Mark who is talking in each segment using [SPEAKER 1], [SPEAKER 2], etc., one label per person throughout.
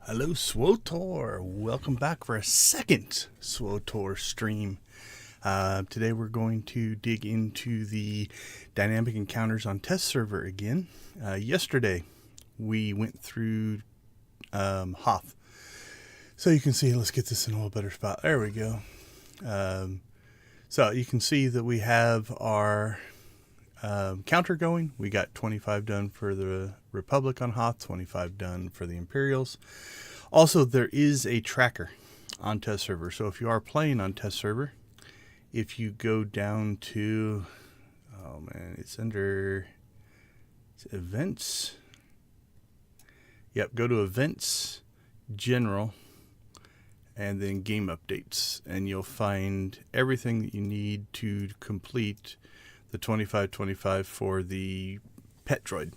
[SPEAKER 1] Hello SWTOR, welcome back for a second SWTOR stream. Today we're going to dig into the dynamic encounters on test server again. Yesterday we went through Hoth. So you can see, let's get this in a little better spot. There we go. So you can see that we have our counter going. We got 25 done for the Republic on Hoth, 25 done for the Imperials. Also, there is a tracker on test server. So if you are playing on test server, if you go down to, oh man, it's under events. Yep, go to events, general, and then game updates, and you'll find everything that you need to complete the 25 for the pet droid.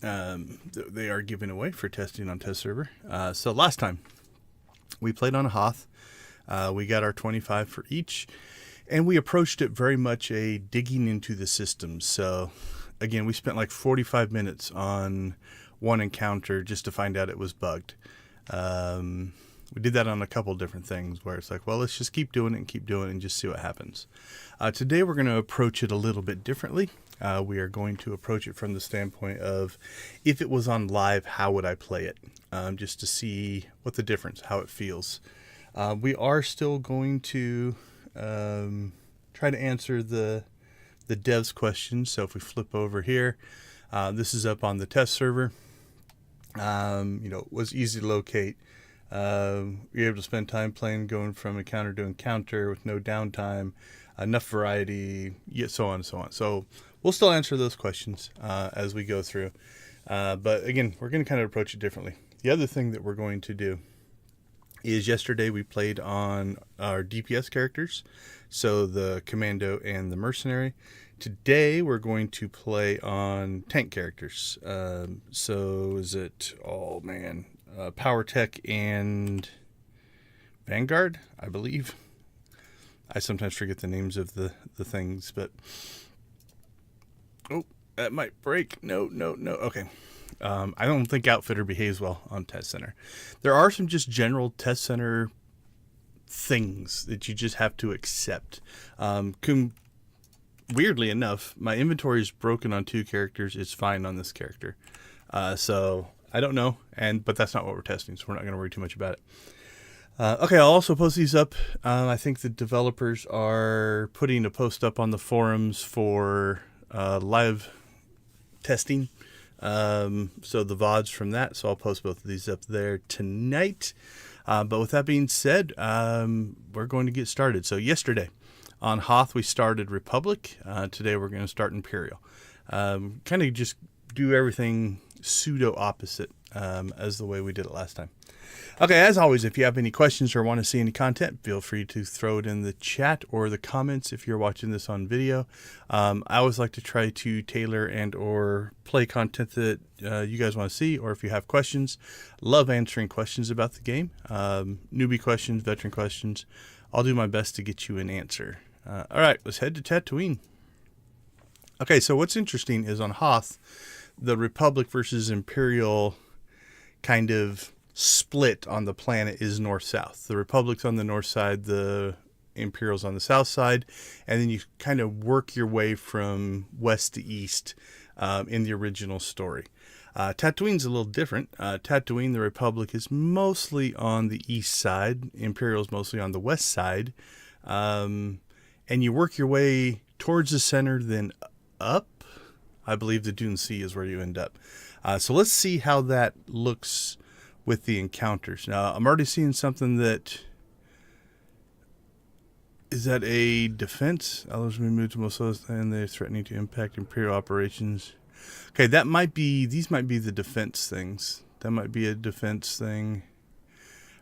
[SPEAKER 1] They are given away for testing on test server. So last time we played on a Hoth, we got our 25 for each, and we approached it very much a digging into the system. So again, we spent like 45 minutes on one encounter just to find out it was bugged. We did that on a couple different things where it's like, well, let's just keep doing it and just see what happens. Today we're going to approach it a little bit differently. We are going to approach it from the standpoint of, if it was on live, how would I play it? Just to see what the difference, how it feels. We are still going to try to answer the devs questions. So if we flip over here, this is up on the test server. It was easy to locate. You're able to spend time playing, going from encounter to encounter with no downtime, enough variety, so on and so on. So we'll still answer those questions as we go through. But again, we're going to kind of approach it differently. The other thing that we're going to do is, yesterday we played on our DPS characters, so the Commando and the Mercenary. Today we're going to play on tank characters. So is it, Power Tech and Vanguard, I believe. I sometimes forget the names of the things, but oh, that might break. No. Okay. I don't think Outfitter behaves well on Test Center. There are some just general Test Center things that you just have to accept. Weirdly enough, my inventory is broken on 2 characters. It's fine on this character. So I don't know, but that's not what we're testing, so we're not going to worry too much about it. Okay, I'll also post these up. I think the developers are putting a post up on the forums for live testing. So the VODs from that, so I'll post both of these up there tonight. But with that being said, we're going to get started. So yesterday on Hoth, we started Republic. Today we're going to start Imperial. Kind of just do everything pseudo opposite as the way we did it last time. Okay, as always, if you have any questions or want to see any content, feel free to throw it in the chat or the comments if you're watching this on video. I always like to try to tailor and or play content that you guys want to see, or if you have questions. Love answering questions about the game. Newbie questions, veteran questions. I'll do my best to get you an answer. All right, let's head to Tatooine. Okay, so what's interesting is on Hoth, the Republic versus Imperial kind of split on the planet is north-south. The Republic's on the north side, the Imperial's on the south side, and then you kind of work your way from west to east in the original story. Tatooine's a little different. Tatooine, the Republic, is mostly on the east side. Imperial's mostly on the west side. And you work your way towards the center, then up. I believe the Dune Sea is where you end up. So let's see how that looks with the encounters. Now, I'm already seeing something that... Is that a defense? Allies will be moved to most of the and they're threatening to impact Imperial operations. Okay, that might be... These might be the defense things. That might be a defense thing.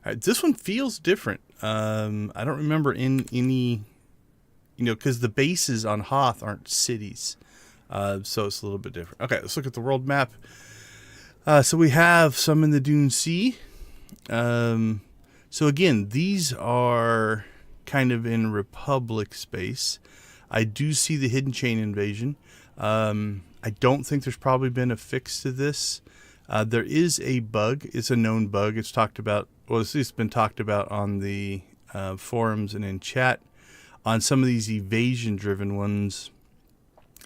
[SPEAKER 1] All right, this one feels different. I don't remember in any... because the bases on Hoth aren't cities. So it's a little bit different. Okay, let's look at the world map. So we have some in the Dune Sea. So again, these are kind of in Republic space. I do see the hidden chain invasion. I don't think there's probably been a fix to this. There is a bug. It's a known bug. It's talked about, well, it's at least been talked about on the forums and in chat. On some of these evasion-driven ones,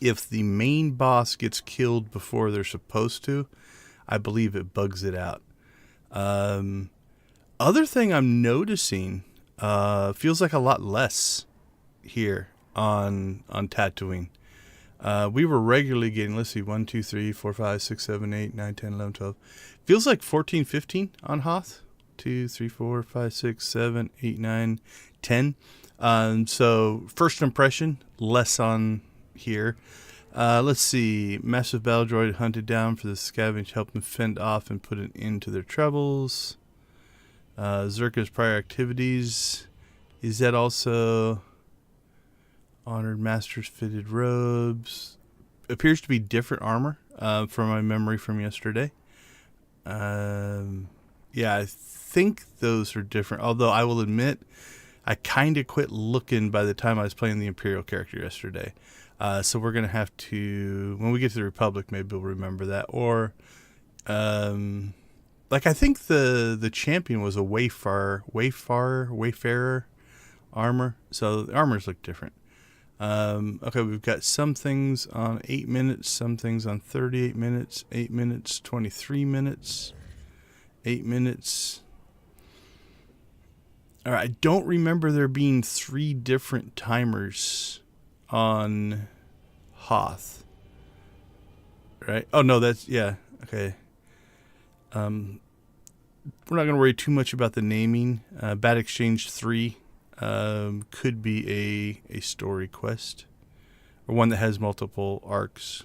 [SPEAKER 1] if the main boss gets killed before they're supposed to, I believe it bugs it out. Other thing I'm noticing, feels like a lot less here on Tatooine. We were regularly getting, let's see, 1, 2, 3, 4, 5, 6, 7, 8, 9, 10, 11, 12. Feels like 14, 15 on Hoth. 2, 3, 4, 5, 6, 7, 8, 9, 10. So first impression, less on here. Let's see. Massive battle droid hunted down for the scavenge, help them fend off and put an end to their troubles. Zerka's prior activities. Is that also honored masters fitted robes? Appears to be different armor from my memory from yesterday. Yeah, I think those are different. Although I will admit, I kind of quit looking by the time I was playing the Imperial character yesterday. So we're going to have to, when we get to the Republic, maybe we'll remember that. Or, like I think the champion was a Wayfarer armor. So the armors look different. Okay, we've got some things on 8 minutes, some things on 38 minutes, 8 minutes, 23 minutes, 8 minutes. All right, I don't remember there being 3 different timers on Hoth. Right? Oh, no, that's, yeah, okay. We're not going to worry too much about the naming. Bad Exchange 3 could be a story quest, or one that has multiple arcs.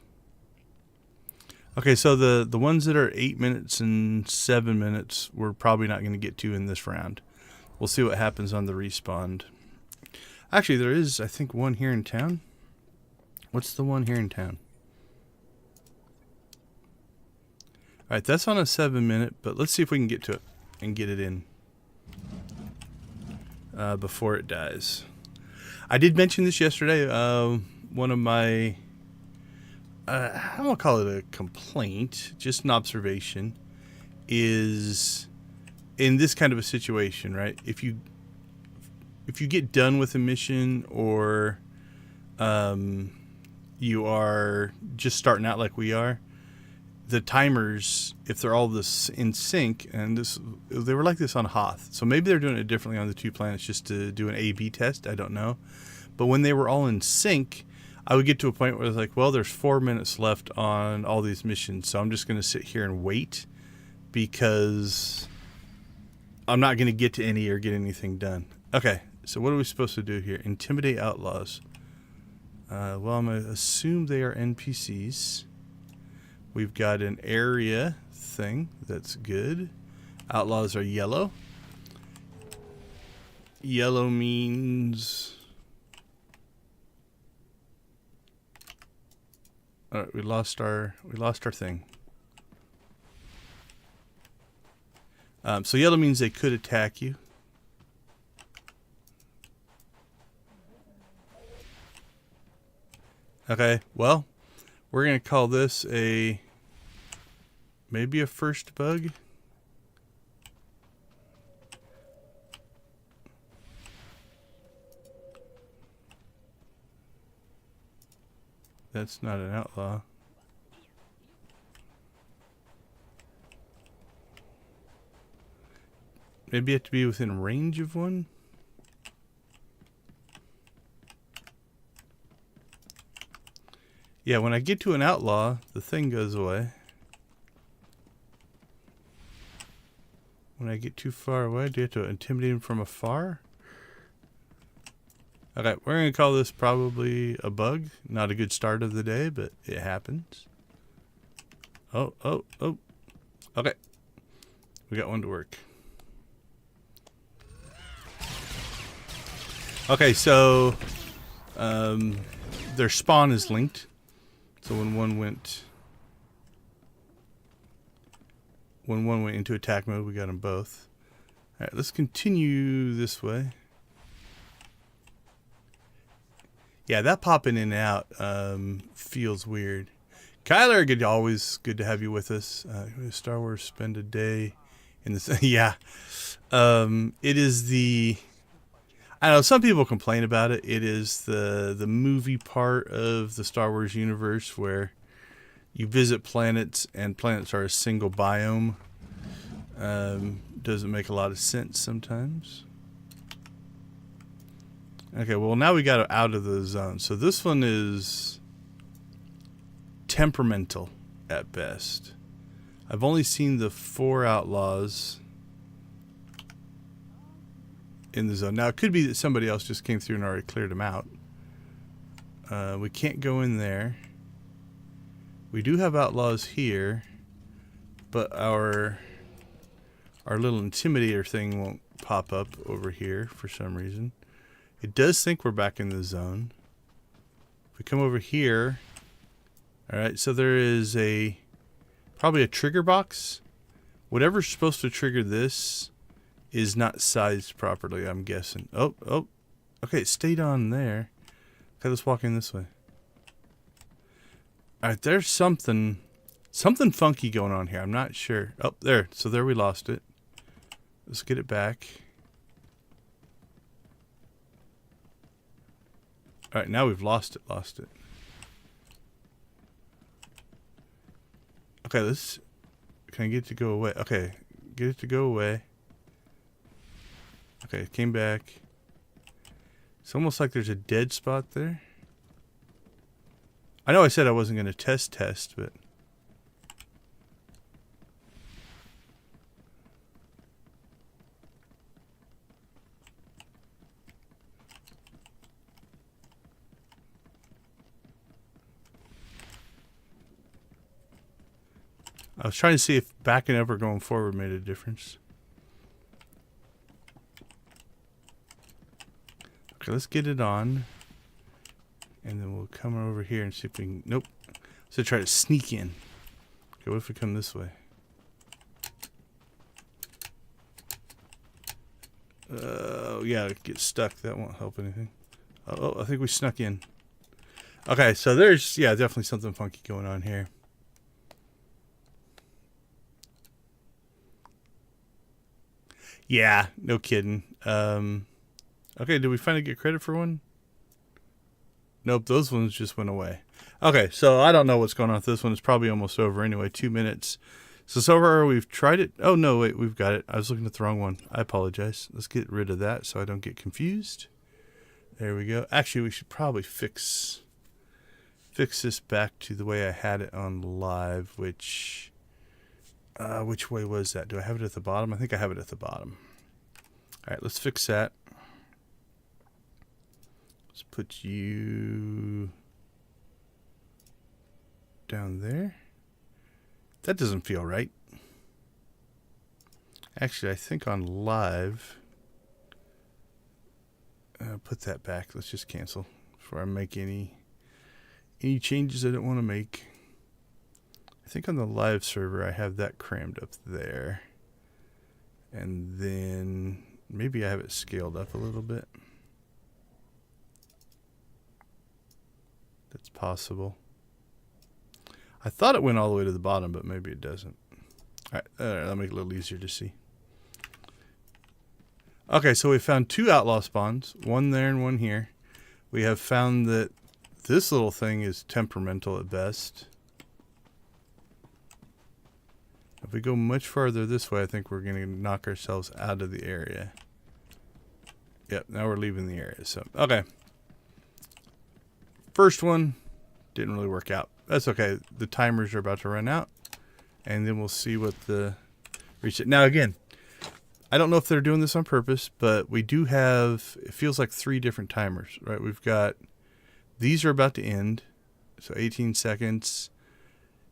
[SPEAKER 1] Okay, so the ones that are 8 minutes and 7 minutes, we're probably not going to get to in this round. We'll see what happens on the respawn. Actually, there is, I think, one here in town. What's the one here in town? All right, that's on a 7 minute, but let's see if we can get to it and get it in before it dies. I did mention this yesterday. One of my, I don't want to call it a complaint, just an observation, is in this kind of a situation, right? If you get done with a mission, or you are just starting out like we are, the timers, if they're all this in sync, and they were like this on Hoth, so maybe they're doing it differently on the 2 planets just to do an A/B test. I don't know, but when they were all in sync, I would get to a point where it's like, well, there's 4 minutes left on all these missions, so I'm just going to sit here and wait because I'm not going to get to any or get anything done. Okay, so what are we supposed to do here? Intimidate outlaws. Well, I'm going to assume they are NPCs. We've got an area thing. That's good. Outlaws are yellow. Yellow means... All right, we lost our thing. So yellow means they could attack you. Okay, well, we're going to call this maybe a first bug. That's not an outlaw. Maybe you have to be within range of one. Yeah, when I get to an outlaw, the thing goes away. When I get too far away, do you have to intimidate him from afar? Okay, we're going to call this probably a bug. Not a good start of the day, but it happens. Oh. Okay. We got one to work. Okay, so their spawn is linked. So when one went into attack mode, we got them both. All right, let's continue this way. Yeah, that popping in and out feels weird. Kyler, always good to have you with us. Star Wars spend a day in the yeah. It is the, I don't know, some people complain about it. It is the movie part of the Star Wars universe where you visit planets and planets are a single biome. Doesn't make a lot of sense sometimes. Okay, well now we got out of the zone. So this one is temperamental at best. I've only seen the 4 outlaws in the zone. Now it could be that somebody else just came through and already cleared them out. We can't go in there. We do have outlaws here, but our little intimidator thing won't pop up over here for some reason. It does think we're back in the zone. If we come over here, all right, so there is probably a trigger box. Whatever's supposed to trigger this is not sized properly, I'm guessing. Oh, okay, it stayed on there. Okay, let's walk in this way. All right, there's something funky going on here. I'm not sure. Oh, there. So there we lost it. Let's get it back. All right, now we've lost it. Okay, can I get it to go away? Okay, get it to go away. Okay, it came back. It's almost like there's a dead spot there. I know I said I wasn't going to test, but... I was trying to see if backing up or going forward made a difference. Okay, let's get it on. And then we'll come over here and see if we can... Nope. So try to sneak in. Okay, what if we come this way? Yeah, get stuck. That won't help anything. Oh, I think we snuck in. Okay, so there's, yeah, definitely something funky going on here. Yeah, no kidding. Okay, did we finally get credit for one? Nope, those ones just went away. Okay, so I don't know what's going on with this one. It's probably almost over anyway, 2 minutes. So far we've tried it. Oh, no, wait, we've got it. I was looking at the wrong one. I apologize. Let's get rid of that so I don't get confused. There we go. Actually, we should probably fix this back to the way I had it on live, which way was that? Do I have it at the bottom? I think I have it at the bottom. All right, let's fix that. Let's put you down there. That doesn't feel right. Actually, I think on live, put that back. Let's just cancel before I make any changes I don't want to make. I think on the live server, I have that crammed up there. And then maybe I have it scaled up a little bit. That's possible. I thought it went all the way to the bottom, but maybe it doesn't. All right, that'll make it a little easier to see. Okay, so we found 2 outlaw spawns, one there and one here. We have found that this little thing is temperamental at best. If we go much farther this way, I think we're going to knock ourselves out of the area. Yep, now we're leaving the area. So, okay. First one didn't really work out. That's okay. The timers are about to run out, and then we'll see what the reset. Now again, I don't know if they're doing this on purpose, but we do have, it feels like 3 different timers, right? We've got, these are about to end, so 18 seconds.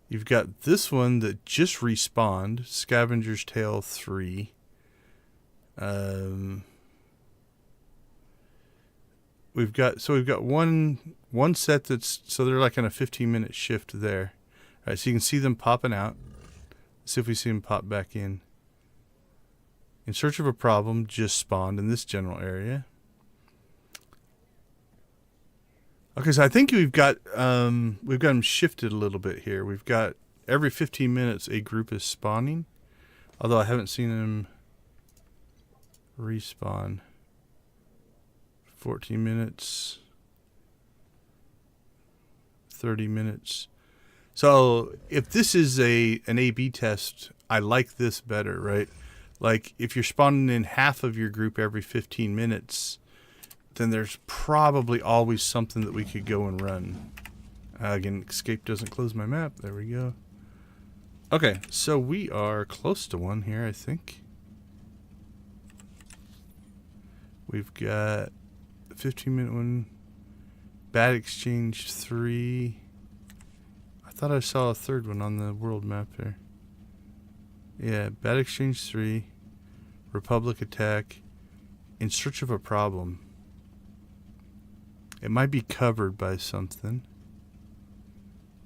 [SPEAKER 1] You've got this one that just respawned, Scavenger's Tale 3. We've got one set that's, so they're like on a 15-minute shift there. All right, so you can see them popping out. Let's see if we see them pop back in. In Search of a Problem just spawned in this general area. Okay, so I think we've got them shifted a little bit here. We've got every 15 minutes a group is spawning, although I haven't seen them respawn. 14 minutes, 30 minutes. So if this is an A/B test, I like this better, right? Like if you're spawning in half of your group every 15 minutes, then there's probably always something that we could go and run. Again, escape doesn't close my map. There we go. Okay, so we are close to one here, I think. We've got 15-minute one. Bad exchange 3. I thought I saw a third one on the world map there. Yeah, bad exchange 3. Republic attack. In search of a problem. It might be covered by something,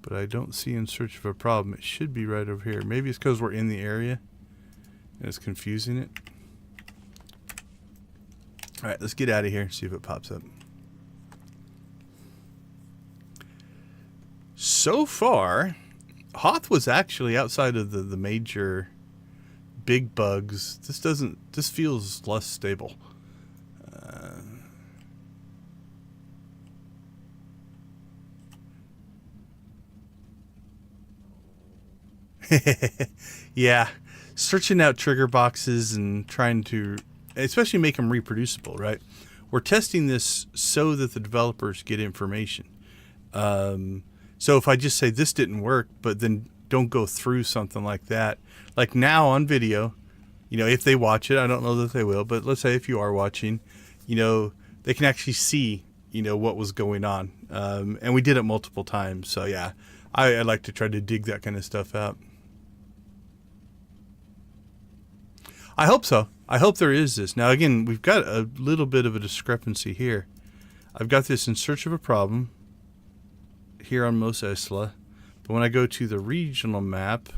[SPEAKER 1] but I don't see in search of a problem. It should be right over here. Maybe it's because we're in the area and it's confusing it. All right, let's get out of here and see if it pops up. So far, Hoth was actually outside of the major big bugs. This feels less stable. Yeah, searching out trigger boxes and trying to, especially make them reproducible, right? We're testing this so that the developers get information. So if I just say this didn't work, but then don't go through something like that, like now on video, you know, if they watch it, I don't know that they will, but let's say if you are watching, you know, they can actually see, you know, what was going on. And we did it multiple times. So yeah, I like to try to dig that kind of stuff out. I hope so. I hope there is this. Now, again, we've got a little bit of a discrepancy here. I've got this in search of a problem here on Mos Eisley. But when I go to the regional map,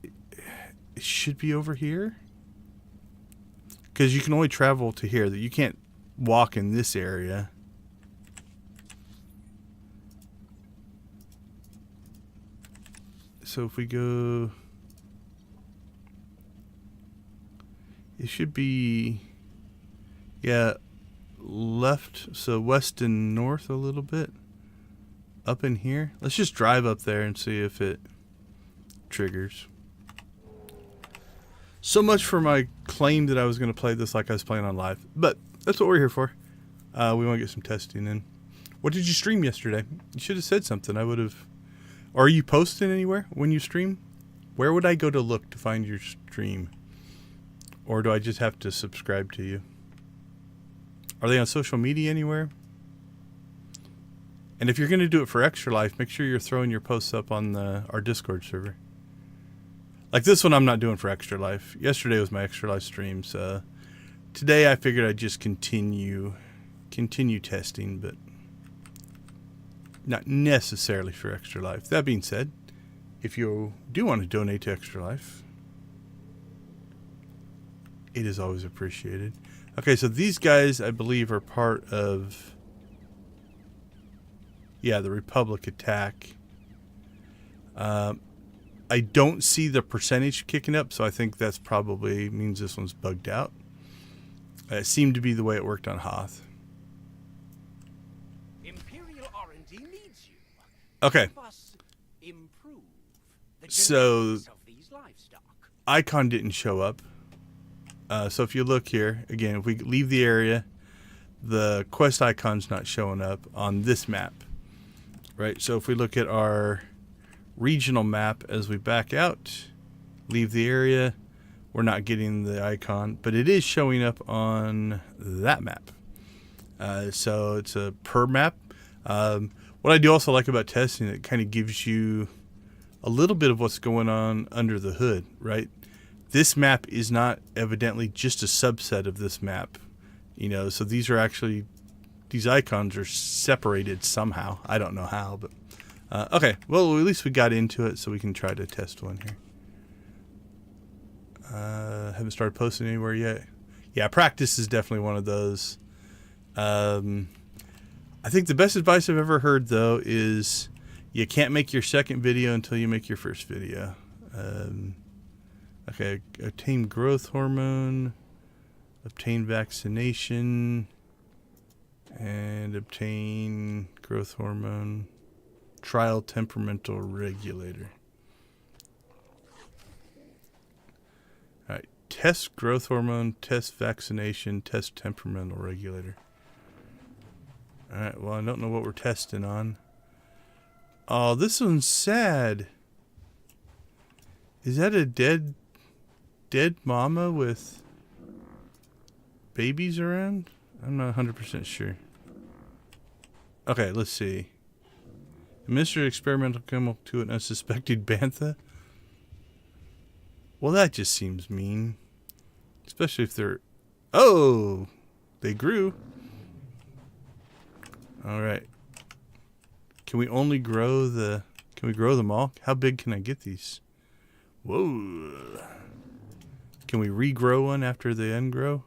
[SPEAKER 1] it should be over here. Because you can only travel to here. That you can't walk in this area. So if we go... It should be, yeah, left, so west and north a little bit, up in here. Let's just drive up there and see if it triggers. So much for my claim that I was going to play this like I was playing on live, but that's what we're here for. We want to get some testing in. What did you stream yesterday? You should have said something. I would have. Are you posting anywhere when you stream? Where would I go to look to find your stream? Or do I just have to subscribe to you? Are they on social media anywhere? And if you're going to do it for Extra Life, make sure you're throwing your posts up on our Discord server. Like this one I'm not doing for Extra Life. Yesterday was my Extra Life stream, so today I figured I'd just continue testing, but not necessarily for Extra Life. That being said, if you do want to donate to Extra Life, it is always appreciated. Okay, so these guys, I believe, are part of, yeah, the Republic attack. I don't see the percentage kicking up, so I think that's probably means this one's bugged out. It seemed to be the way it worked on Hoth.
[SPEAKER 2] Imperial R&D needs you.
[SPEAKER 1] Okay.
[SPEAKER 2] Improve the
[SPEAKER 1] So
[SPEAKER 2] genetics of these livestock.
[SPEAKER 1] icon didn't show up. So if you look here, again, if we leave the area, the quest icon's not showing up on this map, right? So if we look at our regional map as we back out, leave the area, we're not getting the icon, but it is showing up on that map. So it's a per map. What I do also like about testing, it kind of gives you a little bit of what's going on under the hood, right? This map is not evidently just a subset of this map, you know, so these are actually, these icons are separated somehow. I don't know how, but okay. Well, at least we got into it, so we can try to test one here. Haven't started posting anywhere yet. Yeah, practice is definitely one of those. I think the best advice I've ever heard, though, is you can't make your second video until you make your first video. Okay, obtain growth hormone, obtain vaccination, and obtain growth hormone, trial temperamental regulator. All right, test growth hormone, test vaccination, test temperamental regulator. All right, well, I don't know what we're testing on. Oh, this one's sad. Is that a dead mama with babies around? I'm not 100% sure. Okay, let's see. Administer experimental chemical to an unsuspected bantha? Well, that just seems mean. Especially if they're... Oh! They grew. Alright. Can we only grow the... Can we grow them all? How big can I get these? Whoa. Can we regrow one after they ungrow?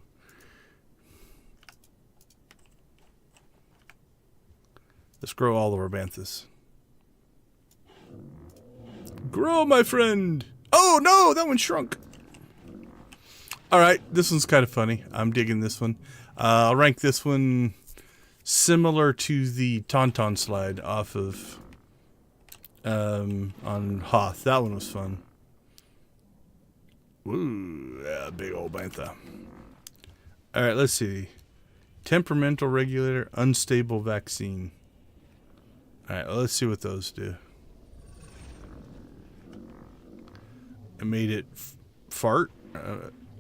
[SPEAKER 1] Let's grow all of our banthas. Grow, my friend! Oh, no! That one shrunk! Alright, this one's kind of funny. I'm digging this one. I'll rank this one similar to the Tauntaun slide off of... on Hoth. That one was fun. Ooh, yeah, big old bantha. Alright, let's see. Temperamental regulator, unstable vaccine. Alright, well, let's see what those do. I made it fart.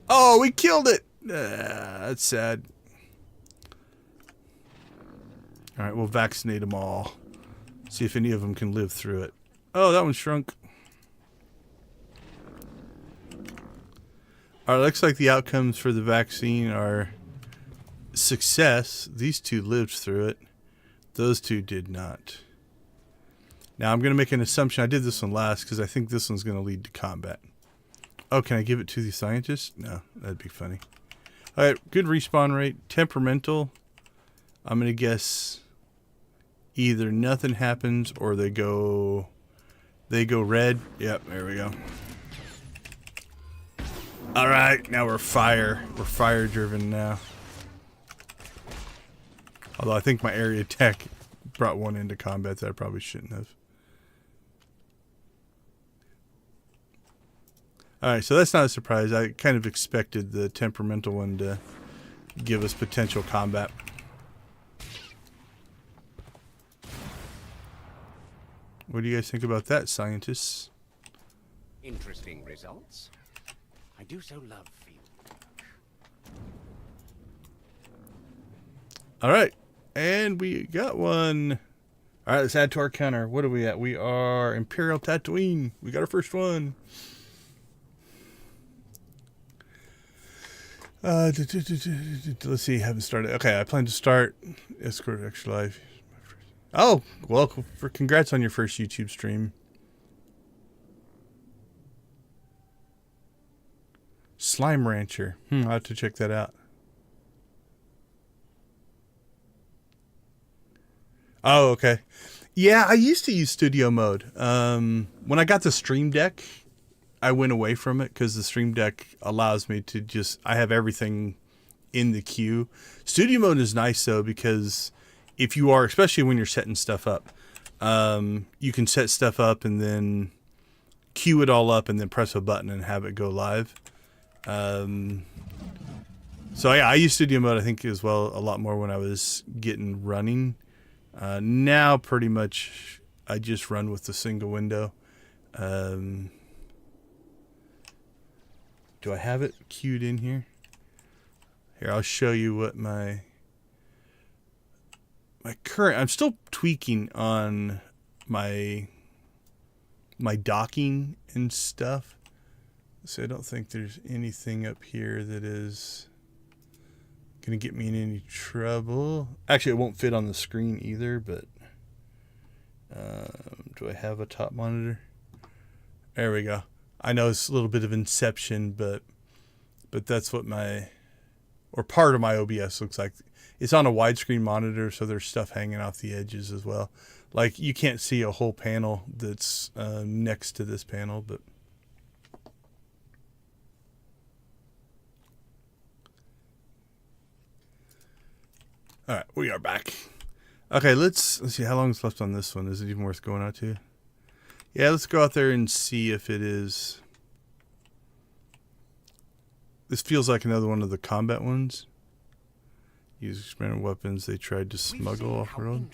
[SPEAKER 1] Oh, we killed it! That's sad. Alright, we'll vaccinate them all. See if any of them can live through it. Oh, that one shrunk. Alright, looks like the outcomes for the vaccine are success. These two lived through it. Those two did not. Now, I'm going to make an assumption. I did this one last because I think this one's going to lead to combat. Oh, can I give it to the scientist? No, that'd be funny. Alright, good respawn rate. Temperamental. I'm going to guess either nothing happens or they go red. Yep, there we go. Alright, now we're fire. We're fire driven now. Although I think my area attack brought one into combat that I probably shouldn't have. Alright, so that's not a surprise. I kind of expected the temperamental one to give us potential combat. What do you guys think about that, scientists?
[SPEAKER 2] Interesting results. I do so love field work.
[SPEAKER 1] Alright, and we got one. Alright, let's add to our counter. What are we at? We are Imperial Tatooine. We got our first one. Let's see, haven't started. Okay, I plan to start Escort Extra Life. Oh, well, congrats on your first YouTube stream. Slime Rancher. I'll have to check that out. Oh, okay. Yeah, I used to use studio mode. When I got the Stream Deck, I went away from it because the Stream Deck allows me to just... I have everything in the queue. Studio mode is nice, though, because if you are... Especially when you're setting stuff up. You can set stuff up and then queue it all up and then press a button and have it go live. So yeah, I use studio mode I think as well a lot more when I was getting running. Now pretty much I just run with the single window. Do I have it queued in here? Here, I'll show you what my current... I'm still tweaking on my docking and stuff. So I don't think there's anything up here that is going to get me in any trouble. Actually, it won't fit on the screen either, but do I have a top monitor? There we go. I know it's a little bit of Inception, but that's what my... or part of my OBS looks like. It's on a widescreen monitor, so there's stuff hanging off the edges as well. Like, you can't see a whole panel that's next to this panel, but... All right, we are back. Okay, let's see how long is left on this one. Is it even worth going out to? Yeah, let's go out there and see if it is. This feels like another one of the combat ones. Use experimental weapons they tried to smuggle off the road.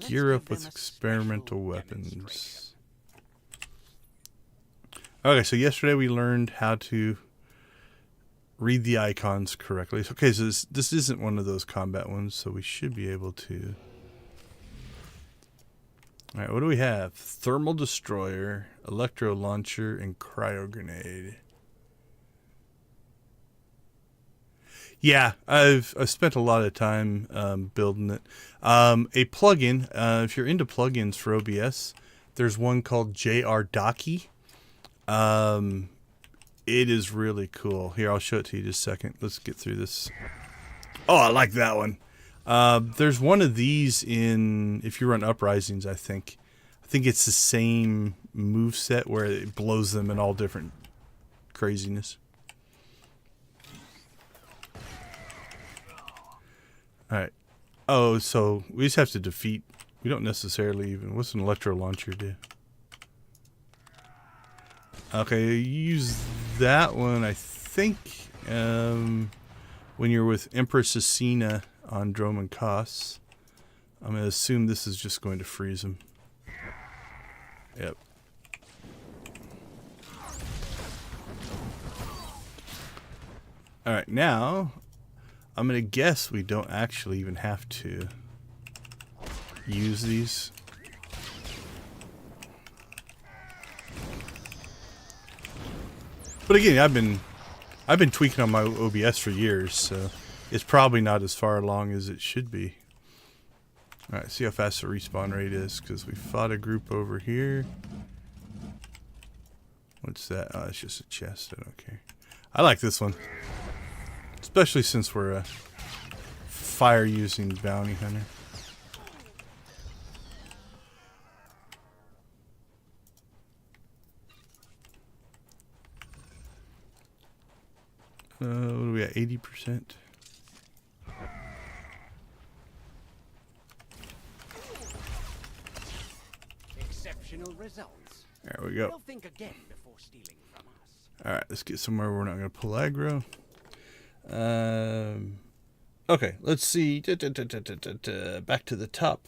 [SPEAKER 1] Gear up with experimental weapons. Okay, so yesterday we learned how to read the icons correctly. Okay, so this isn't one of those combat ones, so we should be able to. All right, what do we have? Thermal destroyer, electro launcher, and cryo grenade. Yeah, I've spent a lot of time building it. A plugin, if you're into plugins for OBS, there's one called JR It is really cool. Here, I'll show it to you just a second. Let's get through this. Oh, I like that one. There's one of these in, if you run Uprisings, I think it's the same move set where it blows them in all different craziness. All right. Oh, so we just have to defeat. We don't necessarily even. What's an electro launcher do? Okay, you use that one, I think, when you're with Empress Asina on Droman Koss. I'm going to assume this is just going to freeze him. Yep. Alright, now, I'm going to guess we don't actually even have to use these. But again, I've been tweaking on my OBS for years, so it's probably not as far along as it should be. All right, see how fast the respawn rate is, because we fought a group over here. What's that? Oh, it's just a chest. I don't care. I like this one, especially since we're a fire-using bounty hunter. What are we at? 80%.
[SPEAKER 2] Exceptional results.
[SPEAKER 1] There we go.
[SPEAKER 2] They'll think again before stealing from us.
[SPEAKER 1] All right, let's get somewhere where we're not going to pull aggro. Okay, let's see. Back to the top.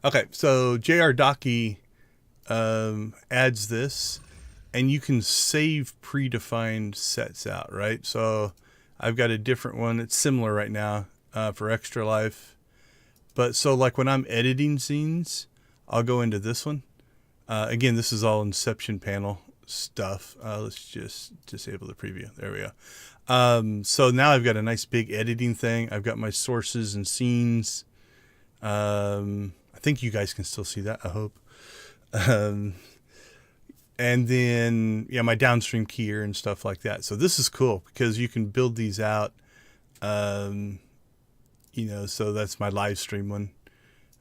[SPEAKER 1] Okay, so JR adds this, and you can save predefined sets out, right? So I've got a different one. It's similar right now for Extra Life. But so like when I'm editing scenes, I'll go into this one. Again, this is all Inception panel stuff. Let's just disable the preview. There we go. So now I've got a nice big editing thing. I've got my sources and scenes. I think you guys can still see that, I hope. And then, yeah, my downstream keyer and stuff like that. So this is cool because you can build these out. You know, so that's my live stream one.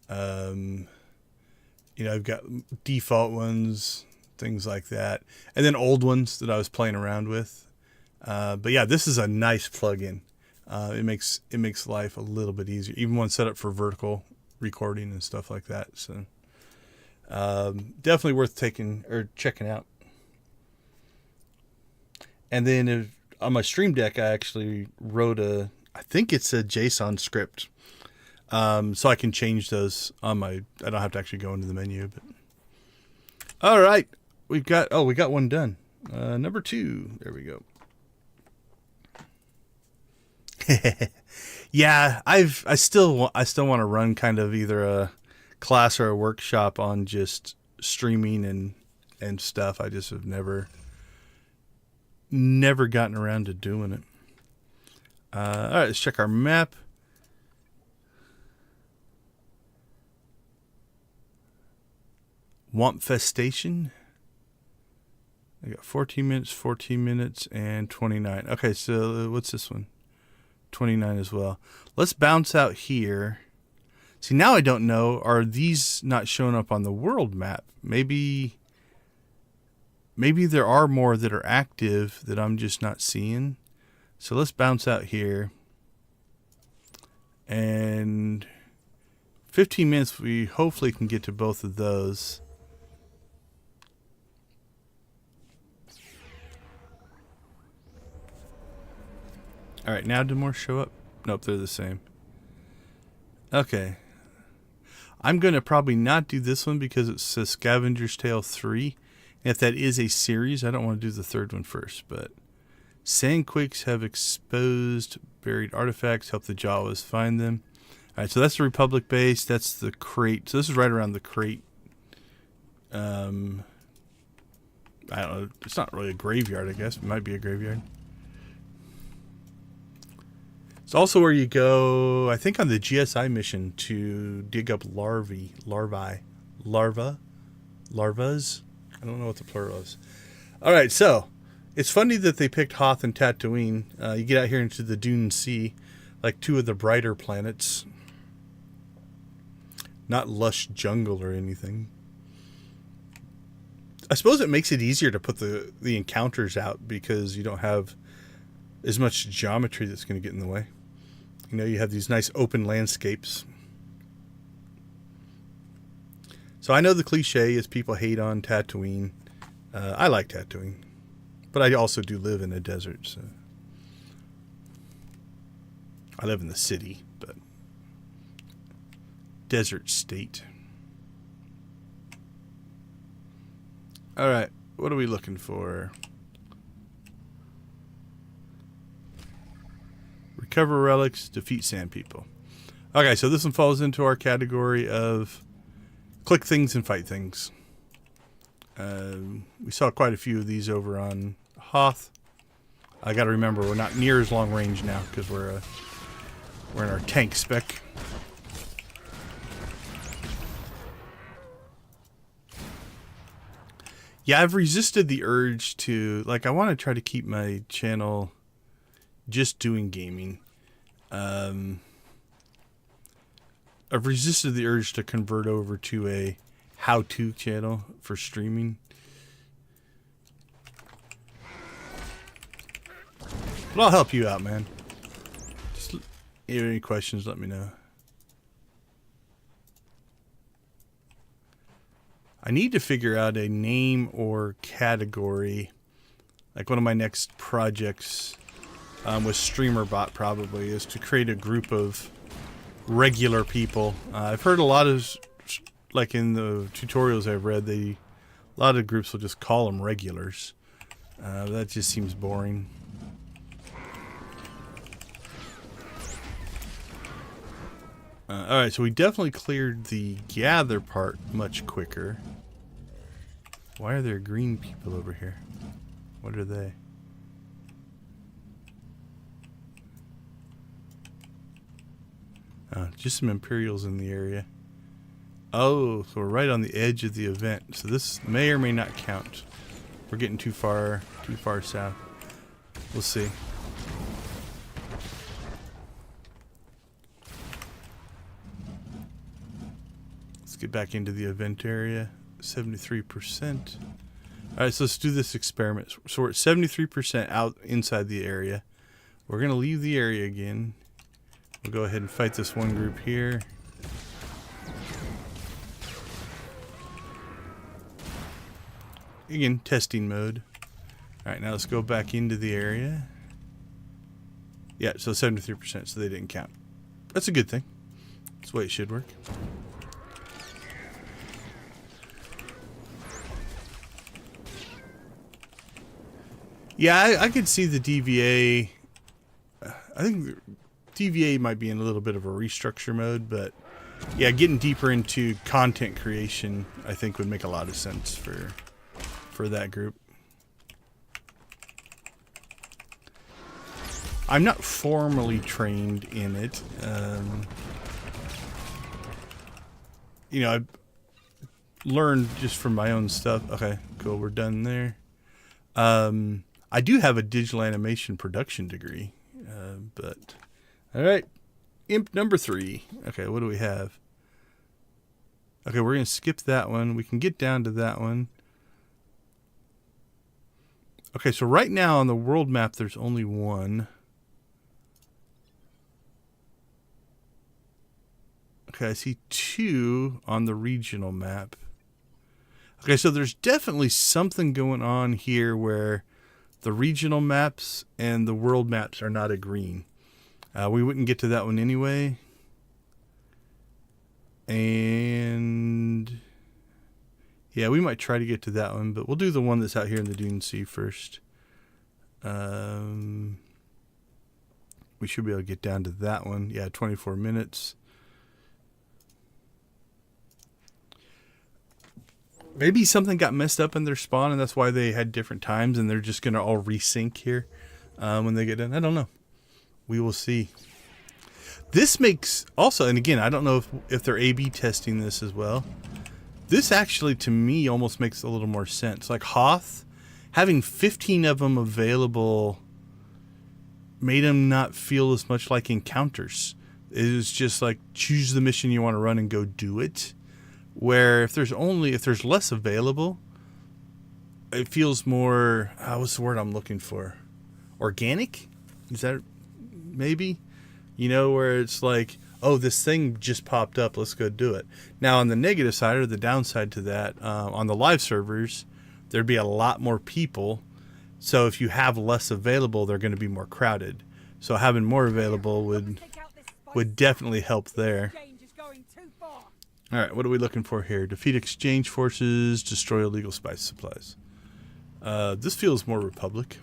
[SPEAKER 1] You know, I've got default ones, things like that. And then old ones that I was playing around with. But yeah, this is a nice plugin. It makes life a little bit easier. Even one set up for vertical recording and stuff like that. So definitely worth checking out. And then on my Stream Deck, I actually wrote I think it's a JSON script. So I can change those on I don't have to actually go into the menu, but all right, we got one done. Number 2, there we go. Yeah, I still want to run kind of either a class or a workshop on just streaming and stuff. I just have never gotten around to doing it. All right, let's check our map. Wampfestation. I got 14 minutes, and 29. Okay, so what's this one? 29 as well. Let's bounce out here. See, now I don't know. Are these not showing up on the world map? Maybe there are more that are active that I'm just not seeing. So let's bounce out here. And 15 minutes, we hopefully can get to both of those. All right, now do more show up? Nope, they're the same. Okay. I'm going to probably not do this one because it says Scavenger's Tale 3. And if that is a series, I don't want to do the third one first. But sandquakes have exposed buried artifacts. Help the Jawas find them. All right, so that's the Republic base. That's the crate. So this is right around the crate. I don't know. It's not really a graveyard, I guess. It might be a graveyard. It's also where you go, I think, on the GSI mission to dig up larvae. I don't know what the plural is. All right, so it's funny that they picked Hoth and Tatooine. You get out here into the Dune Sea, like two of the brighter planets. Not lush jungle or anything. I suppose it makes it easier to put the encounters out because you don't have as much geometry that's going to get in the way. You know, you have these nice open landscapes. So I know the cliche is people hate on Tatooine. I like Tatooine. But I also do live in a desert. So I live in the city, but desert state. All right, what are we looking for? Recover relics, defeat sand people. Okay, so this one falls into our category of click things and fight things. We saw quite a few of these over on Hoth. I got to remember we're not near as long range now because we're in our tank spec. Yeah, I've resisted the urge to, like, I want to try to keep my channel just doing gaming. I've resisted the urge to convert over to a how-to channel for streaming. But I'll help you out, man. Just, if you have any questions, let me know. I need to figure out a name or category. Like one of my next projects with StreamerBot probably is to create a group of regular people. I've heard a lot of, like in the tutorials I've read, a lot of groups will just call them regulars. That just seems boring. Alright, so we definitely cleared the gather part much quicker. Why are there green people over here? What are they? Just some Imperials in the area. Oh, so we're right on the edge of the event. So this may or may not count. We're getting too far south. We'll see. Let's get back into the event area. 73%. Alright, so let's do this experiment. So we're at 73% out inside the area. We're going to leave the area again. We'll go ahead and fight this one group here. Again, testing mode. Alright, now let's go back into the area. Yeah, so 73%, so they didn't count. That's a good thing. That's the way it should work. Yeah, I could see the DVA. I think DVA might be in a little bit of a restructure mode, but yeah, getting deeper into content creation, I think would make a lot of sense for that group. I'm not formally trained in it. You know, I've learned just from my own stuff. Okay, cool, we're done there. I do have a digital animation production degree, but all right. Imp number 3. Okay, what do we have? Okay, we're going to skip that one. We can get down to that one. Okay, so right now on the world map, there's only one. Okay, I see 2 on the regional map. Okay, so there's definitely something going on here where the regional maps and the world maps are not agreeing. We wouldn't get to that one anyway. And yeah, we might try to get to that one, but we'll do the one that's out here in the Dune Sea first. We should be able to get down to that one. Yeah, 24 minutes. Maybe something got messed up in their spawn, and that's why they had different times, and they're just going to all resync here when they get in. I don't know. We will see. This makes also, and again, I don't know if they're A/B testing this as well. This actually, to me, almost makes a little more sense. Like Hoth, having 15 of them available made them not feel as much like encounters. It was just like, choose the mission you want to run and go do it. Where if there's less available, it feels more, what's the word I'm looking for? Organic? Is that maybe? You know, where it's like, oh, this thing just popped up, let's go do it. Now, on the negative side or the downside to that, on the live servers, there'd be a lot more people. So if you have less available, they're going to be more crowded. So having more available would definitely help there. All right, what are we looking for here? Defeat exchange forces, destroy illegal spice supplies. This feels more Republic.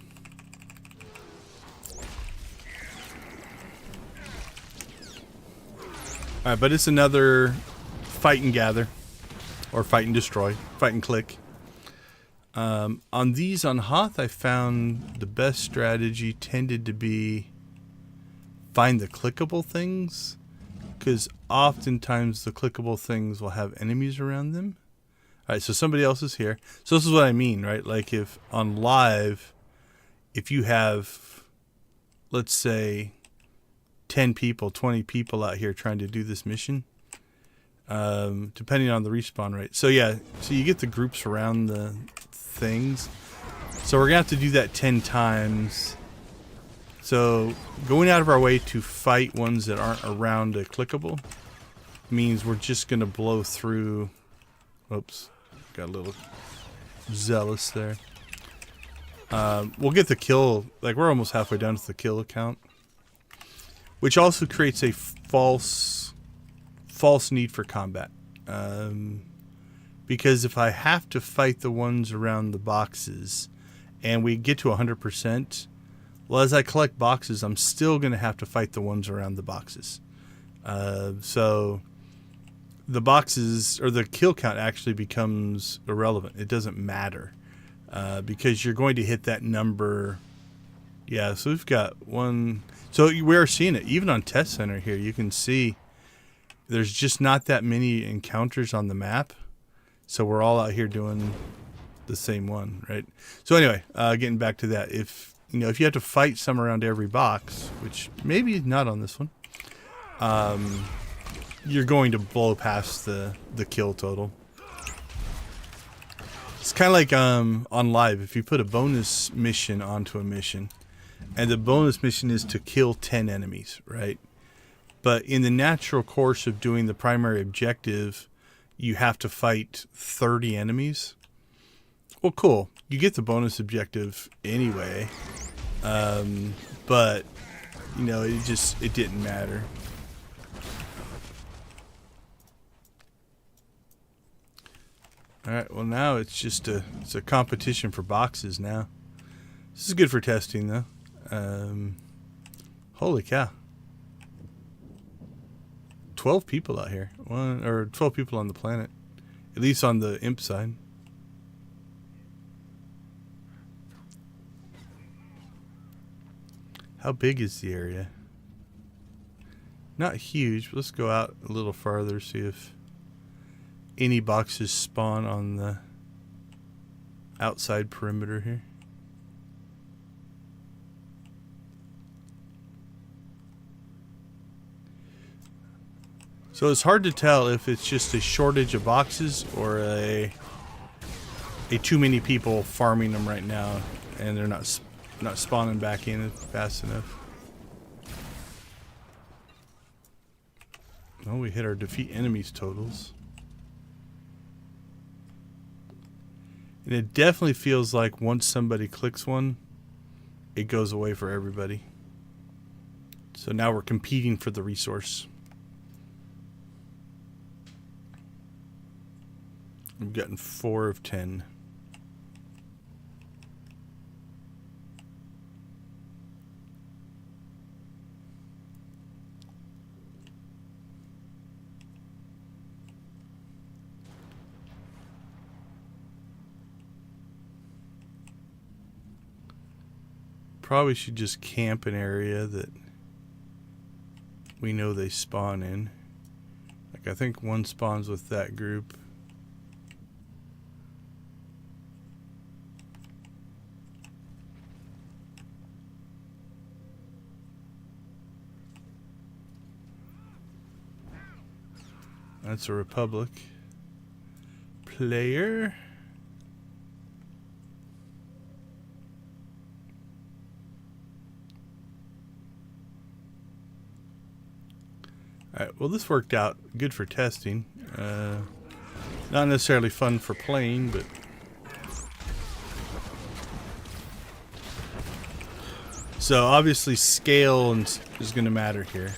[SPEAKER 1] All right, but it's another fight and gather, or fight and destroy, fight and click. On these, on Hoth, I found the best strategy tended to be find the clickable things, because oftentimes the clickable things will have enemies around them. All right, so somebody else is here. So this is what I mean, right? Like if on live, if you have, let's say, 10 people, 20 people out here trying to do this mission, depending on the respawn rate. So yeah, so you get the groups around the things. So we're going to have to do that 10 times. So going out of our way to fight ones that aren't around a clickable means we're just going to blow through. Oops, got a little zealous there. We'll get the kill, like we're almost halfway down to the kill count, which also creates a false need for combat. Because if I have to fight the ones around the boxes and we get to 100%, well, as I collect boxes, I'm still going to have to fight the ones around the boxes. So the boxes, or the kill count, actually becomes irrelevant. It doesn't matter because you're going to hit that number. Yeah, so we've got one. So we are seeing it. Even on Test Center here, you can see there's just not that many encounters on the map. So we're all out here doing the same one, right? So anyway, getting back to that, if you have to fight some around every box, which maybe not on this one, you're going to blow past the kill total. It's kind of like on live, if you put a bonus mission onto a mission, and the bonus mission is to kill 10 enemies, right? But in the natural course of doing the primary objective, you have to fight 30 enemies. Well, cool. You get the bonus objective anyway. But, it didn't matter. All right, well, now it's a competition for boxes now. This is good for testing, though. Holy cow. 12 people out here. 12 people on the planet. At least on the imp side. How big is the area? Not huge, but let's go out a little farther, see if any boxes spawn on the outside perimeter here. So it's hard to tell if it's just a shortage of boxes or a too many people farming them right now, and they're not spawning back in fast enough. Oh, we hit our defeat enemies totals. And it definitely feels like once somebody clicks one, it goes away for everybody. So now we're competing for the resource. We've gotten 4 of 10. Probably should just camp an area that we know they spawn in. Like I think one spawns with that group. That's a Republic player. Alright, well this worked out good for testing. Not necessarily fun for playing, but so obviously scale is going to matter here.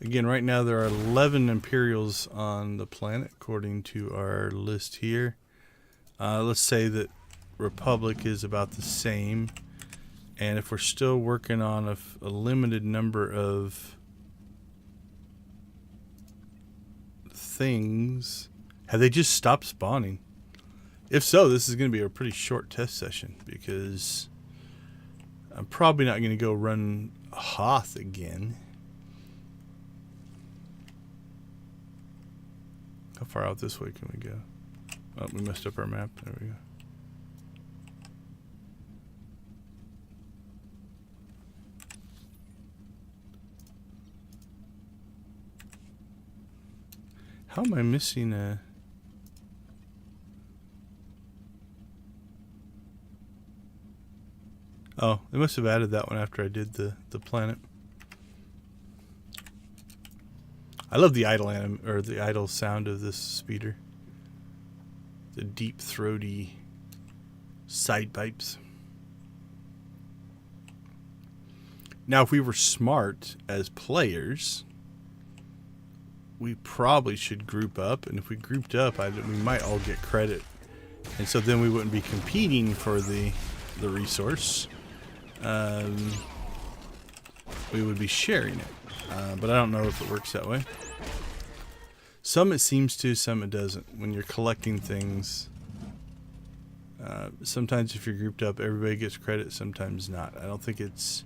[SPEAKER 1] Again, right now there are 11 Imperials on the planet according to our list here. Let's say that Republic is about the same, and if we're still working on a limited number of things, have they just stopped spawning? If so, this is going to be a pretty short test session because I'm probably not going to go run Hoth again. How far out this way can we go? Oh, we messed up our map. There we go. How am I missing a... Oh, they must have added that one after I did the planet. I love the idle the idle sound of this speeder. The deep throaty side pipes. Now, if we were smart as players, we probably should group up, and if we grouped up, we might all get credit, and so then we wouldn't be competing for the resource. We would be sharing it, but I don't know if it works that way. Some it seems to, some it doesn't. When you're collecting things, sometimes if you're grouped up, everybody gets credit, sometimes not. I don't think it's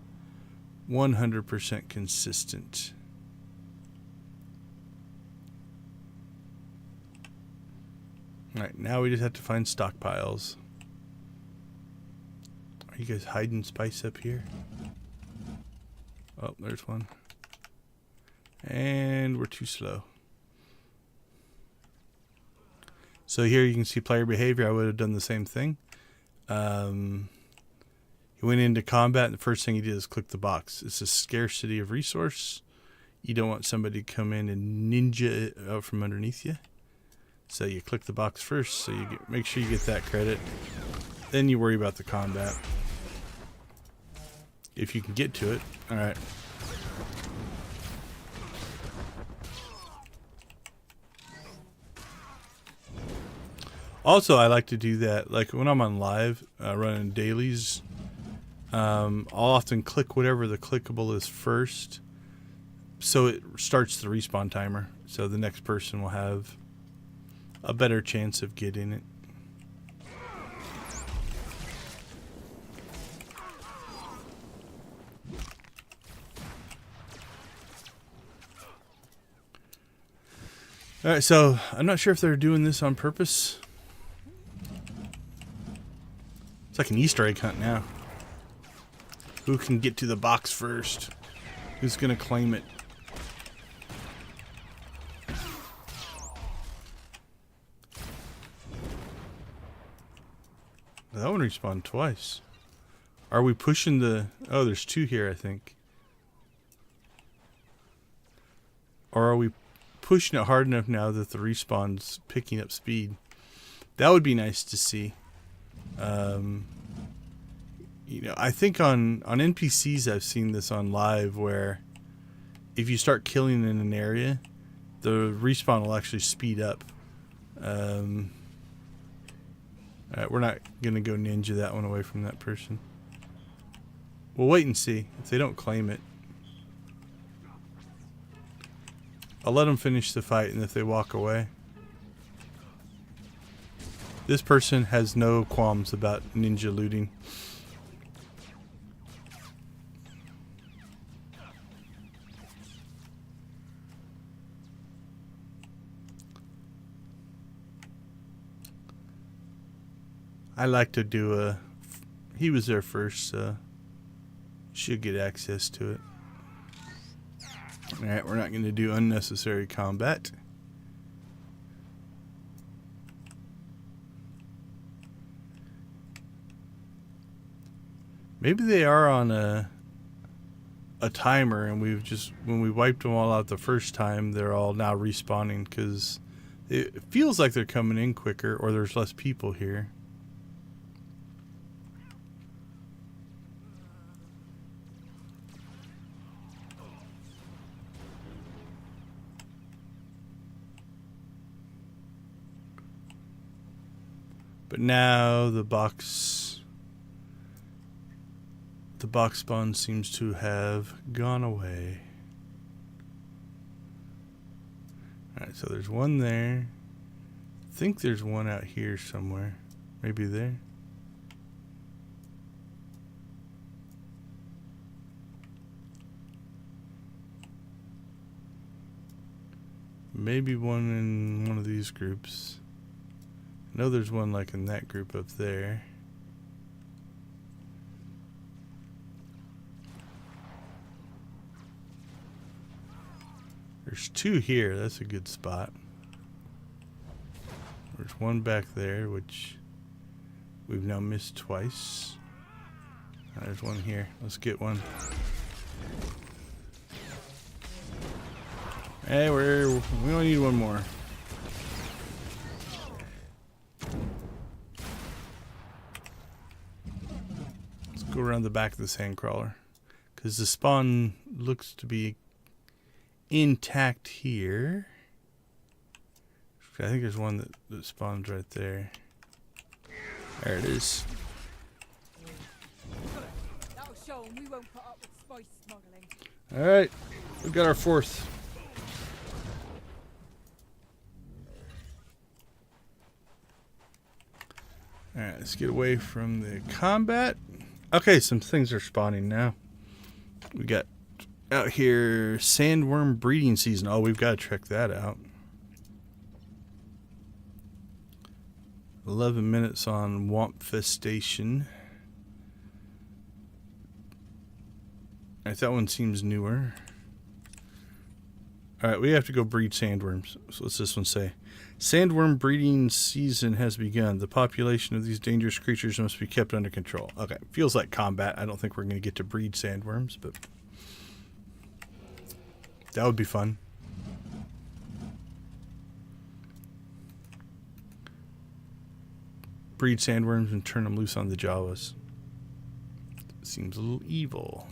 [SPEAKER 1] 100% consistent. Alright, now we just have to find stockpiles. Are you guys hiding spice up here? Oh, there's one. And we're too slow. So here you can see player behavior. I would have done the same thing. He went into combat, and the first thing he did is click the box. It's a scarcity of resource. You don't want somebody to come in and ninja it out from underneath you. So you click the box first, so you make sure you get that credit. Then you worry about the combat. If you can get to it. Alright. Also, I like to do that, like when I'm on live, running dailies, I'll often click whatever the clickable is first, so it starts the respawn timer, so the next person will have a better chance of getting it. Alright, so I'm not sure if they're doing this on purpose. It's like an Easter egg hunt now. Who can get to the box first? Who's gonna claim it? That one respawned twice. Are we pushing the... Oh, there's two here, I think. Or are we pushing it hard enough now that the respawn's picking up speed? That would be nice to see. You know, I think on NPCs I've seen this on live where if you start killing in an area, the respawn will actually speed up. Alright, we're not going to go ninja that one away from that person. We'll wait and see if they don't claim it. I'll let them finish the fight, and if they walk away. This person has no qualms about ninja looting. I like to do a... He was there first, so should get access to it. Alright, we're not going to do unnecessary combat. Maybe they are on a timer, and we've just... When we wiped them all out the first time, they're all now respawning, because it feels like they're coming in quicker, or there's less people here. But now the box spawn seems to have gone away. Alright, so there's one there. I think there's one out here somewhere. Maybe there. Maybe one in one of these groups. I know there's one like in that group up there. There's two here. That's a good spot. There's one back there, which we've now missed twice. There's one here. Let's get one. Hey, we only need one more. Go around the back of the sandcrawler, because the spawn looks to be intact here. I think there's one that spawns right there. There it is.
[SPEAKER 3] That'll show 'em we won't put up with spice smuggling.
[SPEAKER 1] Alright, we got our fourth. Alright, let's get away from the combat. Okay, some things are spawning now. We got out here sandworm breeding season. Oh, we've got to check that out. 11 minutes on Wampfestation. Alright, that one seems newer. Alright, we have to go breed sandworms. So what's this one say? Sandworm breeding season has begun. The population of these dangerous creatures must be kept under control. Okay, feels like combat. I don't think we're going to get to breed sandworms, but that would be fun. Breed sandworms and turn them loose on the Jawas. Seems a little evil.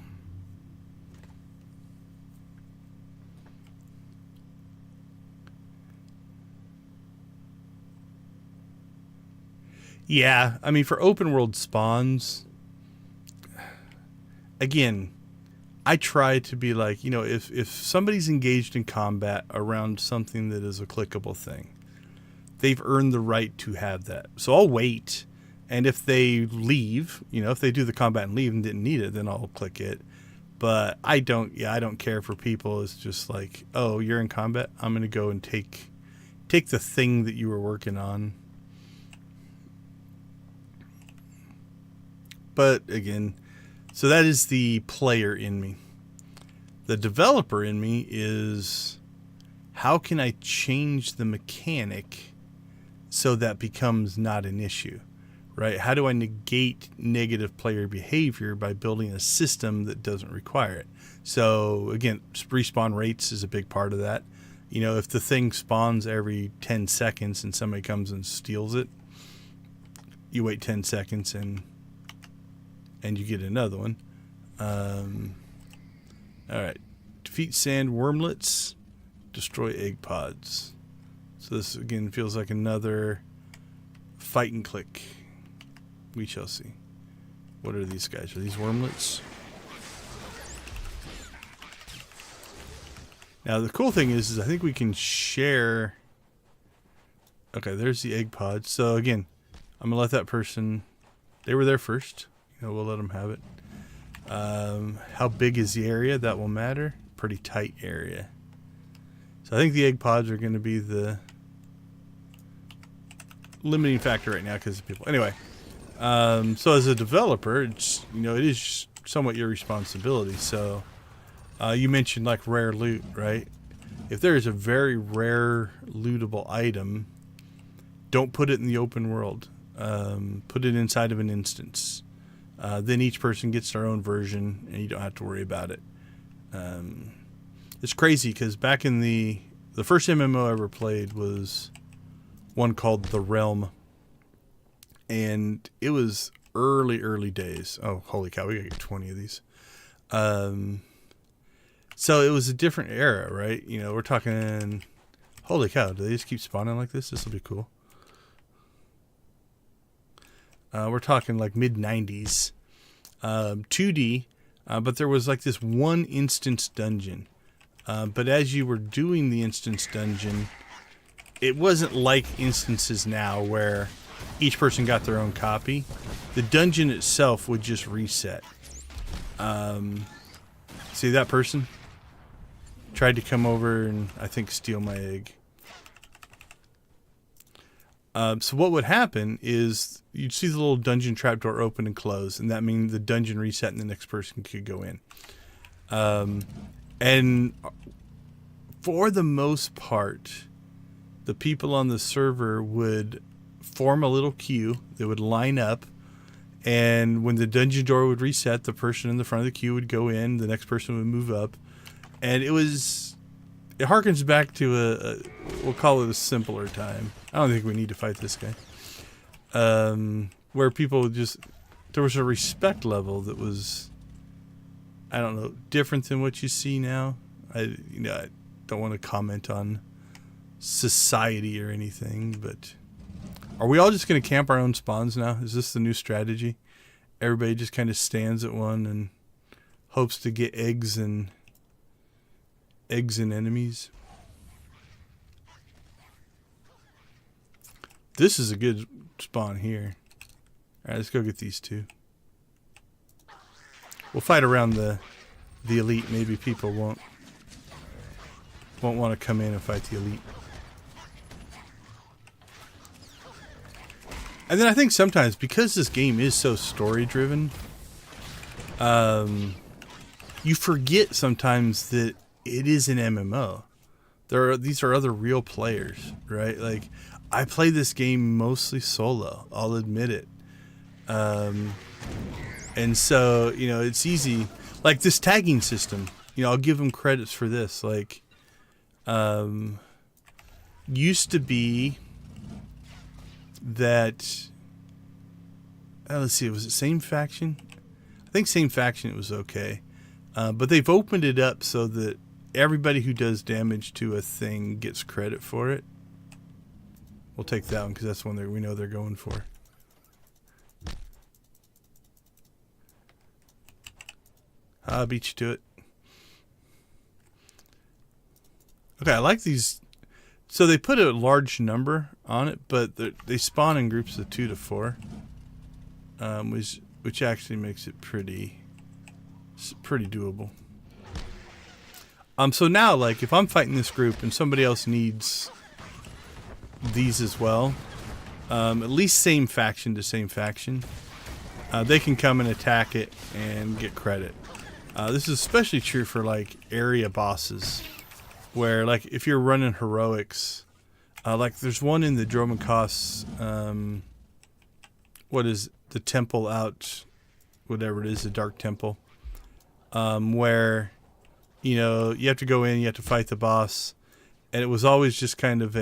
[SPEAKER 1] Yeah, I mean, for open world spawns, again, I try to be like, you know, if somebody's engaged in combat around something that is a clickable thing, they've earned the right to have that. So I'll wait, and if they leave, you know, if they do the combat and leave and didn't need it, then I'll click it. But I don't care for people. It's just like, oh, you're in combat, I'm going to go and take the thing that you were working on. But again, so that is the player in me. The developer in me is, how can I change the mechanic so that becomes not an issue? right? How do I negate negative player behavior by building a system that doesn't require it? So again, respawn rates is a big part of that. You know, if the thing spawns every 10 seconds and somebody comes and steals it, you wait 10 seconds and you get another one. All right. Defeat sand wormlets, destroy egg pods. So this again feels like another fight and click. We shall see. What are these guys? Are these wormlets? Now the cool thing is I think we can share. Okay, there's the egg pods. So again, I'm gonna let that person. They were there first. You know, we'll let them have it. How big is the area? That will matter. Pretty tight area. So I think the egg pods are going to be the limiting factor right now because of people. Anyway, so as a developer, it's, you know, it is somewhat your responsibility. So you mentioned like rare loot, right? If there is a very rare lootable item, don't put it in the open world. Put it inside of an instance. Then each person gets their own version, and you don't have to worry about it. It's crazy because back in the first MMO I ever played was one called The Realm, and it was early days. Oh, holy cow! We gotta get 20 of these. So it was a different era, right? You know, we're talking. Holy cow! Do they just keep spawning like this? This will be cool. We're talking like mid-90s, 2D, but there was like this one instance dungeon. But as you were doing the instance dungeon, it wasn't like instances now where each person got their own copy. The dungeon itself would just reset. See that person? Tried to come over and I think steal my egg. So what would happen is you'd see the little dungeon trapdoor open and close, and that means the dungeon reset and the next person could go in. And for the most part, the people on the server would form a little queue. They would line up, and when the dungeon door would reset, the person in the front of the queue would go in, the next person would move up, and it harkens back to we'll call it a simpler time. I don't think we need to fight this guy. Where people there was a respect level that was, I don't know, different than what you see now. I don't want to comment on society or anything, but are we all just going to camp our own spawns now? Is this the new strategy? Everybody just kind of stands at one and hopes to get eggs and enemies. This is a good spawn here. Alright, let's go get these two. We'll fight around the elite. Maybe people won't want to come in and fight the elite. And then I think sometimes, because this game is so story driven, you forget sometimes that it is an MMO. These are other real players, right? Like, I play this game mostly solo. I'll admit it. And so, you know, it's easy. Like this tagging system, you know, I'll give them credits for this. Like, used to be that, let's see, was it same faction? I think same faction, it was okay. But they've opened it up so that everybody who does damage to a thing gets credit for it. We'll take that one because that's one we know they're going for. I'll beat you to it. Okay, I like these. So they put a large number on it, but they spawn in groups of 2 to 4, which actually makes it pretty doable. So now, like, if I'm fighting this group and somebody else needs these as well, at least same faction to same faction, they can come and attack it and get credit. This is especially true for like area bosses, where like if you're running heroics, like there's one in the Dromankos what is the temple out, whatever it is, the Dark Temple, where, you know, you have to go in, you have to fight the boss, and it was always just kind of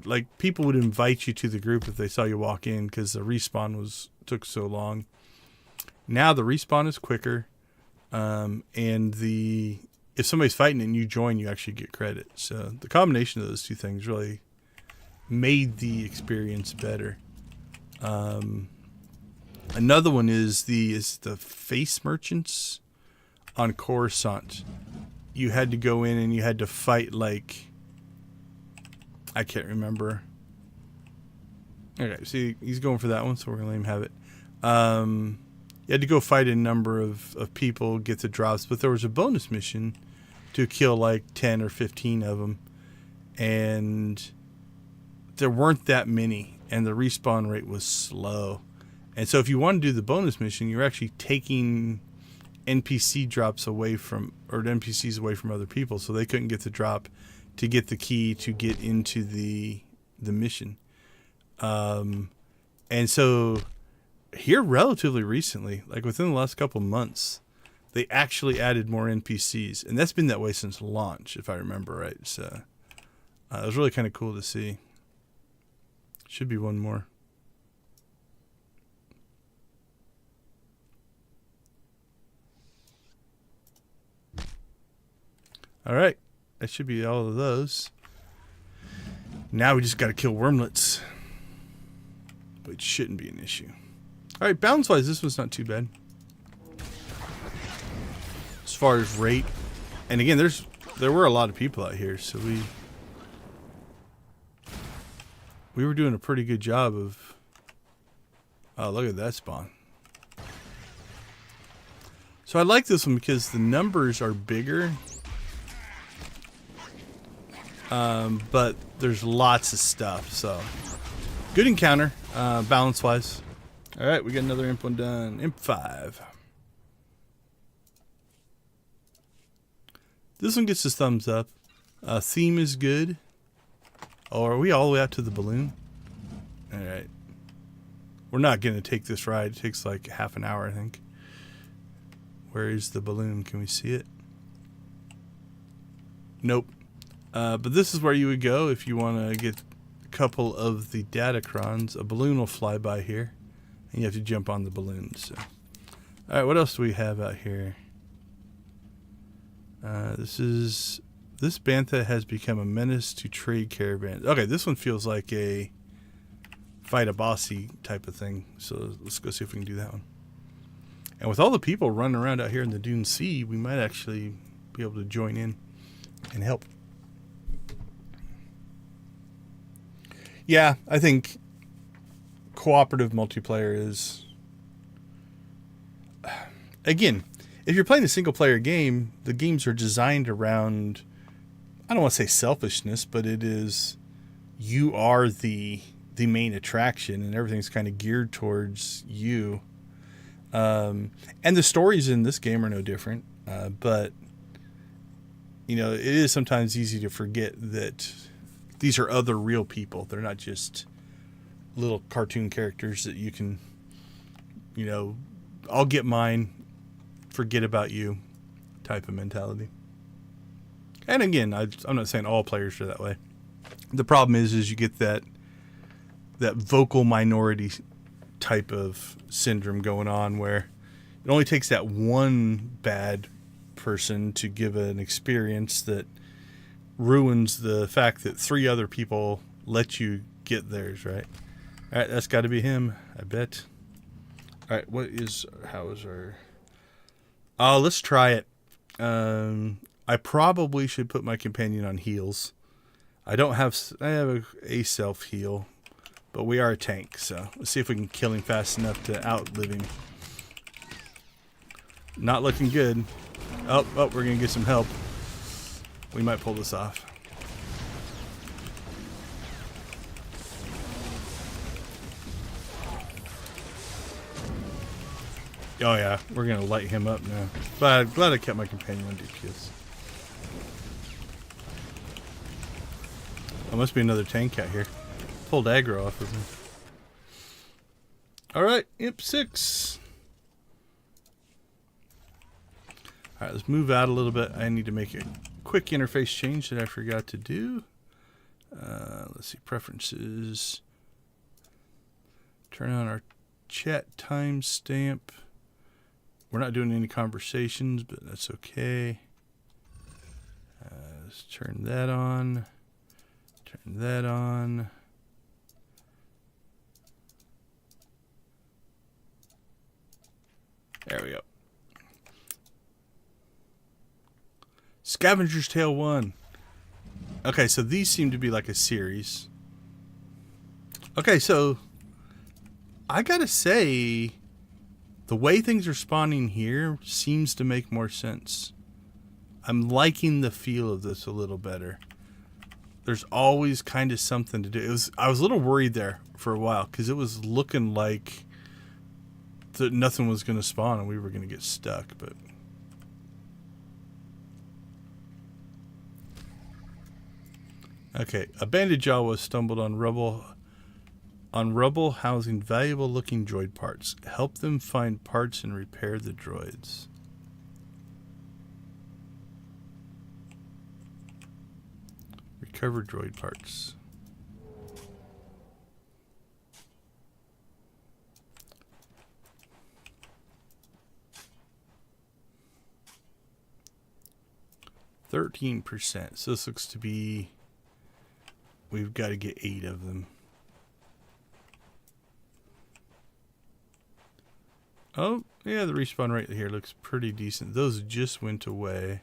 [SPEAKER 1] like people would invite you to the group if they saw you walk in because the respawn took so long. Now the respawn is quicker, and if somebody's fighting and you join, you actually get credit. So the combination of those two things really made the experience better. Another one is the face merchants on Coruscant. You had to go in and you had to fight, like, I can't remember. Okay, see, he's going for that one, so we're gonna let him have it. You had to go fight a number of people, get the drops, but there was a bonus mission to kill like 10 or 15 of them, and there weren't that many, and the respawn rate was slow. And so if you want to do the bonus mission, you're actually taking NPC drops away from, or NPCs away from other people, so they couldn't get the drop to get the key to get into the mission. And so here relatively recently, like within the last couple months, they actually added more NPCs, and that's been that way since launch, if I remember right. So it was really kind of cool to see. Should be one more. All right, that should be all of those. Now we just got to kill wormlets, which shouldn't be an issue. All right, balance-wise, this was not too bad. As far as rate, and again, there were a lot of people out here, so we were doing a pretty good job of. Oh, look at that spawn. So I like this one because the numbers are bigger, but there's lots of stuff. So good encounter, balance-wise. All right, we got another imp one done. Imp 5. This one gets his thumbs up. Theme is good. Oh, are we all the way out to the balloon? All right. We're not going to take this ride. It takes like half an hour, I think. Where is the balloon? Can we see it? Nope. But this is where you would go if you want to get a couple of the datacrons. A balloon will fly by here, and you have to jump on the balloon. So, all right, what else do we have out here? This bantha has become a menace to trade caravans. Okay, this one feels like a fight a bossy type of thing. So let's go see if we can do that one. And with all the people running around out here in the Dune Sea, we might actually be able to join in and help. Yeah, I think cooperative multiplayer is... Again, if you're playing a single-player game, the games are designed around... I don't want to say selfishness, but it is... You are the main attraction, and everything's kind of geared towards you. And the stories in this game are no different, but you know, it is sometimes easy to forget that these are other real people. They're not just little cartoon characters that you can, you know, I'll get mine, forget about you type of mentality. And again, I'm not saying all players are that way. The problem is you get that vocal minority type of syndrome going on where it only takes that one bad person to give an experience that ruins the fact that 3 other people let you get theirs, right? All right, that's got to be him, I bet. All right, how is our... Oh, let's try it. I probably should put my companion on heals. I have a self heal, but we are a tank, so let's see if we can kill him fast enough to outlive him. Not looking good. Oh, we're going to get some help. We might pull this off. Oh yeah, we're going to light him up now. But I'm glad I kept my companion on DPS. There must be another tank out here. Pulled aggro off of him. All right, Imp 6. All right, let's move out a little bit. I need to make a quick interface change that I forgot to do. Let's see, preferences. Turn on our chat timestamp. We're not doing any conversations, but that's okay. Let's turn that on. Turn that on. There we go. Scavenger's Tale 1. Okay, so these seem to be like a series. Okay, so I gotta say, the way things are spawning here seems to make more sense. I'm liking the feel of this a little better. There's always kind of something to do. I was a little worried there for a while because it was looking like nothing was going to spawn and we were going to get stuck, but okay. A bandit Jawa stumbled on rubble housing valuable looking droid parts. Help them find parts and repair the droids. Recover droid parts. %. So this looks to be, we've got to get 8 of them. Oh, yeah, the respawn rate here looks pretty decent. Those just went away.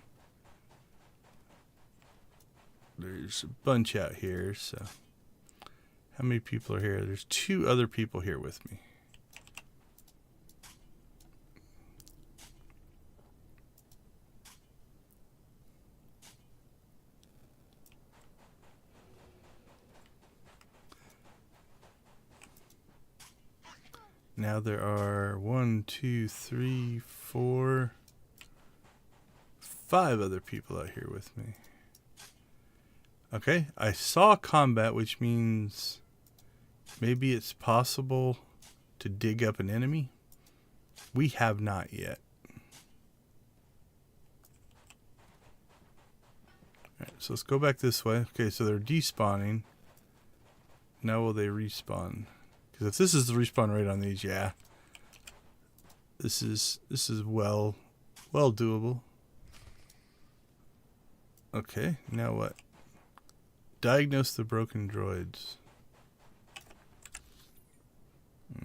[SPEAKER 1] There's a bunch out here, so how many people are here? There's 2 other people here with me. Now there are 1, 2, 3, 4, 5 other people out here with me. Okay, I saw combat, which means maybe it's possible to dig up an enemy. We have not yet. Alright, so let's go back this way. Okay, so they're despawning. Now will they respawn? Because if this is the respawn rate on these, yeah. This is well doable. Okay, now what? Diagnose the broken droids.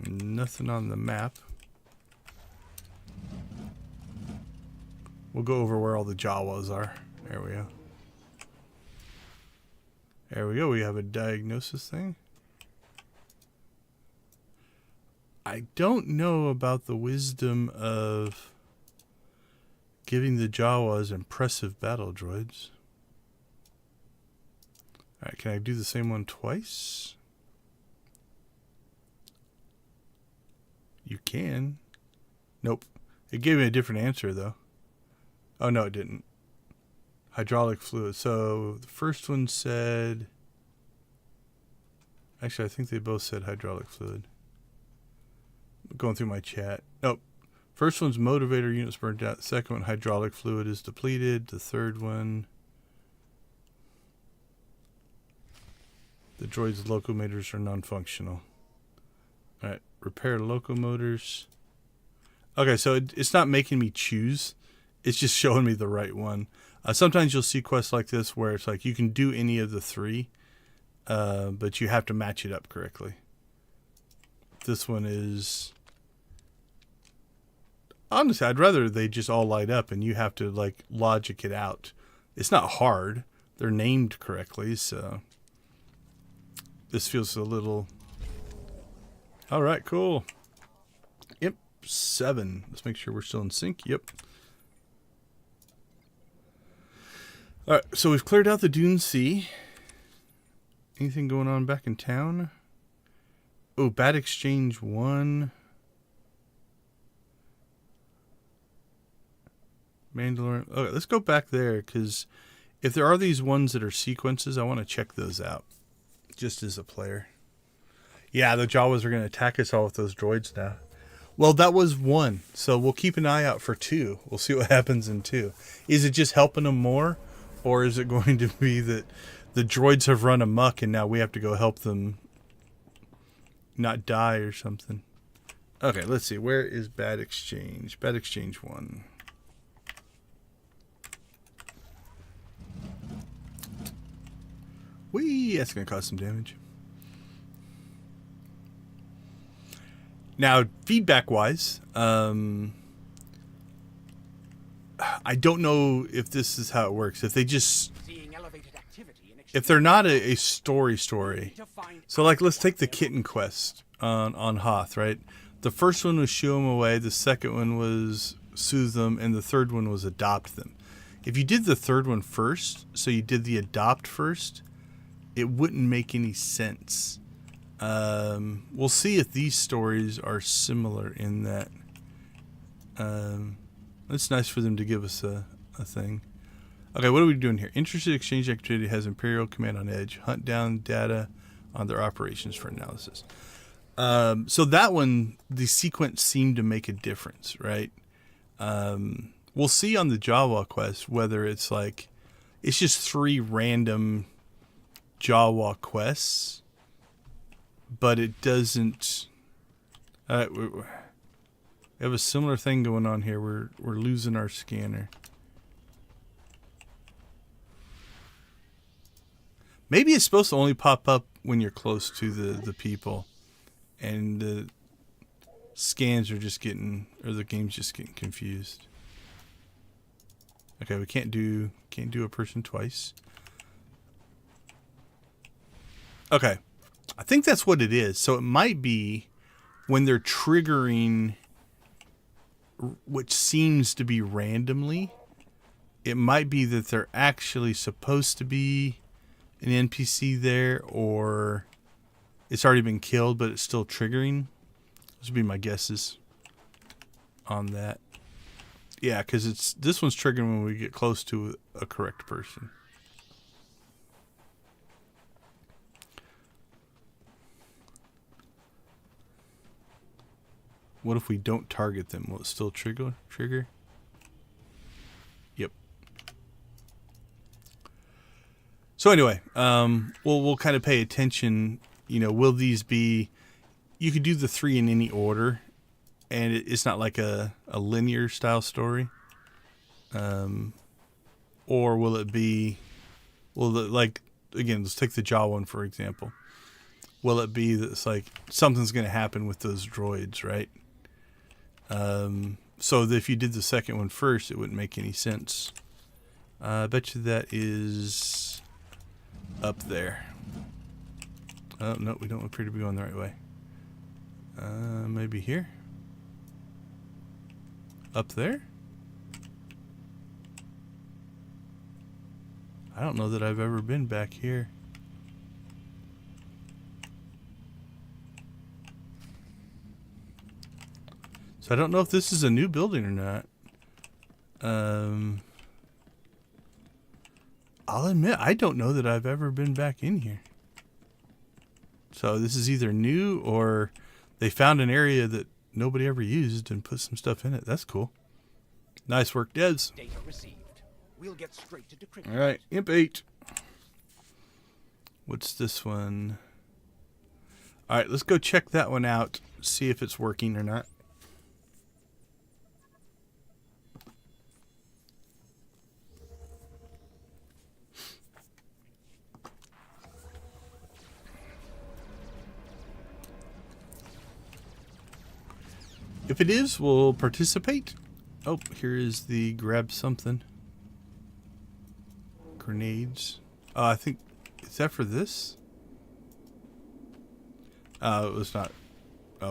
[SPEAKER 1] Nothing on the map. We'll go over where all the Jawas are. There we go. There we go. We have a diagnosis thing. I don't know about the wisdom of giving the Jawas impressive battle droids. Alright, can I do the same one twice? You can. Nope. It gave me a different answer, though. Oh, no, it didn't. Hydraulic fluid. So, the first one said... Actually, I think they both said hydraulic fluid. Going through my chat. Nope. First one's motivator units burnt out. The second one, hydraulic fluid is depleted. The third one... The droid's locomotors are non-functional. Alright, repair locomotors. Okay, so it's not making me choose. It's just showing me the right one. Sometimes you'll see quests like this where it's like you can do any of the 3, but you have to match it up correctly. This one is... Honestly, I'd rather they just all light up and you have to like logic it out. It's not hard. They're named correctly, so... This feels a little... Alright, cool. Yep, 7. Let's make sure we're still in sync. Yep. Alright, so we've cleared out the Dune Sea. Anything going on back in town? Oh, Bad Exchange 1. Mandalorian. Okay, let's go back there, because if there are these ones that are sequences, I want to check those out. Just as a player. Yeah, the Jawas are going to attack us all with those droids now. Well, that was 1, so we'll keep an eye out for 2. We'll see what happens in 2. Is it just helping them more, or is it going to be that the droids have run amok and now we have to go help them not die or something? Okay, let's see. Where is Bad Exchange? Bad Exchange 1. Whee! That's going to cause some damage. Now, feedback-wise, I don't know if this is how it works. If they just... If they're not a story, so like let's take the kitten quest on Hoth, right? The first one was shoo them away, the second one was soothe them, and the third one was adopt them. If you did the third one first, so you did the adopt first, it wouldn't make any sense. We'll see if these stories are similar in that. It's nice for them to give us a thing. Okay, what are we doing here? Interested exchange activity has Imperial Command on edge. Hunt down data on their operations for analysis. So that one, the sequence seemed to make a difference, right? We'll see on the Jawa quest whether it's like, it's just 3 random Jawa quests, but it doesn't... we have a similar thing going on here. We're losing our scanner. Maybe it's supposed to only pop up when you're close to the people, and the scans are just getting, or the game's just getting confused. Okay, we can't do a person twice. Okay, I think that's what it is. So it might be when they're triggering, which seems to be randomly. It might be that they're actually supposed to be an NPC there, or it's already been killed, but it's still triggering. Those would be my guesses on that. Yeah, because this one's triggering when we get close to a correct person. What if we don't target them? Will it still trigger? Yep. So anyway, we'll kind of pay attention. You know, will these be... You could do the 3 in any order, and it's not like a linear style story. Or will it be... like, again, let's take the Jaw one, for example. Will it be that it's like something's going to happen with those droids, right? So that if you did the second one first, it wouldn't make any sense. I bet you that is up there. Oh, no, we don't appear to be going the right way. Maybe here? Up there? I don't know that I've ever been back here. So I don't know if this is a new building or not. I'll admit, I don't know that I've ever been back in here. So this is either new or they found an area that nobody ever used and put some stuff in it. That's cool. Nice work, devs.
[SPEAKER 2] Data received. We'll get straight to decryption.
[SPEAKER 1] All right, Imp 8. What's this one? All right, let's go check that one out. See if it's working or not. If it is, we'll participate. Oh, here is the grab something. Grenades. I think, is that for this? It was not.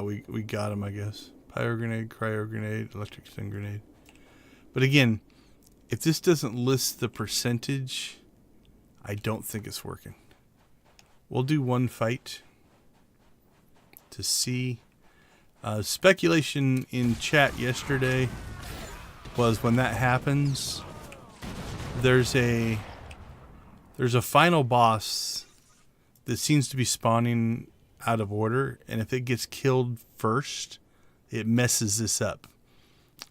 [SPEAKER 1] We got them, I guess. Pyro grenade, cryo grenade, electric stun grenade. But again, if this doesn't list the percentage, I don't think it's working. We'll do one fight to see. Speculation in chat yesterday was when that happens, there's a final boss that seems to be spawning out of order, and if it gets killed first, it messes this up.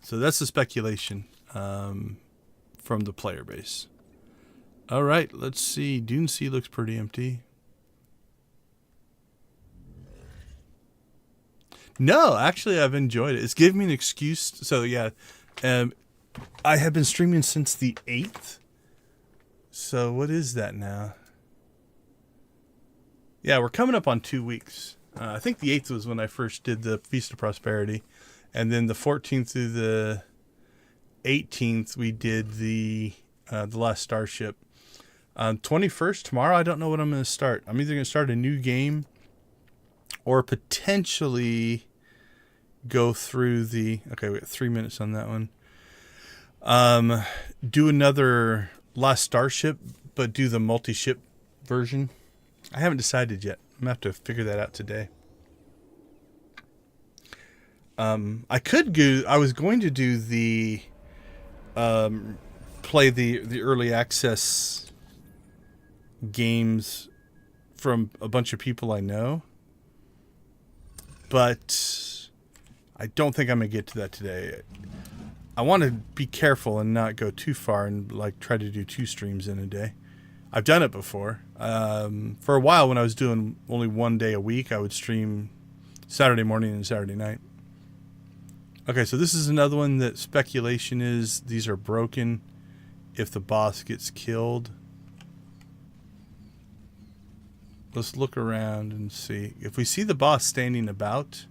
[SPEAKER 1] So that's the speculation from the player base. All right, let's see. Dune Sea looks pretty empty. No, actually, I've enjoyed it. It's given me an excuse. So, yeah, I have been streaming since the 8th. So, what is that now? Yeah, we're coming up on 2 weeks. I think the 8th was when I first did the Feast of Prosperity. And then the 14th through the 18th, we did the last Starship. 21st, tomorrow, I don't know what I'm going to start. I'm either going to start a new game or potentially go through the... Okay, we got 3 minutes on that one. Do another last Starship, but do the multi-ship version. I haven't decided yet. I'm going to have to figure that out today. I was going to do the... play the early access games from a bunch of people I know, but I don't think I'm gonna get to that today. I want to be careful and not go too far and like try to do 2 streams in a day. I've done it before. For a while when I was doing only 1 day a week, I would stream Saturday morning and Saturday night. Okay, so this is another one that speculation is these are broken if the boss gets killed. Let's look around and see. If we see the boss standing about,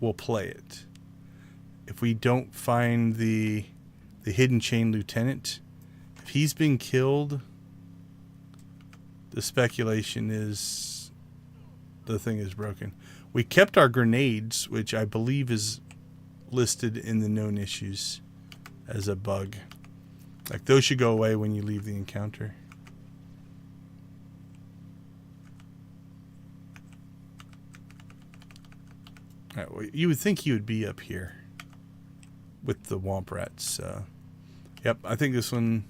[SPEAKER 1] we'll play it. If we don't find the hidden chain lieutenant, if he's been killed, the speculation is the thing is broken. We kept our grenades, which I believe is listed in the known issues as a bug. Like those should go away when you leave the encounter. All right, well, you would think he would be up here with the Womp Rats. Yep, I think this one...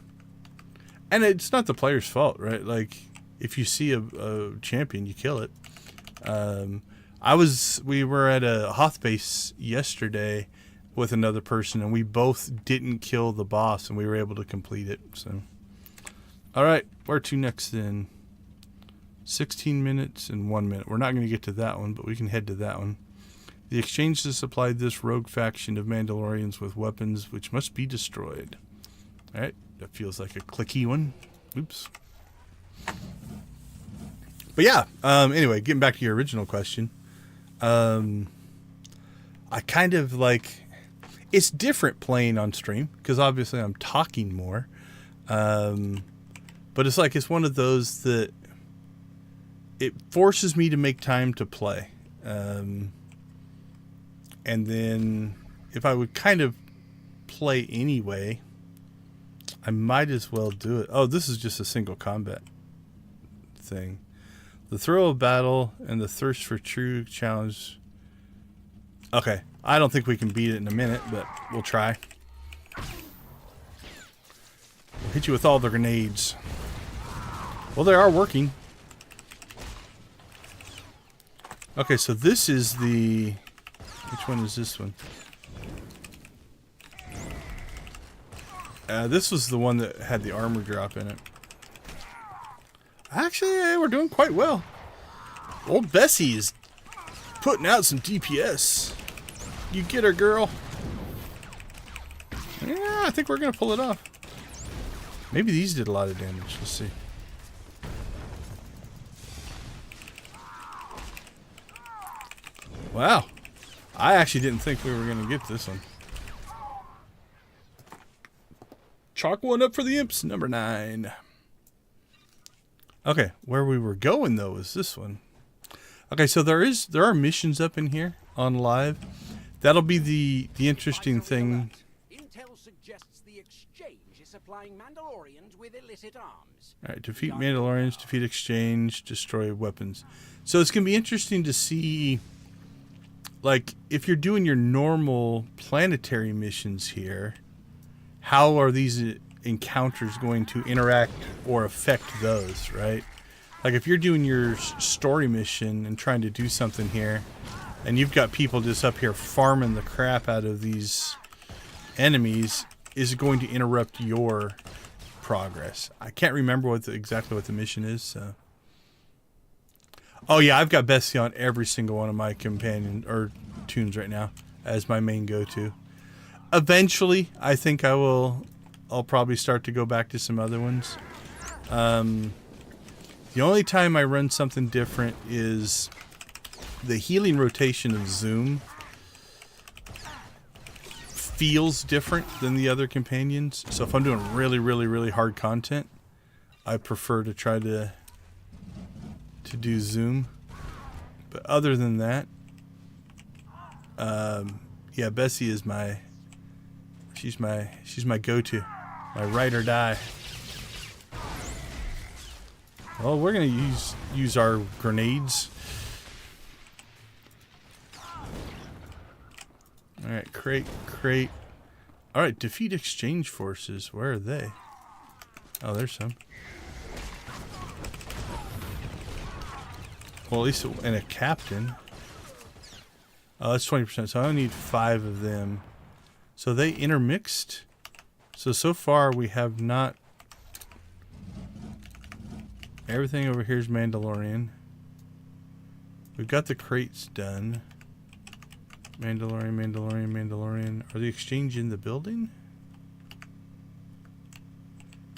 [SPEAKER 1] And it's not the player's fault, right? Like, if you see a champion, you kill it. We were at a Hoth base yesterday with another person, and we both didn't kill the boss, and we were able to complete it. So, all right, where to next then? 16 minutes and 1 minute. We're not going to get to that one, but we can head to that one. The exchange has supplied this rogue faction of Mandalorians with weapons which must be destroyed. All right, that feels like a clicky one. Oops. But yeah, anyway, getting back to your original question. I kind of like... It's different playing on stream, because obviously I'm talking more. But it's like, it's one of those that... It forces me to make time to play. And then if I would kind of play anyway, I might as well do it. Oh, this is just a single combat thing. The thrill of battle and the thirst for true challenge. Okay, I don't think we can beat it in a minute, but we'll try. We'll hit you with all the grenades. Well, they are working. Okay, so this is the... Which one is this one? This was the one that had the armor drop in it. Actually, we're doing quite well. Old Bessie is putting out some DPS. You get her, girl. Yeah, I think we're going to pull it off. Maybe these did a lot of damage. Let's see. Wow. I actually didn't think we were going to get this one. Chalk one up for the imps, number 9. Okay, where we were going though is this one. Okay, so there are missions up in here on live. That'll be the interesting thing.
[SPEAKER 2] Intel suggests the exchange is supplying Mandalorians with illicit arms.
[SPEAKER 1] All right, defeat Mandalorians, defeat exchange, destroy weapons. So it's going to be interesting to see, like, if you're doing your normal planetary missions here, how are these encounters going to interact or affect those, right? Like if you're doing your story mission and trying to do something here, and you've got people just up here farming the crap out of these enemies, is going to interrupt your progress. I can't remember exactly what the mission is. So. Oh yeah, I've got Bessie on every single one of my companion or tunes right now as my main go-to. Eventually, I think I'll probably start to go back to some other ones. The only time I run something different is the healing rotation of Zoom feels different than the other companions. So if I'm doing really, really, really hard content, I prefer to try to do Zoom. But other than that, yeah, Bessie is she's my go-to, my ride or die. Well, we're gonna use our grenades. All right, crate. All right, defeat exchange forces. Where are they? Oh, there's some. Well, at least and a captain. Oh, that's 20%. So I only need 5 of them. So they intermixed. So far we have not. Everything over here is Mandalorian. We've got the crates done. Mandalorian. Are the exchange in the building?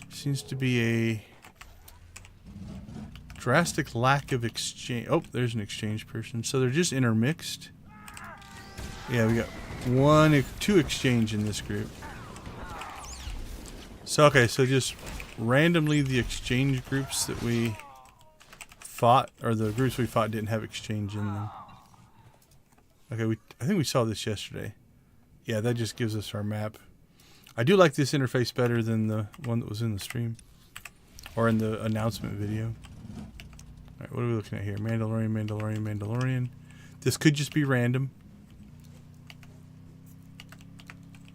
[SPEAKER 1] Seems to be a drastic lack of exchange. Oh, there's an exchange person. So they're just intermixed. Yeah, we got 2 exchange in this group. So, okay, so just randomly the exchange groups that we fought, or the groups we fought didn't have exchange in them. Okay, I think we saw this yesterday. Yeah, that just gives us our map. I do like this interface better than the one that was in the stream. Or in the announcement video. Alright, what are we looking at here? Mandalorian. This could just be random.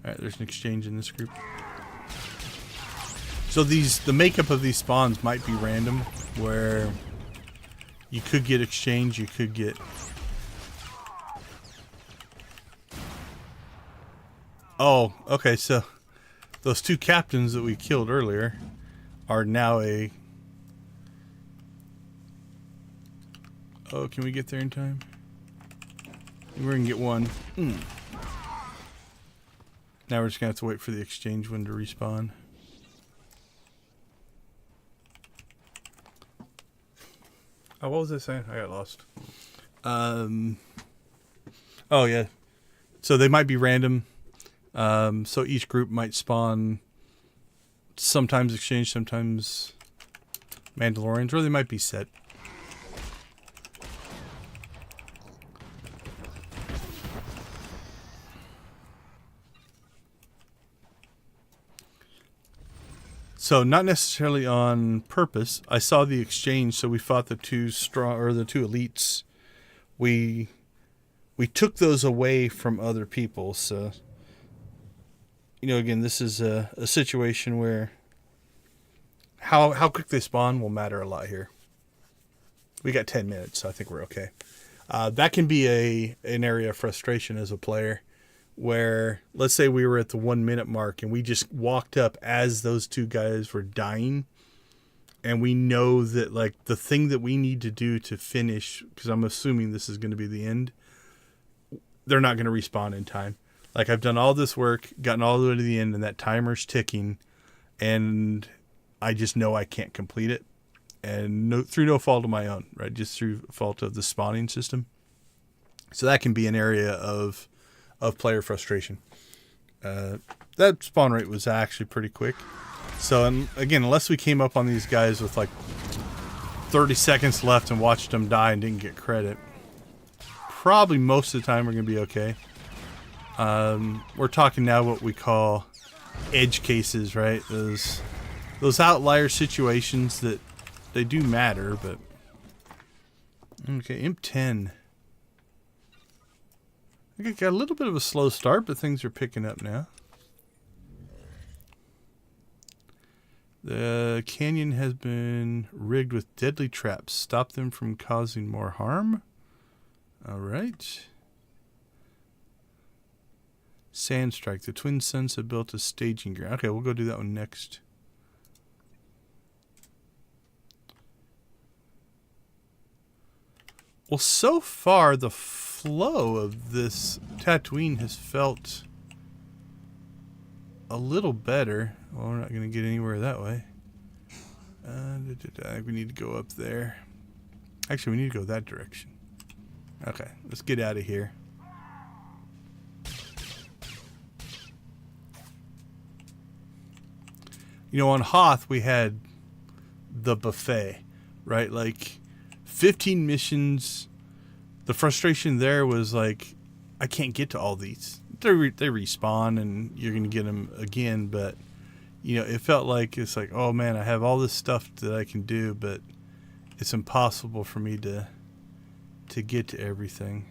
[SPEAKER 1] Alright, there's an exchange in this group. So the makeup of these spawns might be random, where you could get exchange, you could get... Oh, okay, so those 2 captains that we killed earlier are now a... Oh, can we get there in time? We're gonna get one. Now we're just gonna have to wait for the exchange one to respawn. Oh, what was I saying? I got lost. Oh yeah. So they might be random. So each group might spawn sometimes exchange, sometimes Mandalorians, or they might be set. So not necessarily on purpose. I saw the exchange, so we fought the 2 elites. We took those away from other people, so you know, again, this is a situation where how quick they spawn will matter a lot here. We got 10 minutes, so I think we're okay. That can be an area of frustration as a player, where let's say we were at the 1 minute mark and we just walked up as those 2 guys were dying, and we know that like the thing that we need to do to finish, because I'm assuming this is going to be the end, they're not going to respawn in time. Like I've done all this work, gotten all the way to the end, and that timer's ticking, and I just know I can't complete it, and through no fault of my own, right? Just through fault of the spawning system. So that can be an area of player frustration. That spawn rate was actually pretty quick. So, and again, unless we came up on these guys with like 30 seconds left and watched them die and didn't get credit, probably most of the time we're going to be okay. We're talking now what we call edge cases, right? Those outlier situations that they do matter, but... Okay, Imp 10. I think I got a little bit of a slow start, but things are picking up now. The canyon has been rigged with deadly traps. Stop them from causing more harm. All right. Sand Strike. The Twin Suns have built a staging ground. Okay, we'll go do that one next. Well, so far, the flow of this Tatooine has felt a little better. Well, we're not going to get anywhere that way. I think we need to go up there. Actually, we need to go that direction. Okay, let's get out of here. You know, on Hoth, we had the buffet, right? Like 15 missions. The frustration there was like, I can't get to all these. They respawn and you're going to get them again. But, you know, it felt like it's like, oh man, I have all this stuff that I can do, but it's impossible for me to get to everything.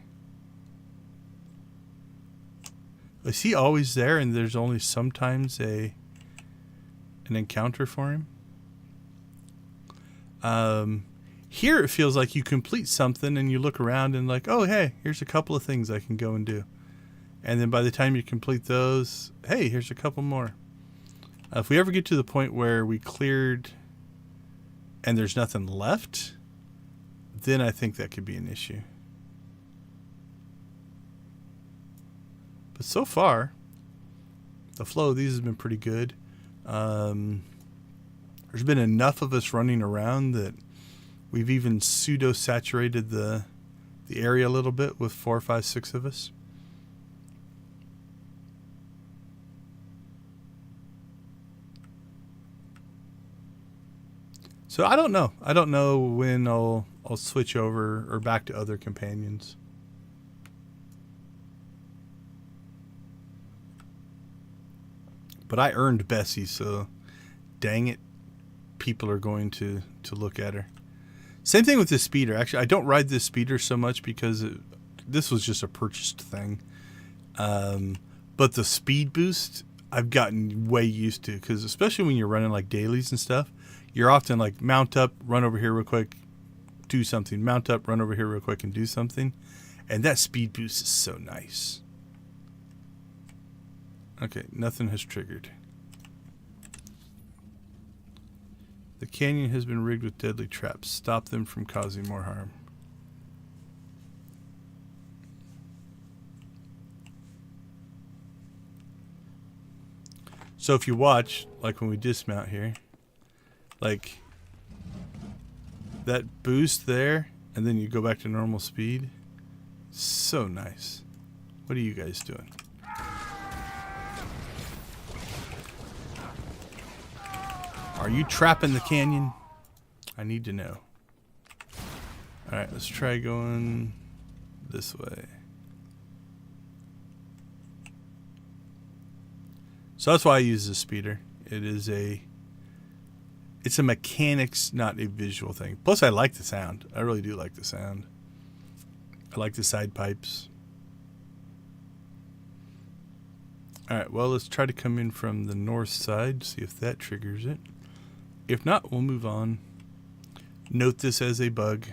[SPEAKER 1] Is he always there and there's only sometimes an encounter for him? Here it feels like you complete something and you look around and like, oh, hey, here's a couple of things I can go and do. And then by the time you complete those, hey, here's a couple more. If we ever get to the point where we cleared and there's nothing left, then I think that could be an issue. But so far, the flow of these has been pretty good. There's been enough of us running around that we've even pseudo-saturated the area a little bit with 4, 5, 6 of us. So I don't know. I don't know when I'll switch over or back to other companions. But I earned Bessie, so dang it, people are going to look at her. Same thing with this speeder. Actually, I don't ride this speeder so much because this was just a purchased thing. But the speed boost, I've gotten way used to, because especially when you're running like dailies and stuff, you're often like mount up, run over here real quick, do something. Mount up, run over here real quick and do something. And that speed boost is so nice. Okay, nothing has triggered. The canyon has been rigged with deadly traps. Stop them from causing more harm. So if you watch, like when we dismount here, like that boost there, and then you go back to normal speed, so nice. What are you guys doing? Are you trapping the canyon? I need to know. Alright, let's try going this way. So that's why I use the speeder. It's a mechanics, not a visual thing. Plus I like the sound. I really do like the sound. I like the side pipes. Alright, well, let's try to come in from the north side, see if that triggers it. If not, we'll move on. Note this as a bug.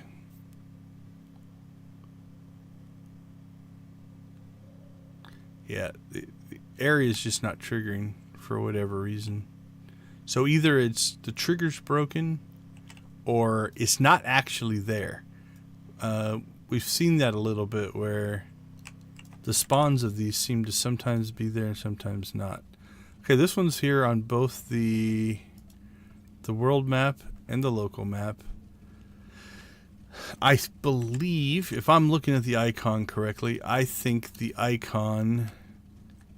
[SPEAKER 1] Yeah, the area is just not triggering for whatever reason. So either it's the trigger's broken or it's not actually there. We've seen that a little bit where the spawns of these seem to sometimes be there and sometimes not. Okay, this one's here on both the world map and the local map. I believe, if I'm looking at the icon correctly, I think the icon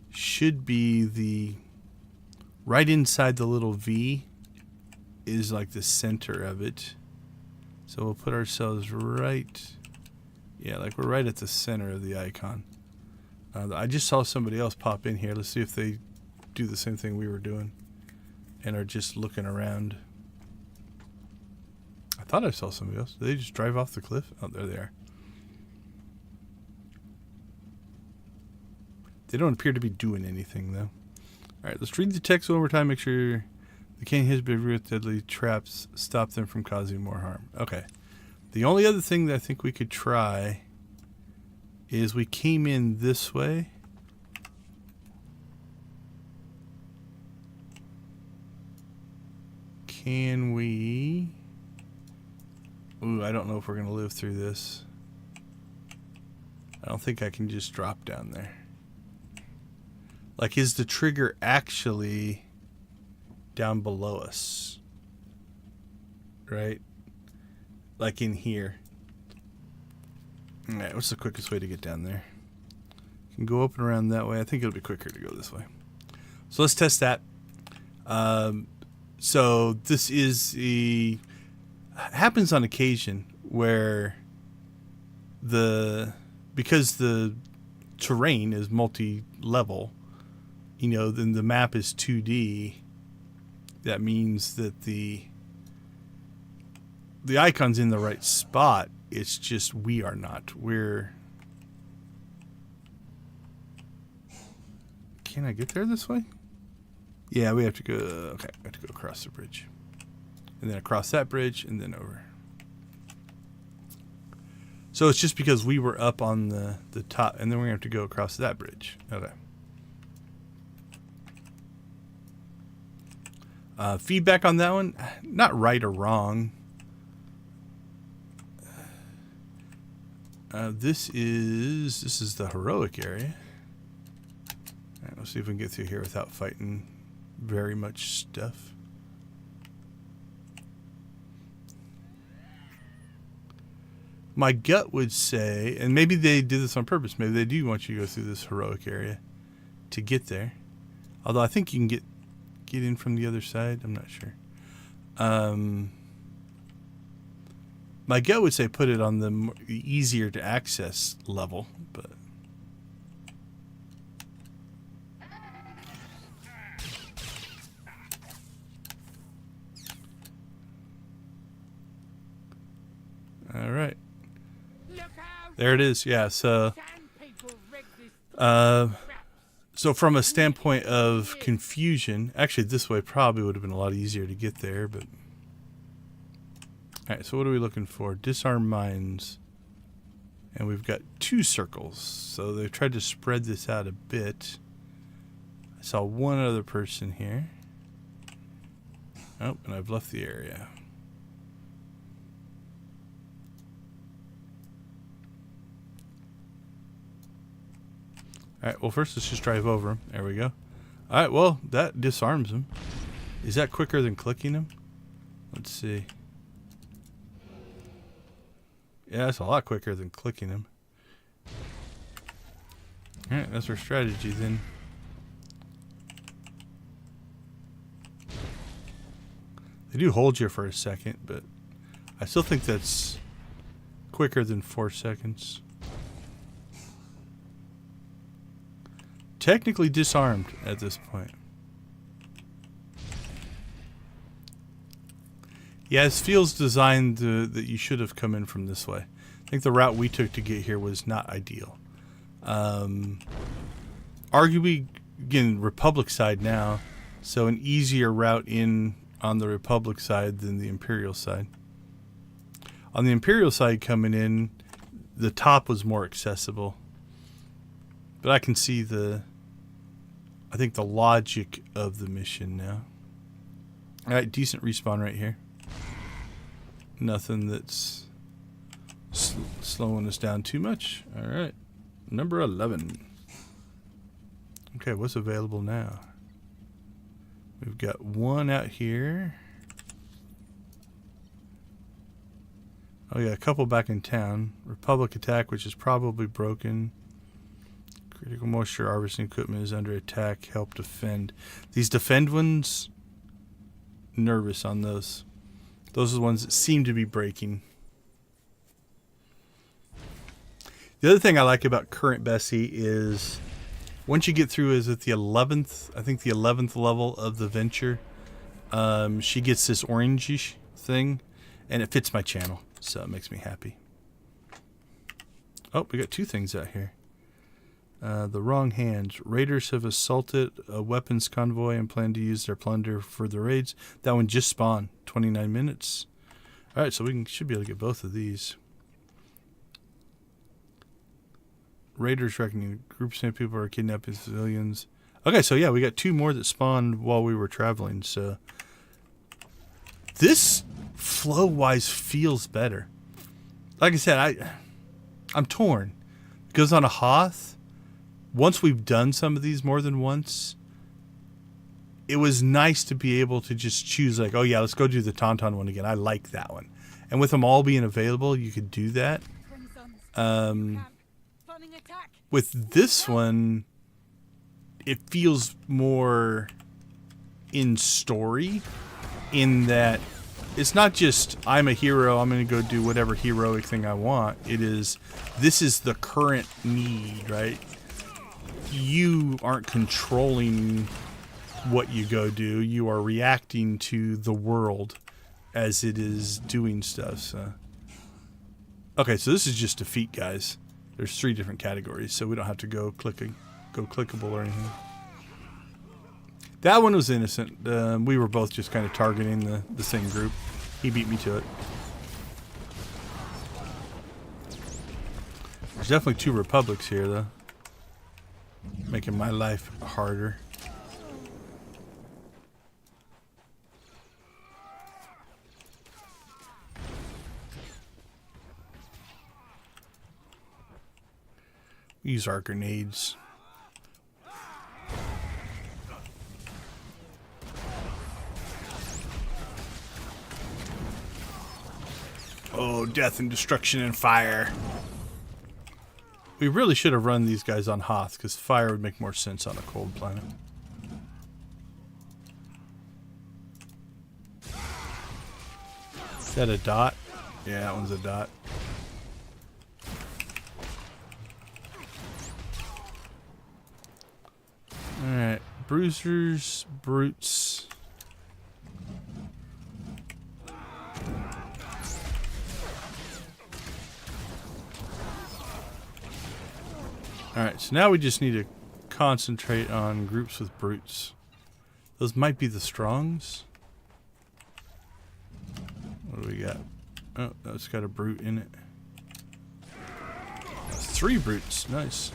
[SPEAKER 1] should be right inside the little V is like the center of it. So we'll put ourselves right, yeah, like we're right at the center of the icon. I just saw somebody else pop in here. Let's see if they do the same thing we were doing and are just looking around. I thought I saw somebody else. Did they just drive off the cliff? Oh, there they are. They don't appear to be doing anything, though. All right, let's read the text one more time. Make sure They can't hit with deadly traps. Stop them from causing more harm. Okay. The only other thing that I think we could try is we came in this way. Can we... Ooh, I don't know if we're going to live through this. I don't think I can just drop down there. Like, is the trigger actually down below us? Right? Like in here. Alright, what's the quickest way to get down there? You can go up and around that way. I think it'll be quicker to go this way. So let's test that. So this is the... happens on occasion where because the terrain is multi-level, you know, then the map is 2D. That means that the icon's in the right spot. It's just we are not. Can I get there this way? Yeah, we have to go. Okay, we have to go across the bridge. And then across that bridge, and then over. So it's just because we were up on the top, and then we're going to have to go across that bridge. Okay. Feedback on that one? Not right or wrong. This is the heroic area. All right, let's see if we can get through here without fighting very much stuff. My gut would say, and maybe they did this on purpose, maybe they do want you to go through this heroic area to get there. Although I think you can get in from the other side. I'm not sure. My gut would say put it on the easier to access level, but... All right. There it is. Yeah, so so from a standpoint of confusion, actually this way probably would have been a lot easier to get there, but all right, so what are we looking for? Disarm mines. And we've got 2 circles. So they've tried to spread this out a bit. I saw one other person here. Oh, and I've left the area. Alright, well first let's just drive over him. There we go. Alright, well, that disarms him. Is that quicker than clicking him? Let's see. Yeah, that's a lot quicker than clicking him. Alright, that's our strategy then. They do hold you for a second, but I still think that's quicker than 4 seconds. Technically disarmed at this point. Yeah, this feels designed that you should have come in from this way. I think the route we took to get here was not ideal. Arguably, again, Republic side now, so an easier route in on the Republic side than the Imperial side. On the Imperial side coming in, the top was more accessible. But I can see I think the logic of the mission now. Alright, decent respawn right here. Nothing that's slowing us down too much. Alright, number 11. Okay, what's available now? We've got 1 out here. Oh yeah, a couple back in town. Republic attack, which is probably broken. Critical moisture harvesting equipment is under attack. Help defend. These defend ones, nervous on those. Those are the ones that seem to be breaking. The other thing I like about current Bessie is once you get through is at the 11th, I think the 11th level of the venture, she gets this orangish thing, and it fits my channel, so it makes me happy. Oh, we got 2 things out here. The wrong hands. Raiders have assaulted a weapons convoy and plan to use their plunder for the raids. That one just spawned. 29 minutes. All right, so should be able to get both of these. Raiders reckoning. Groups of people are kidnapping civilians. Okay, so yeah, we got 2 more that spawned while we were traveling. So this flow-wise feels better. Like I said, I'm torn. Because on a Hoth, once we've done some of these more than once, it was nice to be able to just choose like, oh yeah, let's go do the Tauntaun one again. I like that one. And with them all being available, you could do that. With this one, it feels more in story, in that it's not just I'm a hero, I'm going to go do whatever heroic thing I want. It is, this is the current need, right? You aren't controlling what you go do. You are reacting to the world as it is doing stuff. So. Okay, so this is just defeat, guys. There's 3 different categories, so we don't have to go clickable or anything. That one was innocent. We were both just kind of targeting the same group. He beat me to it. There's definitely 2 Republics here, though. Making my life harder. Use our grenades. Oh, death and destruction and fire. We really should have run these guys on Hoth, because fire would make more sense on a cold planet. Is that a dot? Yeah, that one's a dot. Alright, bruisers, brutes. Alright, so now we just need to concentrate on groups with brutes. Those might be the strongs. What do we got? Oh, that's got a brute in it. 3 brutes, nice.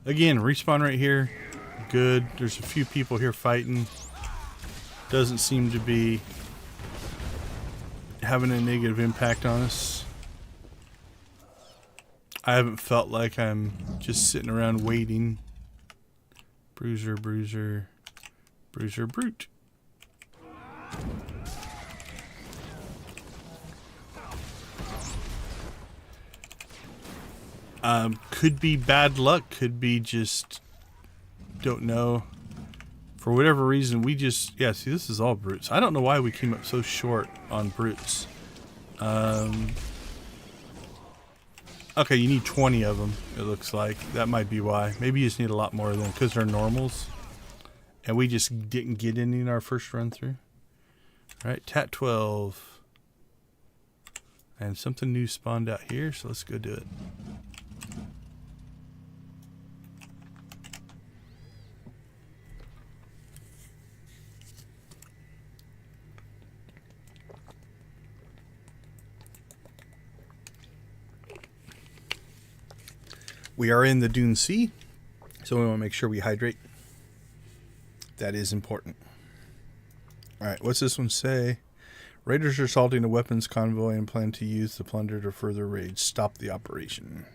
[SPEAKER 1] Again, respawn right here. Good. There's a few people here fighting. Doesn't seem to be having a negative impact on us. I haven't felt like I'm just sitting around waiting. Bruiser, bruiser, bruiser, brute. Could be bad luck, could be just, don't know. For whatever reason, we just, yeah, see, this is all brutes. I don't know why we came up so short on brutes. Okay, you need 20 of them, it looks like. That might be why. Maybe you just need a lot more of them, because they're normals. And we just didn't get any in our first run through. Alright, Tat 12. And something new spawned out here, so let's go do it. We are in the Dune Sea, so we want to make sure we hydrate. That is important. Alright, what's this one say? Raiders are assaulting a weapons convoy and plan to use the plunder to further raids. Stop the operation.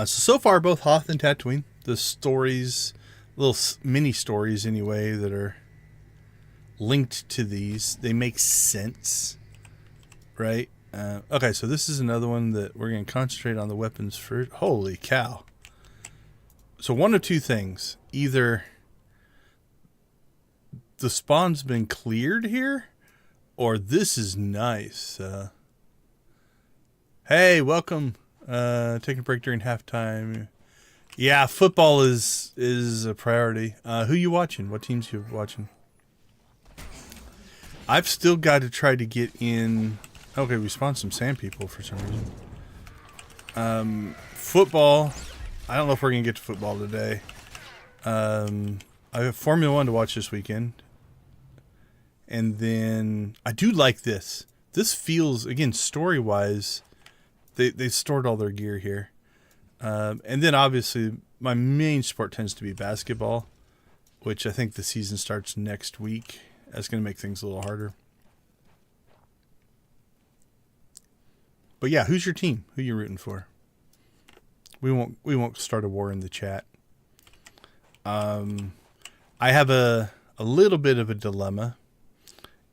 [SPEAKER 1] So far, both Hoth and Tatooine, the stories, little mini stories anyway, that are linked to these, they make sense, right? Okay, so this is another one that we're going to concentrate on the weapons for. Holy cow. So one of 2 things. Either the spawn's been cleared here, or this is nice. Hey, welcome. Taking a break during halftime. Yeah, football is a priority. Who you watching? What teams you watching? I've still got to try to get in. Okay, we spawned some sand people for some reason. Football. I don't know if we're gonna get to football today. I have Formula One to watch this weekend, and then I do like this. This feels, again, story wise, they stored all their gear here. And then obviously my main sport tends to be basketball, which I think the season starts next week. That's going to make things a little harder. But yeah, who's your team? Who you rooting for? We won't start a war in the chat. I have a little bit of a dilemma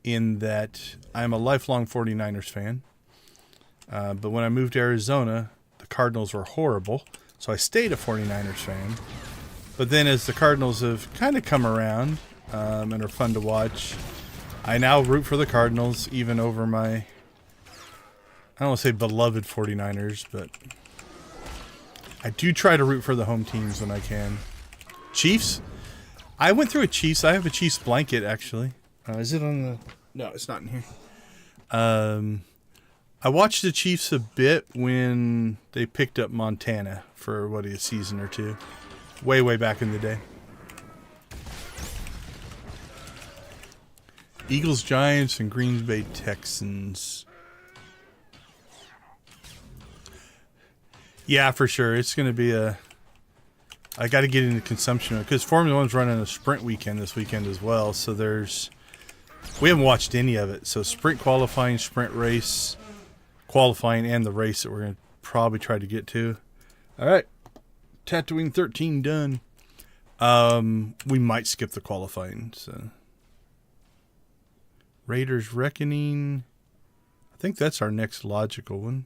[SPEAKER 1] in that I'm a lifelong 49ers fan. But when I moved to Arizona, the Cardinals were horrible, so I stayed a 49ers fan. But then as the Cardinals have kind of come around and are fun to watch, I now root for the Cardinals even over my, I don't want to say beloved 49ers, but I do try to root for the home teams when I can. Chiefs? I went through a Chiefs. I have a Chiefs blanket, actually. Is it on the... No, it's not in here. I watched the Chiefs a bit when they picked up Montana for, a season or two. Way back in the day. Eagles, Giants, and Green Bay Texans. Yeah, for sure. It's going to be a... I got to get into consumption because Formula One's running a sprint weekend this weekend as well. So we haven't watched any of it. So sprint qualifying, sprint race, qualifying, and the race that we're going to probably try to get to. All right. Tatooine 13 done. We might skip the qualifying. So Raiders Reckoning. I think that's our next logical one.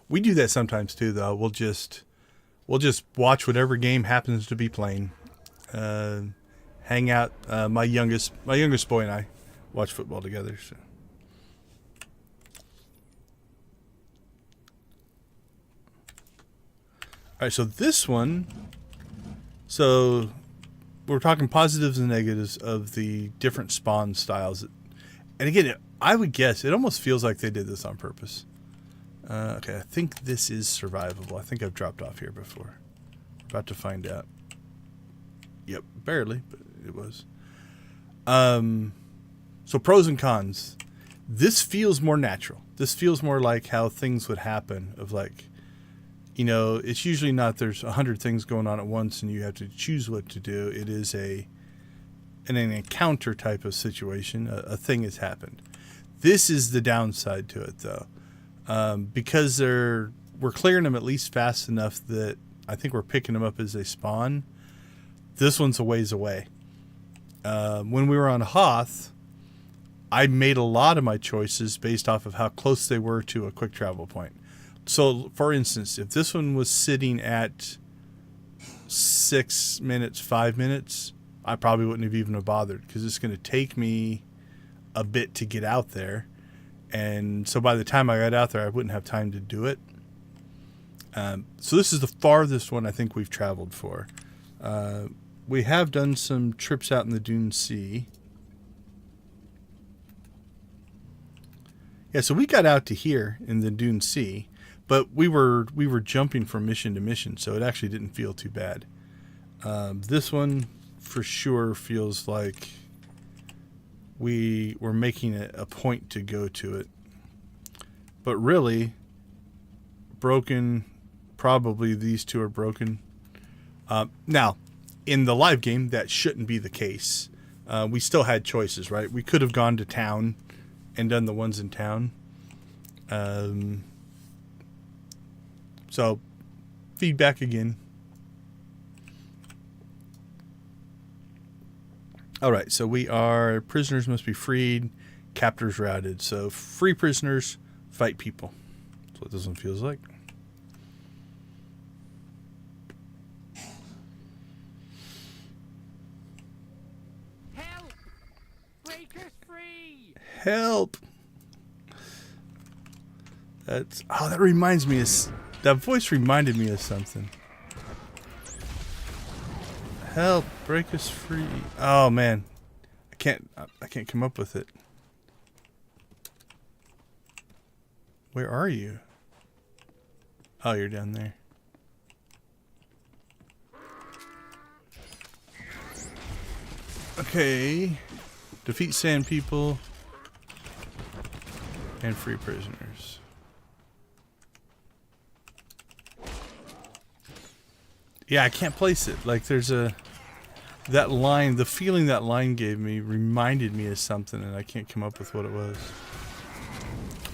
[SPEAKER 1] We do that sometimes too, though. We'll just watch whatever game happens to be playing. Hang out. My youngest boy and I watch football together. So. All right, so this one. So we're talking positives and negatives of the different spawn styles, and again, I would guess it almost feels like they did this on purpose. Okay, I think this is survivable. I think I've dropped off here before. We're about to find out. Yep, barely, but it was. So pros and cons. This feels more natural. This feels more like how things would happen of like, it's usually not there's 100 things going on at once and you have to choose what to do. It is an encounter type of situation. A thing has happened. This is the downside to it, though. Because we're clearing them at least fast enough that I think we're picking them up as they spawn. This one's a ways away. When we were on Hoth, I made a lot of my choices based off of how close they were to a quick travel point. So, for instance, if this one was sitting at 6 minutes, 5 minutes, I probably wouldn't have even bothered because it's going to take me a bit to get out there. And so by the time I got out there, I wouldn't have time to do it. So this is the farthest one I think we've traveled for. We have done some trips out in the Dune Sea. Yeah, so we got out to here in the Dune Sea, but we were jumping from mission to mission, so it actually didn't feel too bad. This one for sure feels like we were making it a point to go to it. But really, broken, probably these two are broken. Now, in the live game, that shouldn't be the case. We still had choices, right? We could have gone to town and done the ones in town. So, feedback again. All right, so we are prisoners must be freed, captors routed. So free prisoners, fight people. That's what this one feels like.
[SPEAKER 2] Help! Break us free!
[SPEAKER 1] Help. That reminds me that voice reminded me of something. Help, break us free. Oh man. I can't come up with it. Where are you? Oh, you're down there. Okay. Defeat sand people and free prisoners. Yeah, I can't place it. Like there's that line, the feeling that line gave me reminded me of something and I can't come up with what it was.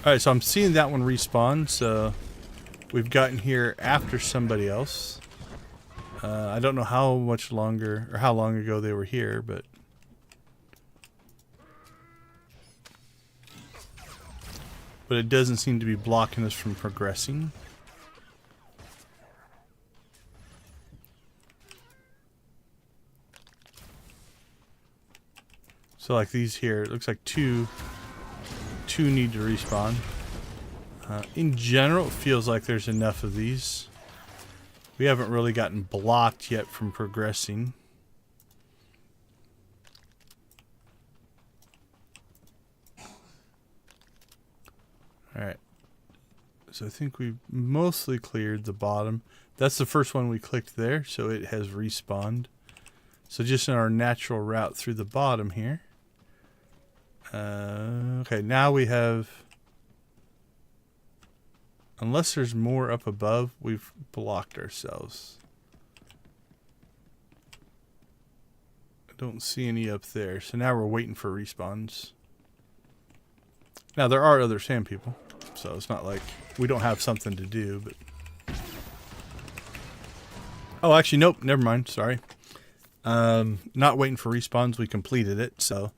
[SPEAKER 1] Alright, so I'm seeing that one respawn, so we've gotten here after somebody else. I don't know how much longer or how long ago they were here, but it doesn't seem to be blocking us from progressing. So like these here, it looks like two need to respawn. In general, it feels like there's enough of these. We haven't really gotten blocked yet from progressing. Alright. So I think we've mostly cleared the bottom. That's the first one we clicked there, so it has respawned. So just in our natural route through the bottom here. Okay, now we have... Unless there's more up above, we've blocked ourselves. I don't see any up there, so now we're waiting for respawns. Now there are other sand people, so it's not like we don't have something to do, but... Oh, actually, nope, never mind, sorry. Not waiting for respawns, we completed it, so...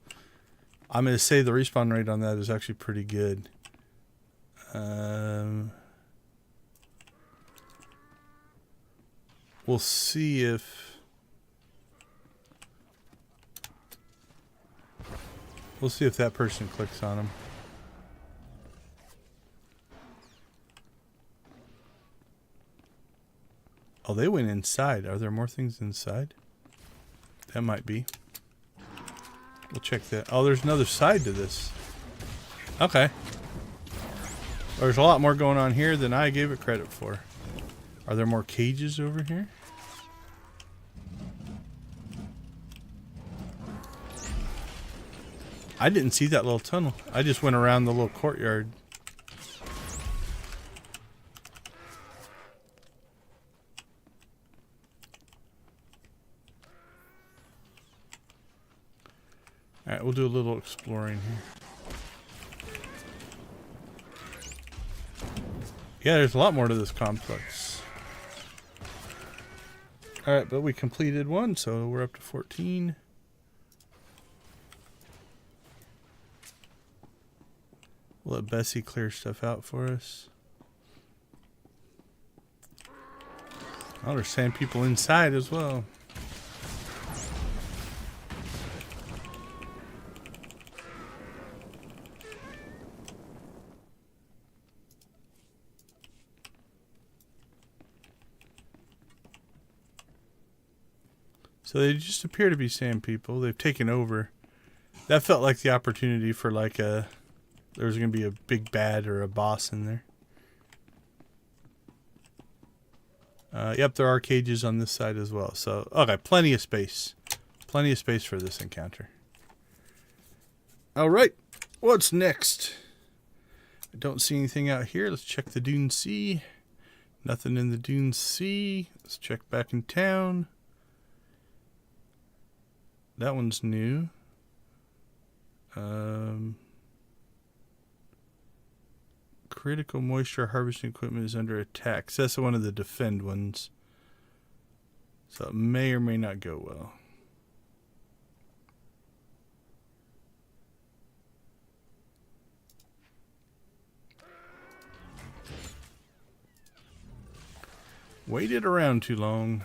[SPEAKER 1] I'm going to say the respawn rate on that is actually pretty good. We'll see if... We'll see if that person clicks on them. Oh, they went inside. Are there more things inside? That might be. We'll check that. Oh, there's another side to this. Okay. There's a lot more going on here than I gave it credit for. Are there more cages over here? I didn't see that little tunnel. I just went around the little courtyard. Alright, we'll do a little exploring here. Yeah, there's a lot more to this complex. Alright, but we completed one, so we're up to 14. We'll let Bessie clear stuff out for us. Oh, there's sand people inside as well. So they just appear to be sand people. They've taken over. That felt like the opportunity for like a... There was going to be a big bad or a boss in there. Yep, there are cages on this side as well. So, okay, plenty of space. Plenty of space for this encounter. Alright, what's next? I don't see anything out here. Let's check the Dune Sea. Nothing in the Dune Sea. Let's check back in town. That one's new. Critical moisture harvesting equipment is under attack. So that's one of the defend ones. So it may or may not go well. Waited around too long.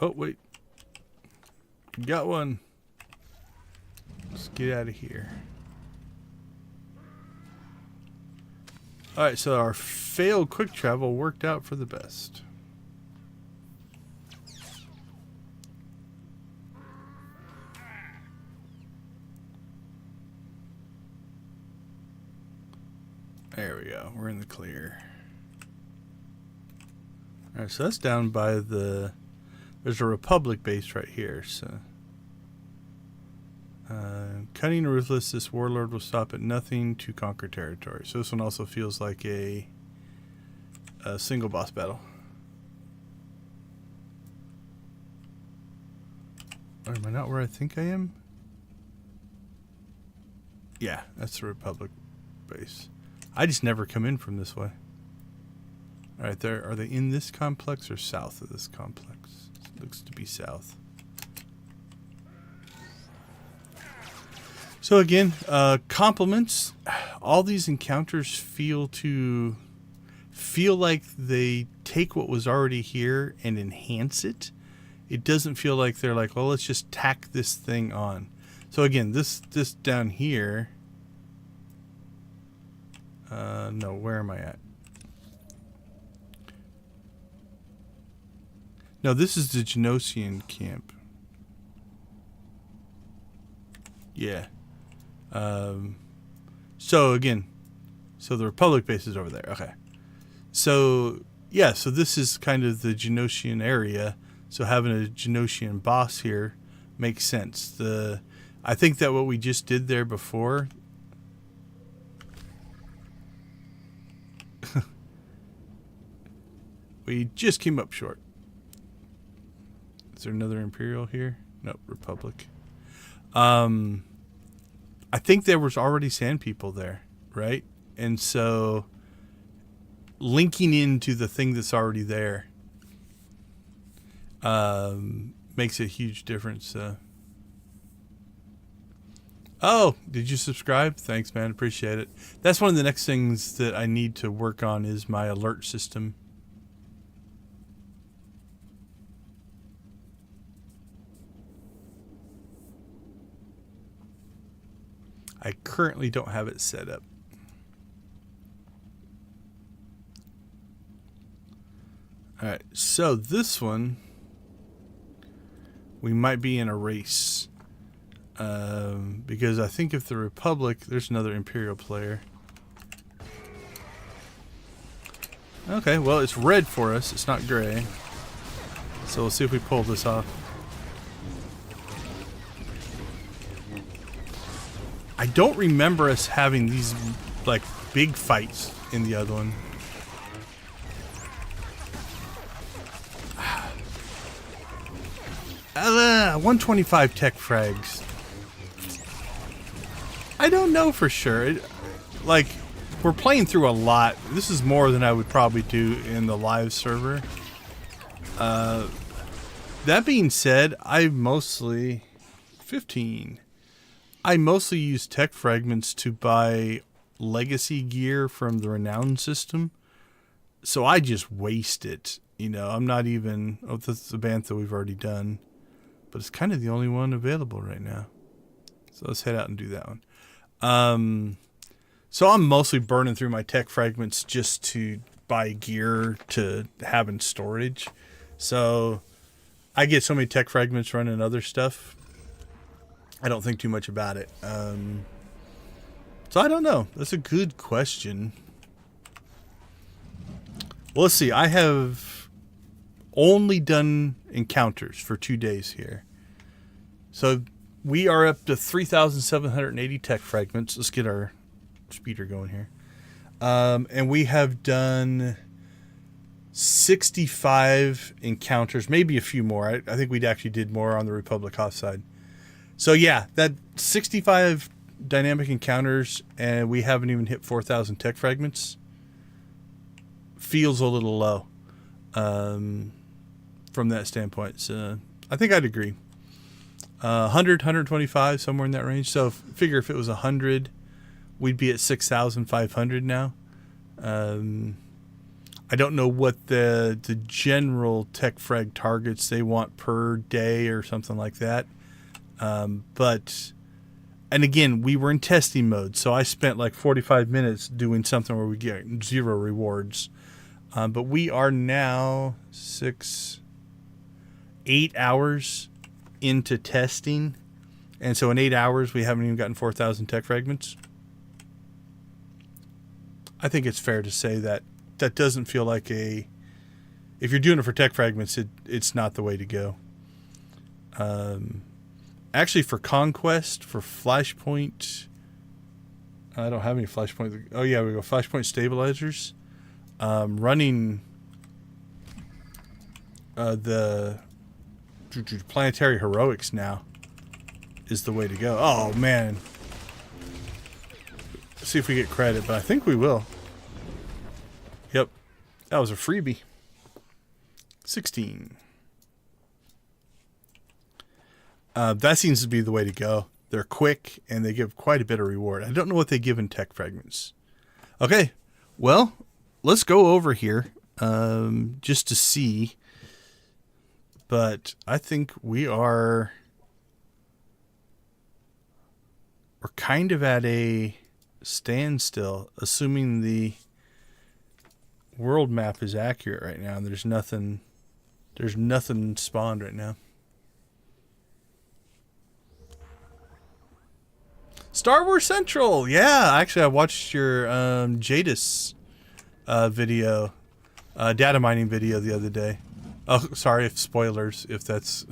[SPEAKER 1] Oh, wait. Got one. Let's get out of here. Alright, so our failed quick travel worked out for the best. There we go. We're in the clear. Alright, so that's down by the... There's a Republic base right here, so... Cunning and ruthless, this warlord will stop at nothing to conquer territory. So this one also feels like a single boss battle. Or am I not where I think I am? Yeah, that's the Republic base. I just never come in from this way. Alright, are they in this complex or south of this complex? It looks to be south. So again, compliments. All these encounters feel like they take what was already here and enhance it. It doesn't feel like they're like, well, let's just tack this thing on. So again, this down here. No, where am I at? No, this is the Genosian camp. Yeah. So again, so the Republic base is over there. Okay. So yeah, so this is kind of the Genosian area. So having a Genosian boss here makes sense. I think that what we just did there before. We just came up short. Is there another Imperial here? Nope, Republic. I think there was already sand people there, right? And so linking into the thing that's already there makes a huge difference. Oh, did you subscribe? Thanks, man. Appreciate it. That's one of the next things that I need to work on is my alert system. I currently don't have it set up. Alright, so this one, we might be in a race. Because I think if the Republic, there's another Imperial player. Okay, well, it's red for us. It's not gray. So we'll see if we pull this off. I don't remember us having these, like, big fights in the other one. 125 tech frags. I don't know for sure. Like, we're playing through a lot. This is more than I would probably do in the live server. That being said, I mostly... 15... I mostly use tech fragments to buy legacy gear from the renown system. So I just waste it. You know, I'm not even... Oh, that's the Bantha we've already done. But it's kind of the only one available right now. So let's head out and do that one. So I'm mostly burning through my tech fragments just to buy gear to have in storage. So I get so many tech fragments running other stuff. I don't think too much about it. So I don't know. That's a good question. Well, let's see. I have only done encounters for 2 days here. So we are up to 3,780 tech fragments. Let's get our speeder going here. And we have done 65 encounters, maybe a few more. I think we actually did more on the Republic Hoth side. So yeah, that 65 dynamic encounters, and we haven't even hit 4,000 tech fragments. Feels a little low from that standpoint. So I think I'd agree. 100, 125, somewhere in that range. So figure if it was 100, we'd be at 6,500 now. I don't know what the general tech frag targets they want per day or something like that. But, and again, we were in testing mode, so I spent like 45 minutes doing something where we get 0 rewards. But we are now 8 hours into testing. And so in 8 hours, we haven't even gotten 4,000 tech fragments. I think it's fair to say that that doesn't feel like if you're doing it for tech fragments, it's not the way to go. Actually, for Conquest, for Flashpoint, I don't have any Flashpoint. Oh, yeah, we go Flashpoint stabilizers. Running the Planetary Heroics now is the way to go. Oh, man. Let's see if we get credit, but I think we will. Yep. That was a freebie. 16. That seems to be the way to go. They're quick, and they give quite a bit of reward. I don't know what they give in tech fragments. Okay. Well, let's go over here just to see. But I think we're kind of at a standstill, assuming the world map is accurate right now. There's nothing spawned right now. Star Wars Central, yeah. Actually, I watched your Jadis video, data mining video the other day. Oh, sorry if spoilers. If that's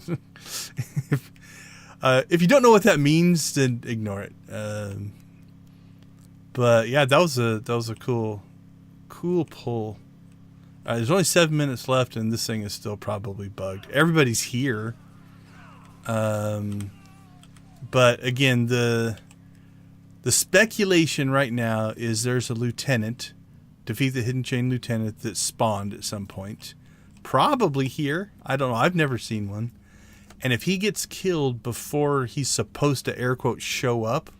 [SPEAKER 1] if you don't know what that means, then ignore it. But yeah, that was a cool pull. There's only 7 minutes left, and this thing is still probably bugged. Everybody's here, but again, the speculation right now is there's a lieutenant, defeat the hidden chain lieutenant that spawned at some point, probably here. I don't know. I've never seen one, and if he gets killed before he's supposed to air quote show up,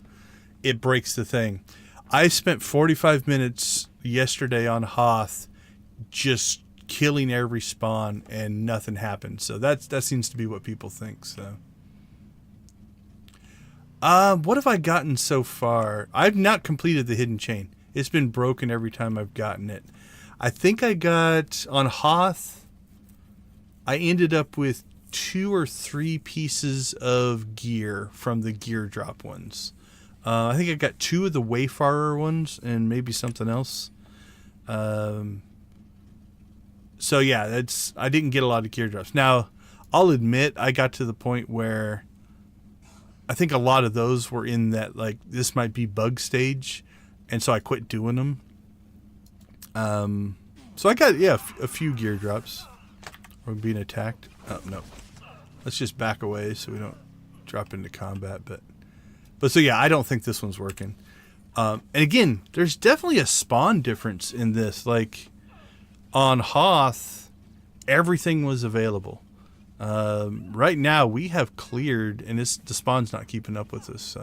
[SPEAKER 1] it breaks the thing. I spent 45 minutes yesterday on Hoth just killing every spawn and nothing happened. So that seems to be what people think. So, what have I gotten so far? I've not completed the hidden chain. It's been broken every time I've gotten it. I think I got on Hoth. I ended up with 2 or 3 pieces of gear from the gear drop ones. I think I got 2 of the Wayfarer ones and maybe something else. So yeah, I didn't get a lot of gear drops. Now, I'll admit I got to the point where I think a lot of those were in that, like, this might be bug stage, and so I quit doing them. So I got, yeah, a few gear drops. We're being attacked. Oh, no. Let's just back away so we don't drop into combat. But so yeah, I don't think this one's working. And again, there's definitely a spawn difference in this. Like, on Hoth, everything was available. Right now, we have cleared, and the spawn's not keeping up with us.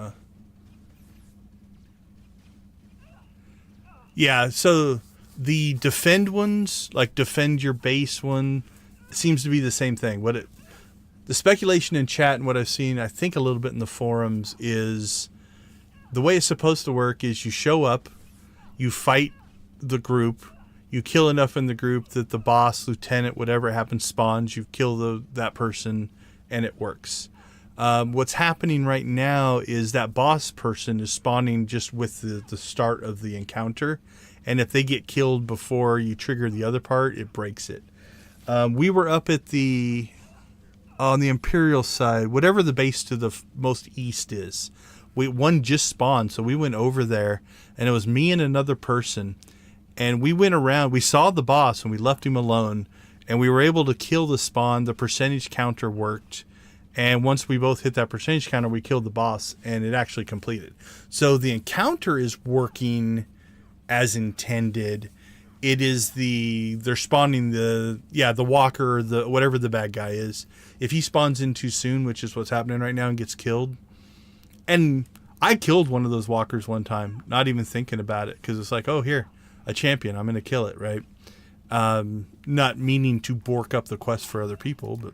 [SPEAKER 1] Yeah, so the defend ones, like defend your base one, seems to be the same thing. The speculation in chat and what I've seen, I think a little bit in the forums, is the way it's supposed to work is you show up, you fight the group, you kill enough in the group that the boss, lieutenant, whatever happens, spawns, you kill that person, and it works. What's happening right now is that boss person is spawning just with the start of the encounter, and if they get killed before you trigger the other part, it breaks it. We were up at on the Imperial side, whatever the base to the most east is. One just spawned, so we went over there, and it was me and another person, and we went around. We saw the boss, and we left him alone, and we were able to kill the spawn. The percentage counter worked, and once we both hit that percentage counter, we killed the boss, and it actually completed. So the encounter is working as intended. It is they're spawning the walker, or whatever the bad guy is. If he spawns in too soon, which is what's happening right now, and gets killed. And I killed one of those walkers one time, not even thinking about it, because it's like, oh, here, a champion, I'm going to kill it, right? Not meaning to bork up the quest for other people, but...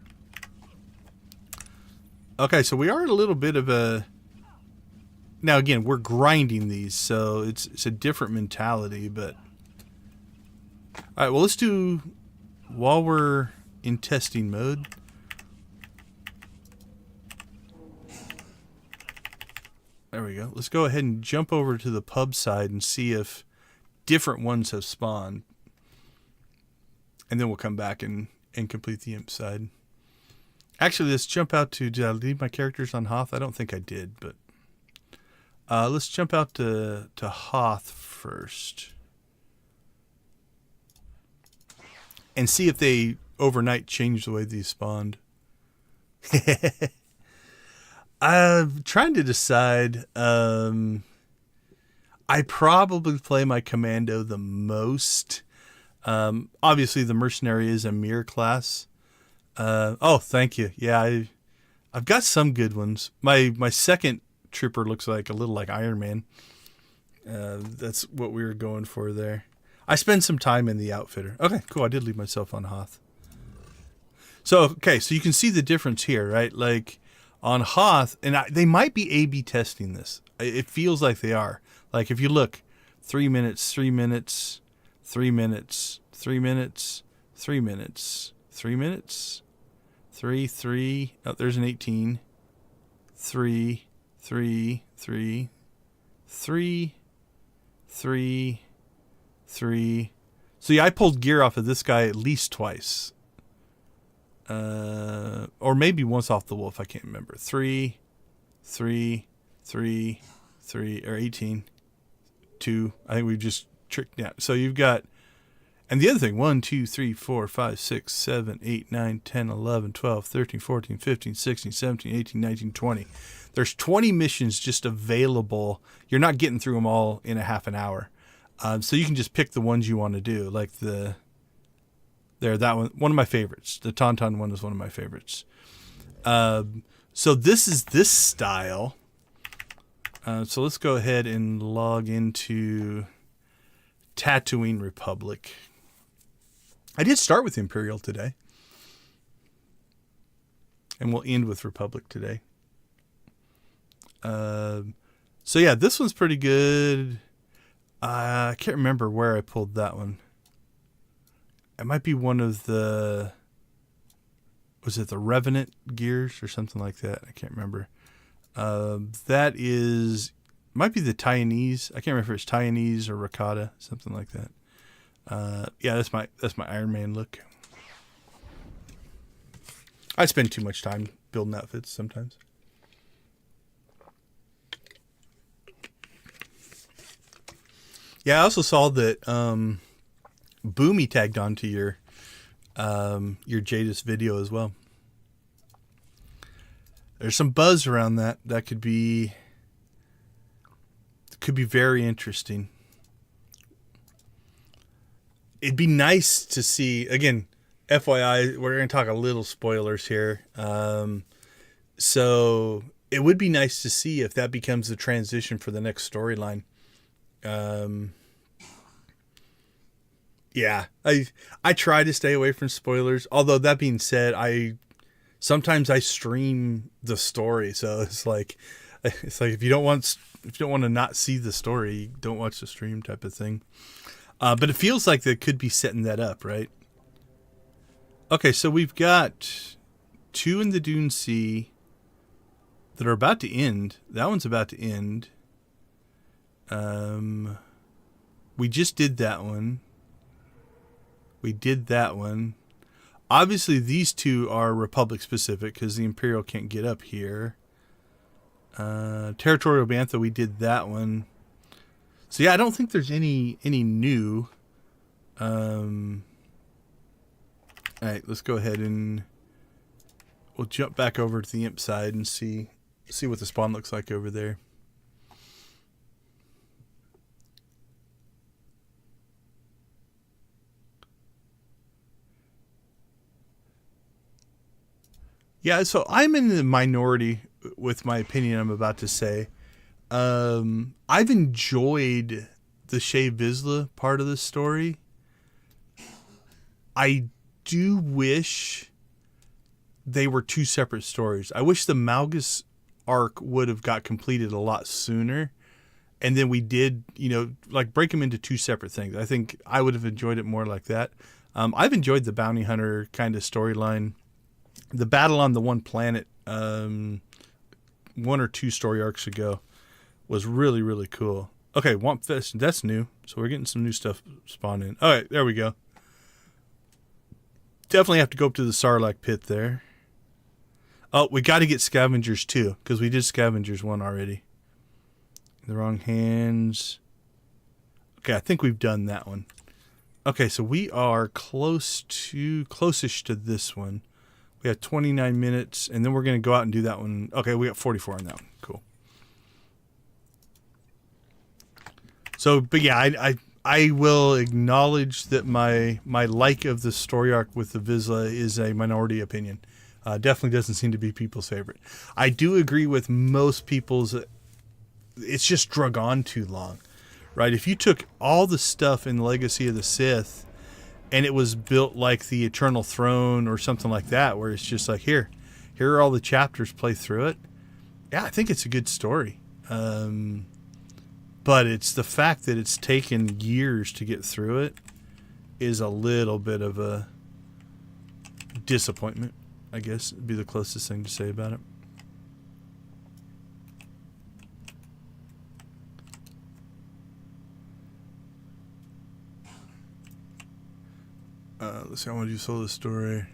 [SPEAKER 1] Okay, so we are at a little bit of a... Now, again, we're grinding these, so it's a different mentality, but... Alright, well, let's do... While we're in testing mode... There we go. Let's go ahead and jump over to the pub side and see if different ones have spawned. And then we'll come back and complete the imp side. Actually, let's jump out to... Did I leave my characters on Hoth? I don't think I did, but... let's jump out to Hoth first. And see if they overnight change the way these spawned. I'm trying to decide. I probably play my commando the most. Obviously, the mercenary is a mirror class. Oh, thank you. Yeah, I've got some good ones. My second trooper looks like a little like Iron Man. That's what we were going for there. I spend some time in the outfitter. Okay, cool. I did leave myself on Hoth. So, okay, so you can see the difference here, right? Like on Hoth, and they might be A/B testing this. It feels like they are. Like if you look, 3 minutes, 3 minutes, 3 minutes, 3 minutes, 3 minutes, 3 minutes, 3. Oh, there's an 18. 3, 3, 3, 3, 3, 3. So yeah, I pulled gear off of this guy at least twice. Or maybe once off the wolf, I can't remember. 3, 3, 3, 3, or 18. 2. I think we just tricked out. So you've got, and the other thing, 1, 2, 3, 4, 5, 6, 7, 8, 9, 10, 11, 12, 13, 14, 15, 16, 17, 18, 19, 20. There's 20 missions just available. You're not getting through them all in a half an hour. So you can just pick the ones you want to do. Like that one of my favorites. The Tauntaun one is one of my favorites. So this is this style. So let's go ahead and log into Tatooine Republic. I did start with Imperial today. And we'll end with Republic today. So yeah, this one's pretty good. I can't remember where I pulled that one. It might be one of the... Was it the Revenant gears or something like that? I can't remember. That is... Might be the Taiwanese. I can't remember if it's Taiwanese or Ricotta, something like that. Yeah, that's my Iron Man look. I spend too much time building outfits sometimes. Yeah, I also saw that Boomy tagged onto your Jadis video as well. There's some buzz around that. That could be very interesting. It'd be nice to see, again, FYI, we're going to talk a little spoilers here. So it would be nice to see if that becomes the transition for the next storyline. Yeah, I try to stay away from spoilers. Although that being said, sometimes I stream the story, so it's like if you don't want to not see the story, don't watch the stream type of thing. But it feels like they could be setting that up, right? Okay, so we've got 2 in the Dune Sea that are about to end. That one's about to end. We just did that one. We did that one. Obviously, these 2 are Republic specific because the Imperial can't get up here. Territorial Bantha, we did that one. So yeah, I don't think there's any new. All right, let's go ahead and we'll jump back over to the imp side and see what the spawn looks like over there. Yeah, so I'm in the minority with my opinion I'm about to say. I've enjoyed the Shea Vizsla part of the story. I do wish they were two separate stories. I wish the Malgus arc would have got completed a lot sooner. And then we did, like break them into two separate things. I think I would have enjoyed it more like that. I've enjoyed the bounty hunter kind of storyline. The battle on the one planet, 1 or 2 story arcs ago, was really, really cool. Okay, Womp Fest, that's new. So we're getting some new stuff spawned in. All right, there we go. Definitely have to go up to the Sarlacc pit there. Oh, we got to get Scavengers too, because we did Scavengers 1 already. In the wrong hands. Okay, I think we've done that one. Okay, so we are close-ish to this one. We have 29 minutes, and then we're going to go out and do that one. Okay, we got 44 on that one. Cool. So, but yeah, I will acknowledge that my like of the story arc with the Vizsla is a minority opinion. Definitely doesn't seem to be people's favorite. I do agree with most people's. It's just drug on too long, right? If you took all the stuff in Legacy of the Sith and it was built like the Eternal Throne or something like that, where it's just like, here are all the chapters, play through it. Yeah, I think it's a good story. But it's the fact that it's taken years to get through it is a little bit of a disappointment, I guess would be the closest thing to say about it. Let's see, I want to do solo story.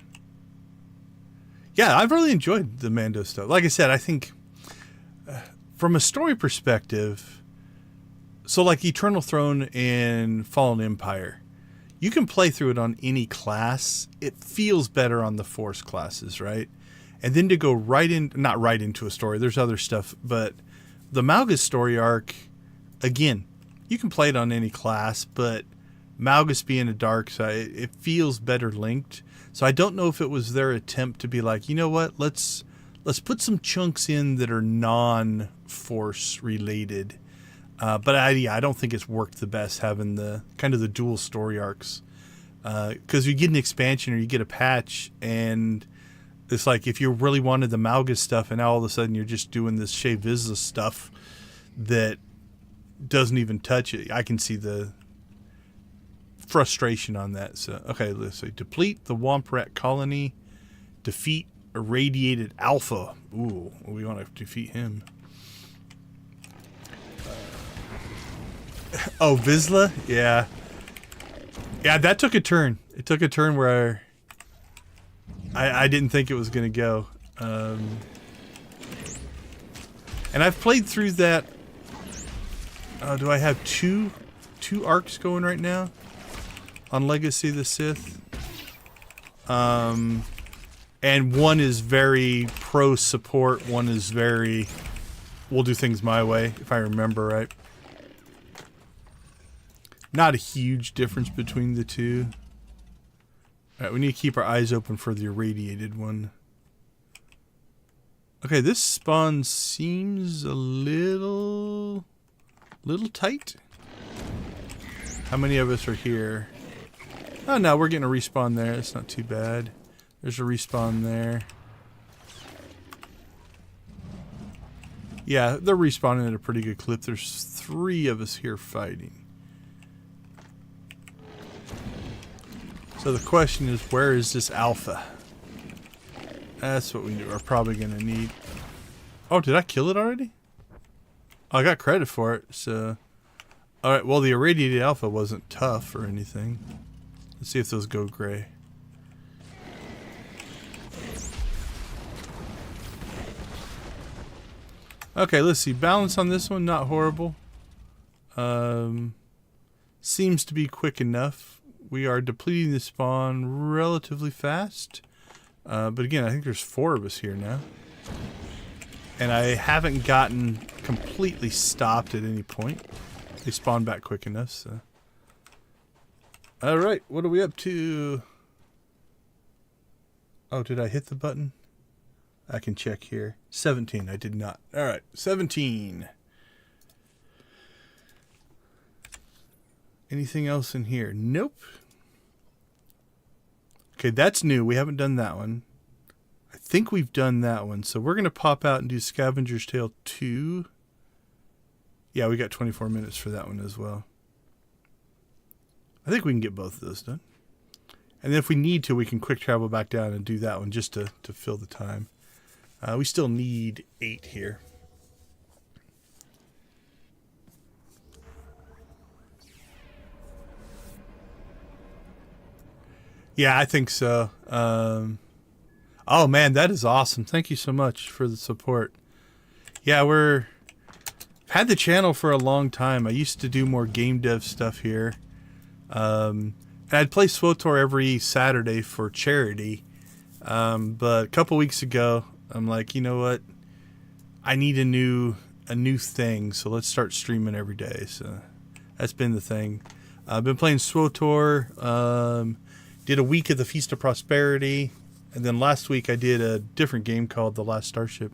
[SPEAKER 1] Yeah, I've really enjoyed the Mando stuff. Like I said, I think from a story perspective, so like Eternal Throne and Fallen Empire, you can play through it on any class. It feels better on the Force classes, right? And then to go not right into a story, there's other stuff, but the Malgus story arc, again, you can play it on any class, but Malgus being a dark side, it feels better linked. So I don't know if it was their attempt to be like, you know what, let's put some chunks in that are non-Force related. But I don't think it's worked the best having the kind of the dual story arcs. Because you get an expansion or you get a patch, and it's like if you really wanted the Malgus stuff, and now all of a sudden you're just doing this Shae Vizsla stuff that doesn't even touch it. I can see the frustration on that. So okay, let's say deplete the Womp Rat colony, defeat irradiated Alpha. Ooh, we want to defeat him. Oh, Vizsla? Yeah, that took a turn. It took a turn where I didn't think it was going to go. And I've played through that. Do I have two arcs going right now on Legacy of the Sith? And one is very pro support. One is very, we'll do things my way, if I remember right. Not a huge difference between the two. All right, we need to keep our eyes open for the irradiated one. Okay, this spawn seems a little tight. How many of us are here? Oh no, we're getting a respawn there. It's not too bad. There's a respawn there. Yeah, they're respawning at a pretty good clip. There's 3 of us here fighting. So the question is, where is this Alpha? That's what we are probably going to need. Oh, did I kill it already? Oh, I got credit for it, so... Alright, well, the irradiated Alpha wasn't tough or anything. Let's see if those go gray. Okay, let's see. Balance on this one, not horrible. Seems to be quick enough. We are depleting the spawn relatively fast. But again, I think there's 4 of us here now. And I haven't gotten completely stopped at any point. They spawn back quick enough, so. Alright, what are we up to? Oh, did I hit the button? I can check here. 17, I did not. Alright, 17. Anything else in here? Nope. Okay, that's new. We haven't done that one. I think we've done that one. So we're going to pop out and do Scavenger's Tale 2. Yeah, we got 24 minutes for that one as well. I think we can get both of those done. And then if we need to, we can quick travel back down and do that one just to fill the time. We still need 8 here. Yeah, I think so. Oh, man, that is awesome. Thank you so much for the support. Yeah, had the channel for a long time. I used to do more game dev stuff here. And I'd play SWTOR every Saturday for charity. But a couple weeks ago, I'm like, you know what? I need a new thing, so let's start streaming every day. So that's been the thing. I've been playing SWTOR. Did a week of the Feast of Prosperity, and then last week I did a different game called The Last Starship.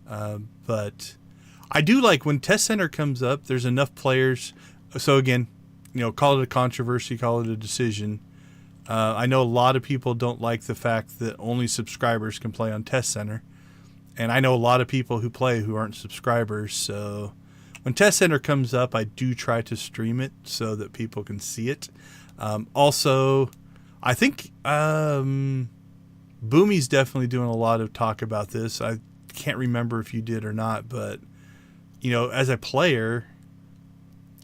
[SPEAKER 1] But I do like when Test Center comes up, there's enough players. So again, call it a controversy, call it a decision. I know a lot of people don't like the fact that only subscribers can play on Test Center. And I know a lot of people who play who aren't subscribers. So when Test Center comes up, I do try to stream it so that people can see it. Also, I think Boomy's definitely doing a lot of talk about this. I can't remember if you did or not, but as a player,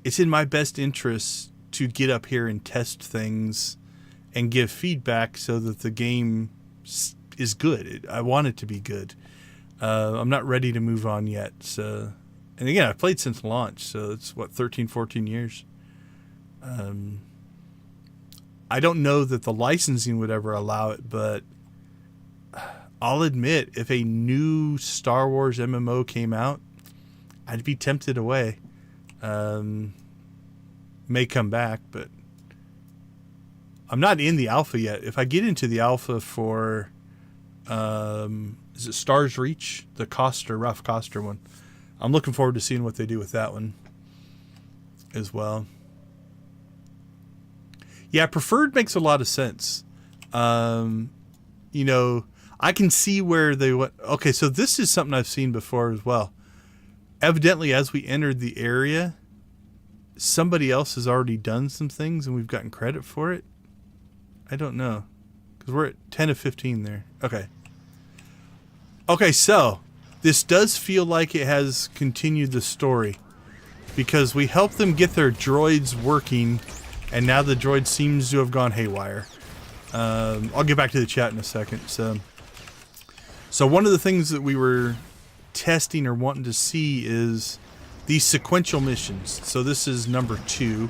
[SPEAKER 1] it's in my best interest to get up here and test things and give feedback so that the game is good. I want it to be good. I'm not ready to move on yet. So, and again, I've played since launch, so it's 13, 14 years. I don't know that the licensing would ever allow it, but I'll admit, if a new Star Wars MMO came out, I'd be tempted away. May come back, but I'm not in the alpha yet. If I get into the alpha for, is it Star's Reach? The Rough Coster one. I'm looking forward to seeing what they do with that one as well. Yeah, preferred makes a lot of sense. I can see where they went. Okay, so this is something I've seen before as well. Evidently, as we entered the area, somebody else has already done some things and we've gotten credit for it. I don't know. Because we're at 10 of 15 there. Okay. Okay, so this does feel like it has continued the story. Because we helped them get their droids working, and now the droid seems to have gone haywire. I'll get back to the chat in a second. So one of the things that we were testing or wanting to see is these sequential missions. So this is number 2.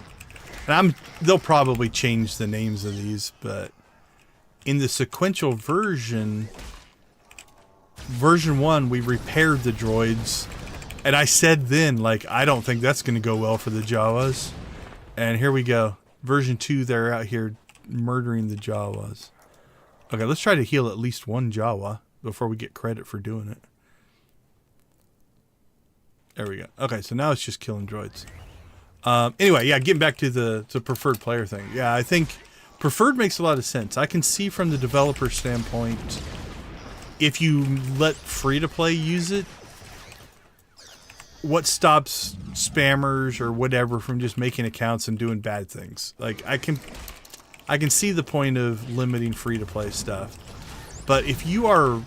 [SPEAKER 1] And they'll probably change the names of these, but in the sequential version 1, we repaired the droids. And I said then, I don't think that's going to go well for the Jawas. And here we go. Version 2, they're out here murdering the Jawas. Okay, let's try to heal at least one Jawa before we get credit for doing it. There we go. Okay, so now it's just killing droids. Anyway, yeah, getting back to the preferred player thing. Yeah, I think preferred makes a lot of sense. I can see from the developer standpoint, if you let free-to-play use it, what stops spammers or whatever from just making accounts and doing bad things? I can see the point of limiting free-to-play stuff. But if you are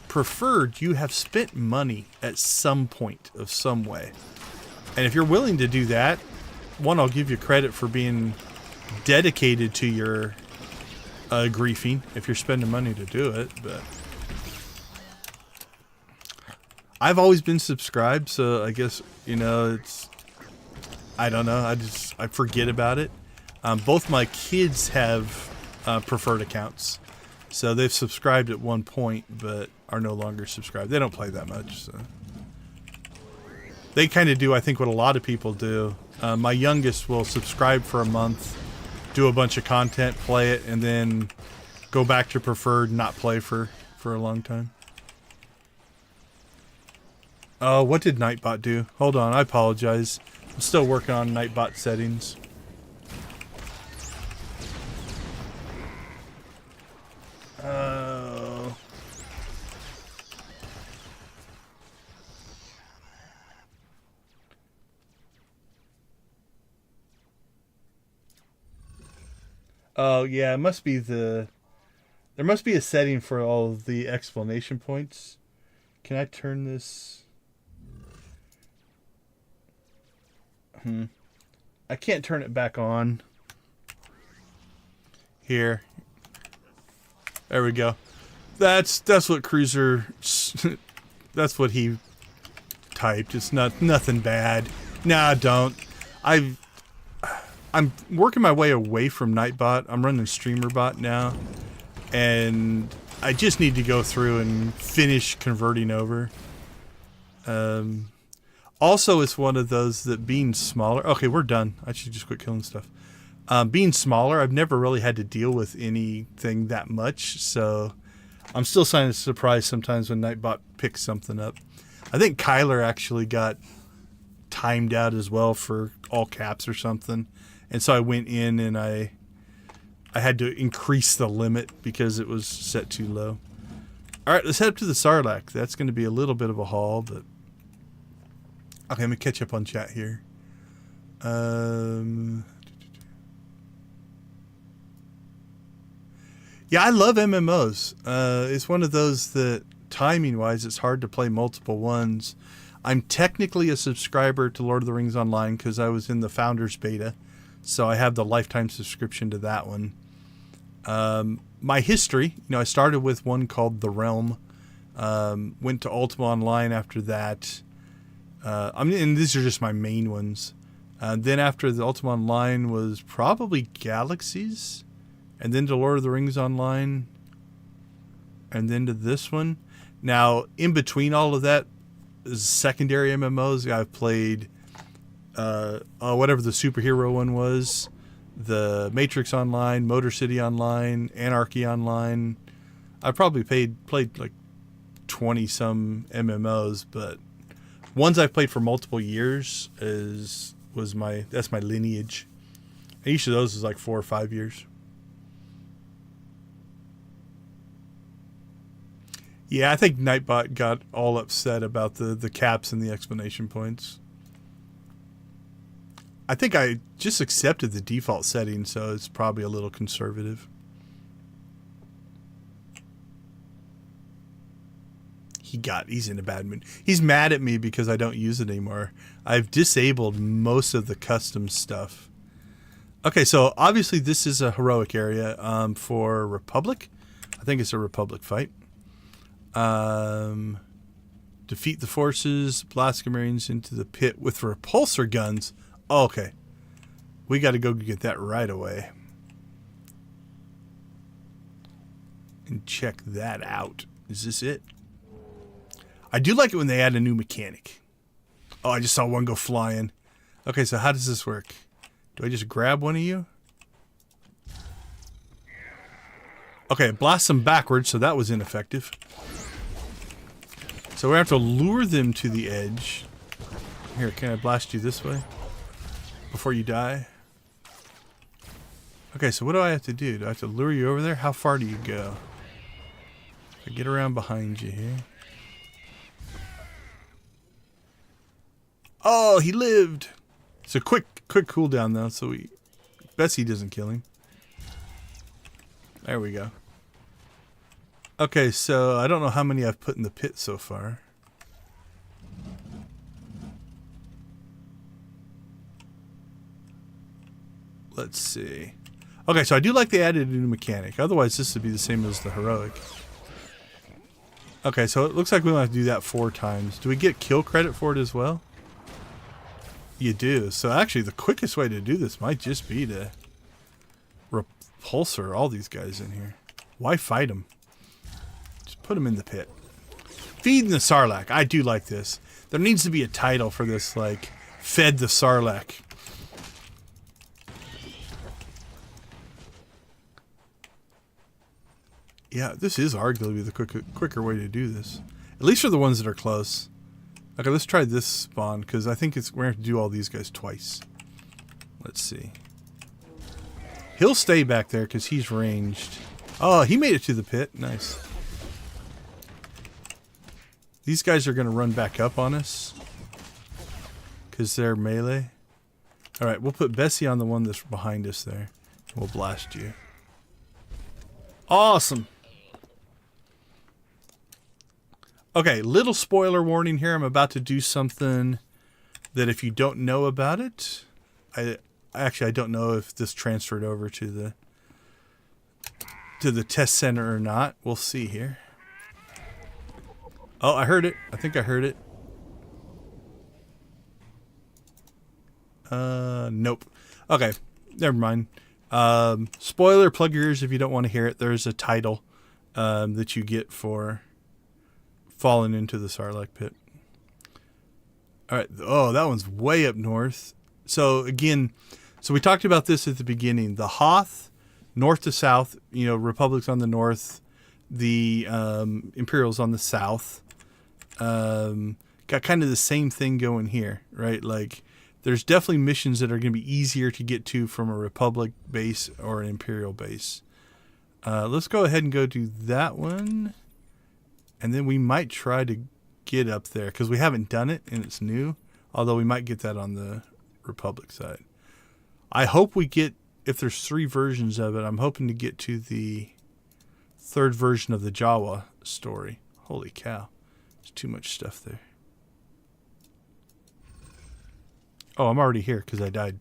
[SPEAKER 1] preferred, you have spent money at some point of some way. And if you're willing to do that, one, I'll give you credit for being dedicated to your griefing if you're spending money to do it. But I've always been subscribed, so I guess, it's, I don't know, I forget about it. Both my kids have preferred accounts, so they've subscribed at one point, but are no longer subscribed. They don't play that much, so they kind of do, I think, what a lot of people do. My youngest will subscribe for a month, do a bunch of content, play it, and then go back to preferred, not play for a long time. Oh, what did Nightbot do? Hold on, I apologize. I'm still working on Nightbot settings. Oh, yeah, it must be the... There must be a setting for all of the explanation points. Can I turn this... I can't turn it back on. Here. There we go. That's what Cruiser... That's what he typed. It's nothing bad. Nah, don't. I'm working my way away from Nightbot. I'm running StreamerBot now. And I just need to go through and finish converting over. Also, it's one of those that being smaller... Okay, we're done. I should just quit killing stuff. Being smaller, I've never really had to deal with anything that much, so I'm still kind of surprised sometimes when Nightbot picks something up. I think Kyler actually got timed out as well for all caps or something, and so I went in and I had to increase the limit because it was set too low. All right, let's head up to the Sarlacc. That's going to be a little bit of a haul, but... Okay, let me catch up on chat here. Yeah, I love MMOs. It's one of those that, timing-wise, it's hard to play multiple ones. I'm technically a subscriber to Lord of the Rings Online because I was in the Founders Beta, so I have the lifetime subscription to that one. My history, I started with one called The Realm, went to Ultima Online after that. And these are just my main ones. Then after the Ultima Online was probably Galaxies, and then to Lord of the Rings Online, and then to this one. Now, in between all of that, is secondary MMOs. I've played whatever the superhero one was, the Matrix Online, Motor City Online, Anarchy Online. I probably played like 20-some MMOs, but ones I've played for multiple years that's my lineage. And each of those is like 4 or 5 years. Yeah, I think Nightbot got all upset about the caps and the explanation points. I think I just accepted the default setting, so it's probably a little conservative. He's in a bad mood. He's mad at me because I don't use it anymore. I've disabled most of the custom stuff. Okay, so obviously this is a heroic area for Republic. I think it's a Republic fight. Defeat the forces, blast Marines into the pit with repulsor guns. Oh, okay. We got to go get that right away. And check that out. Is this it? I do like it when they add a new mechanic. Oh, I just saw one go flying. Okay, so how does this work? Do I just grab one of you? Okay, blast them backwards, so that was ineffective. So we have to lure them to the edge. Here, can I blast you this way? Before you die? Okay, so what do I have to do? Do I have to lure you over there? How far do you go? I get around behind you here. Oh, he lived! It's a quick cooldown though, so Bessie doesn't kill him. There we go. Okay, so I don't know how many I've put in the pit so far. Let's see. Okay, so I do like they added a new mechanic. Otherwise, this would be the same as the heroic. Okay, so it looks like we will have to do that 4 times. Do we get kill credit for it as well? You do. So actually, the quickest way to do this might just be to repulsor all these guys in here. Why fight them? Just put them in the pit. Feeding the Sarlacc. I do like this. There needs to be a title for this, like, Fed the Sarlacc. Yeah, this is arguably the quicker way to do this. At least for the ones that are close. Okay, let's try this spawn, because I think we're going to have to do all these guys twice. Let's see. He'll stay back there, because he's ranged. Oh, he made it to the pit. Nice. These guys are going to run back up on us, because they're melee. Alright, we'll put Bessie on the one that's behind us there. We'll blast you. Awesome. Okay, little spoiler warning here. I'm about to do something that if you don't know about it, I don't know if this transferred over to the test center or not. We'll see here. Oh, I heard it. I think I heard it. Nope. Okay, never mind. Spoiler, plug your ears if you don't want to hear it. There's a title that you get for falling into the Sarlacc pit. All right. Oh, that one's way up north. So again, we talked about this at the beginning. The Hoth, north to south, Republic's on the north, the Imperial's on the south. Got kind of the same thing going here, right? Like, there's definitely missions that are going to be easier to get to from a Republic base or an Imperial base. Let's go ahead and go do that one. And then we might try to get up there because we haven't done it and it's new. Although we might get that on the Republic side. I hope we get, if there's 3 versions of it, I'm hoping to get to the 3rd version of the Jawa story. Holy cow. There's too much stuff there. Oh, I'm already here because I died.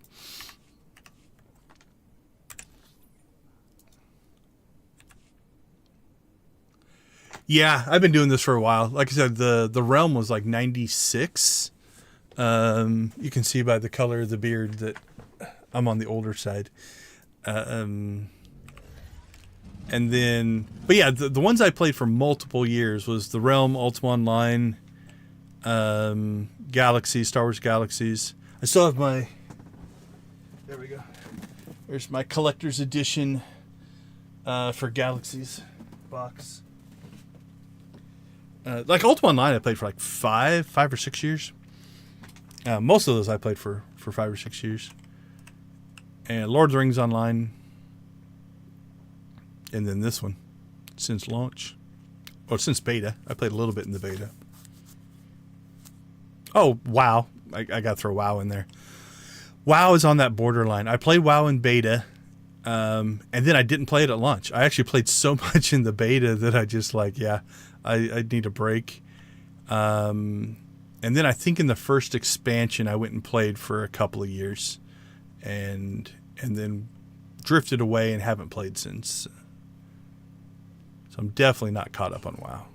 [SPEAKER 1] Yeah, I've been doing this for a while. Like I said, the realm was like 96. You can see by the color of the beard that I'm on the older side. And then, but yeah, the ones I played for multiple years was the Realm, Ultima Online, Galaxies, Star Wars Galaxies. I still have my, there we go. There's my collector's edition for Galaxies box. Like Ultima Online I played for like 5 or 6 years. Most of those I played for 5 or 6 years. And Lord of the Rings Online. And then this one, since launch. Or since beta. I played a little bit in the beta. Oh, WoW. I got to throw WoW in there. WoW is on that borderline. I played WoW in beta. And then I didn't play it at launch. I actually played so much in the beta that I just like, yeah, I need a break. And then I think in the first expansion, I went and played for a couple of years. And then drifted away and haven't played since. So I'm definitely not caught up on WoW.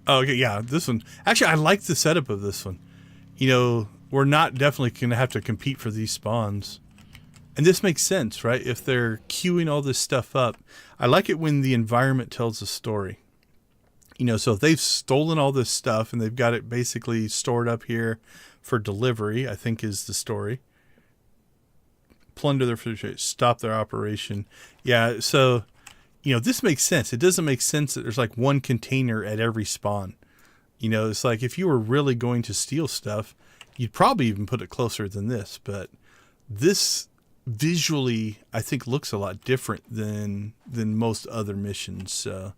[SPEAKER 1] Oh, okay, yeah, this one. Actually, I like the setup of this one. We're not definitely going to have to compete for these spawns. And this makes sense, right? If they're queuing all this stuff up. I like it when the environment tells a story. So if they've stolen all this stuff and they've got it basically stored up here for delivery, I think is the story. Plunder their refrigerator, stop their operation. Yeah, so, this makes sense. It doesn't make sense that there's like one container at every spawn. It's like if you were really going to steal stuff, you'd probably even put it closer than this. But this visually, I think, looks a lot different than most other missions. So,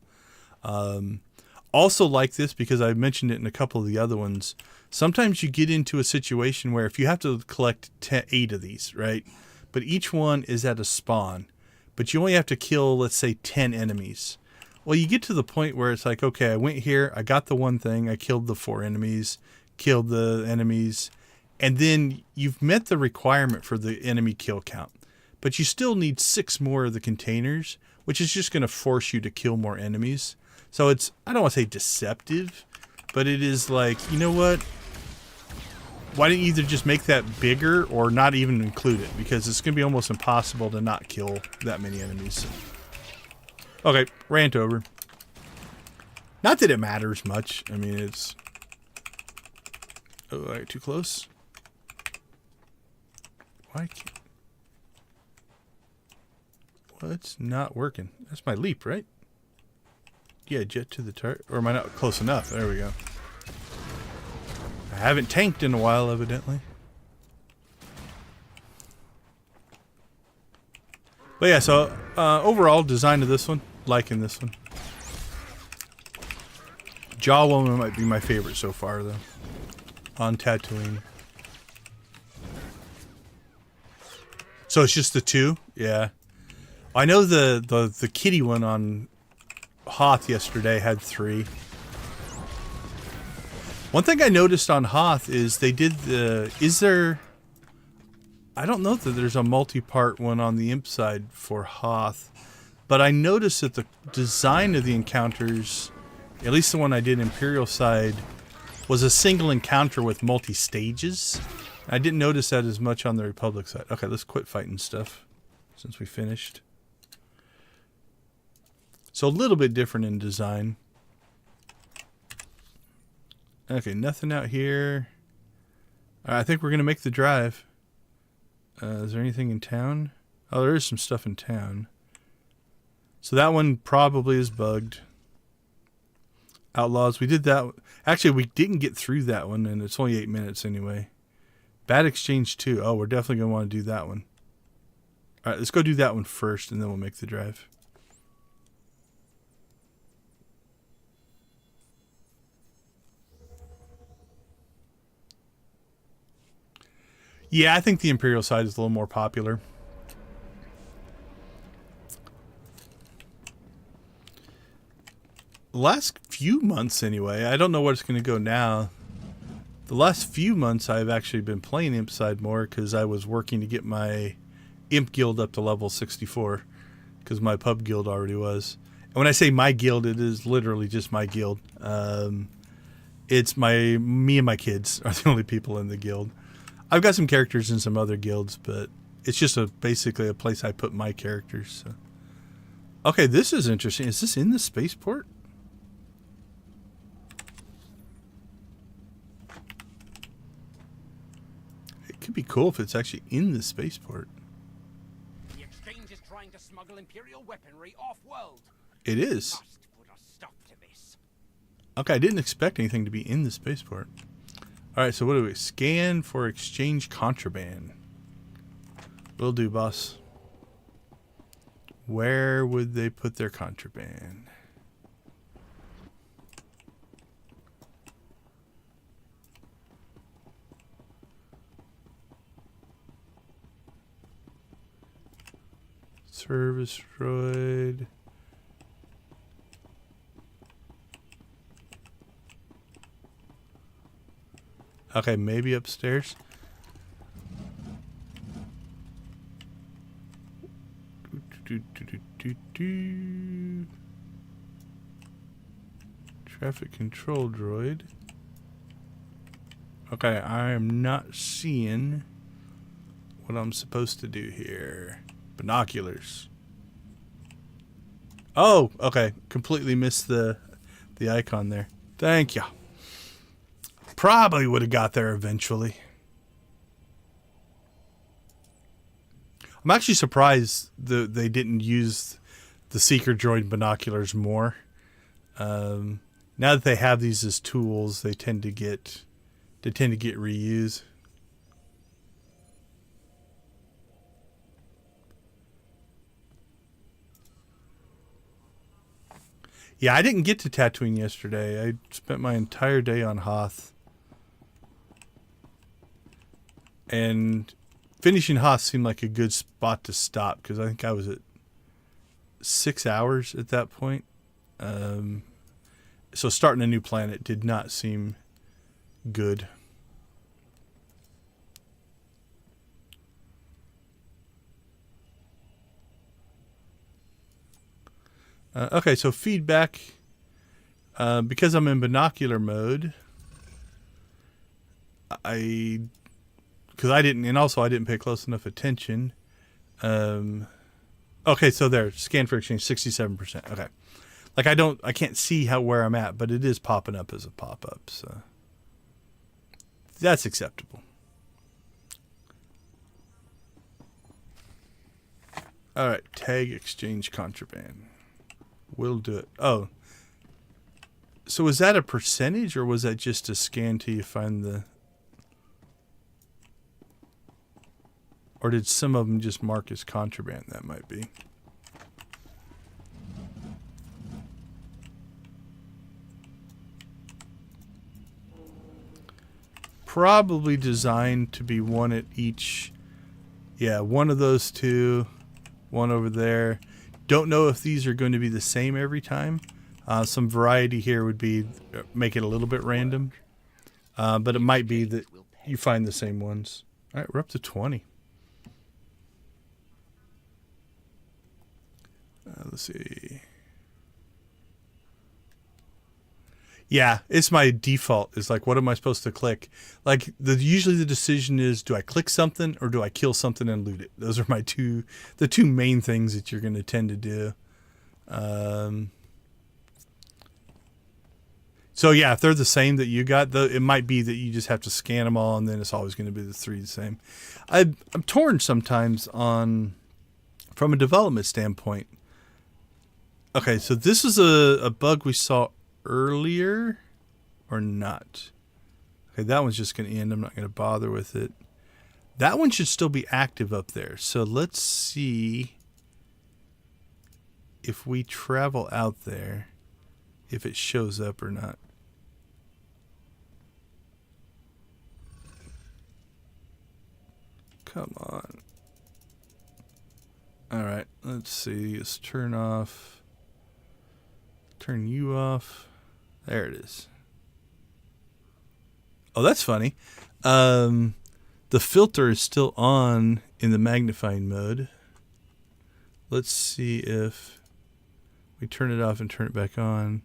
[SPEAKER 1] also like this because I mentioned it in a couple of the other ones. Sometimes you get into a situation where if you have to collect 8 of these, right? But each one is at a spawn. But you only have to kill, let's say, 10 enemies. Well, you get to the point where it's like, okay, I went here, I got the one thing, I killed the 4 enemies, killed the enemies, and then you've met the requirement for the enemy kill count. But you still need 6 more of the containers, which is just going to force you to kill more enemies. So it's, I don't want to say deceptive, but it is like, you know what? Why don't you either just make that bigger or not even include it? Because it's going to be almost impossible to not kill that many enemies. Okay, rant over. Not that it matters much. I mean, it's... Oh, I got too close. Why can't... What's not working? That's my leap, right? Yeah, jet to the target. Or am I not close enough? There we go. I haven't tanked in a while, evidently. But yeah, so overall design of this one, liking this one. Jaw Woman might be my favorite so far, though. On Tatooine. So it's just the two? Yeah. I know the kitty one on Hoth yesterday had 3. One thing I noticed on Hoth is they did the... Is there... I don't know that there's a multi-part one on the Imp side for Hoth. But I noticed that the design of the encounters, at least the one I did Imperial side, was a single encounter with multi-stages. I didn't notice that as much on the Republic side. Okay, let's quit fighting stuff since we finished. So a little bit different in design. Okay, nothing out here. I think we're going to make the drive. Is there anything in town? Oh, there is some stuff in town. So that one probably is bugged. Outlaws, we did that. Actually, we didn't get through that one, and it's only 8 minutes anyway. Bad Exchange 2. Oh, we're definitely going to want to do that one. All right, let's go do that one first, and then we'll make the drive. Yeah, I think the Imperial side is a little more popular. The last few months, anyway. I don't know where it's going to go now. The last few months, I've actually been playing Imp side more because I was working to get my Imp guild up to level 64 because my pub guild already was. And when I say my guild, it is literally just my guild. It's me and my kids are the only people in the guild. I've got some characters in some other guilds, but it's just basically a place I put my characters. So. Okay, this is interesting. Is this in the spaceport? It could be cool if it's actually in the spaceport.
[SPEAKER 2] The Exchange is trying to smuggle Imperial weaponry off-world.
[SPEAKER 1] It is.
[SPEAKER 2] Must put a stop to this.
[SPEAKER 1] Okay, I didn't expect anything to be in the spaceport. Alright, so what do we... Scan for Exchange contraband. Will do, boss. Where would they put their contraband? Service droid. Okay, maybe upstairs. Traffic control droid. Okay, I am not seeing what I'm supposed to do here. Binoculars. Oh, okay. Completely missed the icon there. Thank you. Probably would have got there eventually. I'm actually surprised that they didn't use the Seeker droid binoculars more. Now that they have these as tools, they tend to get reused. Yeah, I didn't get to Tatooine yesterday. I spent my entire day on Hoth. And finishing Hoth seemed like a good spot to stop because I think I was at 6 hours at that point. So starting a new planet did not seem good. Okay, so feedback. Because I'm in binocular mode, because I didn't pay close enough attention. Okay, so there, scan for exchange, 67%. Okay, like I can't see where I'm at, but it is popping up as a pop-up, so that's acceptable. All right, tag exchange contraband. We'll do it. Oh, so was that a percentage, or was that just a scan till you find the... Or did some of them just mark as contraband? That might be. Probably designed to be one at each. Yeah, one of those two. One over there. Don't know if these are going to be the same every time. Some variety here would be make it a little bit random. But it might be that you find the same ones. All right, we're up to 20. Let's see. Yeah, it's my default. It's like, what am I supposed to click? Like, usually the decision is, do I click something or do I kill something and loot it? Those are my the two main things that you're going to tend to do. So yeah, if they're the same that you got, it might be that you just have to scan them all, and then it's always going to be the three the same. I'm torn sometimes from a development standpoint. Okay, so this is a bug we saw earlier, or not? Okay, that one's just going to end. I'm not going to bother with it. That one should still be active up there. So let's see if we travel out there, if it shows up or not. Come on. All right, let's see. Let's turn you off. There it is. Oh, that's funny. The filter is still on in the magnifying mode. Let's see if we turn it off and turn it back on.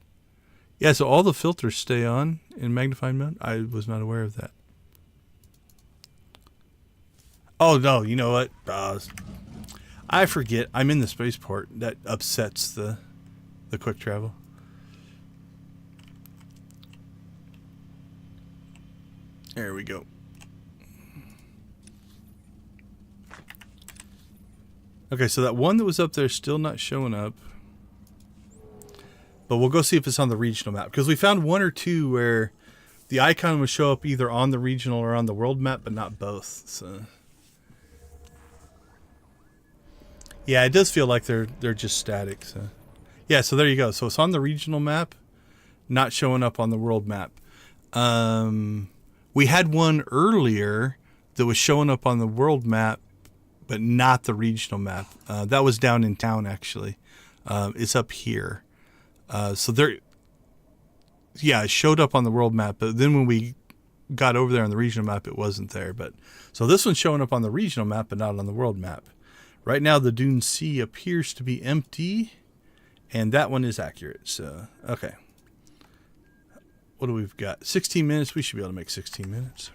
[SPEAKER 1] Yeah, so all the filters stay on in magnifying mode. I was not aware of that. Oh, no, you know what? I forget. I'm in the spaceport. That upsets the quick travel. There we go. Okay, so that one that was up there is still not showing up. But we'll go see if it's on the regional map. Because we found one or two where the icon would show up either on the regional or on the world map, but not both. So yeah, it does feel like they're just static. So yeah, so there you go. So it's on the regional map, not showing up on the world map. We had one earlier that was showing up on the world map, but not the regional map. That was down in town, actually. It's up here. So there, yeah, it showed up on the world map, but then when we got over there on the regional map, it wasn't there. But so this one's showing up on the regional map, but not on the world map. Right now, the Dune Sea appears to be empty, and that one is accurate. So, okay. What do we've got? 16 minutes. We should be able to make 16 minutes.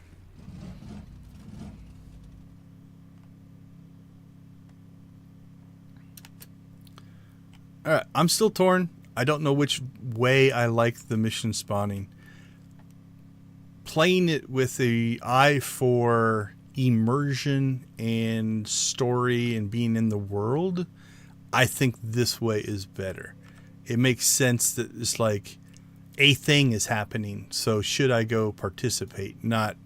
[SPEAKER 1] All right. I'm still torn. I don't know which way I like the mission spawning. Playing it with the eye for immersion and story and being in the world, I think this way is better. It makes sense that it's like a thing is happening, so should I go participate? Not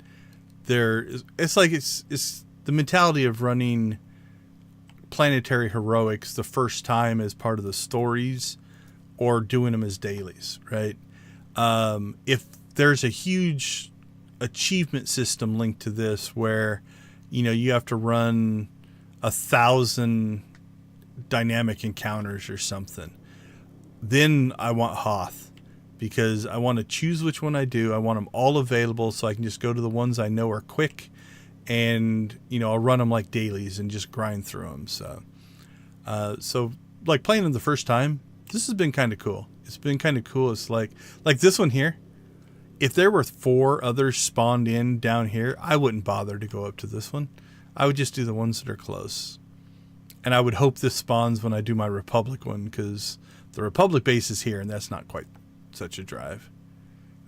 [SPEAKER 1] there. It's like it's the mentality of running planetary heroics the first time as part of the stories, or doing them as dailies, right? If there's a huge achievement system linked to this where, you know, you have to run 1,000 dynamic encounters or something, then I want Hoth, because I want to choose which one I do. I want them all available so I can just go to the ones I know are quick, and, you know, I'll run them like dailies and just grind through them. So like playing them the first time, this has been kind of cool. It's been kind of cool. It's like this one here. If there were 4 others spawned in down here, I wouldn't bother to go up to this one. I would just do the ones that are close. And I would hope this spawns when I do my Republic one, because the Republic base is here, and that's not quite such a drive.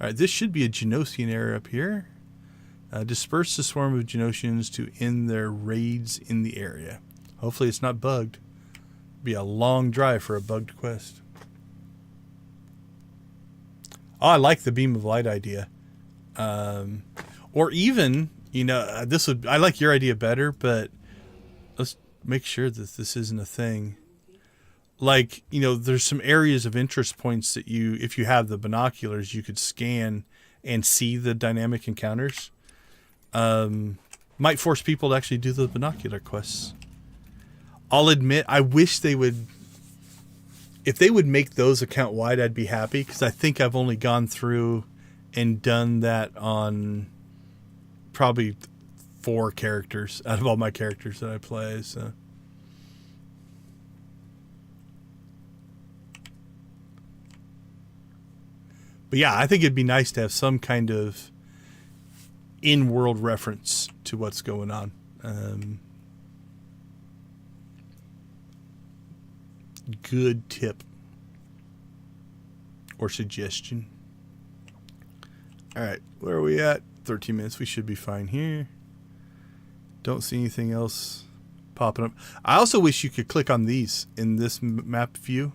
[SPEAKER 1] All right, this should be a Genosian area up here. Disperse the swarm of Genosians to end their raids in the area. Hopefully it's not bugged. Be a long drive for a bugged quest. Oh, I like the beam of light idea. Or even, you know, I like your idea better, but make sure that this isn't a thing. Like, you know, there's some areas of interest points that you, if you have the binoculars, you could scan and see the dynamic encounters. Might force people to actually do the binocular quests. I'll admit, I wish they would, if they would make those account wide, I'd be happy, because I think I've only gone through and done that on probably 4 characters out of all my characters that I play. So. But yeah, I think it'd be nice to have some kind of in-world reference to what's going on. Good tip or suggestion. All right, where are we at? 13 minutes. We should be fine here. Don't see anything else popping up. I also wish you could click on these in this map view.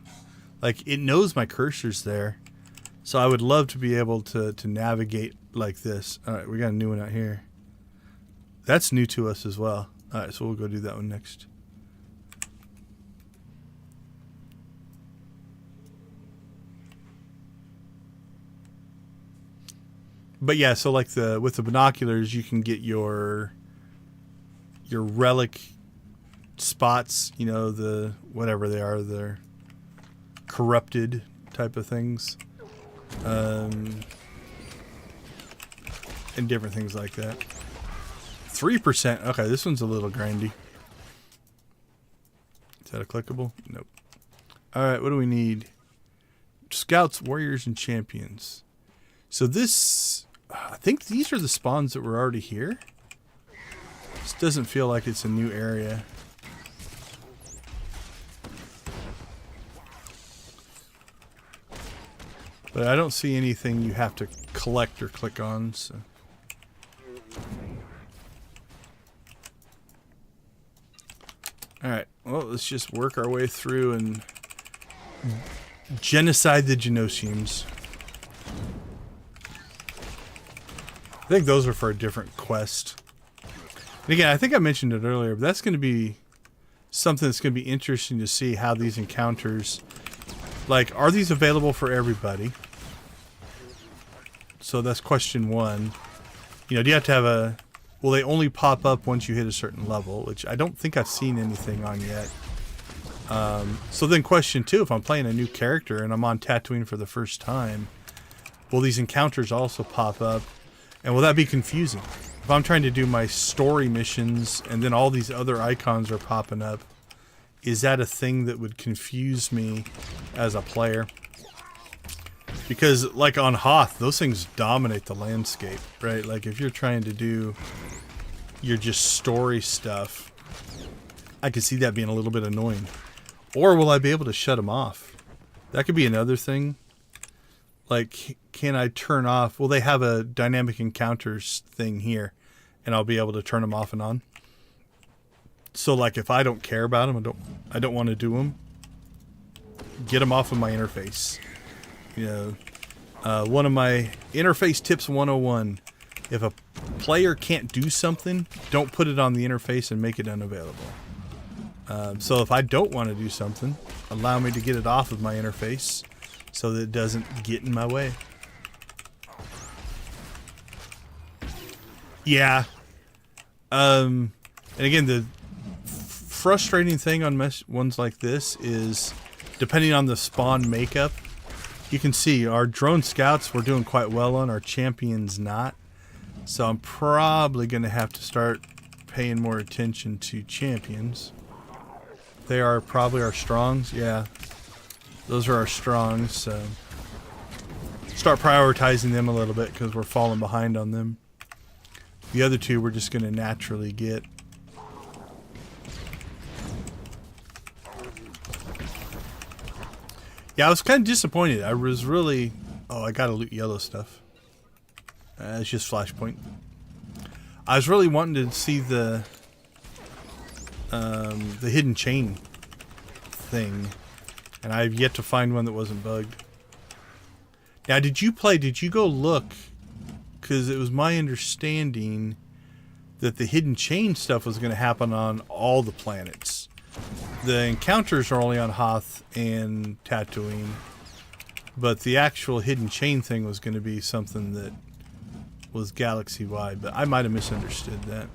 [SPEAKER 1] Like, it knows my cursor's there. So I would love to be able to navigate like this. All right, we got a new one out here. That's new to us as well. All right, so we'll go do that one next. But yeah, so like with the binoculars, you can get your relic spots, you know, the whatever they are, they're corrupted type of things. And different things like that. 3%. Okay, this one's a little grindy. Is that a clickable? Nope. Alright, what do we need? Scouts, warriors, and champions. So this, I think these are the spawns that were already here. This doesn't feel like it's a new area. But I don't see anything you have to collect or click on. So. Alright, well, let's just work our way through and genocide the Genosians. I think those are for a different quest. And again, I think I mentioned it earlier, but that's going to be something that's going to be interesting to see how these encounters... Like, are these available for everybody? So that's question 1. You know, do you have to have a... Will they only pop up once you hit a certain level? Which I don't think I've seen anything on yet. So then question 2, if I'm playing a new character and I'm on Tatooine for the first time, will these encounters also pop up? And will that be confusing? If I'm trying to do my story missions and then all these other icons are popping up, is that a thing that would confuse me as a player? Because, like on Hoth, those things dominate the landscape, right? Like, if you're trying to do your just story stuff, I could see that being a little bit annoying. Or will I be able to shut them off? That could be another thing. Like, can I turn off... Will they have a dynamic encounters thing here? And I'll be able to turn them off and on? So, like, if I don't care about them, I don't want to do them, get them off of my interface. You know, one of my interface tips 101: if a player can't do something, don't put it on the interface and make it unavailable. So if I don't want to do something, allow me to get it off of my interface so that it doesn't get in my way. Yeah. And again, the frustrating thing on ones like this is, depending on the spawn makeup, you can see our drone scouts we're doing quite well on, our champions not. So I'm probably going to have to start paying more attention to champions. They are probably our strongs. Yeah, those are our strongs. So start prioritizing them a little bit because we're falling behind on them. The other two we're just going to naturally get. Yeah, I was kind of disappointed. I was really... Oh, I gotta loot yellow stuff. It's just Flashpoint. I was really wanting to see the hidden chain thing, and I've yet to find one that wasn't bugged. Now, did you go look? Because it was my understanding that the hidden chain stuff was going to happen on all the planets. the encounters are only on Hoth and Tatooine, but the actual hidden chain thing was going to be something that was galaxy-wide, but I might have misunderstood that.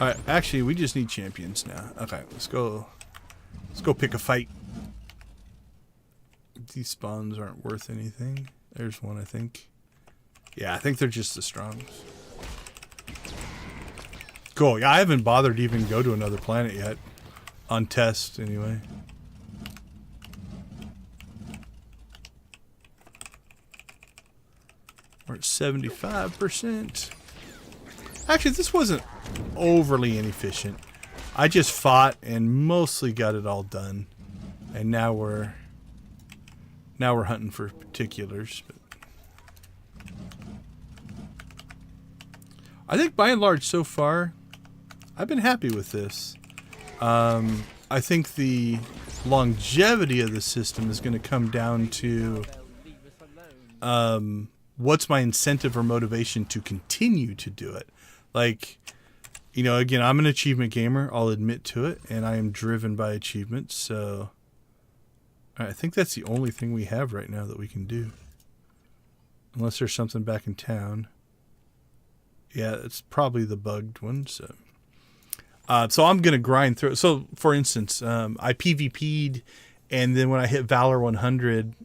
[SPEAKER 1] Alright, actually, we just need champions now. Okay, let's go pick a fight. These spawns aren't worth anything. There's one, I think. Yeah, I think they're just the strongs. Cool. Yeah, I haven't bothered to even go to another planet yet. On test, anyway. We're at 75%. Actually, this wasn't overly inefficient. I just fought and mostly got it all done. And now we're hunting for particulars. But I think by and large so far, I've been happy with this. I think the longevity of the system is going to come down to what's my incentive or motivation to continue to do it. Like, you know, again, I'm an achievement gamer. I'll admit to it, and I am driven by achievements. So I think that's the only thing we have right now that we can do. Unless there's something back in town. Yeah, it's probably the bugged one. So I'm going to grind through it. So, for instance, I PvP'd, and then when I hit Valor 100,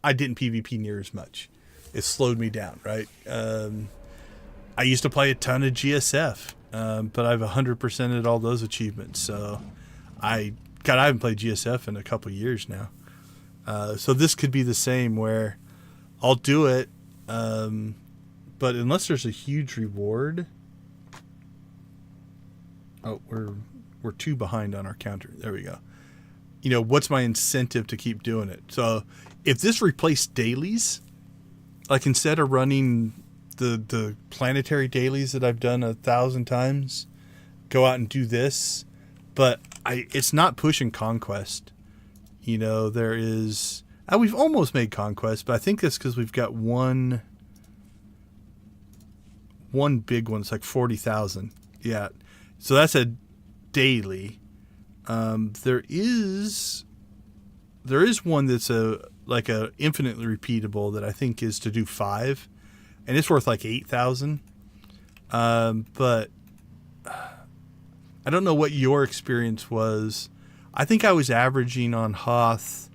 [SPEAKER 1] I didn't PvP near as much. It slowed me down, right? I used to play a ton of GSF, but I've 100%ed all those achievements. So I haven't played GSF in a couple of years now. So this could be the same where I'll do it, but unless there's a huge reward. Oh, we're 2 behind on our counter. There we go. You know, what's my incentive to keep doing it? So if this replaced dailies, like instead of running the planetary dailies that I've done 1,000 times, go out and do this. But it's not pushing Conquest. You know, there is... we've almost made Conquest, but I think that's because we've got one big one. It's like 40,000. Yeah. So that's a daily. There is one that's like a infinitely repeatable that I think is to do 5. And it's worth like 8,000. But I don't know what your experience was. I think I was averaging on Hoth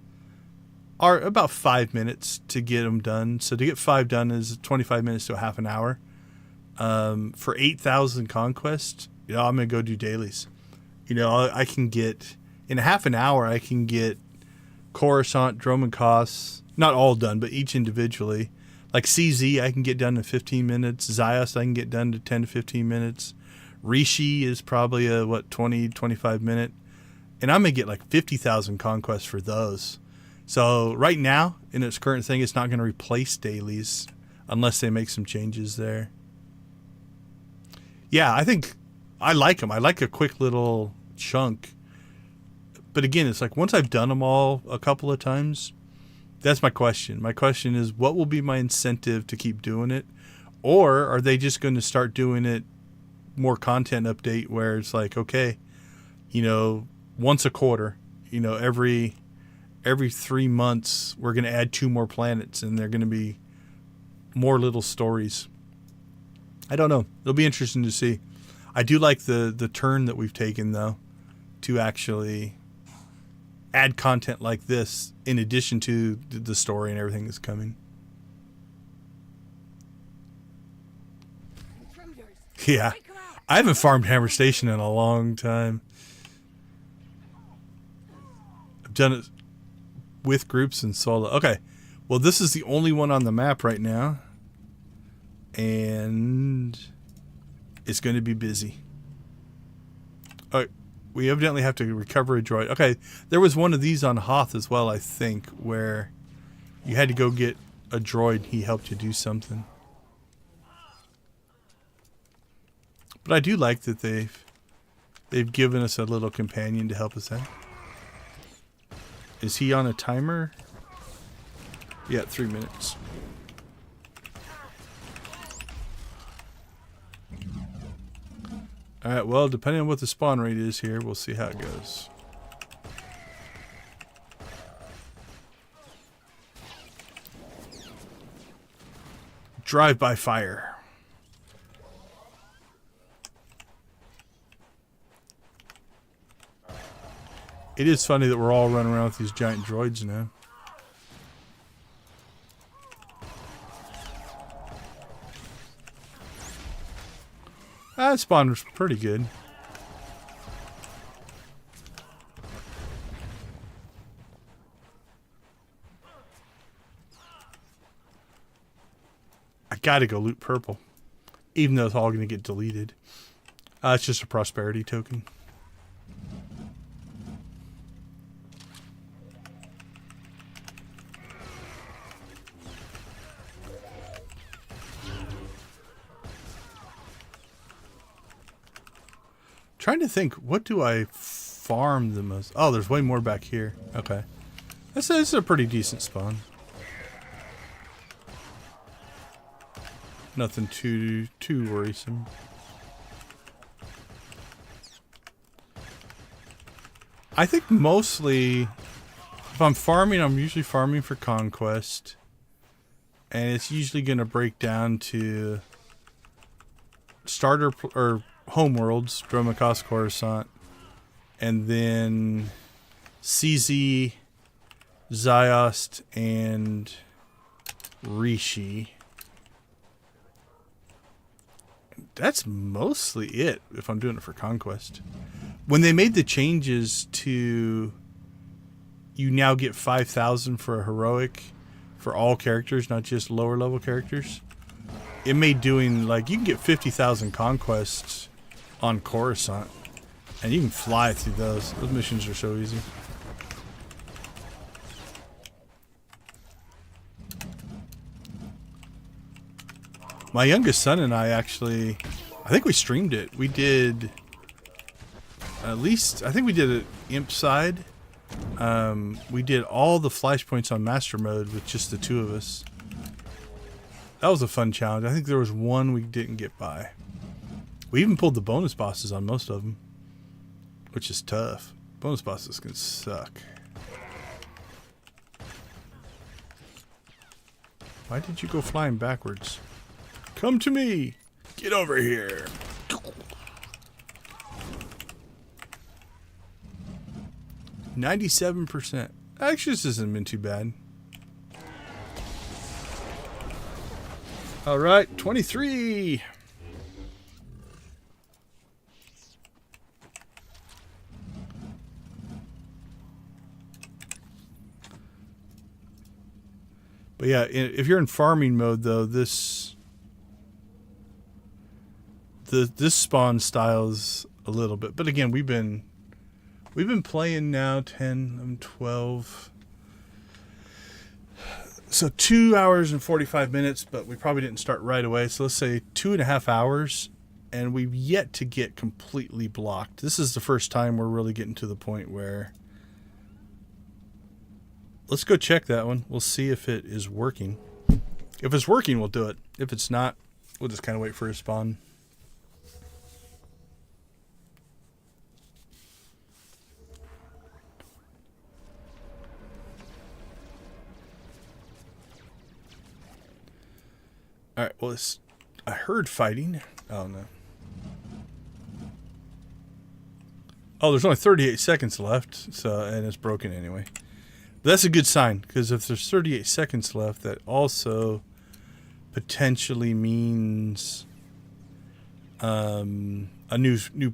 [SPEAKER 1] about 5 minutes to get them done. So to get 5 done is 25 minutes to a half an hour. For 8,000 Conquest, you know, I'm going to go do dailies. You know, I can get, in a half an hour, I can get Coruscant, Dromund Kaas, not all done, but each individually. Like CZ, I can get done in 15 minutes. Zyos, I can get done to 10 to 15 minutes. Rishi is probably a, 20, 25 minute. And I'm going to get like 50,000 conquests for those. So right now, in its current thing, it's not going to replace dailies unless they make some changes there. Yeah, I think I like them. I like a quick little chunk. But again, it's like once I've done them all a couple of times, that's my question. My question is, what will be my incentive to keep doing it? Or are they just going to start doing it more content update where it's like, okay, you know, once a quarter, you know, every 3 months, we're going to add 2 more planets and they're going to be more little stories. I don't know. It'll be interesting to see. I do like the turn that we've taken, though, to actually add content like this in addition to the story and everything that's coming. Yeah. I haven't farmed Hammer Station in a long time. I've done it with groups and solo. Okay. Well, this is the only one on the map right now. And it's going to be busy. All right. We evidently have to recover a droid. Okay, there was one of these on Hoth as well, I think, where you had to go get a droid. He helped you do something. But I do like that they've given us a little companion to help us out. Is he on a timer? Yeah, 3 minutes. Alright, well, depending on what the spawn rate is here, we'll see how it goes. Drive-by fire. It is funny that we're all running around with these giant droids now. That spawn was pretty good. I gotta go loot purple. Even though it's all gonna get deleted. It's just a prosperity token. Trying to think, what do I farm the most? Oh, there's way more back here. Okay. This is a pretty decent spawn. Nothing too worrisome. I think mostly, if I'm farming, I'm usually farming for conquest. And it's usually going to break down to starter or homeworlds, Dromakas, Coruscant, and then CZ, Ziost, and Rishi. That's mostly it if I'm doing it for conquest. When they made the changes to you now get 5,000 for a heroic for all characters, not just lower level characters, it made doing like you can get 50,000 conquests on Coruscant, and you can fly through those. Those missions are so easy. My youngest son and I think we streamed it. We did at least, I think we did it imp side. We did all the flashpoints on master mode with just the two of us. That was a fun challenge. I think there was one we didn't get by. We even pulled the bonus bosses on most of them, which is tough. Bonus bosses can suck. Why did you go flying backwards? Come to me! Get over here! 97%. Actually, this hasn't been too bad. Alright, 23! But yeah, if you're in farming mode though, this spawn style is a little bit. But again, we've been playing now 10, 11, 12. So 2 hours and 45 minutes, but we probably didn't start right away. So let's say 2.5 hours, and we've yet to get completely blocked. This is the first time we're really getting to the point where. Let's go check that one. We'll see if it is working. If it's working, we'll do it. If it's not, we'll just kind of wait for a spawn. Alright, well, I heard fighting. Oh, no. Oh, there's only 38 seconds left, so and it's broken anyway. That's a good sign, because if there's 38 seconds left, that also potentially means a new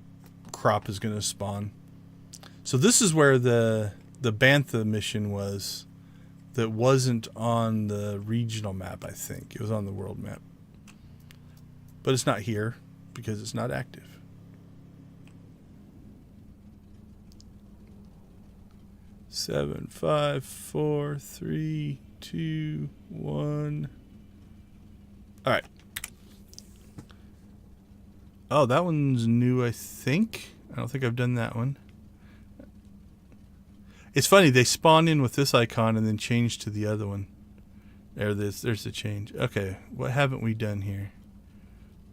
[SPEAKER 1] crop is going to spawn. So this is where the Bantha mission was that wasn't on the regional map, I think. It was on the world map. But it's not here because it's not active. Seven, 5, 4, 3, 2, 1. All right. Oh, that one's new, I think. I don't think I've done that one. It's funny, they spawn in with this icon and then change to the other one. There's the change. Okay, what haven't we done here?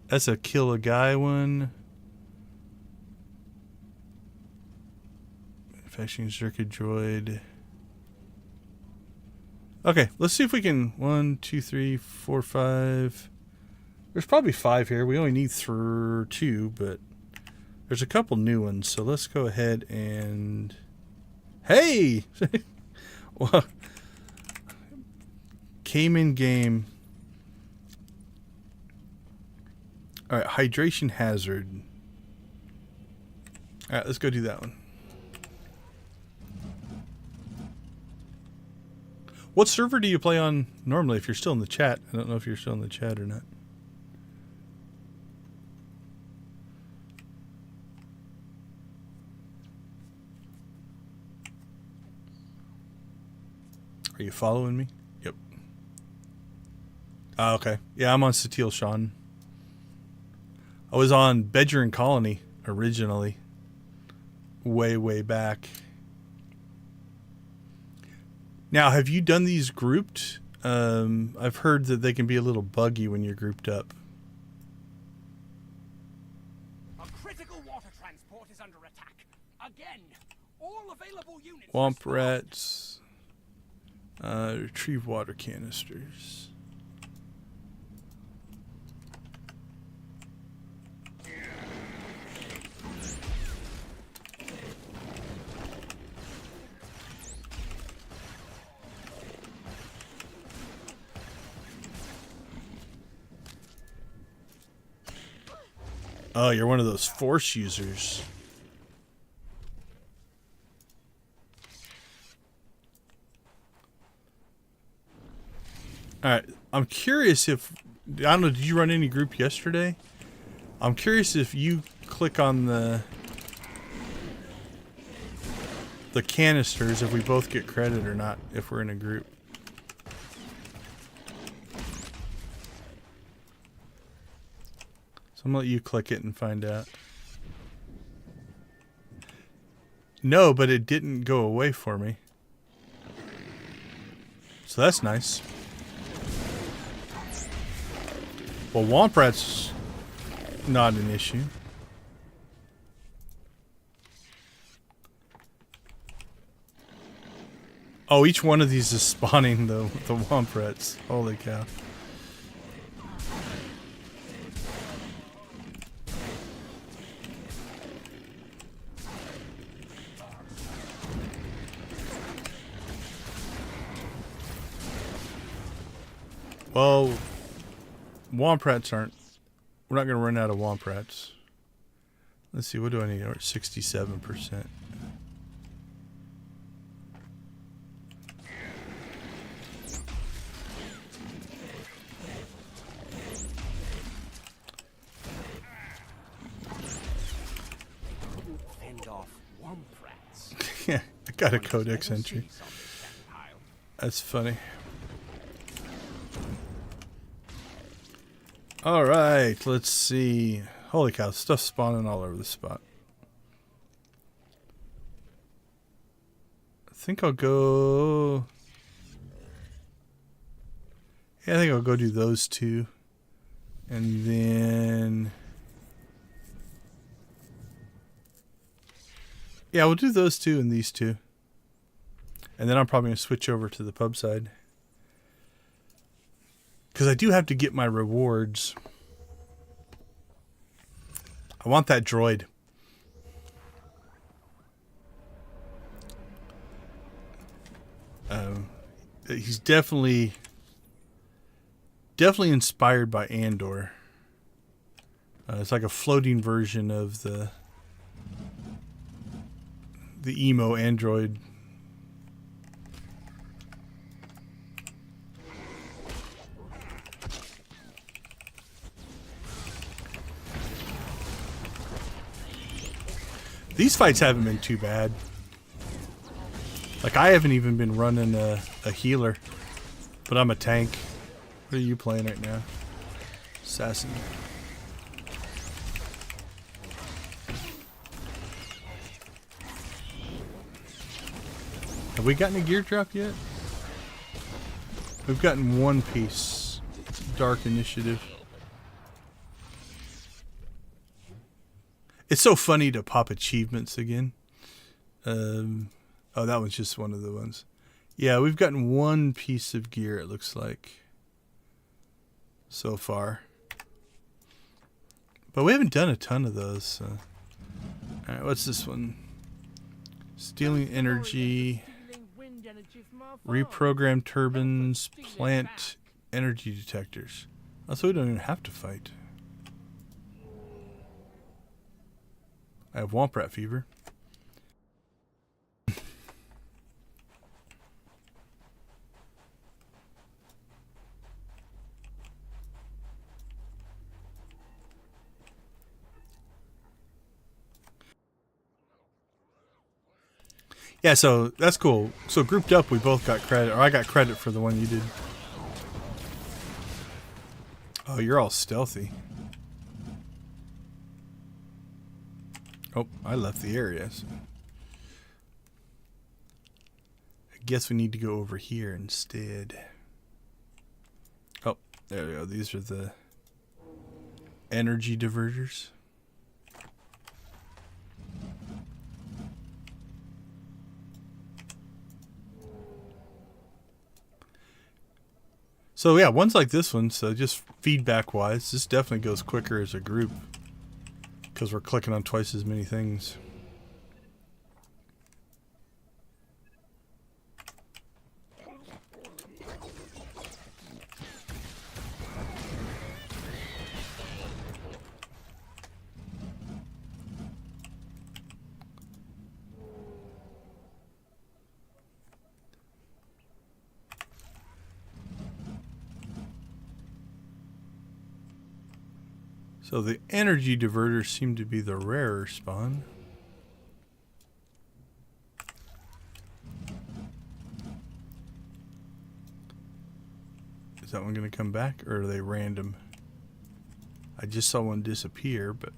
[SPEAKER 1] That's a kill a guy one. Manufacturing circuit droid. Okay, let's see if we can. 1, 2, 3, 4, 5. There's probably 5 here. We only need 2, but there's a couple new ones. So let's go ahead and. Hey! Well, came in game. All right, hydration hazard. All right, let's go do that one. What server do you play on normally if you're still in the chat? I don't know if you're still in the chat or not. Are you following me? Yep. Oh, okay. Yeah, I'm on Satil Sean. I was on Bedger and Colony originally. Way back. Now, have you done these grouped? I've heard that they can be a little buggy when you're grouped up.
[SPEAKER 2] A critical water transport is under attack. Again, all available units.
[SPEAKER 1] Womp rats. Retrieve water canisters. Oh, you're one of those force users. Alright, I'm curious if... I don't know, did you run any group yesterday? I'm curious if you click on the canisters, if we both get credit or not, if we're in a group. I'm gonna let you click it and find out. No, but it didn't go away for me. So that's nice. Well, Womp Rat's not an issue. Oh, each one of these is spawning the Womp Rats. Holy cow. Well, Womp Rats aren't... We're not going to run out of Womp Rats. Let's see, what do I need? We're at 67%.
[SPEAKER 2] Fend off Womp Rats.
[SPEAKER 1] Yeah, I got a codex entry. That's funny. Alright, let's see. Holy cow, stuff's spawning all over the spot. I think I'll go... Yeah, I think I'll go do those two. And then... Yeah, we'll do those two and these two. And then I'm probably going to switch over to the pub side. Because I do have to get my rewards. I want that droid. He's definitely inspired by Andor. It's like a floating version of the emo android. These fights haven't been too bad. Like, I haven't even been running a healer. But I'm a tank. What are you playing right now? Assassin. Have we gotten a gear drop yet? We've gotten one piece. Dark Initiative. It's so funny to pop achievements again. Oh, that one's just one of the ones. Yeah, we've gotten one piece of gear, it looks like, so far. But we haven't done a ton of those. So. All right, what's this one? Stealing energy, reprogram turbines, plant energy detectors. Oh, so we don't even have to fight. I have Womp Rat fever. Yeah, so that's cool. So grouped up, we both got credit, or I got credit for the one you did. Oh, you're all stealthy. Oh, I left the area. So. I guess we need to go over here instead. Oh, there we go. These are the energy diverters. So yeah, ones like this one, so just feedback wise, this definitely goes quicker as a group because we're clicking on twice as many things. So the energy diverters seem to be the rarer spawn. Is that one going to come back, or are they random? I just saw one disappear, but...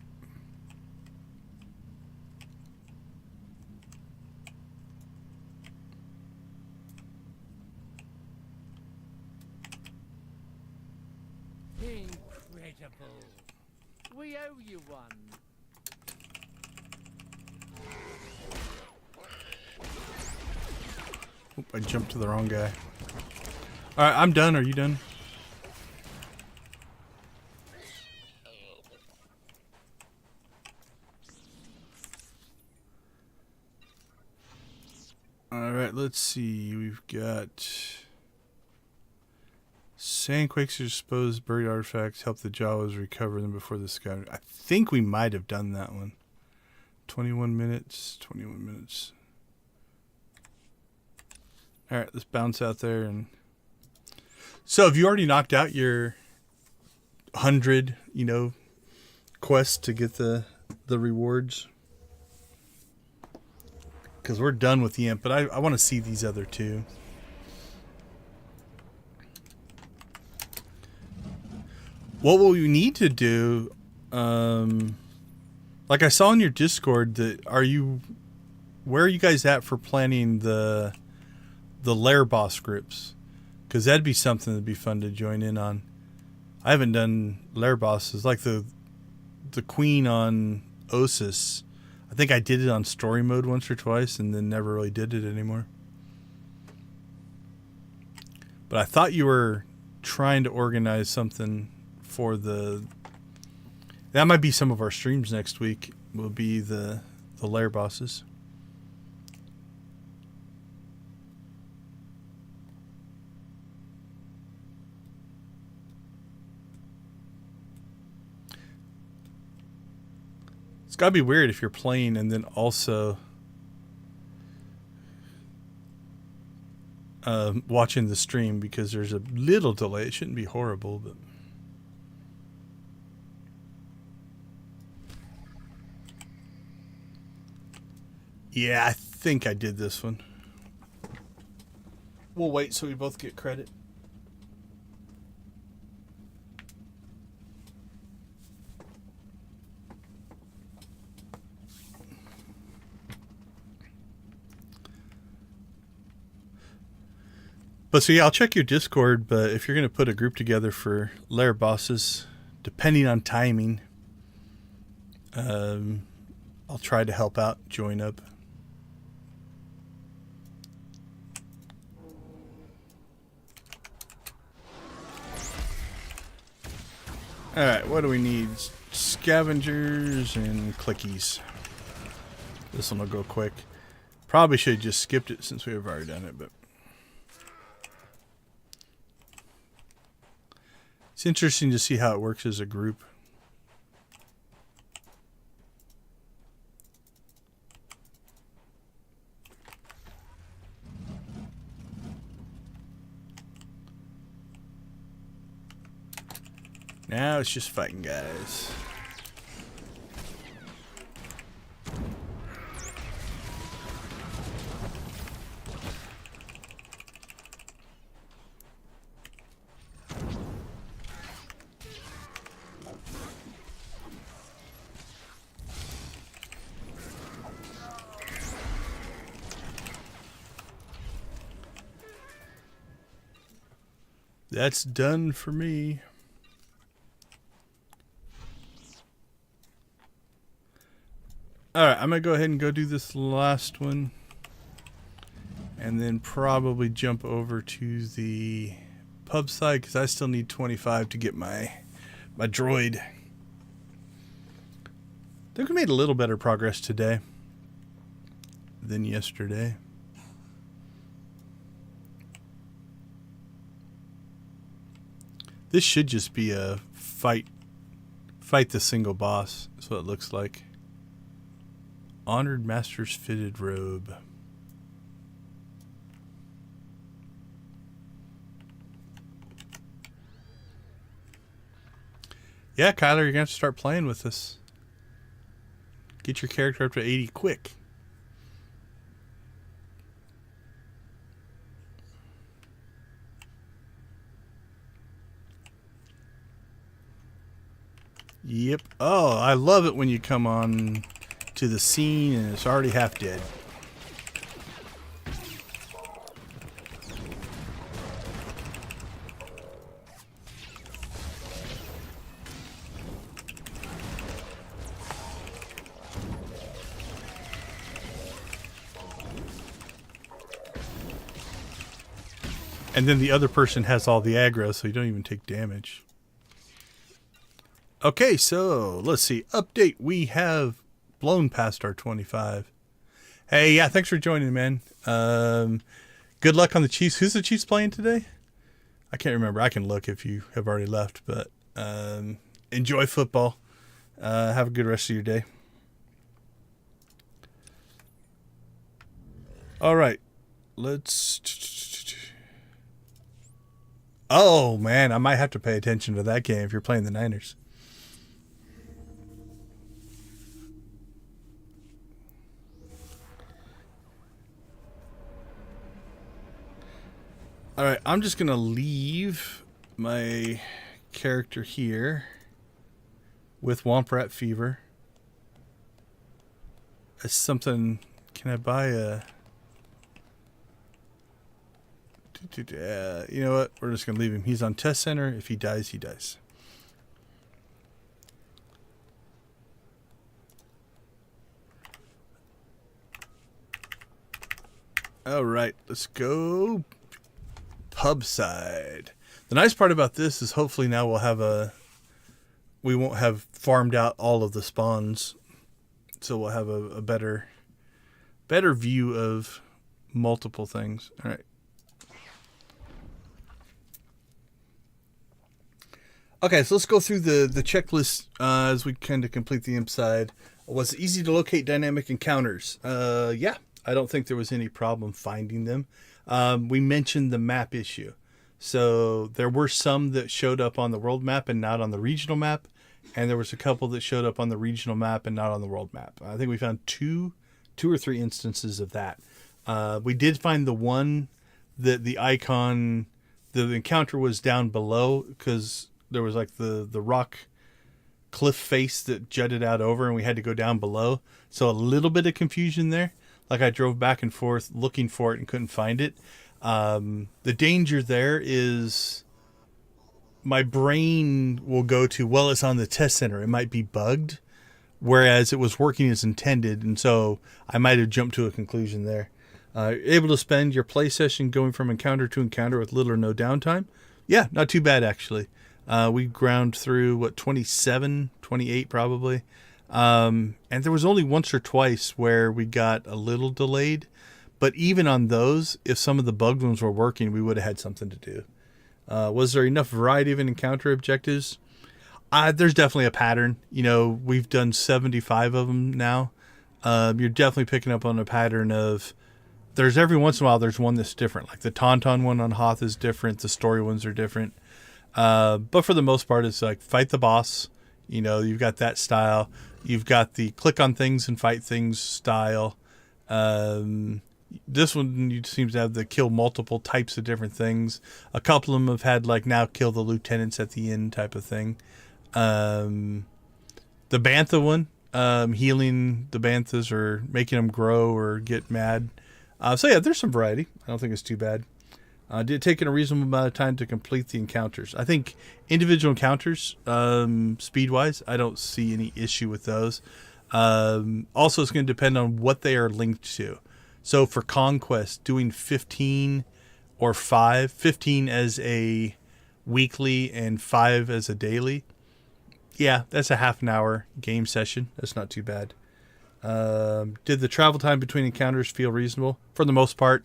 [SPEAKER 4] Incredible. We owe you one.
[SPEAKER 1] Oop, I jumped to the wrong guy. Alright, I'm done. Are you done? Alright, let's see. We've got... Sandquakes expose buried artifacts, help the Jawas recover them before the sky. I think we might have done that one. 21 minutes. 21 minutes. Alright, let's bounce out there. And so have you already knocked out your 100, quests to get the rewards? Because we're done with the Imp, but I want to see these other two. What will you need to do? Like I saw in your Discord, where are you guys at for planning the lair boss groups? Because that'd be something that'd be fun to join in on. I haven't done lair bosses like the queen on Osis. I think I did it on story mode once or twice, and then never really did it anymore. But I thought you were trying to organize something for that might be some of our streams next week, will be the lair bosses. It's gotta be weird if you're playing and then also watching the stream, because there's a little delay. It shouldn't be horrible, but yeah, I think I did this one. We'll wait so we both get credit. But so yeah, I'll check your Discord, but if you're going to put a group together for lair bosses, depending on timing, I'll try to help out, join up. Alright, what do we need? Scavengers and clickies. This one will go quick. Probably should have just skipped it since we've already done it, but it's interesting to see how it works as a group. Now it's just fighting guys. That's done for me. Alright, I'm going to go ahead and go do this last one. And then probably jump over to the pub side because I still need 25 to get my droid. I think we made a little better progress today than yesterday. This should just be a fight the single boss. That's what it looks like. Honored Master's Fitted Robe. Yeah, Kyler, you're going to have to start playing with this. Get your character up to 80 quick. Yep. Oh, I love it when you come on to the scene and it's already half dead. And then the other person has all the aggro, so you don't even take damage. Okay, so let's see. Update. We have blown past our 25. Hey, yeah, thanks for joining, man. Good luck on the Chiefs. Who's the Chiefs playing today? I can't remember. I can look if you have already left, but enjoy football. Have a good rest of your day. All right. Let's... Oh, man, I might have to pay attention to that game if you're playing the Niners. All right, I'm just going to leave my character here with Womp Rat Fever. It's something... Can I buy a... you know what? We're just going to leave him. He's on test center. If he dies, he dies. All right, let's go pub side. The nice part about this is hopefully now we won't have farmed out all of the spawns. So we'll have a better view of multiple things. All right. Okay, so let's go through the checklist as we kind of complete the imp side. Was it easy to locate dynamic encounters? Yeah, I don't think there was any problem finding them. We mentioned the map issue. So there were some that showed up on the world map and not on the regional map. And there was a couple that showed up on the regional map and not on the world map. I think we found two or three instances of that. We did find the one that the icon, the encounter was down below because there was like the rock cliff face that jutted out over and we had to go down below. So a little bit of confusion there. Like I drove back and forth looking for it and couldn't find it. The danger there is my brain will go to, well, it's on the test center. It might be bugged, whereas it was working as intended. And so I might have jumped to a conclusion there. Able to spend your play session going from encounter to encounter with little or no downtime. Yeah, not too bad, actually. We ground through, what, 27, 28 probably. And there was only once or twice where we got a little delayed. But even on those, if some of the bugged ones were working, we would have had something to do. Was there enough variety of encounter objectives? There's definitely a pattern. You know, we've done 75 of them now. You're definitely picking up on a pattern of there's every once in a while there's one that's different. Like the Tauntaun one on Hoth is different. The story ones are different. But for the most part, it's like fight the boss. You know, you've got that style. You've got the click on things and fight things style. This one seems to have the kill multiple types of different things. A couple of them have had like now kill the lieutenants at the end type of thing. The Bantha one, healing the Banthas or making them grow or get mad. So yeah, there's some variety. I don't think it's too bad. Did take a reasonable amount of time to complete the encounters. I think individual encounters, speed-wise, I don't see any issue with those. Also, it's going to depend on what they are linked to. So for Conquest, doing 15 or 5, 15 as a weekly and 5 as a daily, yeah, that's a half an hour game session. That's not too bad. Did the travel time between encounters feel reasonable? For the most part.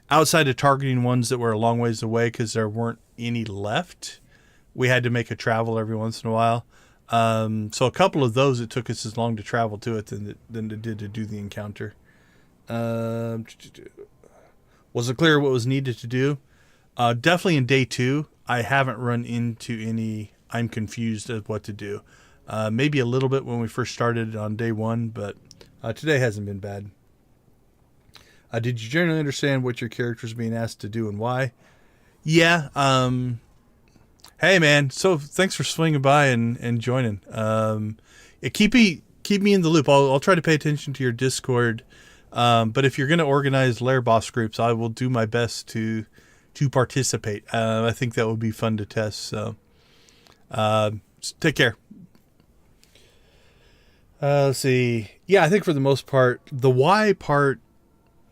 [SPEAKER 1] Outside of targeting ones that were a long ways away because there weren't any left, we had to make a travel every once in a while. So a couple of those, it took us as long to travel to it than it did to do the encounter. Was it clear what was needed to do? Definitely in day 2, I haven't run into any I'm confused of what to do. Maybe a little bit when we first started on day 1, but today hasn't been bad. Did you generally understand what your character is being asked to do and why? Yeah. Hey, man. So thanks for swinging by and joining. Keep me in the loop. I'll try to pay attention to your Discord. But if you're going to organize lair boss groups, I will do my best to participate. I think that would be fun to test. So take care. Let's see. Yeah, I think for the most part, the why part,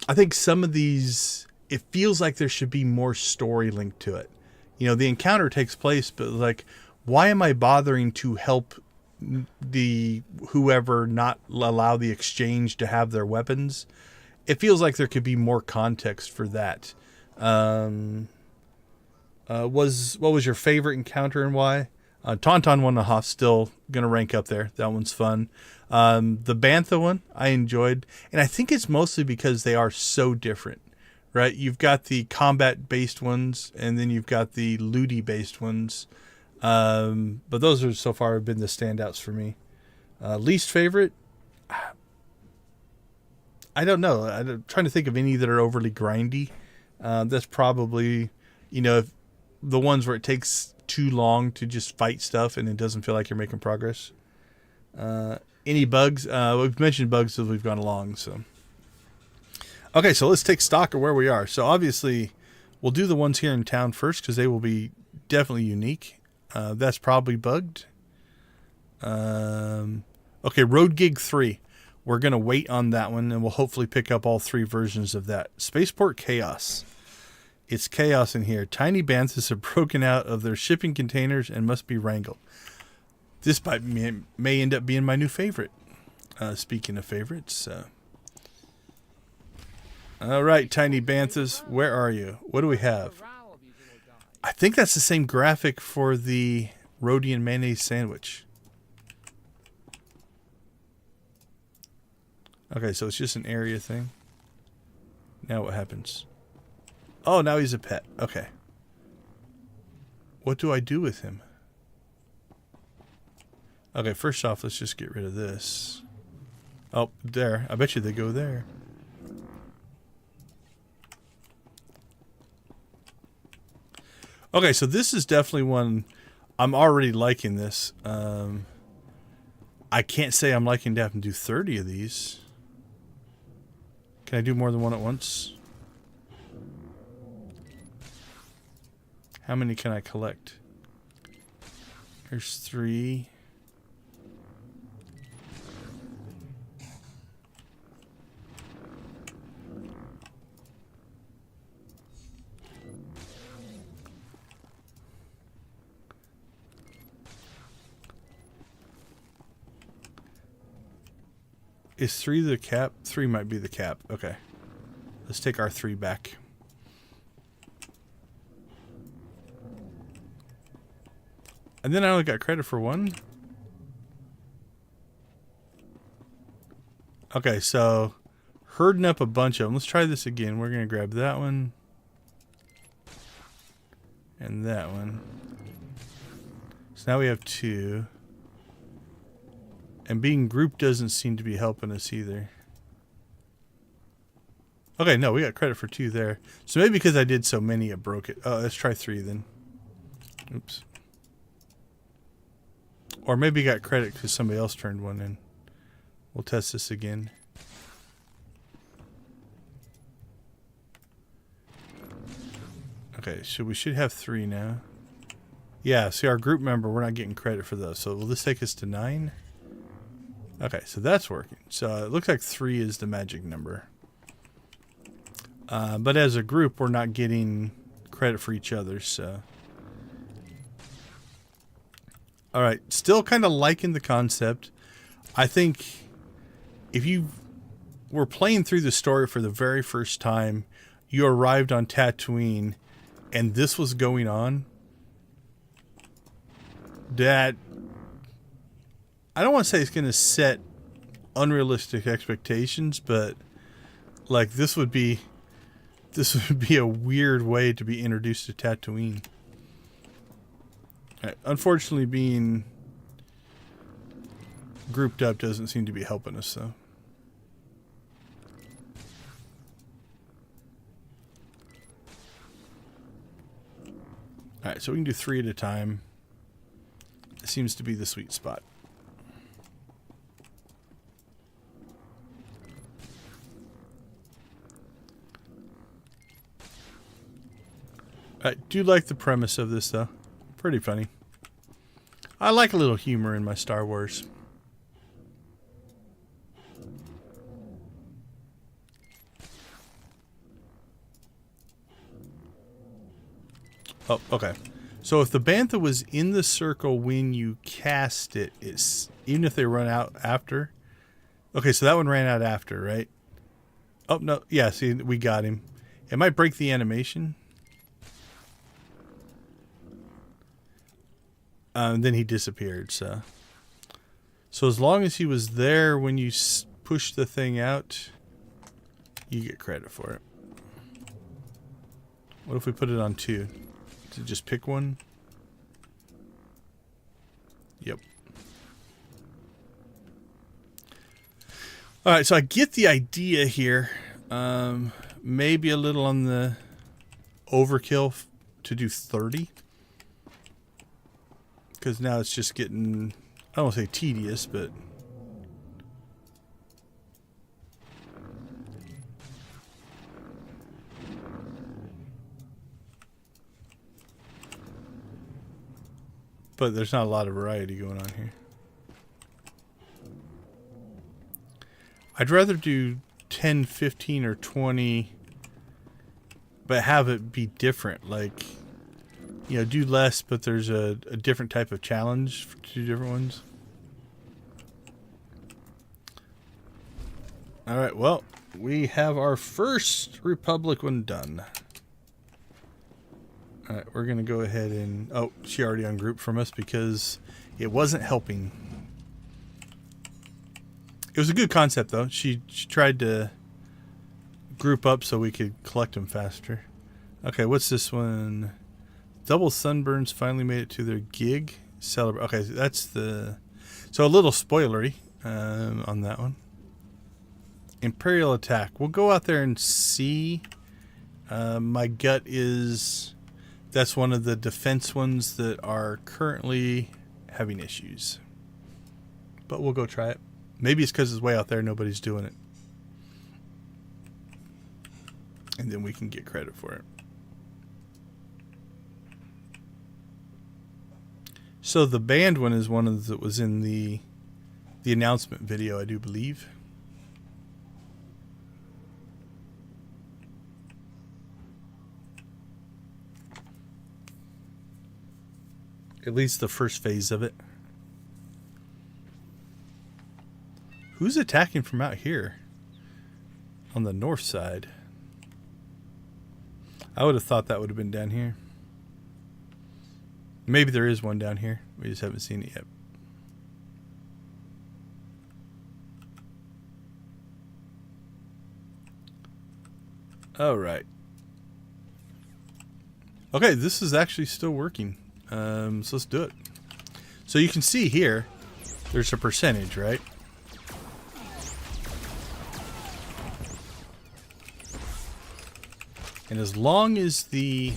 [SPEAKER 1] I think some of these, it feels like there should be more story linked to it. You know, the encounter takes place, but like, why am I bothering to help the whoever not allow the exchange to have their weapons? It feels like there could be more context for that. What was your favorite encounter and why? Tauntaun one and a half still gonna rank up there. That one's fun. The Bantha one I enjoyed, and I think it's mostly because they are so different, right? You've got the combat based ones, and then you've got the looty based ones. But those are so far have been the standouts for me. Least favorite, I don't know. I'm trying to think of any that are overly grindy. That's probably, if the ones where it takes too long to just fight stuff and it doesn't feel like you're making progress. Any bugs? We've mentioned bugs as we've gone along. So, okay, so let's take stock of where we are. So obviously, we'll do the ones here in town first because they will be definitely unique. That's probably bugged. Okay, Road Gig 3. We're going to wait on that one, and we'll hopefully pick up all 3 versions of that. Spaceport Chaos. It's chaos in here. Tiny banthas have broken out of their shipping containers and must be wrangled. This may end up being my new favorite. Speaking of favorites. All right, Tiny banthas, where are you? What do we have? I think that's the same graphic for the Rhodian mayonnaise sandwich. Okay, so it's just an area thing. Now what happens? Oh, now he's a pet. Okay. What do I do with him? Okay, first off, let's just get rid of this. Oh, there. I bet you they go there. Okay, so this is definitely one I'm already liking this. I can't say I'm liking to have to do 30 of these. Can I do more than one at once? How many can I collect? There's 3. Is 3 the cap? 3 might be the cap. Okay. Let's take our 3 back. And then I only got credit for 1. Okay, so herding up a bunch of them. Let's try this again. We're going to grab that one. And that one. So now we have 2. And being grouped doesn't seem to be helping us either. Okay, no, we got credit for 2 there. So maybe because I did so many, it broke it. Oh, let's try 3 then. Oops. Or maybe got credit because somebody else turned 1 in. We'll test this again. Okay, so we should have 3 now. Yeah, see our group member, we're not getting credit for those. So will this take us to 9? Okay, so that's working. So it looks like 3 is the magic number. But as a group, we're not getting credit for each other, so... Alright, still kind of liking the concept. I think if you were playing through the story for the very first time, you arrived on Tatooine, and this was going on, that... I don't want to say it's going to set unrealistic expectations, but like this would be a weird way to be introduced to Tatooine. Unfortunately, being grouped up doesn't seem to be helping us, though. Alright, so we can do 3 at a time. It seems to be the sweet spot. I do like the premise of this, though. Pretty funny. I like a little humor in my Star Wars. Oh, okay. So if the bantha was in the circle when you cast it, it's even if they run out after. Okay, so that one ran out after, right? Oh, no. Yeah, see, we got him. It might break the animation. Then he disappeared, so as long as he was there when you push the thing out, you get credit for it. What if we put it on 2? To just pick one? Yep. Alright, so I get the idea here. Maybe a little on the overkill to do 30. Because now it's just getting, I don't want to say tedious, but... But there's not a lot of variety going on here. I'd rather do 10, 15, or 20, but have it be different. Like... You know, do less, but there's a different type of challenge for 2 different ones. Alright, well, we have our first Republic one done. Alright, we're going to go ahead and... Oh, she already ungrouped from us because it wasn't helping. It was a good concept, though. She tried to group up so we could collect them faster. Okay, what's this one? Double Sunburns finally made it to their gig. Celebrate. Okay, that's the... So a little spoilery on that one. Imperial attack. We'll go out there and see. My gut is that's one of the defense ones that are currently having issues. But we'll go try it. Maybe it's because it's way out there, nobody's doing it. And then we can get credit for it. So the band one is one of that was in the announcement video, I do believe. At least the first phase of it. Who's attacking from out here? On the north side. I would have thought that would have been down here. Maybe there is one down here. We just haven't seen it yet. All right. Okay, this is actually still working. So let's do it. So you can see here, there's a percentage, right? And as long as the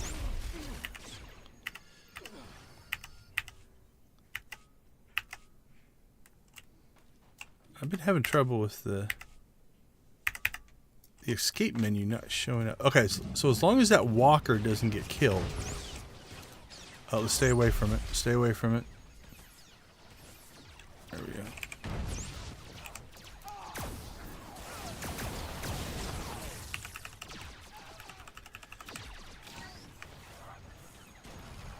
[SPEAKER 1] I've been having trouble with the escape menu not showing up. Okay, so as long as that walker doesn't get killed. Oh, let's stay away from it. Stay away from it. There we go.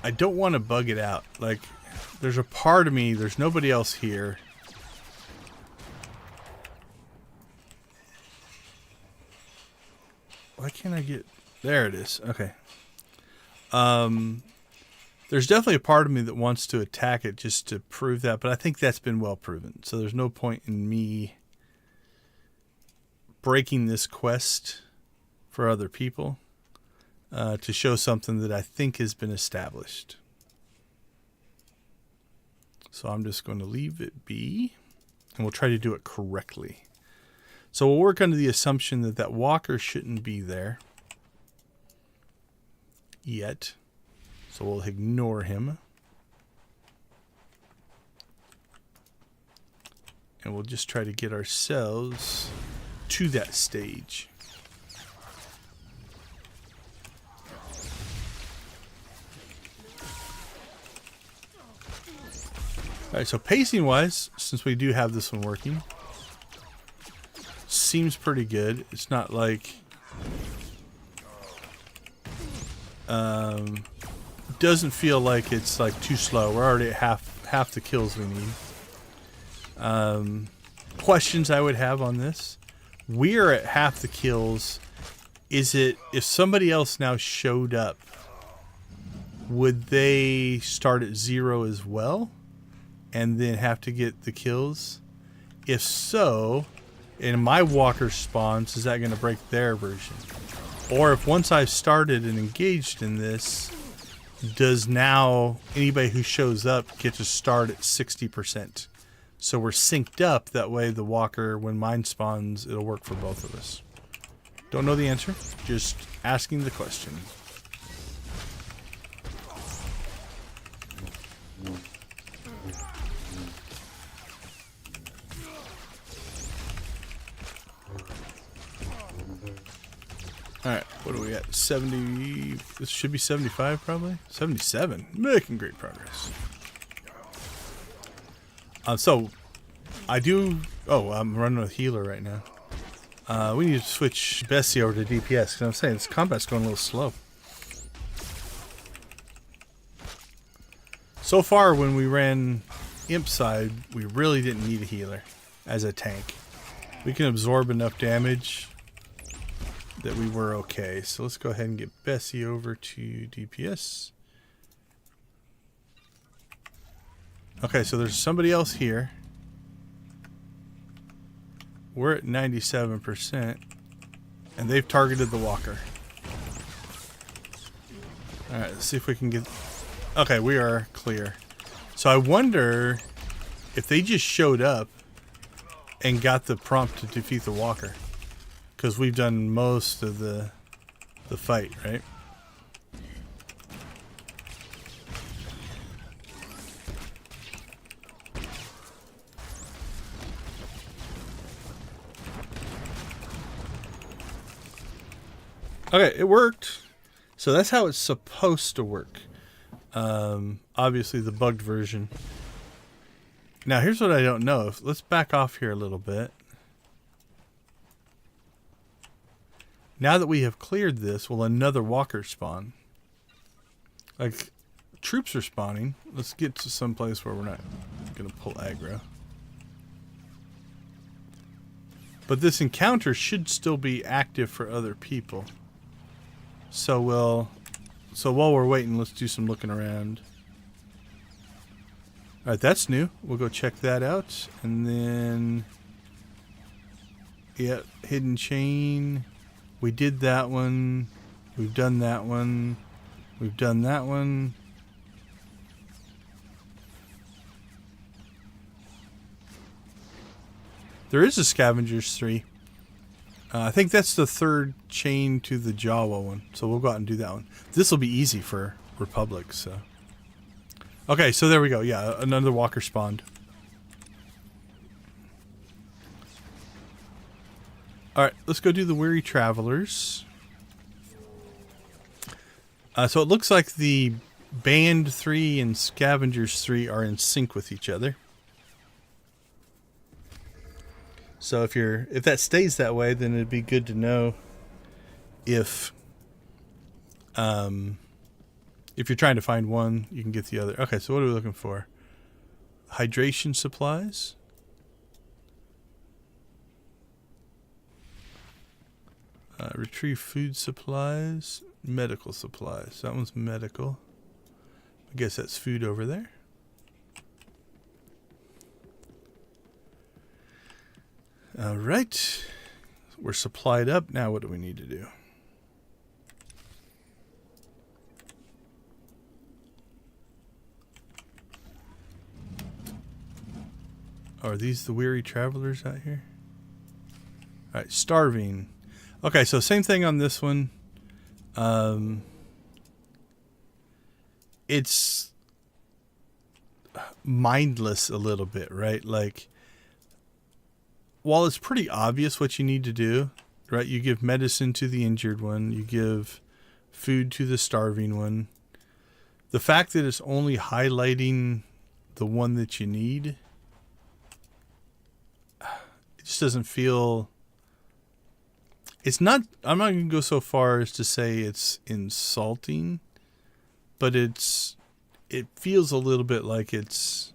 [SPEAKER 1] I don't want to bug it out. Like, there's a part of me, there's nobody else here. Why can't I get... There it is. Okay. There's definitely a part of me that wants to attack it just to prove that, but I think that's been well proven. So there's no point in me breaking this quest for other people. To show something that I think has been established. So I'm just going to leave it be, and we'll try to do it correctly. So we'll work under the assumption that that walker shouldn't be there yet. So we'll ignore him. And we'll just try to get ourselves to that stage. Alright, so pacing-wise, since we do have this one working, seems pretty good. It's not like... doesn't feel like it's like too slow. We're already at half the kills we need. Questions I would have on this. We're at half the kills. Is it, if somebody else now showed up, would they start at 0 as well? And then have to get the kills? If so, and my walker spawns, is that going to break their version? Or if once I've started and engaged in this, does now anybody who shows up get to start at 60%? So we're synced up, that way the walker, when mine spawns, it'll work for both of us. Don't know the answer, just asking the question. Alright, what are we at? 70... This should be 75, probably? 77. Making great progress. So, I do... Oh, I'm running with healer right now. We need to switch Bessie over to DPS, because I'm saying this combat's going a little slow. So far, when we ran Imp side, we really didn't need a healer as a tank. We can absorb enough damage that we were okay. So let's go ahead and get Bessie over to DPS. Okay, so there's somebody else here. We're at 97%, and they've targeted the walker. Alright, let's see if we can get... Okay, we are clear. So I wonder if they just showed up and got the prompt to defeat the walker. Because we've done most of the fight, right? Okay, it worked. So that's how it's supposed to work. Obviously the bugged version. Now here's what I don't know. Let's back off here a little bit. Now that we have cleared this, will another walker spawn? Like, troops are spawning. Let's get to some place where we're not going to pull aggro. But this encounter should still be active for other people. So while we're waiting, let's do some looking around. Alright, that's new. We'll go check that out. And then... yeah, hidden chain. We did that one. We've done that one. We've done that one. There is a Scavengers 3. I think that's the third chain to the Jawa one. So we'll go out and do that one. This will be easy for Republic, so. Okay, so there we go. Yeah, another walker spawned. Alright, let's go do the Weary Travelers. So it looks like the Band 3 and Scavengers 3 are in sync with each other. So if that stays that way, then it'd be good to know if you're trying to find one, you can get the other. Okay, so what are we looking for? Hydration supplies. Retrieve food supplies. Medical supplies. That one's medical. I guess that's food over there. Alright. We're supplied up. Now what do we need to do? Are these the Weary Travelers out here? Alright, starving. Okay, so same thing on this one. It's mindless a little bit, right? Like, while it's pretty obvious what you need to do, right? You give medicine to the injured one. You give food to the starving one. The fact that it's only highlighting the one that you need, it just doesn't feel... It's not... I'm not going to go so far as to say it's insulting, but it feels a little bit like it's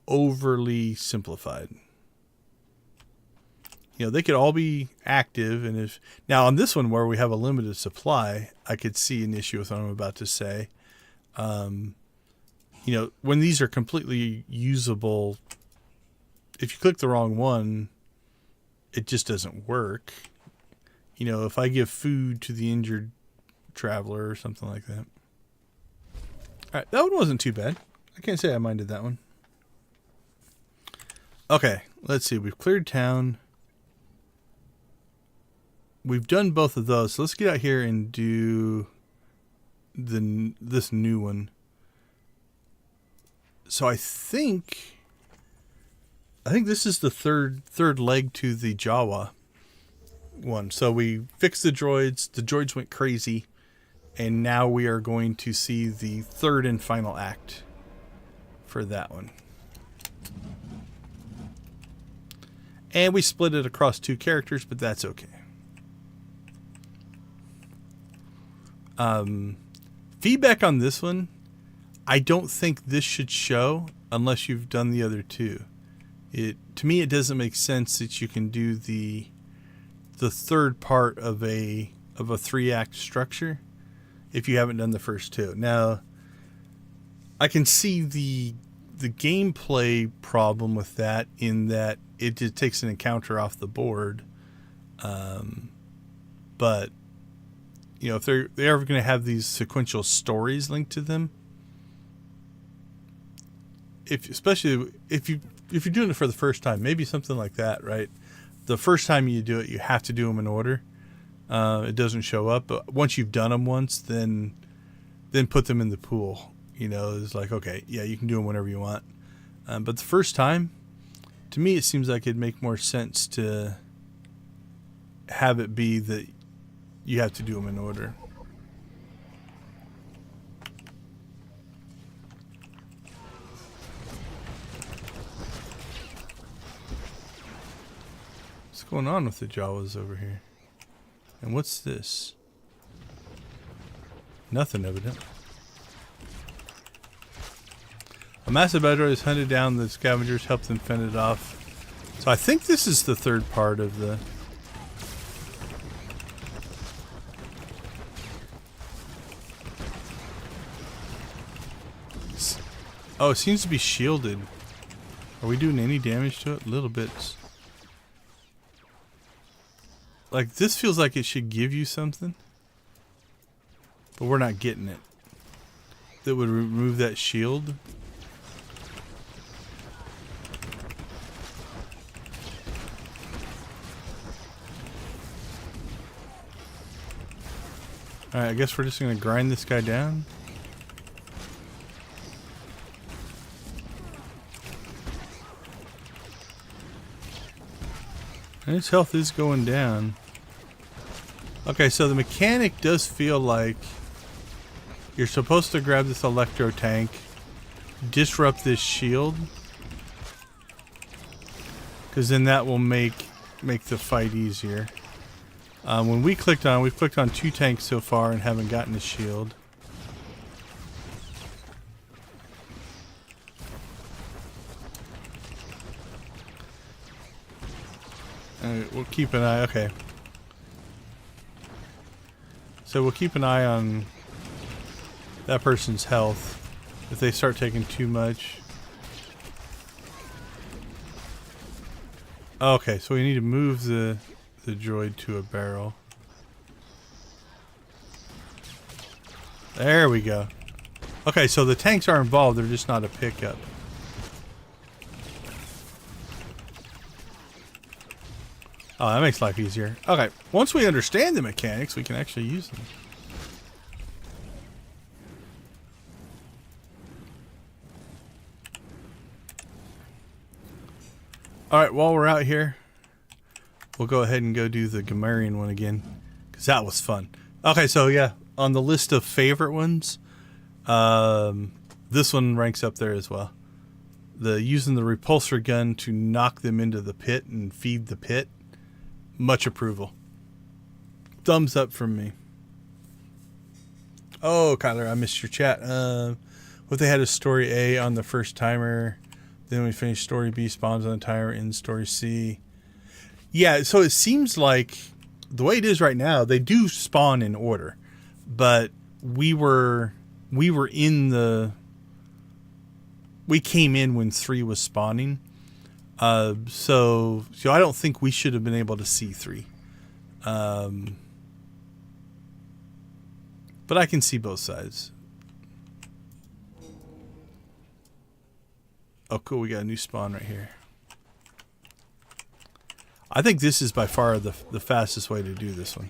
[SPEAKER 1] overly simplified. You know, they could all be active, and if now on this one where we have a limited supply, I could see an issue with what I'm about to say. You know, when these are completely usable, if you click the wrong one, it just doesn't work. You know, if I give food to the injured traveler or something like that. All right, that one wasn't too bad. I can't say I minded that one. Okay, let's see. We've cleared town. We've done both of those. So let's get out here and do this new one. So I think this is the third leg to the Jawa one. So we fixed the droids. The droids went crazy. And now we are going to see the third and final act for that one. And we split it across 2 characters, but that's okay. Feedback on this one, I don't think this should show unless you've done the other 2. To me, it doesn't make sense that you can do the third part of a 3-act structure if you haven't done the first 2. Now, I can see the gameplay problem with that in that it just takes an encounter off the board. But you know, if they're ever going to have these sequential stories linked to them, especially if you're doing it for the first time, maybe something like that, right? The first time you do it, you have to do them in order. It doesn't show up, but once you've done them once, then put them in the pool. You know, it's like, okay, yeah, you can do them whenever you want. But the first time, to me, it seems like it'd make more sense to have it be that you have to do them in order. What's going on with the Jawas over here? And what's this? Nothing, evidently. A massive battle is hunted down the scavengers, help them fend it off. So I think this is the third part of the... Oh, it seems to be shielded. Are we doing any damage to it? Little bits. Like, this feels like it should give you something. But we're not getting it. That would remove that shield. Alright, I guess we're just going to grind this guy down. And his health is going down. Okay, so the mechanic does feel like you're supposed to grab this electro tank, disrupt this shield, because then that will make the fight easier. When we've clicked on 2 tanks so far and haven't gotten a shield. Alright, we'll keep an eye. Okay. So we'll keep an eye on that person's health if they start taking too much. Okay, so we need to move the droid to a barrel. There we go. Okay, so the tanks are involved, they're just not a pickup. Oh, that makes life easier. Okay, once we understand the mechanics, we can actually use them. Alright, while we're out here, we'll go ahead and go do the Gamorrean one again, because that was fun. Okay, so yeah, on the list of favorite ones, this one ranks up there as well. Using the repulsor gun to knock them into the pit and feed the pit. Much approval. Thumbs up from me. Oh, Kyler, I missed your chat. What they had is story A on the first timer. Then we finished story B, spawns on the timer, in story C. Yeah, so it seems like the way it is right now, they do spawn in order. But we came in when 3 was spawning. So I don't think we should have been able to see 3. But I can see both sides. Oh, cool. We got a new spawn right here. I think this is by far the fastest way to do this one.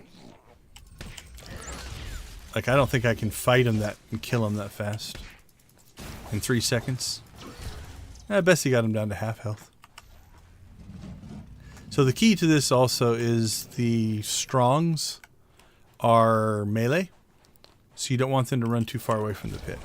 [SPEAKER 1] Like, I don't think I can fight him and kill him that fast. In 3 seconds. I bet he got him down to half health. So the key to this also is the strongs are melee. So you don't want them to run too far away from the pit.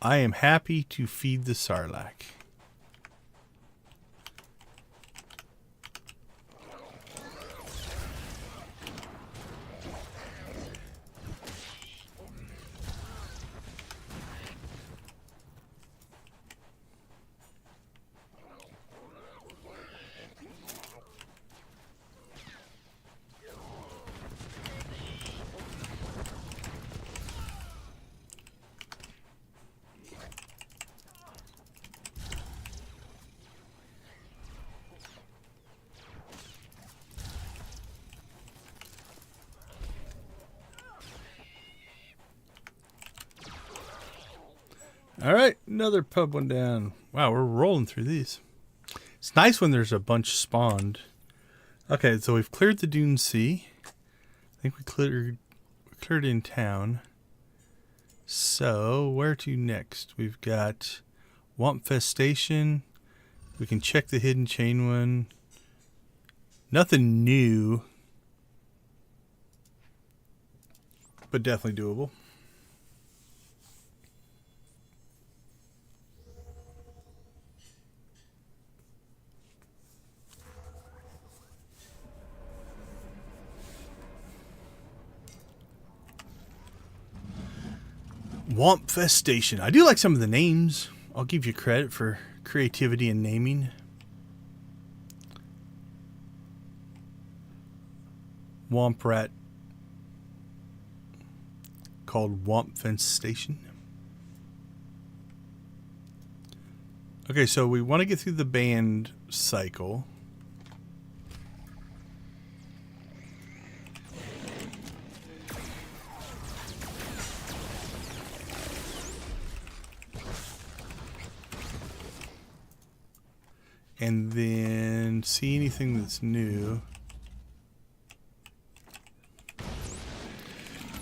[SPEAKER 1] I am happy to feed the Sarlacc. Alright, another pub one down. Wow, we're rolling through these. It's nice when there's a bunch spawned. Okay, so we've cleared the Dune Sea. I think we cleared in town. So, where to next? We've got Wampfest Station. We can check the Hidden Chain one. Nothing new. But definitely doable. Wompfest Station. I do like some of the names. I'll give you credit for creativity and naming. Womp Rat called Wompfest Station. Okay, so we want to get through the band cycle. And then see anything that's new.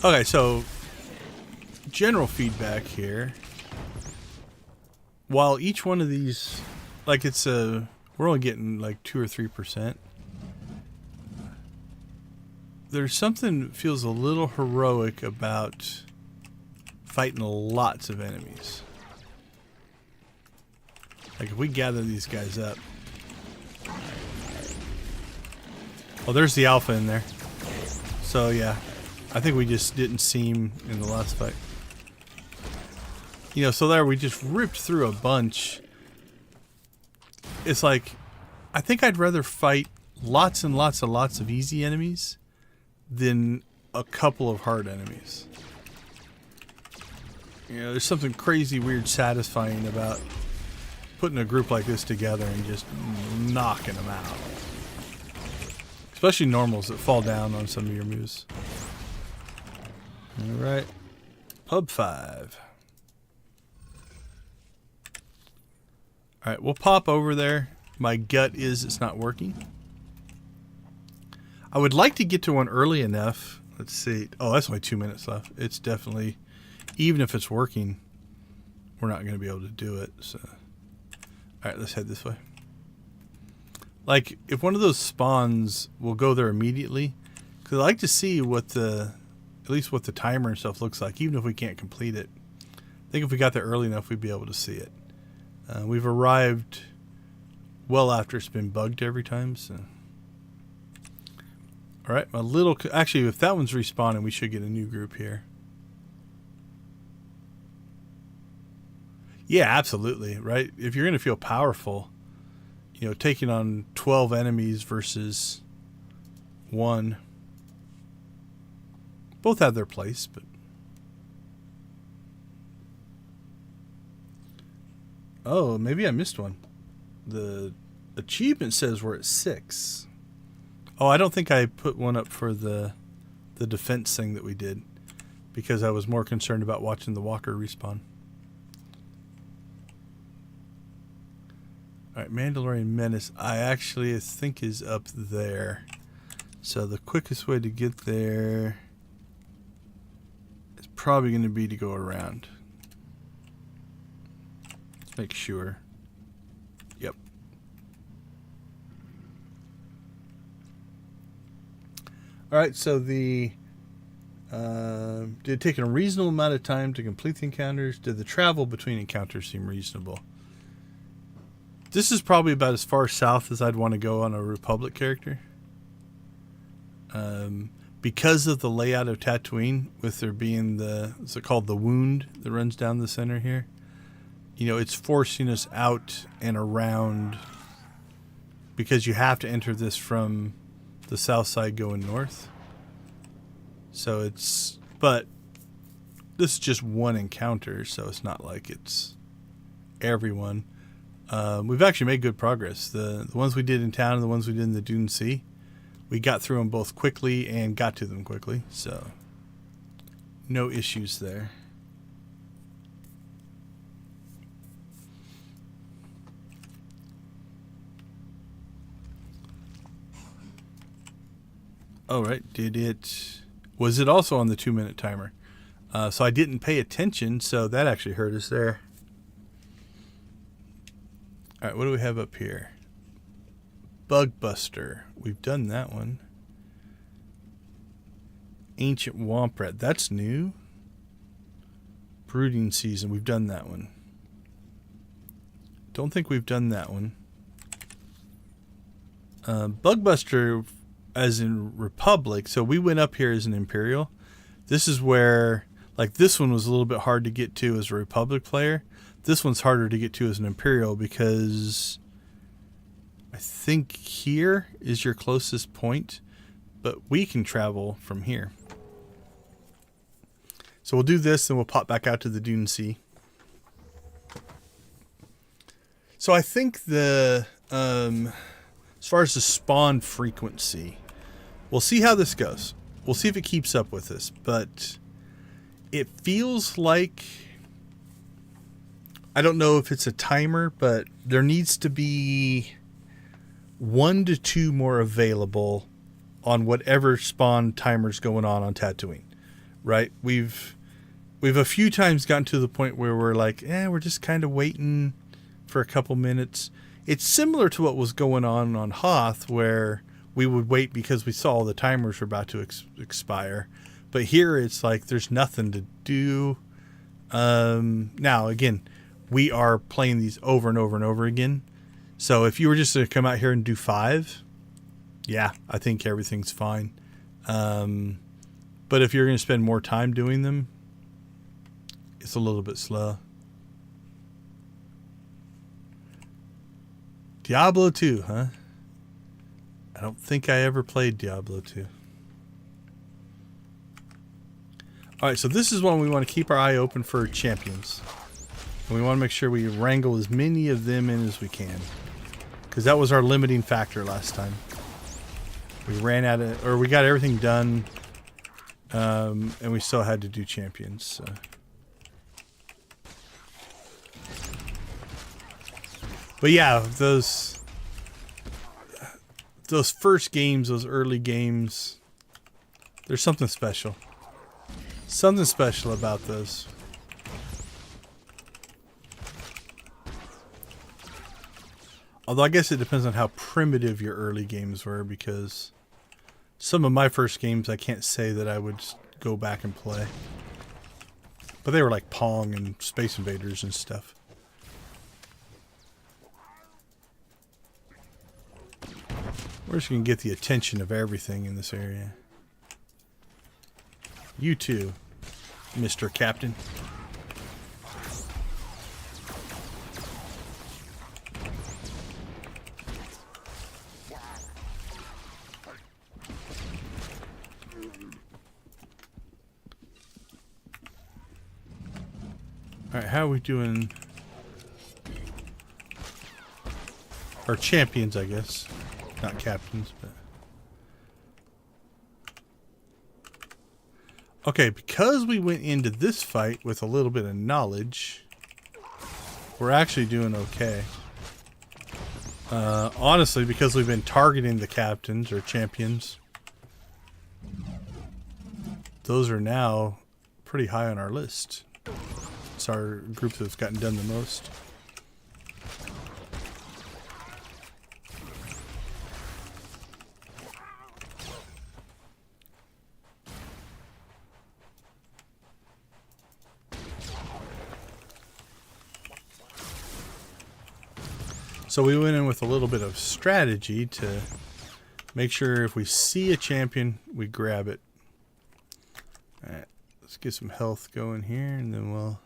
[SPEAKER 1] Okay, so general feedback here. While each one of these, like we're only getting like 2 or 3%. There's something that feels a little heroic about fighting lots of enemies. Like if we gather these guys up. Well, there's the alpha in there. So yeah, I think we just didn't see him in the last fight. You know, so there we just ripped through a bunch. It's like, I think I'd rather fight lots and lots of easy enemies than a couple of hard enemies. You know, there's something crazy, weird, satisfying about putting a group like this together and just knocking them out. Especially normals that fall down on some of your moves. Alright. Pub 5. Alright, we'll pop over there. My gut is it's not working. I would like to get to one early enough. Let's see. Oh, that's only 2 minutes left. It's definitely, even if it's working, we're not going to be able to do it. So, alright, let's head this way. Like, if one of those spawns, we'll go there immediately. Because I like to see what at least what the timer and stuff looks like, even if we can't complete it. I think if we got there early enough, we'd be able to see it. We've arrived well after it's been bugged every time. So, all right, actually, if that one's respawning, we should get a new group here. Yeah, absolutely. Right. If you're going to feel powerful, you know, taking on 12 enemies versus 1, both have their place, but. Oh, maybe I missed one. The achievement says we're at 6. Oh, I don't think I put one up for the defense thing that we did because I was more concerned about watching the walker respawn. Alright, Mandalorian Menace, I think is up there. So the quickest way to get there is probably going to be to go around. Make sure. Yep. Alright, so did it take a reasonable amount of time to complete the encounters? Did the travel between encounters seem reasonable? This is probably about as far south as I'd want to go on a Republic character. Because of the layout of Tatooine, with there being what's it called, the wound that runs down the center here. You know, it's forcing us out and around because you have to enter this from the south side going north. So but this is just one encounter, so it's not like it's everyone. We've actually made good progress. The ones we did in town and the ones we did in the Dune Sea, we got through them both quickly and got to them quickly, so no issues there. Oh, right. Was it also on the 2-minute timer? So I didn't pay attention, so that actually hurt us there. All right, what do we have up here? Bug Buster. We've done that one. Ancient Womp Rat. That's new. Brooding Season. We've done that one. Don't think we've done that one. Bug Buster, as in Republic. So we went up here as an Imperial. This is where, Like this one was a little bit hard to get to as a Republic player. This one's harder to get to as an Imperial because I think here is your closest point, but we can travel from here. So we'll do this, and we'll pop back out to the Dune Sea. So I think as far as the spawn frequency, we'll see how this goes. We'll see if it keeps up with this, but it feels like, I don't know if it's a timer, but there needs to be 1 to 2 more available on whatever spawn timer's going on Tatooine, right? We've a few times gotten to the point where we're like, we're just kind of waiting for a couple minutes. It's similar to what was going on Hoth, where we would wait because we saw the timers were about to expire. But here it's like there's nothing to do. Now, again, we are playing these over and over and over again. So if you were just to come out here and do 5, yeah, I think everything's fine. But if you're going to spend more time doing them, it's a little bit slow. Diablo 2, huh? I don't think I ever played Diablo 2. Alright, so this is one we want to keep our eye open for champions. And we want to make sure we wrangle as many of them in as we can. Because that was our limiting factor last time. We ran out of, or we got everything done. And we still had to do champions, so. But yeah, those first games, those early games, there's something special. Something special about those. Although I guess it depends on how primitive your early games were, because some of my first games I can't say that I would go back and play. But they were like Pong and Space Invaders and stuff. We're just going to get the attention of everything in this area. You too, Mr. Captain. Alright, how are we doing? Our champions, I guess. Not captains, but... Okay, because we went into this fight with a little bit of knowledge, we're actually doing okay. Honestly, because we've been targeting the captains or champions, those are now pretty high on our list. It's our group that's gotten done the most. So we went in with a little bit of strategy to make sure if we see a champion, we grab it. Alright, let's get some health going here and then we'll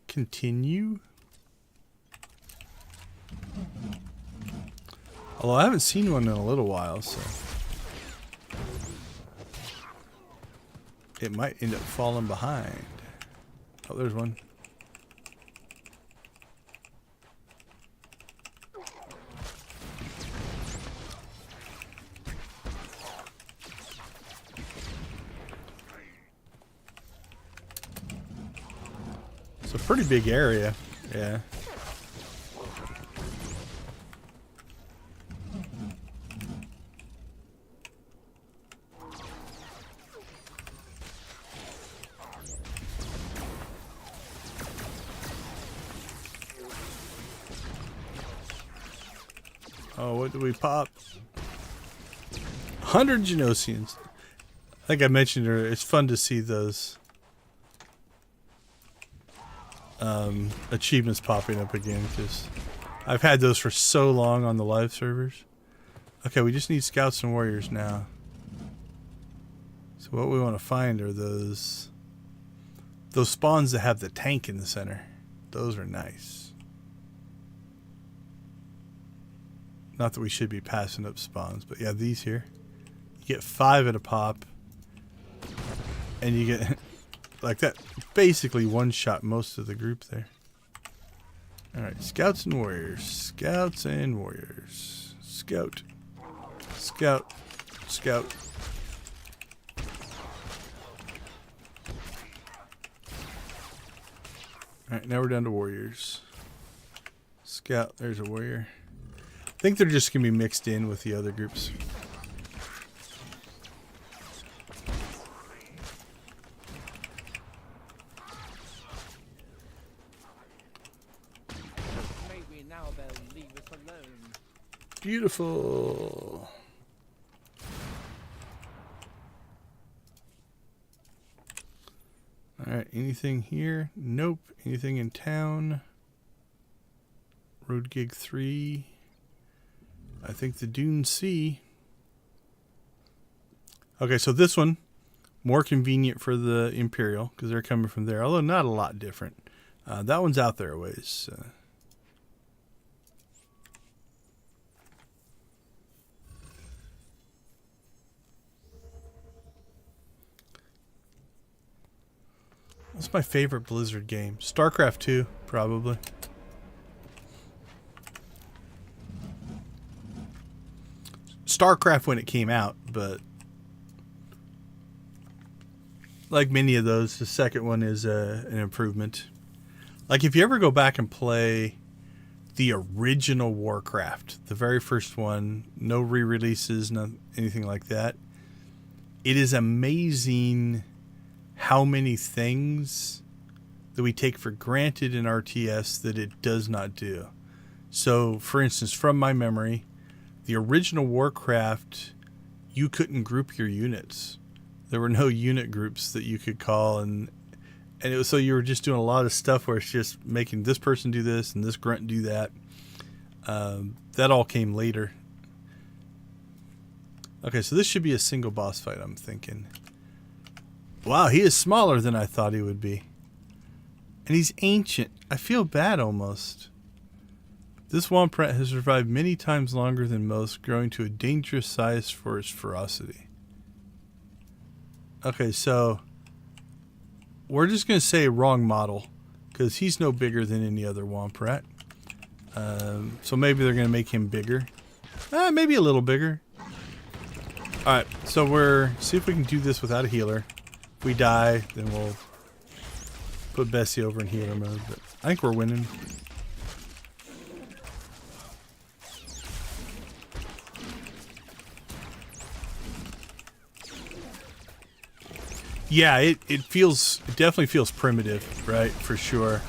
[SPEAKER 1] continue. Although I haven't seen one in a little while, so it might end up falling behind. Oh, there's one. It's a pretty big area, yeah. Oh, what do we pop? 100 Genosians. Like I mentioned earlier, it's fun to see those achievements popping up again, because I've had those for so long on the live servers. Okay, we just need scouts and warriors now. So what we want to find are those Those spawns that have the tank in the center, those are nice. Not that we should be passing up spawns, but yeah, these here. You get 5 at a pop. And you get, like that, basically one-shot most of the group there. Alright, scouts and warriors. Scouts and warriors. Scout. Scout. Scout. Alright, now we're down to warriors. Scout, there's a warrior. I think they're just going to be mixed in with the other groups.
[SPEAKER 4] Maybe now they'll leave us alone.
[SPEAKER 1] Beautiful. Alright, anything here? Nope. Anything in town? Road Gig 3. I think the Dune Sea. Okay, so this one, more convenient for the Imperial, because they're coming from there, although not a lot different. That one's out there a ways. What's my favorite Blizzard game? StarCraft 2, probably. StarCraft when it came out, but like many of those, the second one is an improvement. Like if you ever go back and play the original Warcraft, the very first one, no re-releases, no anything like that, it is amazing how many things that we take for granted in RTS that it does not do. So, for instance, from my memory, the original Warcraft, you couldn't group your units. There were no unit groups that you could call, and it was so you were just doing a lot of stuff where it's just making this person do this and this grunt do that. That all came later. Okay, so this should be a single boss fight, I'm thinking. Wow, he is smaller than I thought he would be. And he's ancient. I feel bad almost. This Womp-Rat has survived many times longer than most, growing to a dangerous size for its ferocity. Okay, so we're just going to say wrong model, because he's no bigger than any other Womp-Rat. So maybe they're going to make him bigger. Maybe a little bigger. Alright, so see if we can do this without a healer. If we die, then we'll put Bessie over in healer mode. But I think we're winning. Yeah, it definitely feels primitive, right? For sure.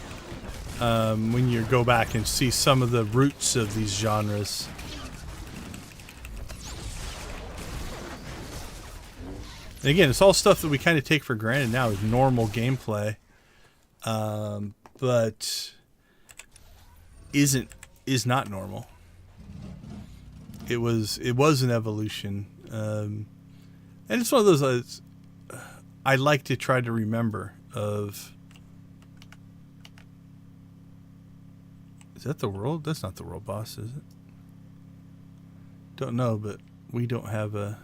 [SPEAKER 1] When you go back and see some of the roots of these genres. And again, it's all stuff that we kind of take for granted now as normal gameplay, but is not normal. It was an evolution, and it's one of those I like to try to remember. Is that the world? That's not the world boss, is it? Don't know, but we don't have a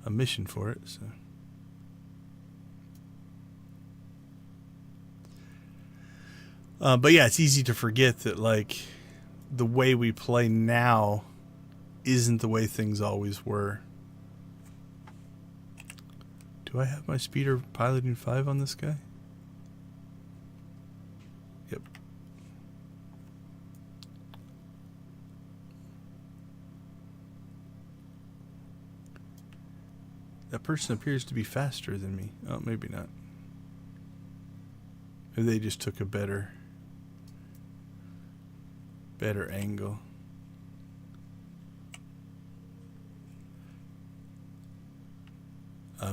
[SPEAKER 1] mission for it, so. But yeah, it's easy to forget that like the way we play now isn't the way things always were. Do I have my speeder piloting 5 on this guy? Yep. That person appears to be faster than me. Oh, maybe not. Maybe they just took a better angle.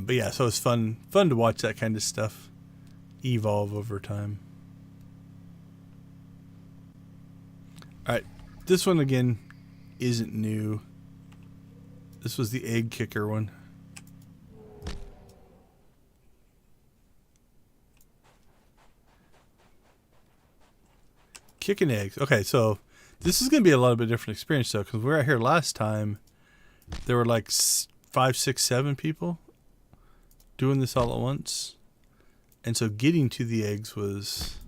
[SPEAKER 1] But yeah, so it's fun to watch that kind of stuff evolve over time. Alright, this one again isn't new. This was the egg kicker one. Kicking eggs. Okay, so this is going to be a little bit different experience, though, because we were out here last time. There were like 5, 6, 7 people doing this all at once. And so getting to the eggs was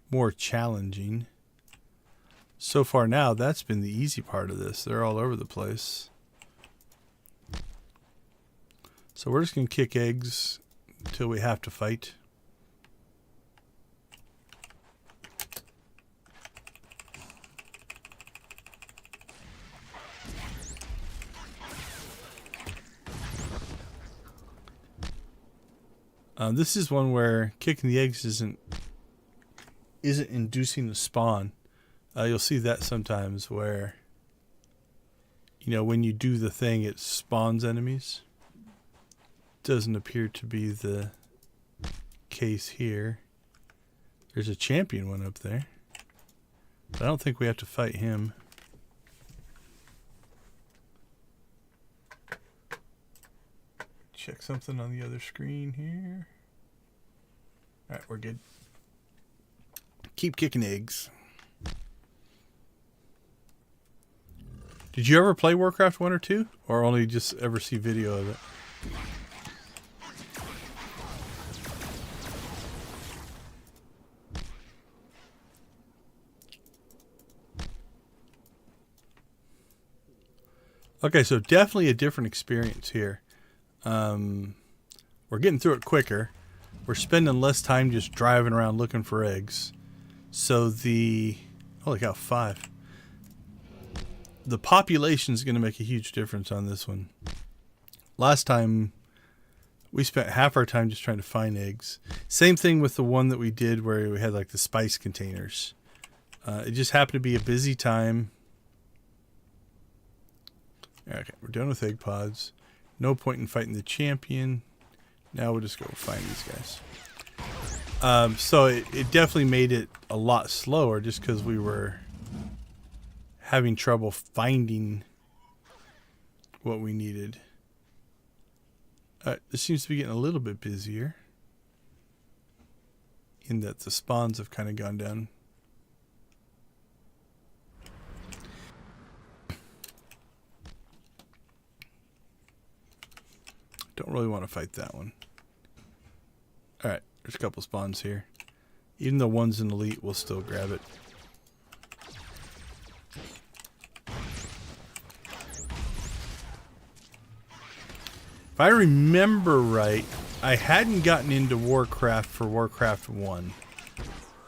[SPEAKER 1] more challenging. So far now, that's been the easy part of this. They're all over the place. So we're just going to kick eggs until we have to fight. This is one where kicking the eggs isn't inducing the spawn. You'll see that sometimes where, you know, when you do the thing, it spawns enemies. Doesn't appear to be the case here. There's a champion one up there, but I don't think we have to fight him. Check something on the other screen here. All right, we're good. Keep kicking eggs. Did you ever play Warcraft 1 or 2? Or only just ever see video of it? Okay, so definitely a different experience here. We're getting through it quicker. We're spending less time just driving around looking for eggs. So holy cow, 5. The population is going to make a huge difference on this one. Last time, we spent half our time just trying to find eggs. Same thing with the one that we did where we had like the spice containers. It just happened to be a busy time. Okay, we're done with egg pods. No point in fighting the champion. Now we'll just go find these guys. So it definitely made it a lot slower just because we were having trouble finding what we needed. This seems to be getting a little bit busier in that the spawns have kind of gone down. Don't really want to fight that one. Alright, there's a couple spawns here. Even though one's an elite, we'll still grab it. If I remember right, I hadn't gotten into Warcraft for Warcraft 1.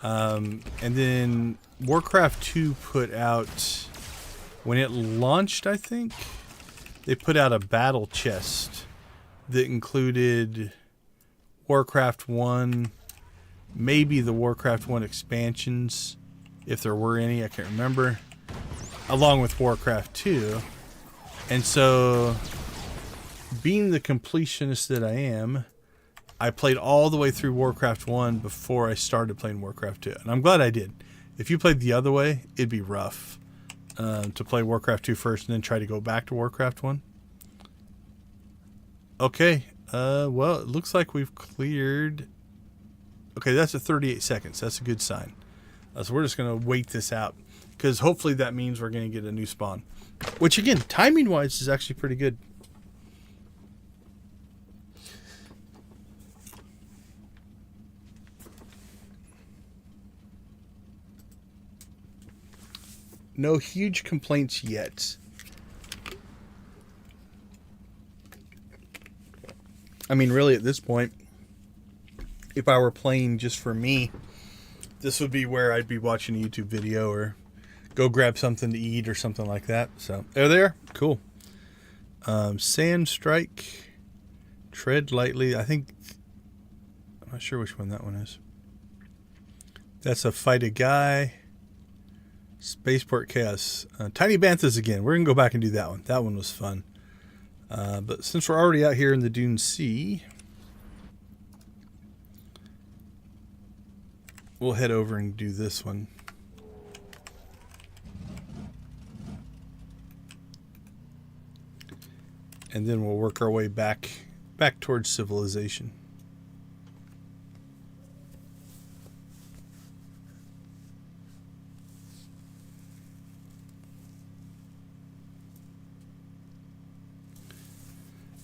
[SPEAKER 1] And then Warcraft 2 put out, when it launched, I think, they put out a battle chest that included Warcraft 1, maybe the Warcraft 1 expansions, if there were any, I can't remember, along with Warcraft 2. And so, being the completionist that I am, I played all the way through Warcraft 1 before I started playing Warcraft 2. And I'm glad I did. If you played the other way, it'd be rough to play Warcraft 2 first and then try to go back to Warcraft 1. Okay, well, it looks like we've cleared. Okay, that's at 38 seconds. That's a good sign. So we're just going to wait this out because hopefully that means we're going to get a new spawn. Which, again, timing-wise is actually pretty good. No huge complaints yet. I mean, really, at this point, if I were playing just for me, this would be where I'd be watching a YouTube video or go grab something to eat or something like that. So, there they are. Cool. Sand Strike. Tread lightly. I think, I'm not sure which one that one is. That's a fight a guy. Spaceport Chaos. Tiny Banthas again. We're going to go back and do that one. That one was fun. But since we're already out here in the Dune Sea, we'll head over and do this one. And then we'll work our way back towards civilization.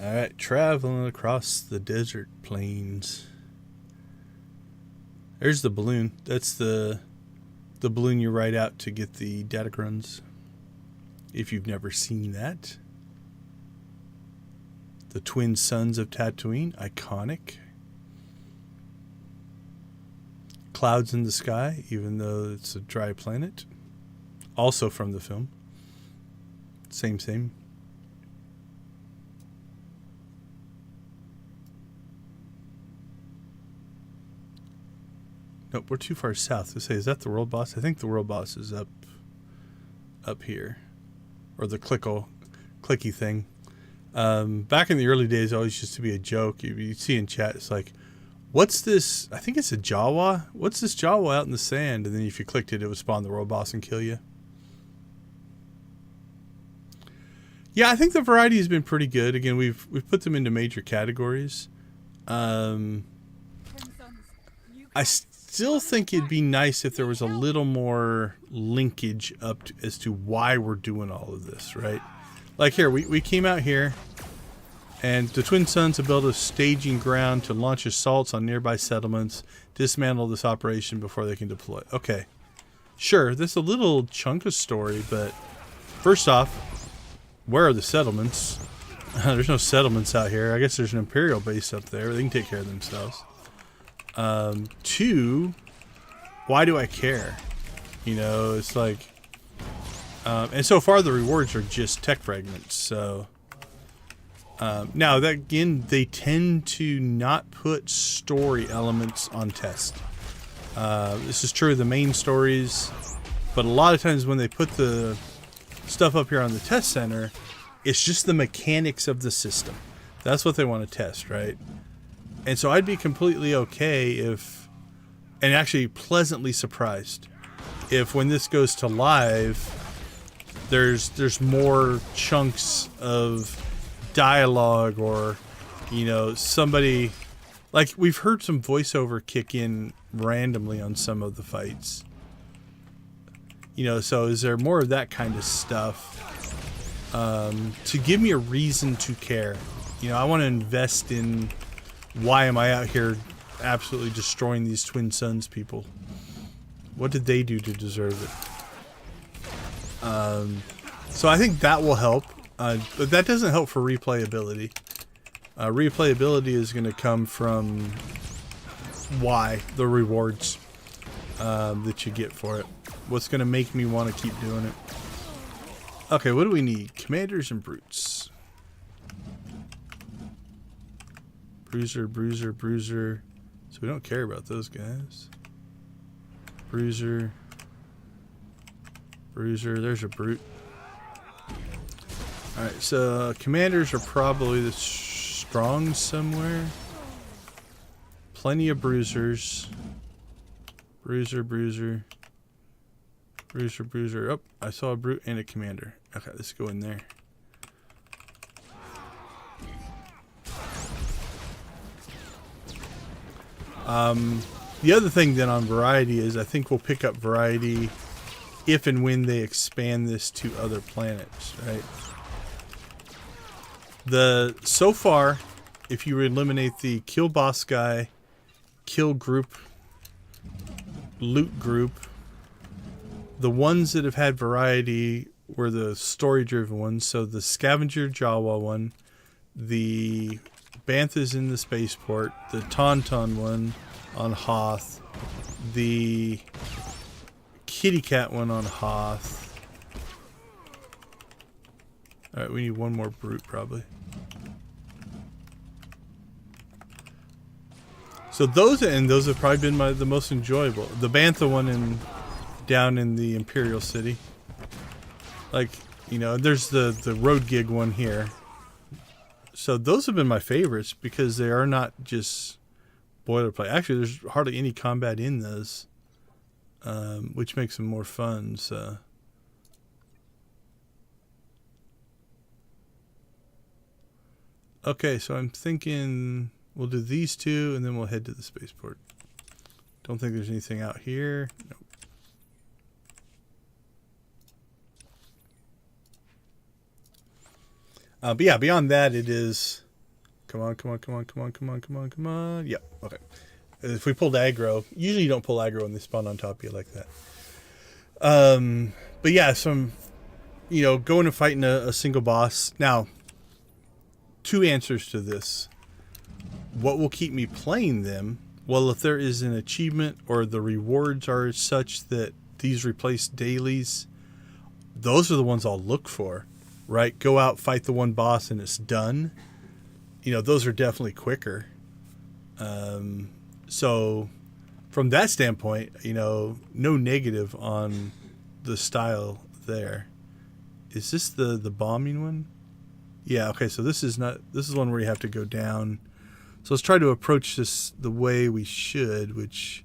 [SPEAKER 1] All right, traveling across the desert plains. There's the balloon. That's the balloon you ride out to get the datagruns. If you've never seen that. The twin suns of Tatooine, iconic. Clouds in the sky, even though it's a dry planet. Also from the film. Same. Nope, we're too far south. To say, is that the world boss? I think the world boss is up here. Or the clicky thing. Back in the early days, it always used to be a joke. You see in chat, it's like, what's this? I think it's a Jawa. What's this Jawa out in the sand? And then if you clicked it, it would spawn the world boss and kill you. Yeah, I think the variety has been pretty good. Again, we've put them into major categories. I still think it'd be nice if there was a little more linkage up to, as to why we're doing all of this, right? Like here, we came out here, and the Twin Suns have built a staging ground to launch assaults on nearby settlements, dismantle this operation before they can deploy. Okay, sure, there's a little chunk of story, but first off, where are the settlements? There's no settlements out here. I guess there's an Imperial base up there. They can take care of themselves. 2, why do I care? You know, it's like... and so far the rewards are just tech fragments, so... now, that again, they tend to not put story elements on test. This is true of the main stories, but a lot of times when they put the stuff up here on the test center, it's just the mechanics of the system. That's what they want to test, right? And so I'd be completely okay if, and actually pleasantly surprised, if when this goes to live, there's more chunks of dialogue, or, you know, somebody, like we've heard some voiceover kick in randomly on some of the fights. You know, so is there more of that kind of stuff to give me a reason to care? You know, I want to invest in why am I out here absolutely destroying these Twin Suns people? What did they do to deserve it? So I think that will help, but that doesn't help for replayability. Replayability is going to come from the rewards that you get for it. What's going to make me want to keep doing it? Okay, what do we need? Commanders and brutes. Bruiser. So we don't care about those guys. Bruiser. There's a brute. Alright, so commanders are probably the strong somewhere. Plenty of bruisers. Bruiser. Oh, I saw a brute and a commander. Okay, let's go in there. The other thing then on variety is I think we'll pick up variety if and when they expand this to other planets, right? So far, if you eliminate the kill boss guy, kill group, loot group, the ones that have had variety were the story-driven ones. So the Scavenger Jawa one, the Banthas in the spaceport, the Tauntaun one on Hoth, the Kitty Cat one on Hoth. Alright, we need one more brute probably. So those have probably been the most enjoyable. The Bantha one down in the Imperial City. Like, you know, there's the road gig one here. So those have been my favorites because they are not just boilerplate. Actually, there's hardly any combat in those, which makes them more fun. So. Okay, so I'm thinking we'll do these two and then we'll head to the spaceport. Don't think there's anything out here. Nope. But yeah, beyond that, it is Come on, come on, come on, come on, come on, come on, come on. Yep, okay. If we pulled aggro, usually you don't pull aggro when they spawn on top of you like that. But yeah, some, you know, going and fighting a single boss. Now, two answers to this. What will keep me playing them? Well, if there is an achievement or the rewards are such that these replace dailies, those are the ones I'll look for, right? Go out, fight the one boss, and it's done. You know, those are definitely quicker. So from that standpoint, you know, no negative on the style there. Is this the bombing one? Yeah, okay, so this is one where you have to go down. So let's try to approach this the way we should, which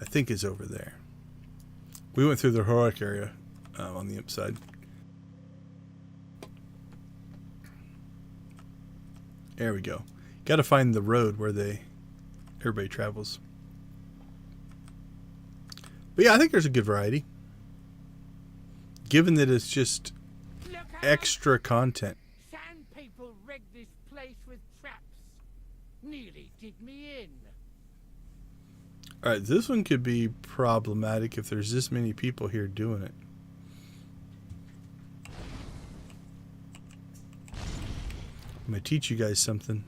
[SPEAKER 1] I think is over there. We went through the heroic area on the imp side. There we go. Got to find the road where everybody travels. But yeah, I think there's a good variety. Given that it's just extra content.
[SPEAKER 4] Sand people rigged this place with traps. Nearly did me in.
[SPEAKER 1] Alright, this one could be problematic if there's this many people here doing it. I'm going to teach you guys something.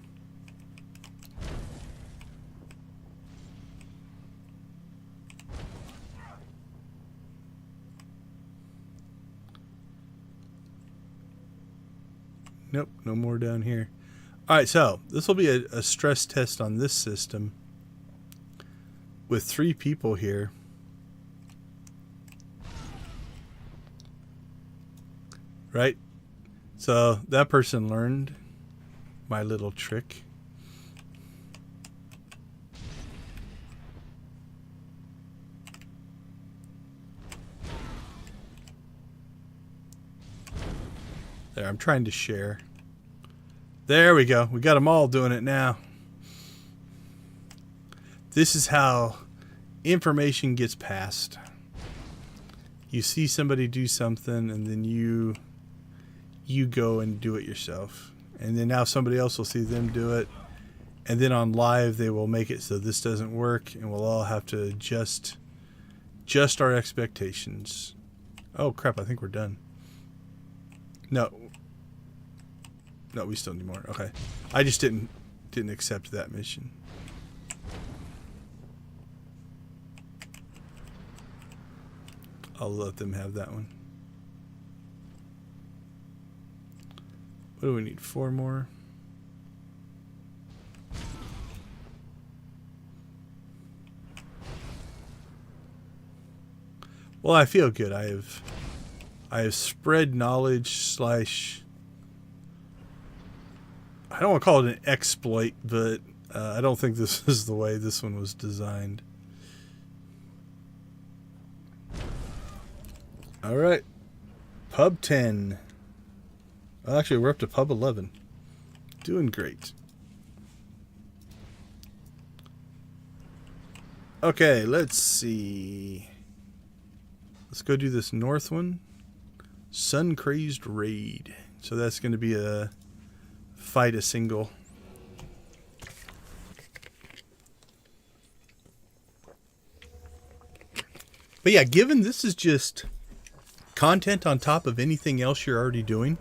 [SPEAKER 1] Nope, no more down here. Alright, so this will be a stress test on this system. With 3 people here. Right? So that person learned my little trick. There, I'm trying to share. There we go. We got them all doing it now. This is how information gets passed. You see somebody do something and then you go and do it yourself. And then now somebody else will see them do it. And then on live they will make it so this doesn't work and we'll all have to adjust our expectations. Oh crap, I think we're done. No, we still need more. Okay. I just didn't accept that mission. I'll let them have that one. What do we need? 4 more? Well, I feel good. I have spread knowledge / I don't want to call it an exploit, but I don't think this is the way this one was designed. All right, Pub 10. Well, actually, we're up to Pub 11. Doing great. Okay, let's see. Let's go do this north one. Sun Crazed Raid. So that's going to be a fight a single. But yeah, given this is just content on top of anything else you're already doing,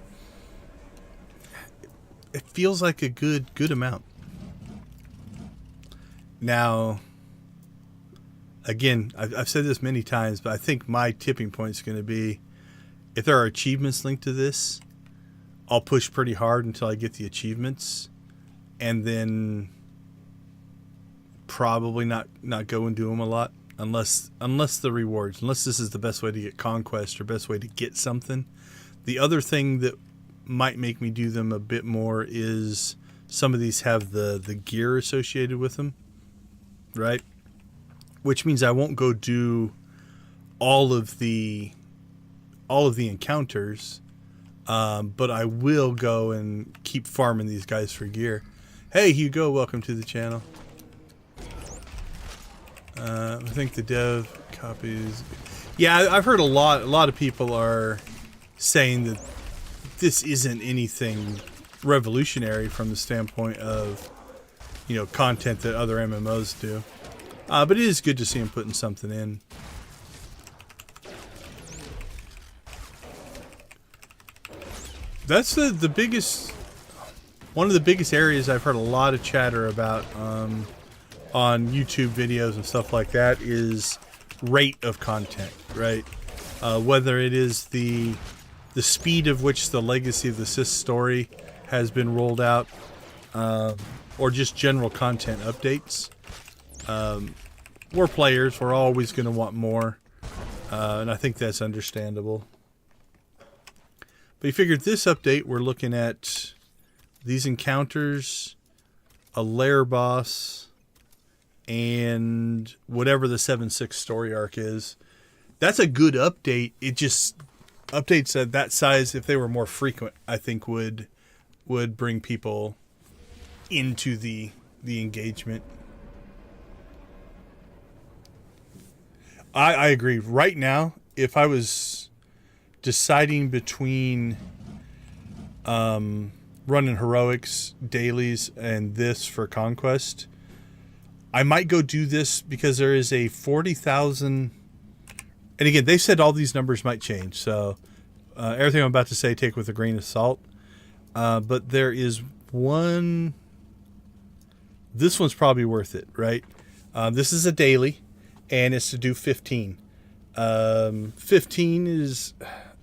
[SPEAKER 1] it feels like a good amount. Now, again, I've said this many times, but I think my tipping point is going to be if there are achievements linked to this, I'll push pretty hard until I get the achievements, and then probably not go and do them a lot unless the rewards, unless this is the best way to get conquest or best way to get something. The other thing that might make me do them a bit more is some of these have the gear associated with them, right? Which means I won't go do all of the encounters, but I will go and keep farming these guys for gear. Hey Hugo, welcome to the channel. I think the dev copies. Yeah, I've heard a lot of people are saying that this isn't anything revolutionary from the standpoint of, you know, content that other MMOs do. But it is good to see them putting something in. That's the biggest, one of the biggest areas I've heard a lot of chatter about on YouTube videos and stuff like that is rate of content, right? Whether it is the speed of which the Legacy of the Sith story has been rolled out, or just general content updates. We're players, we're always going to want more, and I think that's understandable. But you figured this update, we're looking at these encounters, a lair boss, and whatever the 7/6 story arc is. That's a good update. It just, updates at that size, if they were more frequent, I think would bring people into the engagement. I agree. Right now, if I was deciding between running heroics, dailies, and this for Conquest, I might go do this because there is a 40,000... And again, they said all these numbers might change, so everything I'm about to say, take with a grain of salt. But there is one... This one's probably worth it, right? This is a daily, and it's to do 15. 15 is...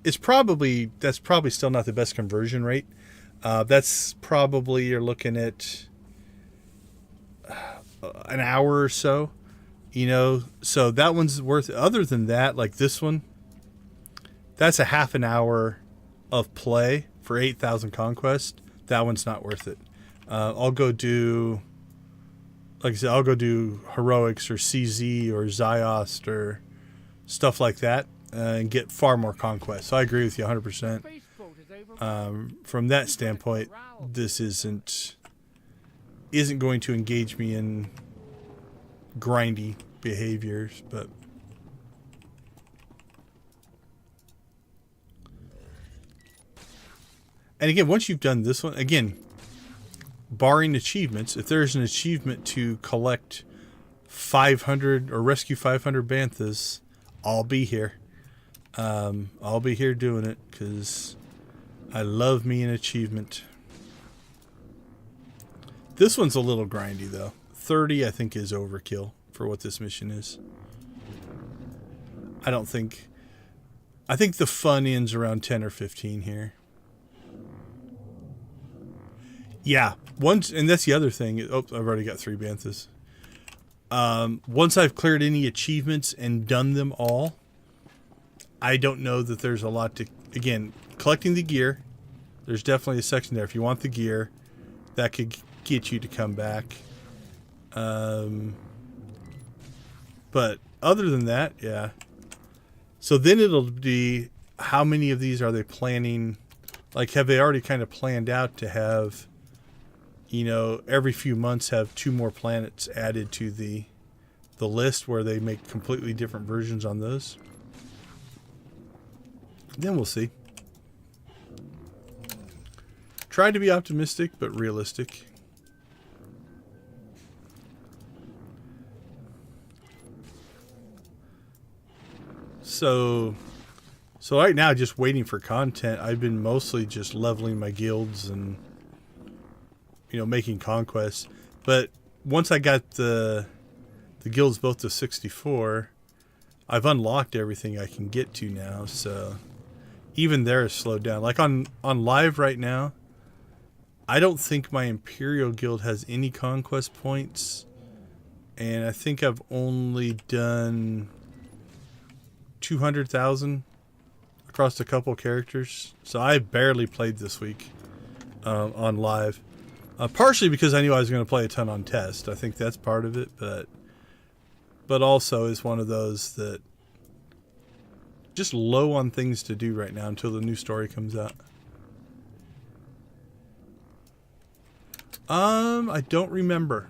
[SPEAKER 1] that's probably still not the best conversion rate. That's probably, you're looking at an hour or so, you know, so that one's worth it. Other than that, like this one, that's a half an hour of play for 8,000 conquest. That one's not worth it. I'll go do, like I said, I'll go do heroics or CZ or Ziost or stuff like that, and get far more conquest. So I agree with you 100%. From that standpoint, this isn't going to engage me in grindy behaviors, but and again, once you've done this one, again, barring achievements, if there's an achievement to collect 500 or rescue 500 banthas, I'll be here. I'll be here doing it because I love me an achievement. This one's a little grindy though. 30 I think is overkill for what this mission is. I think the fun ends around 10 or 15 here. Yeah, once, and that's the other thing. Oh, I've already got 3 banthas. Once I've cleared any achievements and done them all, I don't know that there's a lot to... Again, collecting the gear, there's definitely a section there. If you want the gear, that could get you to come back. But other than that, yeah. So then it'll be, how many of these are they planning? Like, have they already kind of planned out to have, you know, every few months have 2 more planets added to the list where they make completely different versions on those? Then we'll see. Try to be optimistic, but realistic. So right now, just waiting for content. I've been mostly just leveling my guilds and, you know, making conquests. But once I got the guilds both to 64, I've unlocked everything I can get to now. So even there is slowed down. Like on live right now, I don't think my Imperial guild has any conquest points. And I think I've only done 200,000 across a couple characters. So I barely played this week on live. Partially because I knew I was going to play a ton on test. I think that's part of it. But also is one of those that just low on things to do right now until the new story comes out. I don't remember.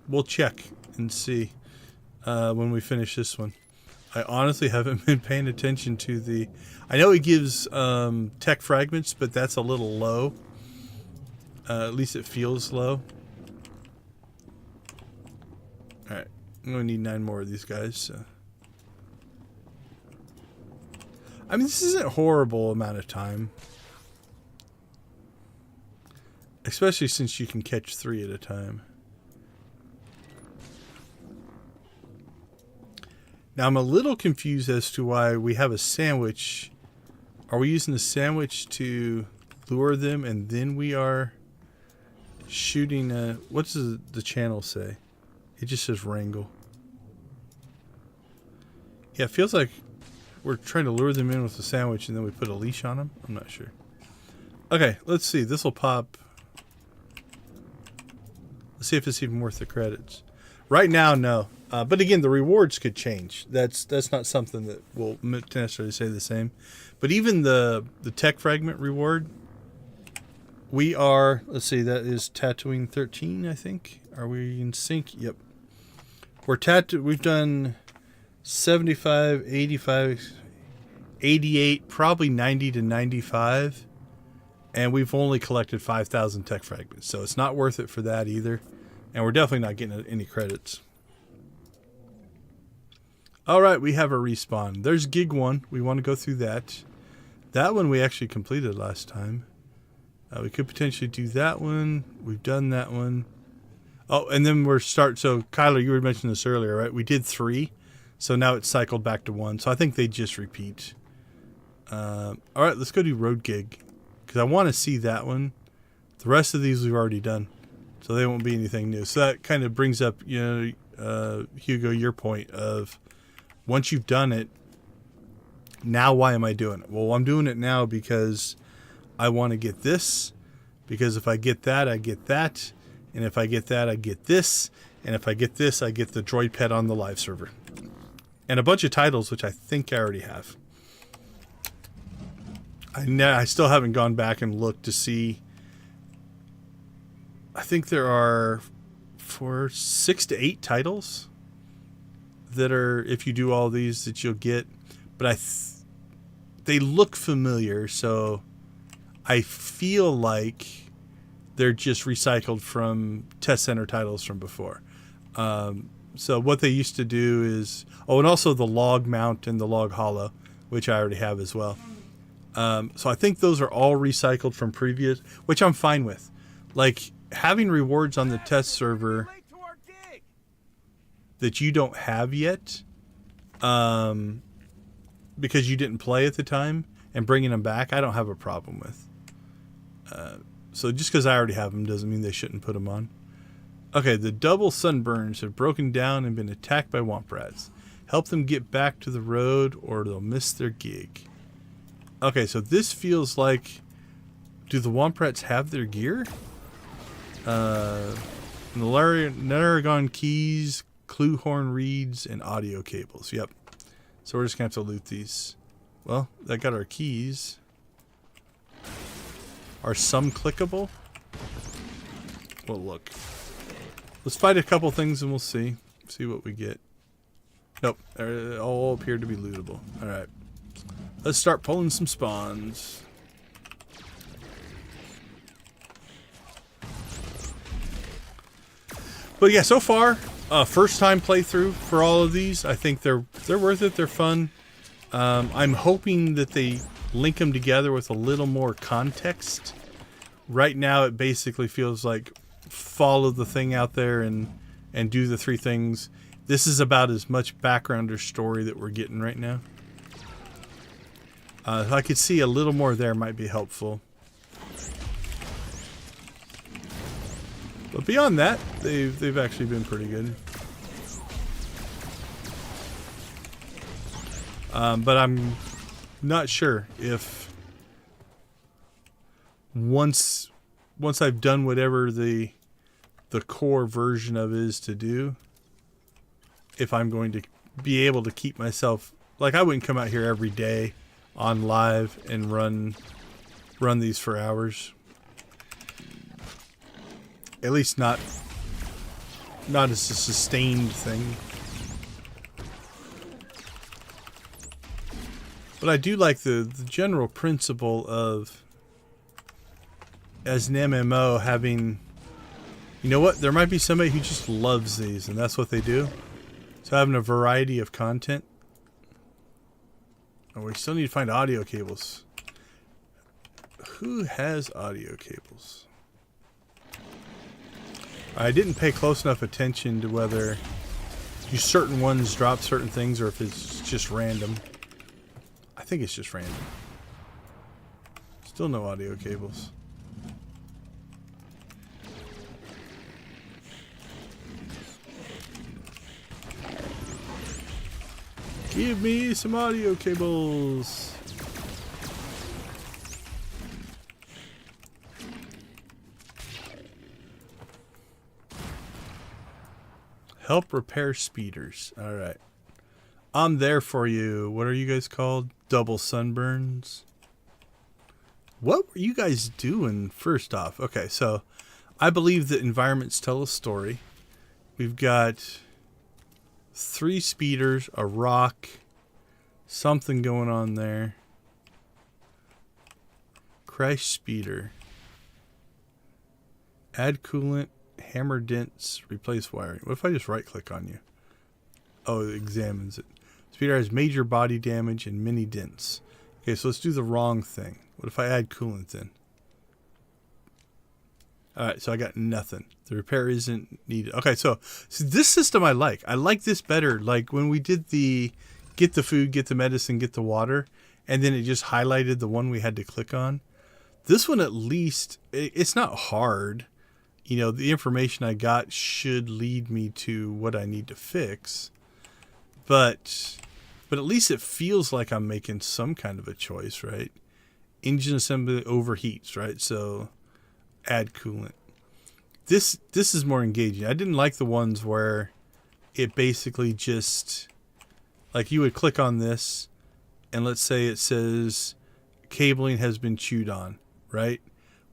[SPEAKER 1] We'll check and see when we finish this one. I honestly haven't been paying attention to the... I know it gives tech fragments, but that's a little low. At least it feels low. Alright. I'm going to need 9 more of these guys. So. I mean, this isn't a horrible amount of time. Especially since you can catch 3 at a time. Now, I'm a little confused as to why we have a sandwich. Are we using the sandwich to lure them and then we are shooting what does the channel say? It just says wrangle. Yeah, it feels like we're trying to lure them in with a sandwich and then we put a leash on them. I'm not sure. Okay, let's see. This will pop. Let's see if it's even worth the credits. Right now, no. But again, the rewards could change. That's not something that will necessarily say the same. But even the tech fragment reward, we are, let's see, that is Tatooine 13, I think. Are we in sync? Yep. We've done 75, 85, 88, probably 90 to 95. And we've only collected 5,000 tech fragments. So it's not worth it for that either. And we're definitely not getting any credits. All right, we have a respawn. There's Gig 1. We want to go through that. That one we actually completed last time. We could potentially do that one. We've done that one. Oh, and then so Kyler, you were mentioning this earlier, right? We did 3. So now it's cycled back to 1. So I think they just repeat. All right, let's go do Road Gig. Because I want to see that one. The rest of these we've already done. So they won't be anything new. So that kind of brings up, Hugo, your point of once you've done it, now why am I doing it? Well, I'm doing it now because I want to get this. Because if I get that, I get that. And if I get that, I get this. And if I get this, I get the droid pet on the live server. And a bunch of titles, which I think I already have. I still haven't gone back and looked to see. I think there are 6 to 8 titles that are, if you do all these, that you'll get. But they look familiar, so I feel like they're just recycled from test center titles from before. So what they used to do is, and also the log mount and the log hollow, which I already have as well. So I think those are all recycled from previous, which I'm fine with. Like having rewards on the test server that you don't have yet, because you didn't play at the time, and bringing them back, I don't have a problem with. So just because I already have them doesn't mean they shouldn't put them on. Okay, the double sunburns have broken down and been attacked by womp rats. Help them get back to the road or they'll miss their gig. Okay, so this feels like... Do the womp rats have their gear? The Naragon keys, clue horn reeds, and audio cables. Yep. So we're just going to have to loot these. Well, that got our keys. Are some clickable? Well, look. Let's fight a couple things and we'll see. See what we get. Nope. They all appear to be lootable. Alright. Let's start pulling some spawns. But yeah, so far, first time playthrough for all of these. I think they're worth it. They're fun. I'm hoping that they link them together with a little more context. Right now, it basically feels like follow the thing out there and do the 3 things. This is about as much background or story that we're getting right now. If I could see a little more there, might be helpful. But beyond that, they've actually been pretty good. But I'm not sure if once I've done whatever the core version of it is to do, if I'm going to be able to keep myself, like I wouldn't come out here every day on live and run these for hours. At least not as a sustained thing. But I do like the general principle of as an MMO having, you know what? There might be somebody who just loves these, and that's what they do. So having a variety of content. Oh, we still need to find audio cables. Who has audio cables? I didn't pay close enough attention to whether do certain ones drop certain things or if it's just random. I think it's just random. Still no audio cables. Give me some audio cables. Help repair speeders. All right. I'm there for you. What are you guys called? Double sunburns. What were you guys doing first off? Okay, so I believe that environments tell a story. We've got 3 speeders, a rock, something going on there. Crash speeder. Add coolant, hammer dents, replace wiring. What if I just right click on you? Oh, it examines it. Speeder has major body damage and many dents. Okay, so let's do the wrong thing. What if I add coolant then? Alright, so I got nothing. The repair isn't needed. Okay, so this system I like. I like this better. Like when we did the get the food, get the medicine, get the water, and then it just highlighted the one we had to click on. This one at least, it's not hard. You know, the information I got should lead me to what I need to fix. But at least it feels like I'm making some kind of a choice, right? Engine assembly overheats, right? So add coolant. This is more engaging. I didn't like the ones where it basically just, like you would click on this and let's say it says cabling has been chewed on, right?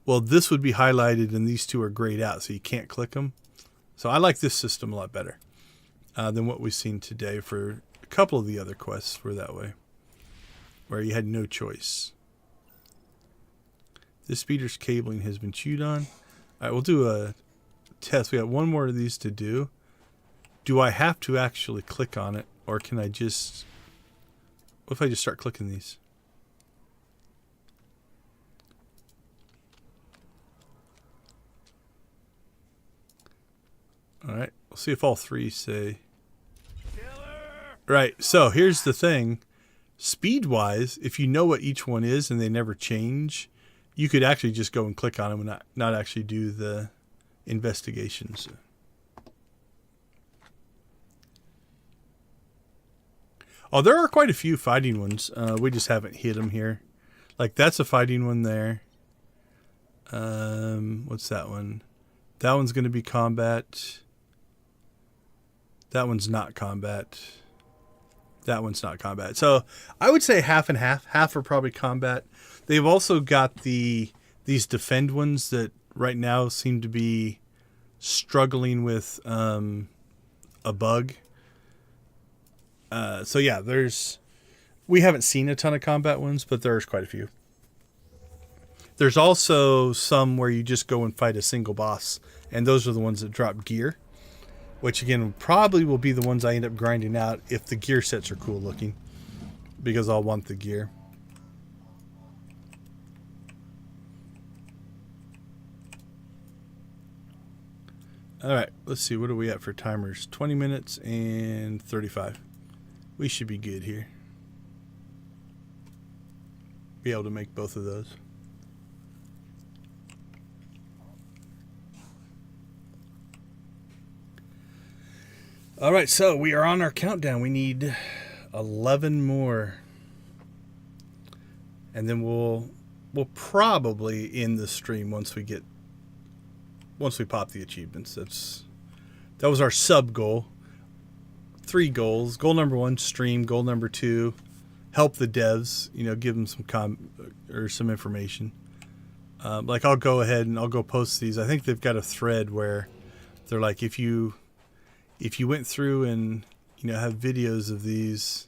[SPEAKER 1] Well, this would be highlighted and these two are grayed out, so you can't click them. So I like this system a lot better than what we've seen today. For a couple of the other quests were that way, where you had no choice. This speeder's cabling has been chewed on. All right, we'll do a test. We got one more of these to do. Do I have to actually click on it, or can I just... What if I just start clicking these? All right, we'll see if all 3 say... Right, so here's the thing. Speed-wise, if you know what each one is and they never change, you could actually just go and click on them and not actually do the investigations. Oh, there are quite a few fighting ones. We just haven't hit them here. Like, that's a fighting one there. What's that one? That one's going to be combat. That one's not combat. That one's not combat. So I would say half and half. Half are probably combat. They've also got these defend ones that right now seem to be struggling with a bug. So yeah, we haven't seen a ton of combat ones, but there's quite a few. There's also some where you just go and fight a single boss, and those are the ones that drop gear, which again probably will be the ones I end up grinding out if the gear sets are cool looking, because I'll want the gear. All right, let's see. What are we at for timers? 20 minutes and 35. We should be good here. Be able to make both of those. All right, so we are on our countdown. We need 11 more. And then we'll probably end the stream once we pop the achievements. That was our sub goal. 3 goals. Goal number 1, stream. Goal number 2, help the devs. You know, give them some information. Like I'll go ahead and I'll go post these. I think they've got a thread where they're like, if you went through and have videos of these,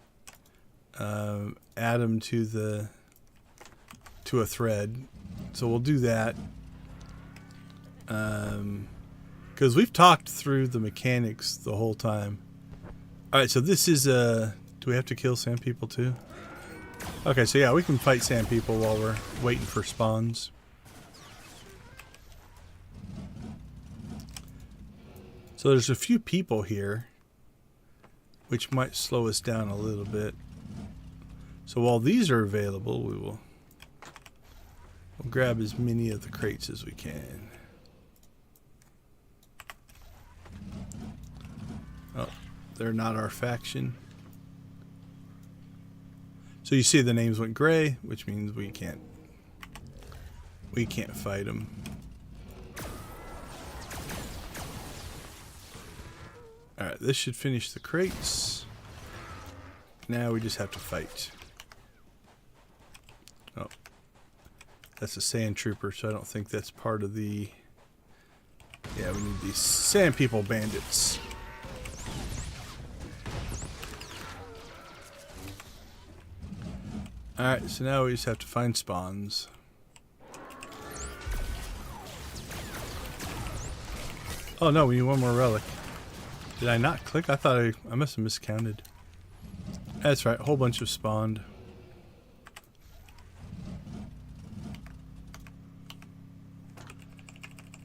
[SPEAKER 1] add them to a thread. So we'll do that. Because we've talked through the mechanics the whole time. Alright, so this is do we have to kill sand people too? Okay, so yeah, we can fight sand people while we're waiting for spawns. So there's a few people here, which might slow us down a little bit. So while these are available, we'll grab as many of the crates as we can. Oh, they're not our faction. So you see the names went gray, which means we can't fight them. Alright, this should finish the crates. Now we just have to fight. Oh. That's a sand trooper, so I don't think that's part of the... Yeah, we need these sand people bandits. Alright, so now we just have to find spawns. Oh no, we need one more relic. Did I not click? I thought I must have miscounted. That's right, a whole bunch have spawned.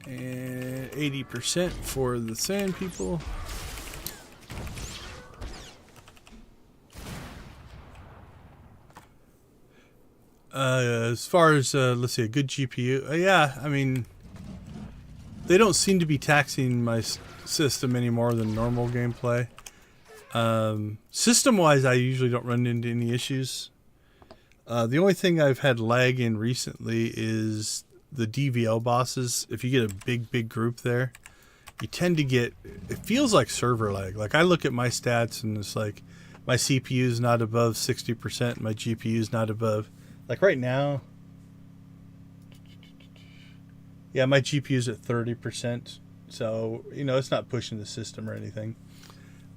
[SPEAKER 1] And 80% for the sand people. As far as, let's see, a good GPU. Yeah, I mean, they don't seem to be taxing my system any more than normal gameplay. System-wise, I usually don't run into any issues. The only thing I've had lag in recently is the DVL bosses. If you get a big group there, you tend to get, it feels like server lag. Like I look at my stats and it's like my CPU is not above 60%, my GPU is not above, like right now, yeah, my GPU is at 30%. So, you know, it's not pushing the system or anything.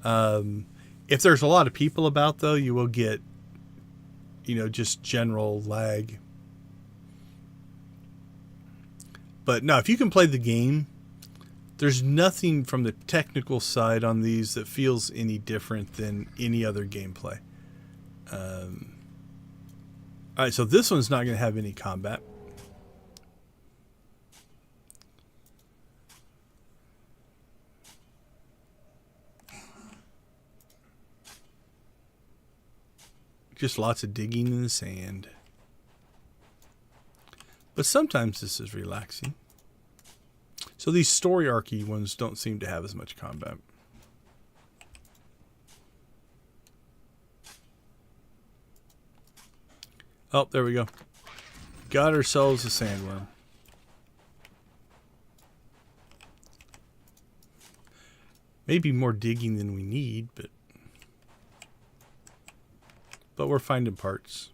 [SPEAKER 1] If there's a lot of people about, though, you will get, you know, just general lag. But no, if you can play the game, there's nothing from the technical side on these that feels any different than any other gameplay. Alright, so this one's not going to have any combat. Just lots of digging in the sand. But sometimes this is relaxing. So these story arc-y ones don't seem to have as much combat. Oh, there we go. Got ourselves a sandworm. Maybe more digging than we need, but we're finding parts.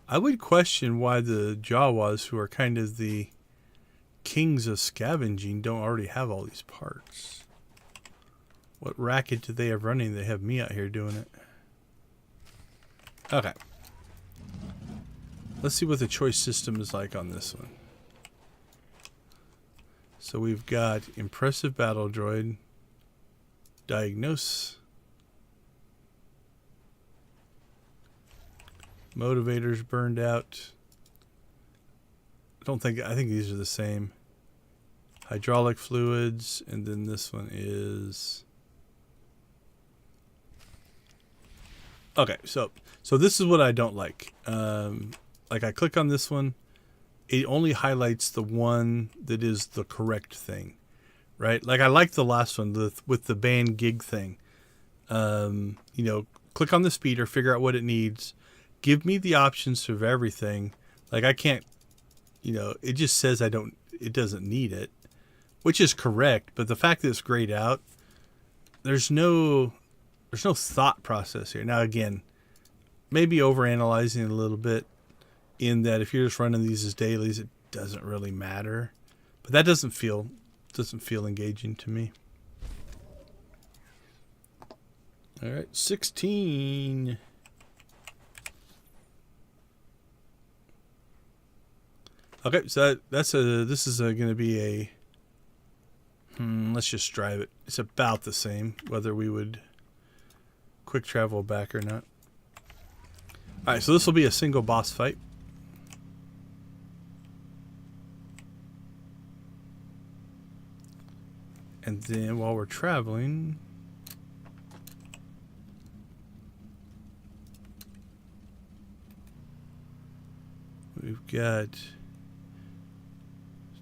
[SPEAKER 1] I would question why the Jawas, who are kind of the kings of scavenging, don't already have all these parts. What racket do they have running? They have me out here doing it. Okay. Let's see what the choice system is like on this one. So we've got impressive battle droid, diagnose, motivators burned out. I think these are the same. Hydraulic fluids, and then this one is... Okay, so this is what I don't like. Like I click on this one, it only highlights the one that is the correct thing, right? Like I like the last one with the band gig thing. You know, click on the speeder, figure out what it needs, give me the options of everything. Like I can't, you know, it just says it doesn't need it, which is correct. But the fact that it's grayed out, there's no thought process here. Now again, maybe overanalyzing a little bit in that if you're just running these as dailies, it doesn't really matter. But that doesn't feel engaging to me. All right, 16. Okay, so this is going to be a. Let's just drive it. It's about the same, whether we would quick travel back or not. All right, so this will be a single boss fight. And then while we're traveling, we've got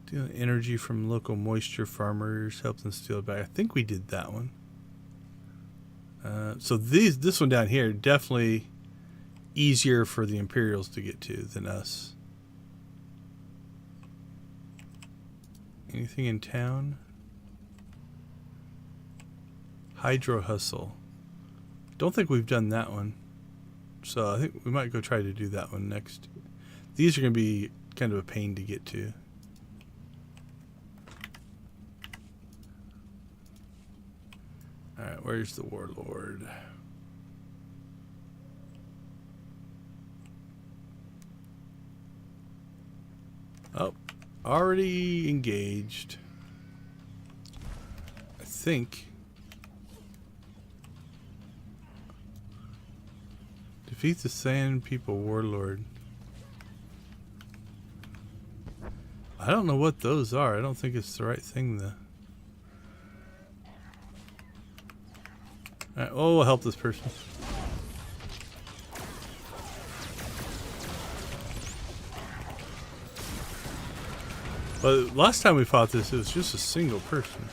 [SPEAKER 1] stealing energy from local moisture farmers, help them steal it back. I think we did that one. So this one down here, definitely easier for the Imperials to get to than us. Anything in town? Hydro Hustle. Don't think we've done that one. So I think we might go try to do that one next. These are going to be kind of a pain to get to. Alright, where's the Warlord? Oh, already engaged. I think. Defeat the Sand People Warlord. I don't know what those are. I don't think it's the right thing though. Alright, well, we'll help this person. But last time we fought this, it was just a single person.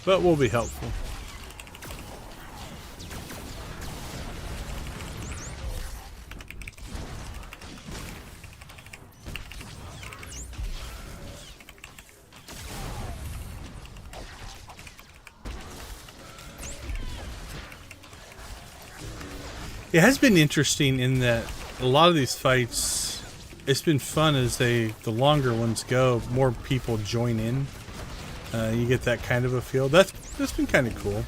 [SPEAKER 1] But we'll be helpful. It has been interesting in that a lot of these fights, it's been fun as the longer ones go, more people join in. You get that kind of a feel. That's been kind of cool.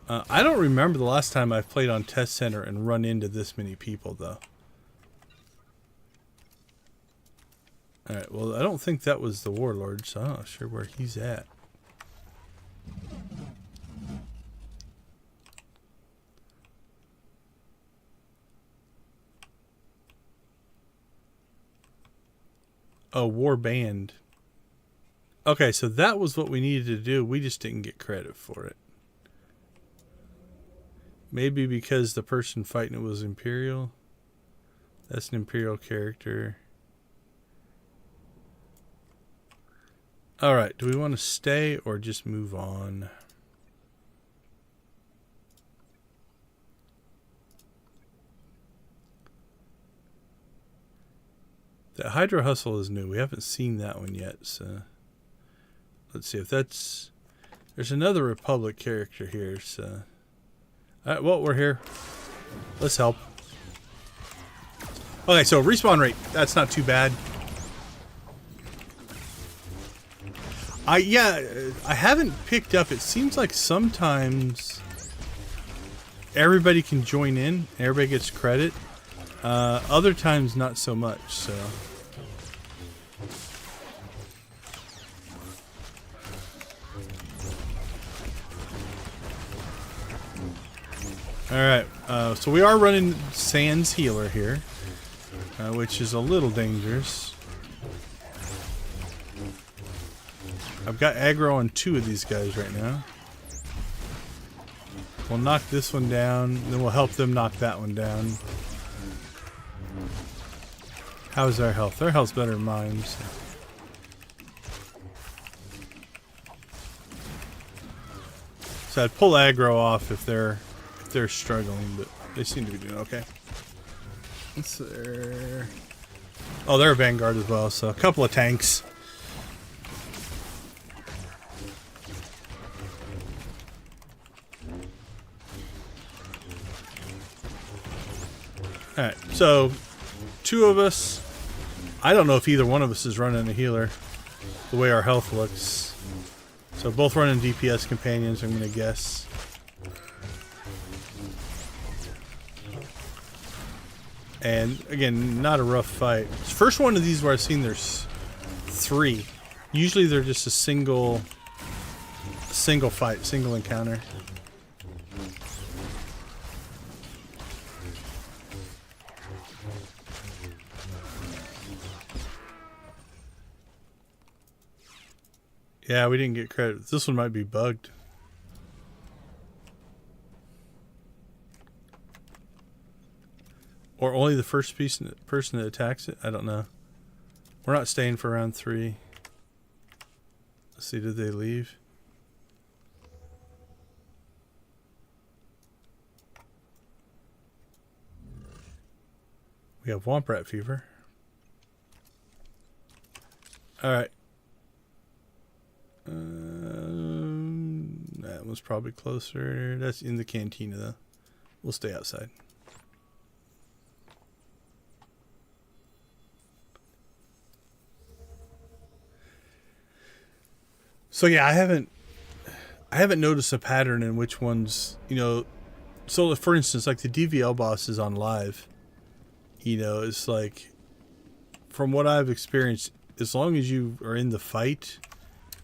[SPEAKER 1] I don't remember the last time I've played on Test Center and run into this many people, though. Alright, well, I don't think that was the Warlord, so I'm not sure where he's at. Oh, War Band. Okay, so that was what we needed to do. We just didn't get credit for it. Maybe because the person fighting it was Imperial. That's an Imperial character. Alright, do we want to stay or just move on? The Hydro Hustle is new. We haven't seen that one yet, so let's see if that's. There's another Republic character here, so. Alright, well, we're here. Let's help. Okay, so respawn rate. That's not too bad. I haven't picked up. It seems like sometimes everybody can join in. Everybody gets credit. Other times, not so much, so. Alright, so we are running Sans Healer here, which is a little dangerous. I've got aggro on 2 of these guys right now. We'll knock this one down, then we'll help them knock that one down. How's our health? Their health's better than mine. So. So I'd pull aggro off if they're struggling, but they seem to be doing okay. What's there? Oh, they're a Vanguard as well, so a couple of tanks. Alright, so 2 of us. I don't know if either one of us is running a healer. the way our health looks. So both running DPS companions, I'm going to guess. And again, not a rough fight. It's the first one of these where I've seen there's 3. Usually they're just a single fight, single encounter. Yeah, we didn't get credit. This one might be bugged. Or only the first person that attacks it? I don't know. We're not staying for round 3. Let's see, did they leave? We have Womp Rat Fever. Alright. That was probably closer. That's in the cantina, though. We'll stay outside. So yeah, I haven't noticed a pattern in which ones, you know. So for instance, like the DVL bosses on live, you know, it's like, from what I've experienced, as long as you are in the fight,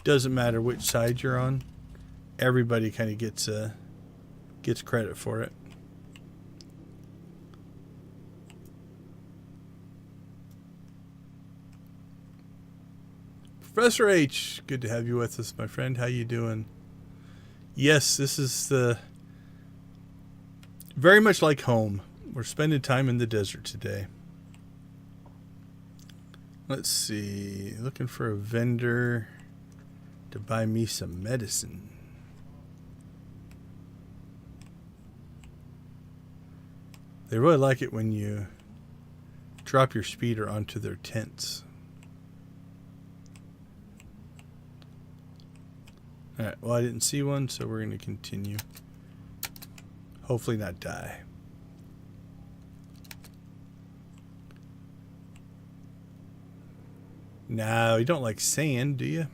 [SPEAKER 1] doesn't matter which side you're on, everybody kind of gets credit for it. Professor H, good to have you with us, my friend. How you doing? Yes, this is very much like home. We're spending time in the desert today. Let's see. Looking for a vendor to buy me some medicine. They really like it when you drop your speeder onto their tents. Alright, well, I didn't see one, so we're going to continue. Hopefully not die. No, you don't like sand, do you?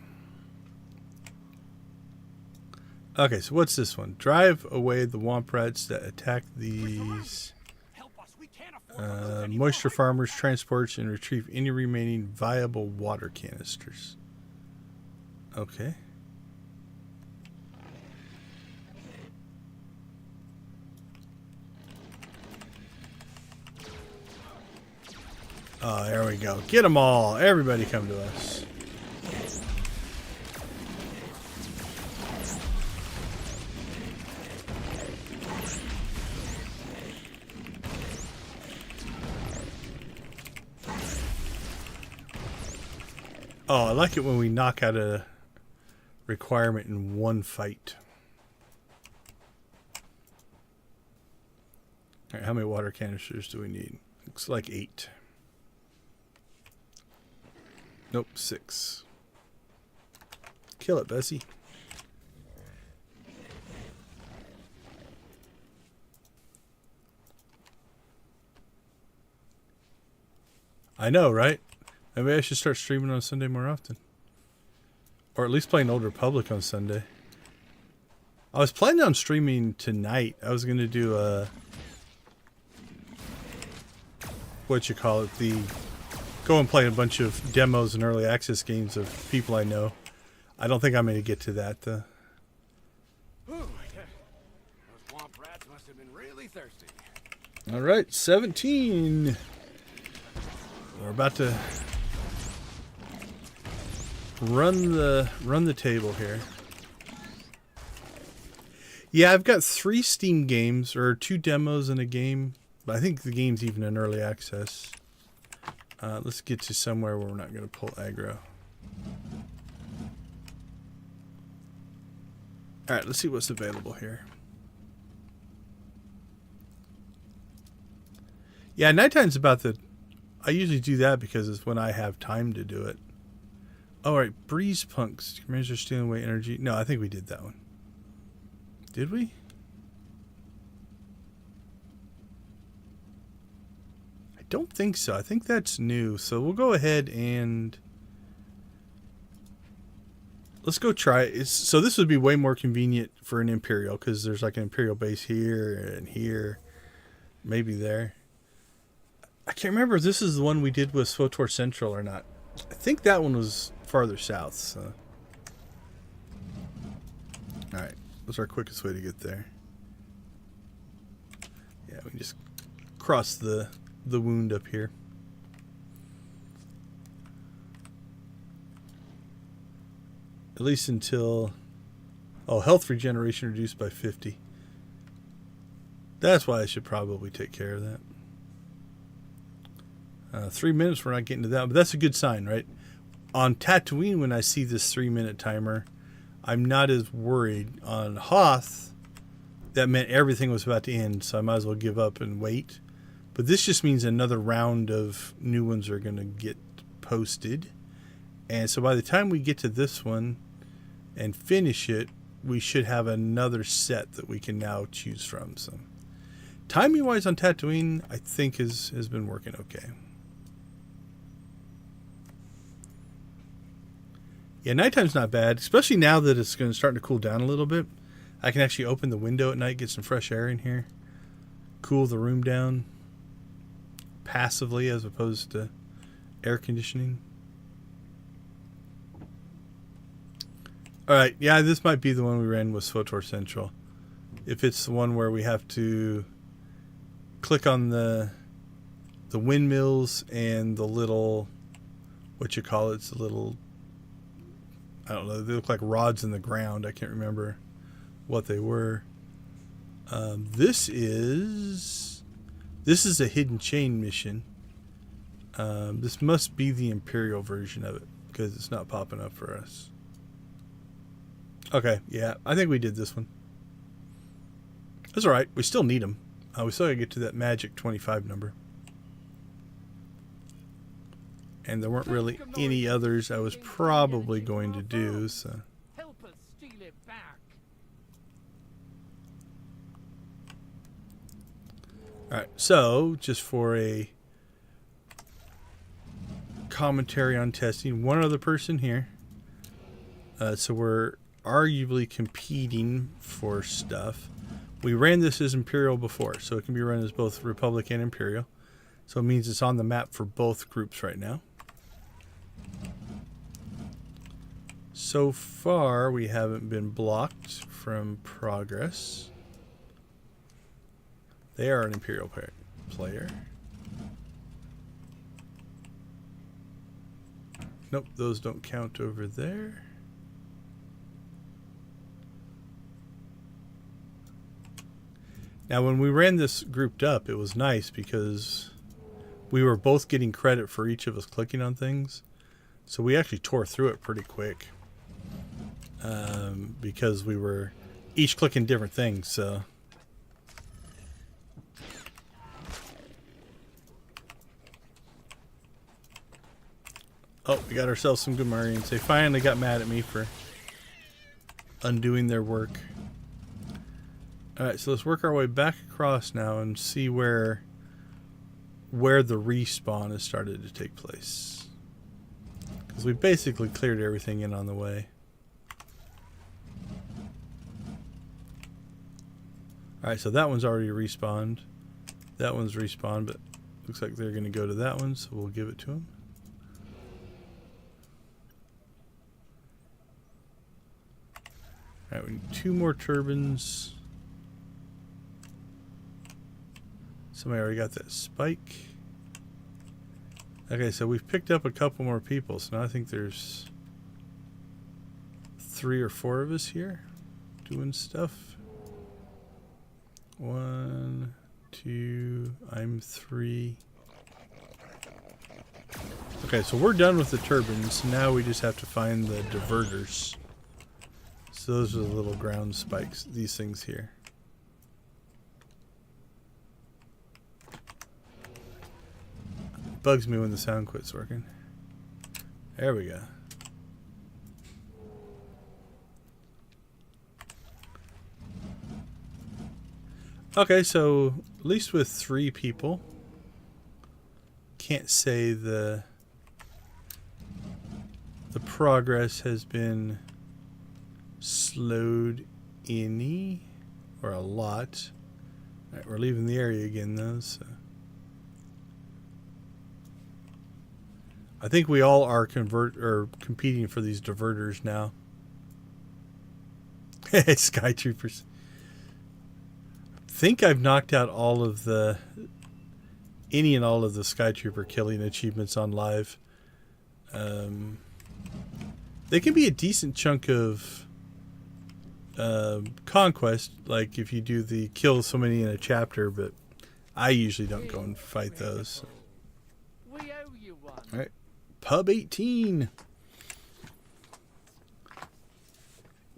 [SPEAKER 1] Okay, so what's this one? Drive away the Womp Rats that attack these moisture farmers, transports, and retrieve any remaining viable water canisters. Okay. Oh, there we go. Get them all. Everybody come to us. Oh, I like it when we knock out a requirement in one fight. All right, how many water canisters do we need? Looks like 8. Nope, 6. Kill it, Bessie. I know, right? Maybe I should start streaming on Sunday more often. Or at least playing Old Republic on Sunday. I was planning on streaming tonight. I was going to do a... what you call it? Go and play a bunch of demos and early access games of people I know. I don't think I'm going to get to that, though.
[SPEAKER 2] Those Womp Rats must have been really thirsty.
[SPEAKER 1] All right, 17. We're about to run the table here. Yeah, I've got 3 Steam games, or 2 demos in a game. But I think the game's even in early access. Let's get to somewhere where we're not going to pull aggro. Alright, let's see what's available here. Yeah, nighttime's about the... I usually do that because it's when I have time to do it. Oh, right, Breeze Punks. Commanders are stealing away energy. No, I think we did that one. Did we? I don't think so. I think that's new. So we'll go ahead and let's go try it. So this would be way more convenient for an Imperial because there's like an Imperial base here and here, maybe there. I can't remember if this is the one we did with SWTOR Central or not. I think that one was farther south. So. All right, what's our quickest way to get there? Yeah, we can just cross the wound up here. At least until... Oh, health regeneration reduced by 50. That's why I should probably take care of that. 3 minutes, we're not getting to that, but that's a good sign, right? On Tatooine, when I see this 3-minute timer, I'm not as worried. On Hoth, that meant everything was about to end, so I might as well give up and wait. But this just means another round of new ones are going to get posted. And so by the time we get to this one and finish it, we should have another set that we can now choose from. So timing-wise on Tatooine, I think has been working okay. Yeah, nighttime's not bad, especially now that it's going to start to cool down a little bit. I can actually open the window at night, get some fresh air in here, cool the room down passively as opposed to air conditioning. All right, yeah, this might be the one we ran with SWTOR Central. If it's the one where we have to click on the windmills and the little, what you call it, it's a little, I don't know, they look like rods in the ground. I can't remember what they were. This is a hidden chain mission. This must be the Imperial version of it because it's not popping up for us. Okay, yeah, I think we did this one. That's all right. We still need them. We still got to get to that magic 25 number. And there weren't really any others I was probably going to do, so.
[SPEAKER 4] Help us steal it back.
[SPEAKER 1] All right, so just for a commentary on testing, one other person here. So we're arguably competing for stuff. We ran this as Imperial before, so it can be run as both Republic and Imperial. So it means it's on the map for both groups right now. So far, we haven't been blocked from progress. They are an Imperial player. Nope, those don't count over there. Now, when we ran this grouped up, it was nice because we were both getting credit for each of us clicking on things. So we actually tore through it pretty quick because we were each clicking different things. So. Oh, we got ourselves some good Marines. They finally got mad at me for undoing their work. Alright, so let's work our way back across now and see where the respawn has started to take place. Because we basically cleared everything in on the way. Alright, so that one's already respawned. That one's respawned, but looks like they're going to go to that one, so we'll give it to them. Alright, we need 2 more turbines. Somebody already got that spike. Okay, so we've picked up a couple more people, so now I think there's 3 or 4 of us here doing stuff. 1, 2, I'm 3. Okay, so we're done with the turbines. Now we just have to find the diverters. So those are the little ground spikes, these things here. Bugs me when the sound quits working. There we go. Okay, so at least with 3 people, can't say the progress has been slowed any or a lot. All right, we're leaving the area again though, so I think we all are competing for these diverters now. Sky Troopers. I think I've knocked out all of any and all of the Sky Trooper killing achievements on live. They can be a decent chunk of conquest, like if you do the kill so many in a chapter, but I usually don't go and fight those.
[SPEAKER 4] We owe you one.
[SPEAKER 1] All right, Pub 18.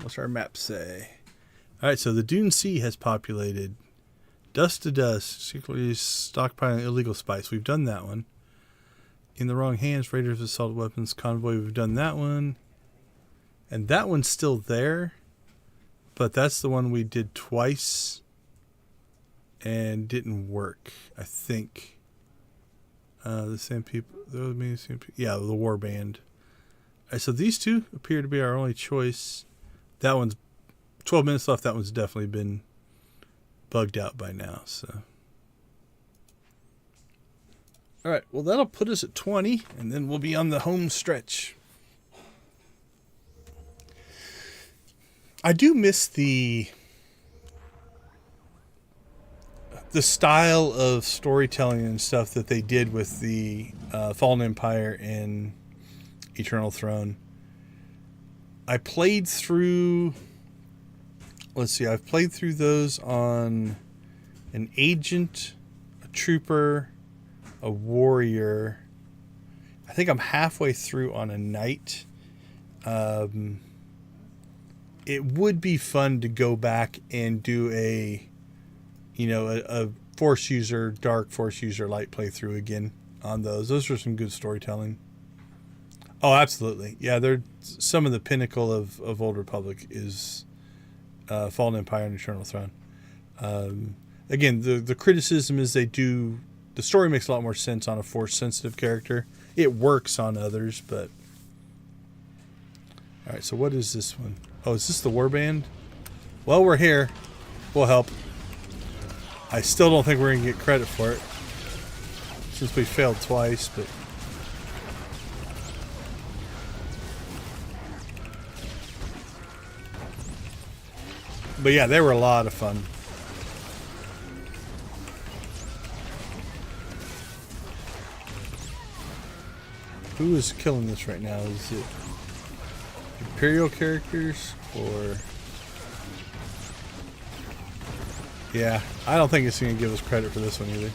[SPEAKER 1] What's our map say? All right, so the Dune Sea has populated. Dust to Dust, secretly stockpiling illegal spice. We've done that one. In the Wrong Hands, Raiders Assault Weapons Convoy. We've done that one. And that one's still there. But that's the one we did twice. And didn't work, I think. The same people. Yeah, the War Band. All right, so these two appear to be our only choice. That one's 12 minutes left. That one's definitely been bugged out by now. So, all right. Well, that'll put us at 20, and then we'll be on the home stretch. I do miss the style of storytelling and stuff that they did with the Fallen Empire and Eternal Throne. I played through, let's see, I've played through those on an agent, a trooper, a warrior. I think I'm halfway through on a knight. It would be fun to go back and do a force user, dark force user, light playthrough again on those. Those are some good storytelling. Oh, absolutely. Yeah, they're some of the pinnacle of Old Republic is Fallen Empire and Eternal Throne. Again, the criticism is the story makes a lot more sense on a force-sensitive character. It works on others, but... All right, so what is this one? Oh, is this the Warband? Well, we're here. We'll help. I still don't think we're going to get credit for it, since we failed twice, but... But yeah, they were a lot of fun. Who is killing this right now? Is it Imperial characters or... Yeah, I don't think it's going to give us credit for this one either.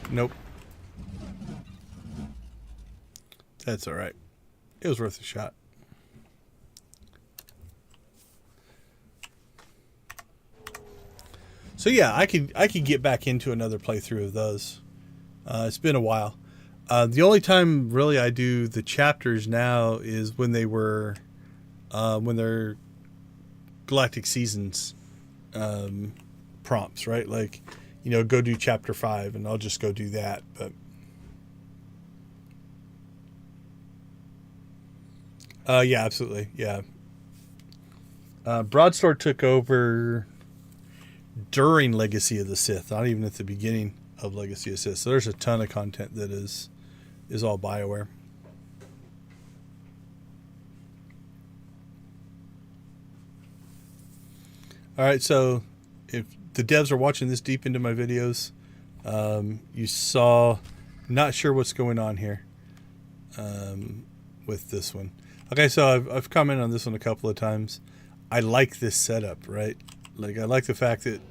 [SPEAKER 1] Nope. That's alright. It was worth a shot. So yeah, I could get back into another playthrough of those. It's been a while. The only time really I do the chapters now is when they're Galactic Seasons prompts, right? Like, go do chapter 5, and I'll just go do that. But yeah, absolutely, yeah. Broadsword took over during Legacy of the Sith, not even at the beginning of Legacy of the Sith. So there's a ton of content that is all BioWare. All right, so if the devs are watching this deep into my videos, you saw, not sure what's going on here with this one. Okay, so I've commented on this one a couple of times. I like this setup, right? Like, I like the fact that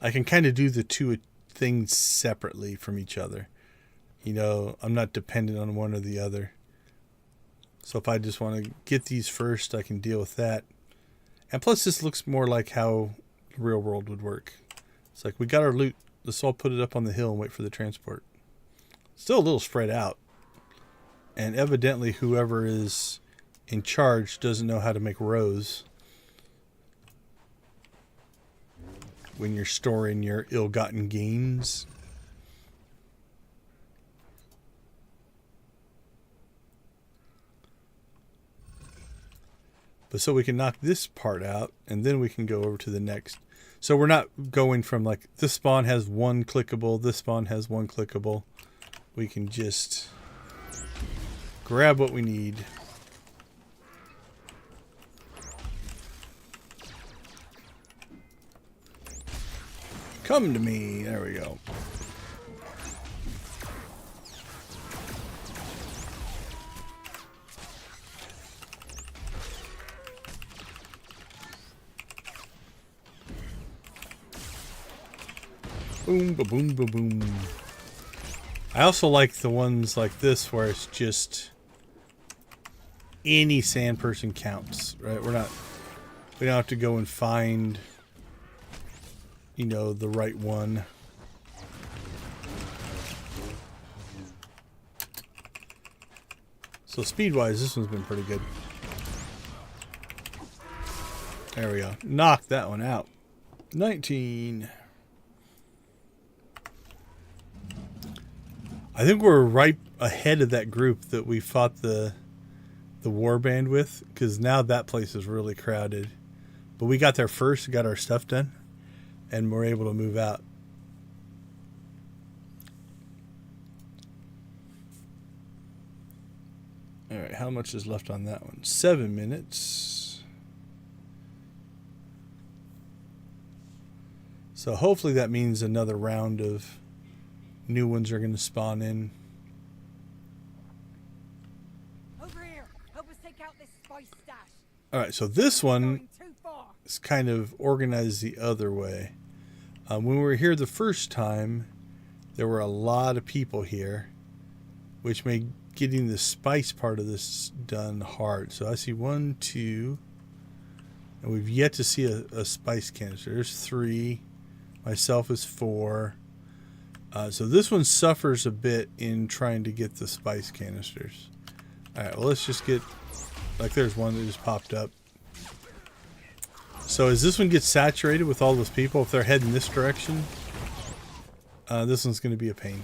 [SPEAKER 1] I can kind of do the two things separately from each other. I'm not dependent on one or the other. So if I just want to get these first, I can deal with that. And plus, this looks more like how the real world would work. It's like, we got our loot. Let's all put it up on the hill and wait for the transport. Still a little spread out. And evidently, whoever is in charge doesn't know how to make rows when you're storing your ill-gotten gains. But so we can knock this part out, and then we can go over to the next. So we're not going from like this spawn has one clickable, this spawn has one clickable. We can just grab what we need. Come to me. There we go. Boom, ba boom, ba boom. I also like the ones like this where it's just any sand person counts, right? We don't have to go and find, you know, the right one. So speed-wise, this one's been pretty good. There we go. Knock that one out. 19. I think we're right ahead of that group that we fought the warband with, because now that place is really crowded. But we got there first, got our stuff done, and we're able to move out. All right, how much is left on that one? 7 minutes. So hopefully that means another round of new ones are going to spawn in.
[SPEAKER 3] Over here. Help us take out this spice stash.
[SPEAKER 1] All right, so this one
[SPEAKER 3] Going too far.
[SPEAKER 1] is kind of organized the other way. When we were here the first time, there were a lot of people here, which made getting the spice part of this done hard. So I see 1, 2, and we've yet to see a spice canister. There's 3. Myself is 4. So this one suffers a bit in trying to get the spice canisters. All right, well, let's just get, like, there's one that just popped up. So as this one gets saturated with all those people, if they're heading this direction, this one's going to be a pain.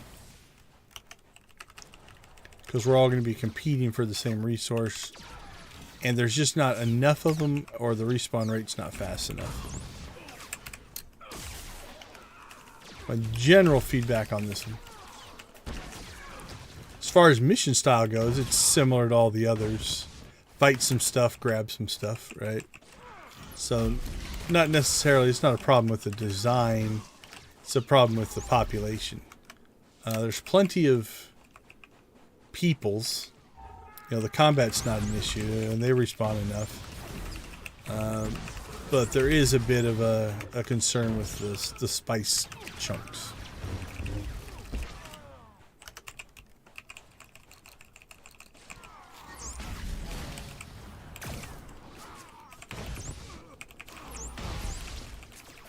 [SPEAKER 1] Because we're all going to be competing for the same resource. And there's just not enough of them, or the respawn rate's not fast enough. My general feedback on this one. As far as mission style goes, it's similar to all the others. Fight some stuff, grab some stuff, right? So, not necessarily, it's not a problem with the design. It's a problem with the population. There's plenty of peoples. You know, the combat's not an issue, and they respawn enough. But there is a bit of a concern with the spice chunks.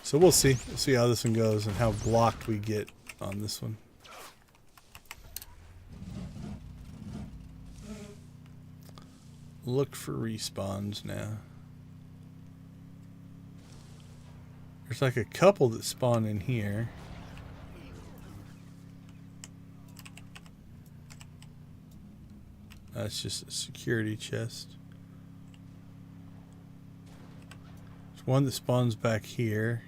[SPEAKER 1] So we'll see. We'll see how this one goes and how blocked we get on this one. Look for respawns now. There's like a couple that spawn in here. That's just a security chest. There's one that spawns back here.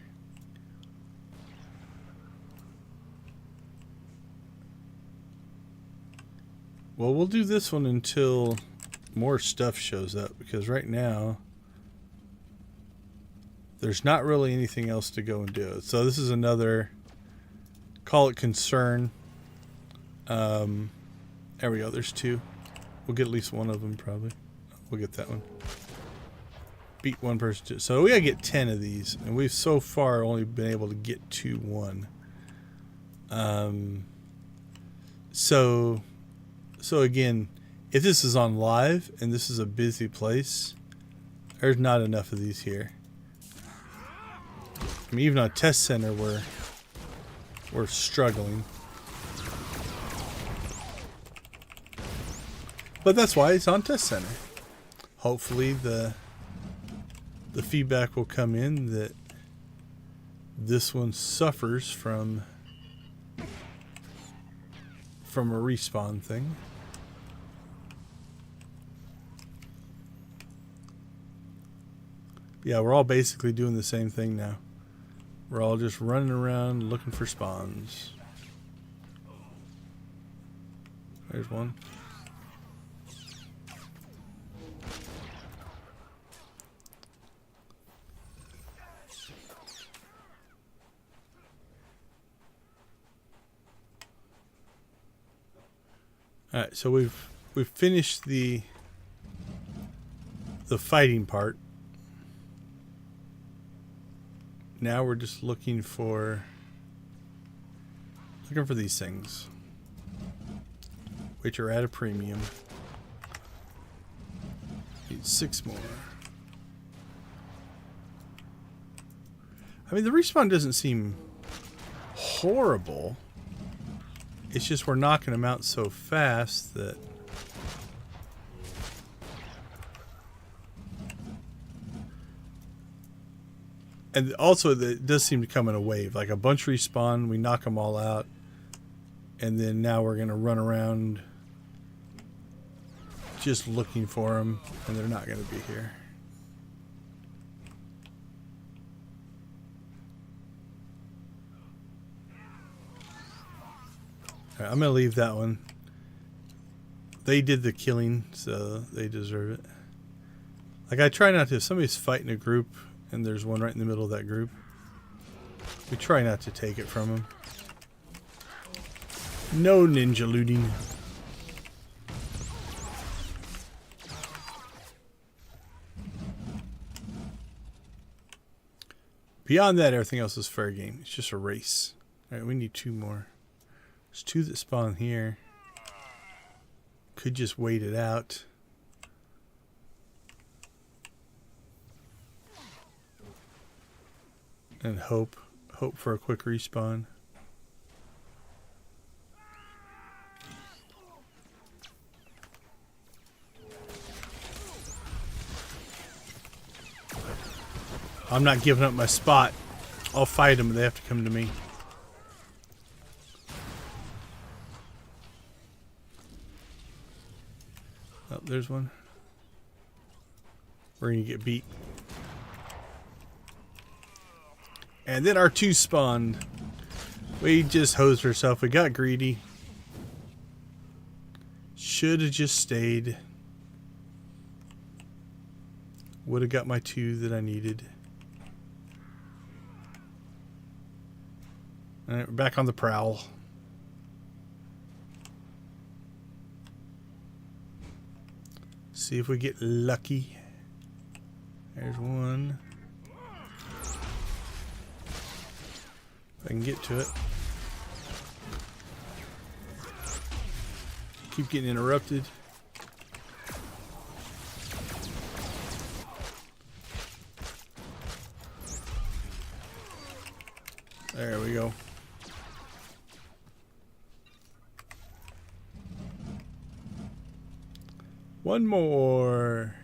[SPEAKER 1] Well, we'll do this one until more stuff shows up, because right now there's not really anything else to go and do. So this is another, call it concern. There we go. There's 2. We'll get at least one of them probably. We'll get that one. Beat one person too. So we gotta get 10 of these, and we've so far only been able to get to 1. So again, if this is on live and this is a busy place, there's not enough of these here. I mean, even on test center, we're struggling. But that's why it's on test center. Hopefully the feedback will come in that this one suffers from a respawn thing. Yeah, we're all basically doing the same thing now. We're all just running around looking for spawns. There's one. All right, so we've finished the fighting part. Now we're just looking for these things, which are at a premium. Need 6 more. I mean, the respawn doesn't seem horrible. It's just we're knocking them out so fast that... And also, it does seem to come in a wave. Like a bunch respawn, we knock them all out. And then now we're going to run around just looking for them. And they're not going to be here. All right, I'm going to leave that one. They did the killing, so they deserve it. Like, I try not to... If somebody's fighting a group... And there's one right in the middle of that group. We try not to take it from him. No ninja looting. Beyond that, everything else is fair game. It's just a race. Alright, we need 2 more. There's 2 that spawn here. Could just wait it out. And hope for a quick respawn. I'm not giving up my spot. I'll fight them, but they have to come to me. Oh, there's one. We're gonna get beat. And then our 2 spawned. We just hosed ourselves. We got greedy. Should have just stayed. Would have got my 2 that I needed. Alright, we're back on the prowl. See if we get lucky. There's one. I can get to it. Keep getting interrupted. There we go. One more.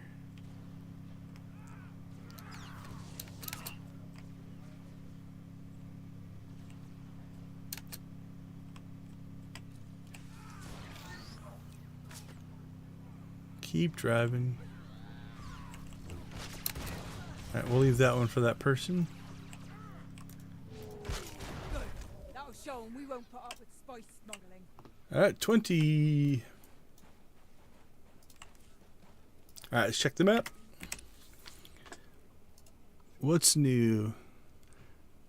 [SPEAKER 1] Keep driving. Alright, we'll leave that one for that person.
[SPEAKER 3] Good. That'll show 'em we won't put up with spice smuggling.
[SPEAKER 1] Alright, 20. Alright, let's check the map. What's new?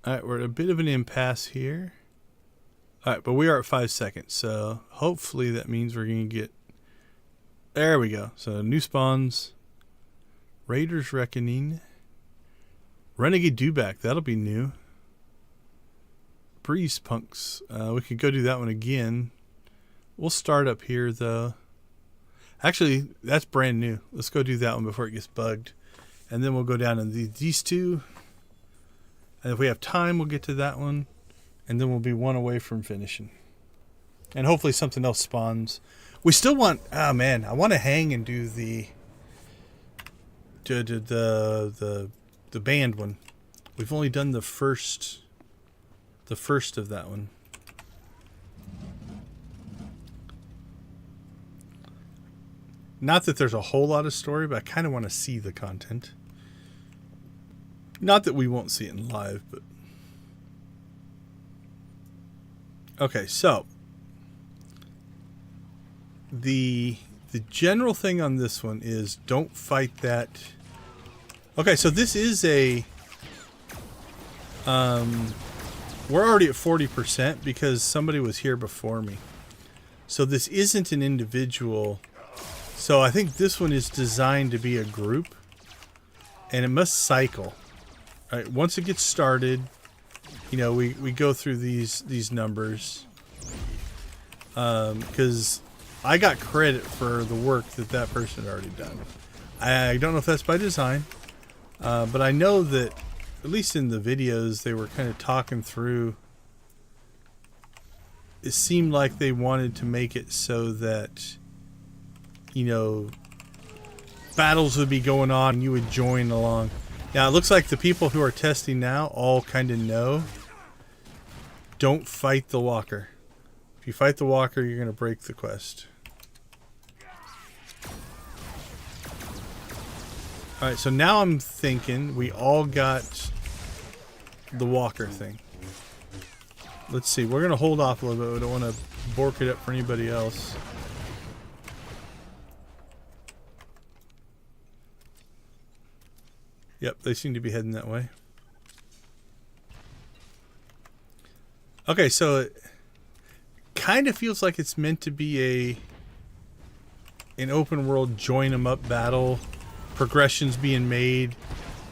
[SPEAKER 1] Alright, we're at a bit of an impasse here. Alright, but we are at 5 seconds, so hopefully that means we're going to get... There we go. So new spawns. Raiders Reckoning. Renegade Dewback. That'll be new. Breeze Punks. We could go do that one again. We'll start up here though. Actually, that's brand new. Let's go do that one before it gets bugged. And then we'll go down to these 2. And if we have time, we'll get to that one. And then we'll be 1 away from finishing. And hopefully something else spawns. We still want... Oh, man. I want to hang and do the band one. We've only done the first of that one. Not that there's a whole lot of story, but I kind of want to see the content. Not that we won't see it in live, but... Okay, so... The general thing on this one is don't fight that... Okay, so this is a... we're already at 40% because somebody was here before me. So this isn't an individual. So I think this one is designed to be a group. And it must cycle. All right, once it gets started, you know, we go through these numbers. Because I got credit for the work that person had already done. I don't know if that's by design. But I know that, at least in the videos, they were kind of talking through. It seemed like they wanted to make it so that, you know, battles would be going on and you would join along. Now, it looks like the people who are testing now all kind of know. Don't fight the walker. If you fight the walker, you're going to break the quest. Alright, so now I'm thinking we all got the walker thing. Let's see, we're going to hold off a little bit. We don't want to bork it up for anybody else. Yep, they seem to be heading that way. Okay, so it kind of feels like it's meant to be an open world join 'em up battle. Progressions being made.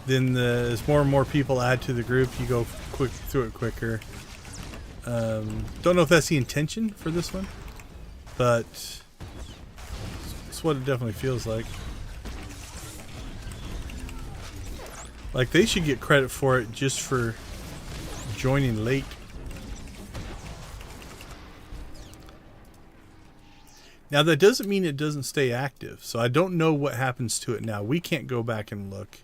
[SPEAKER 1] Then as more and more people add to the group, you go through it quicker. Don't know if that's the intention for this one, but it's what it definitely feels like. Like they should get credit for it just for joining late. Now that doesn't mean it doesn't stay active, so I don't know what happens to it now. We can't go back and look.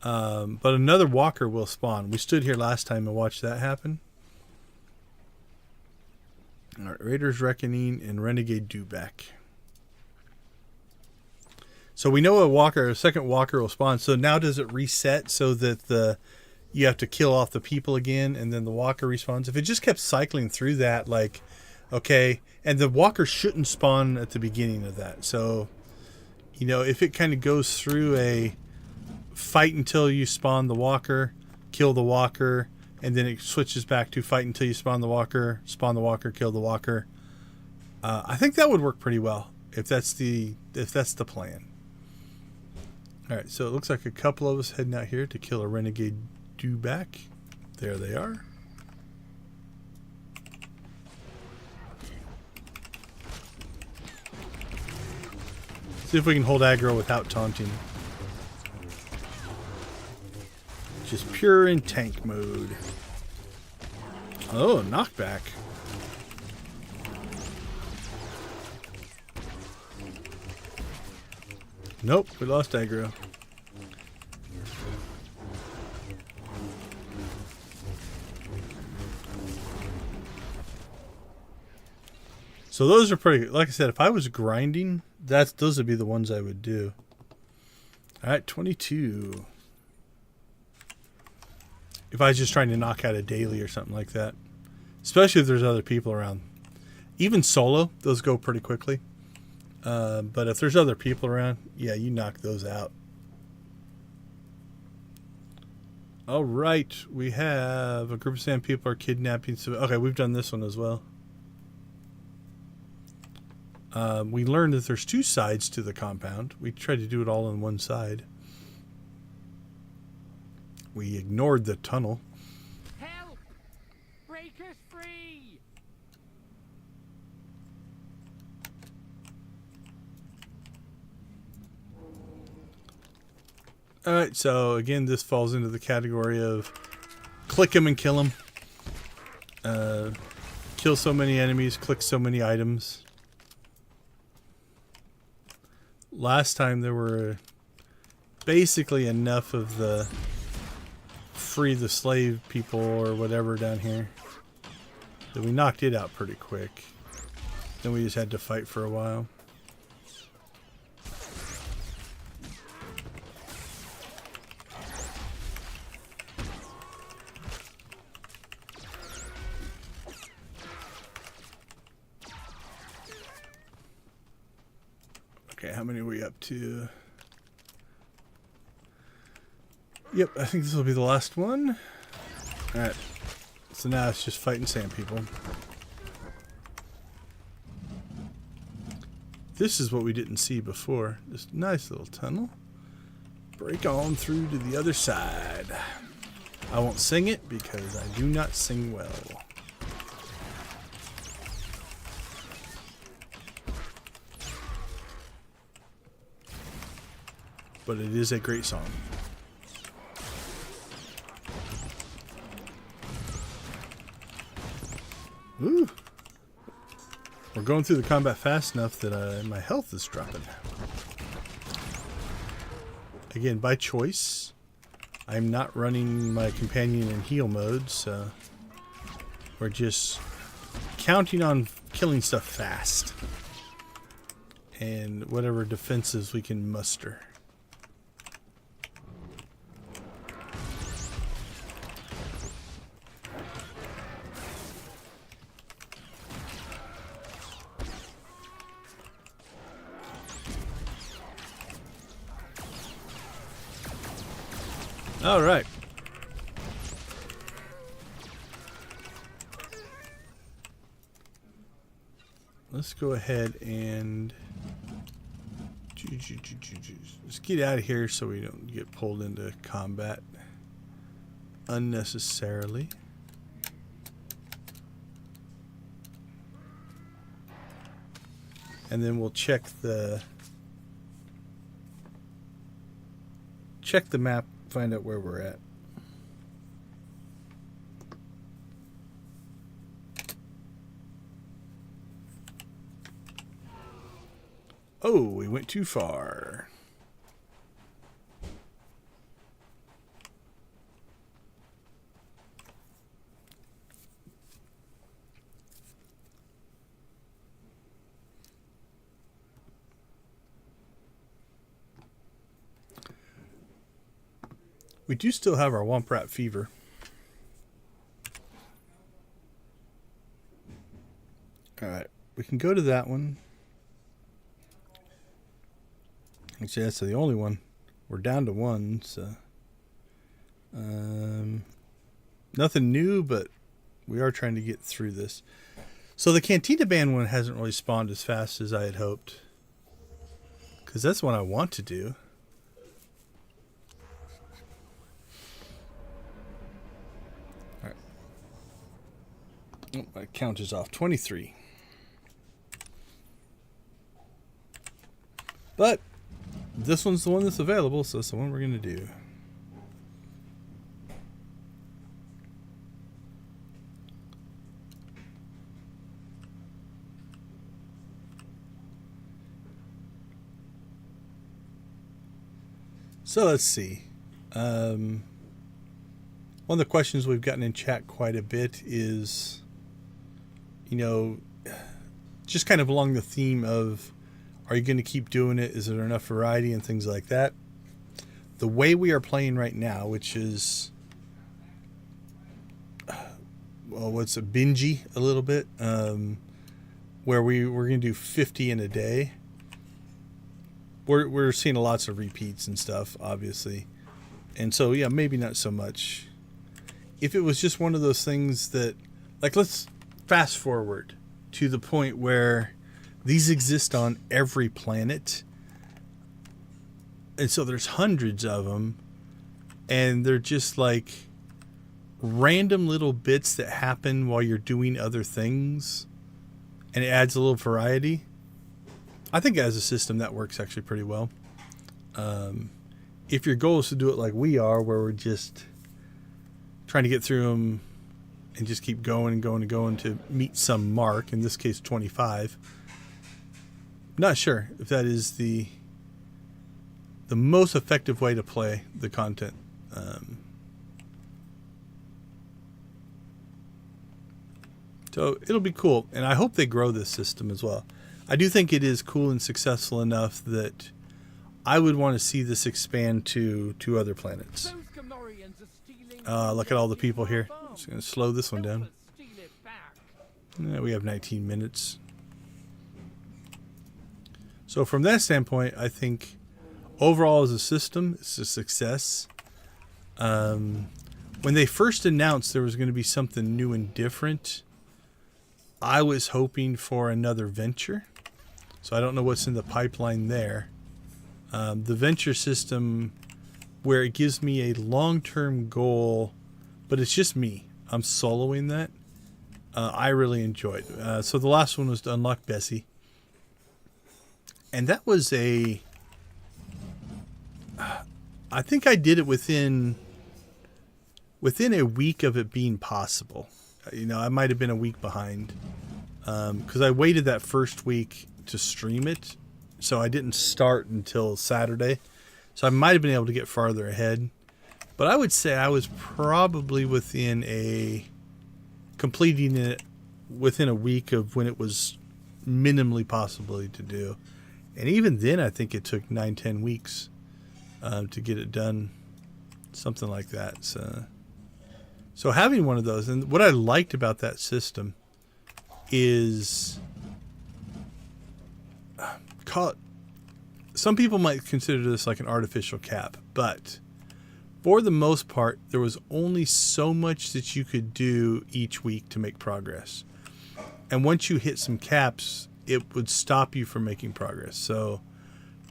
[SPEAKER 1] But another walker will spawn. We stood here last time and watched that happen. Alright, Raiders Reckoning and Renegade Dewback. So we know a second walker will spawn. So now does it reset so that you have to kill off the people again and then the walker respawns? If it just kept cycling through that, like, okay, and the walker shouldn't spawn at the beginning of that. So, you know, if it kind of goes through a fight until you spawn the walker, kill the walker, and then it switches back to fight until you spawn the walker, kill the walker. I think that would work pretty well if that's the plan. All right, so it looks like a couple of us heading out here to kill a renegade dewback. There they are. See if we can hold aggro without taunting. Just pure in tank mode. Oh, knockback. Nope, we lost aggro. So those are pretty good. Like I said, if I was grinding, those would be the ones I would do. Alright, 22. If I was just trying to knock out a daily or something like that. Especially if there's other people around. Even solo, those go pretty quickly. But if there's other people around, yeah, you knock those out. Alright, we have a group of sand people are kidnapping. Okay, we've done this one as well. We learned that there's two sides to the compound. We tried to do it all on one side. We ignored the tunnel.
[SPEAKER 4] Help! Break us free!
[SPEAKER 1] Alright, so again, this falls into the category of click them and kill them. Kill so many enemies, click so many items. Last time there were basically enough of the free the slave people or whatever down here that we knocked it out pretty quick. Then we just had to fight for a while. Okay, how many are we up to? Yep, I think this will be the last one. Alright. So now it's just fighting sand people. This is what we didn't see before. This nice little tunnel. Break on through to the other side. I won't sing it because I do not sing well. But it is a great song. Ooh. We're going through the combat fast enough that my health is dropping. Again, by choice. I'm not running my companion in heal mode, so we're just counting on killing stuff fast. And whatever defenses we can muster. All right. Let's go ahead and just get out of here so we don't get pulled into combat unnecessarily. And then we'll check the map, find out where we're at. Oh, we went too far. We do still have our Womp Rat Fever. Alright, we can go to that one. Actually, that's the only one. We're down to one, so... nothing new, but we are trying to get through this. So the Cantina Band one hasn't really spawned as fast as I had hoped. Because that's what I want to do. Alright. Oh, my count is off. 23. But this one's the one that's available, so it's the one we're going to do. So let's see. One of the questions we've gotten in chat quite a bit is, you know, just kind of along the theme of, are you going to keep doing it? Is there enough variety and things like that? The way we are playing right now, which is, well, what's a bingey a little bit, where we're going to do 50 in a day. We're seeing lots of repeats and stuff, obviously. And so, yeah, maybe not so much. If it was just one of those things that, like, let's fast forward to the point where these exist on every planet. And so there's hundreds of them. And they're just like random little bits that happen while you're doing other things. And it adds a little variety. I think as a system that works actually pretty well. If your goal is to do it like we are, where we're just trying to get through them and just keep going and going and going to meet some mark, in this case 25. Not sure if that is the most effective way to play the content. So it'll be cool, and I hope they grow this system as well. I do think it is cool and successful enough that I would want to see this expand to other planets. Look at all the people here. I'm just going to slow this one down. Yeah, we have 19 minutes. So from that standpoint, I think overall as a system, it's a success. When they first announced there was going to be something new and different, I was hoping for another venture. So I don't know what's in the pipeline there. The venture system, where it gives me a long-term goal, but it's just me. I'm soloing that. I really enjoyed. So the last one was to unlock Bessie. And that was I think I did it within a week of it being possible. You know, I might have been a week behind. Because I waited that first week to stream it. So I didn't start until Saturday. So I might have been able to get farther ahead. But I would say I was probably completing it within a week of when it was minimally possible to do. And even then, I think it took 9-10 weeks to get it done. Something like that. So having one of those, and what I liked about that system is, some people might consider this like an artificial cap, but for the most part, there was only so much that you could do each week to make progress. And once you hit some caps, it would stop you from making progress. So,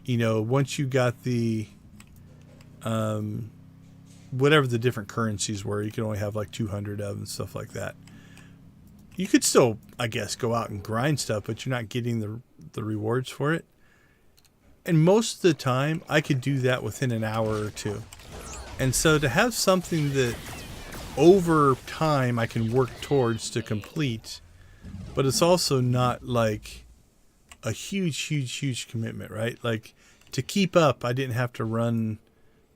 [SPEAKER 1] you know, once you got the, whatever the different currencies were, you could only have like 200 of them and stuff like that. You could still, I guess, go out and grind stuff, but you're not getting the rewards for it. And most of the time, I could do that within an hour or two. And so to have something that over time I can work towards to complete, but it's also not like a huge commitment, right? Like to keep up, I didn't have to run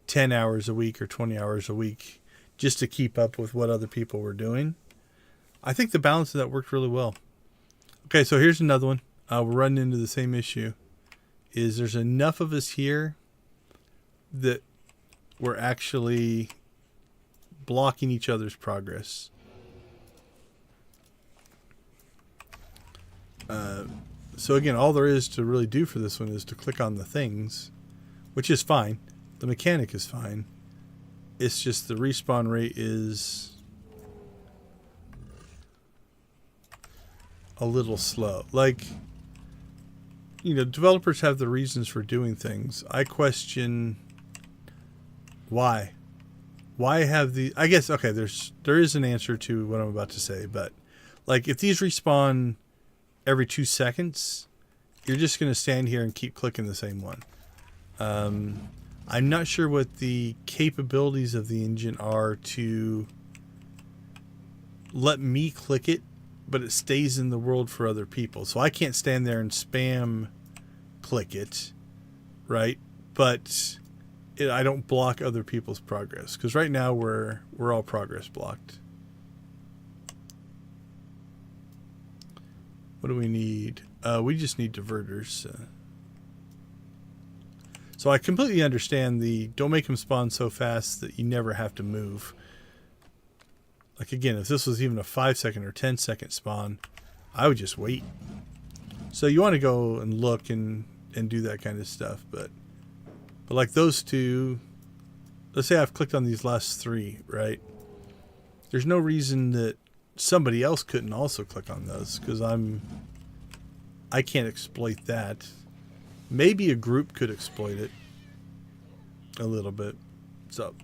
[SPEAKER 1] 10 hours a week or 20 hours a week just to keep up with what other people were doing. I think the balance of that worked really well. Okay, so here's another one. We're running into the same issue. Is there's enough of us here that we're actually blocking each other's progress. So again, all there is to really do for this one is to click on the things, which is fine. The mechanic is fine. It's just the respawn rate is a little slow. Like, you know, developers have the reasons for doing things. I question why. Why have the... I guess, okay, there is an answer to what I'm about to say, but like if these respawn every 2 seconds, you're just going to stand here and keep clicking the same one. I'm not sure what the capabilities of the engine are to let me click it, but it stays in the world for other people. So I can't stand there and spam click it, right? But I don't block other people's progress, because right now we're all progress blocked. What do we need? We just need diverters. So I completely understand the don't make them spawn so fast that you never have to move. Like again, if this was even a 5-second or 10-second spawn, I would just wait. So you want to go and look and do that kind of stuff. But like those two, let's say I've clicked on these last three, right? There's no reason that somebody else couldn't also click on those, because I can't exploit that. Maybe a group could exploit it a little bit. So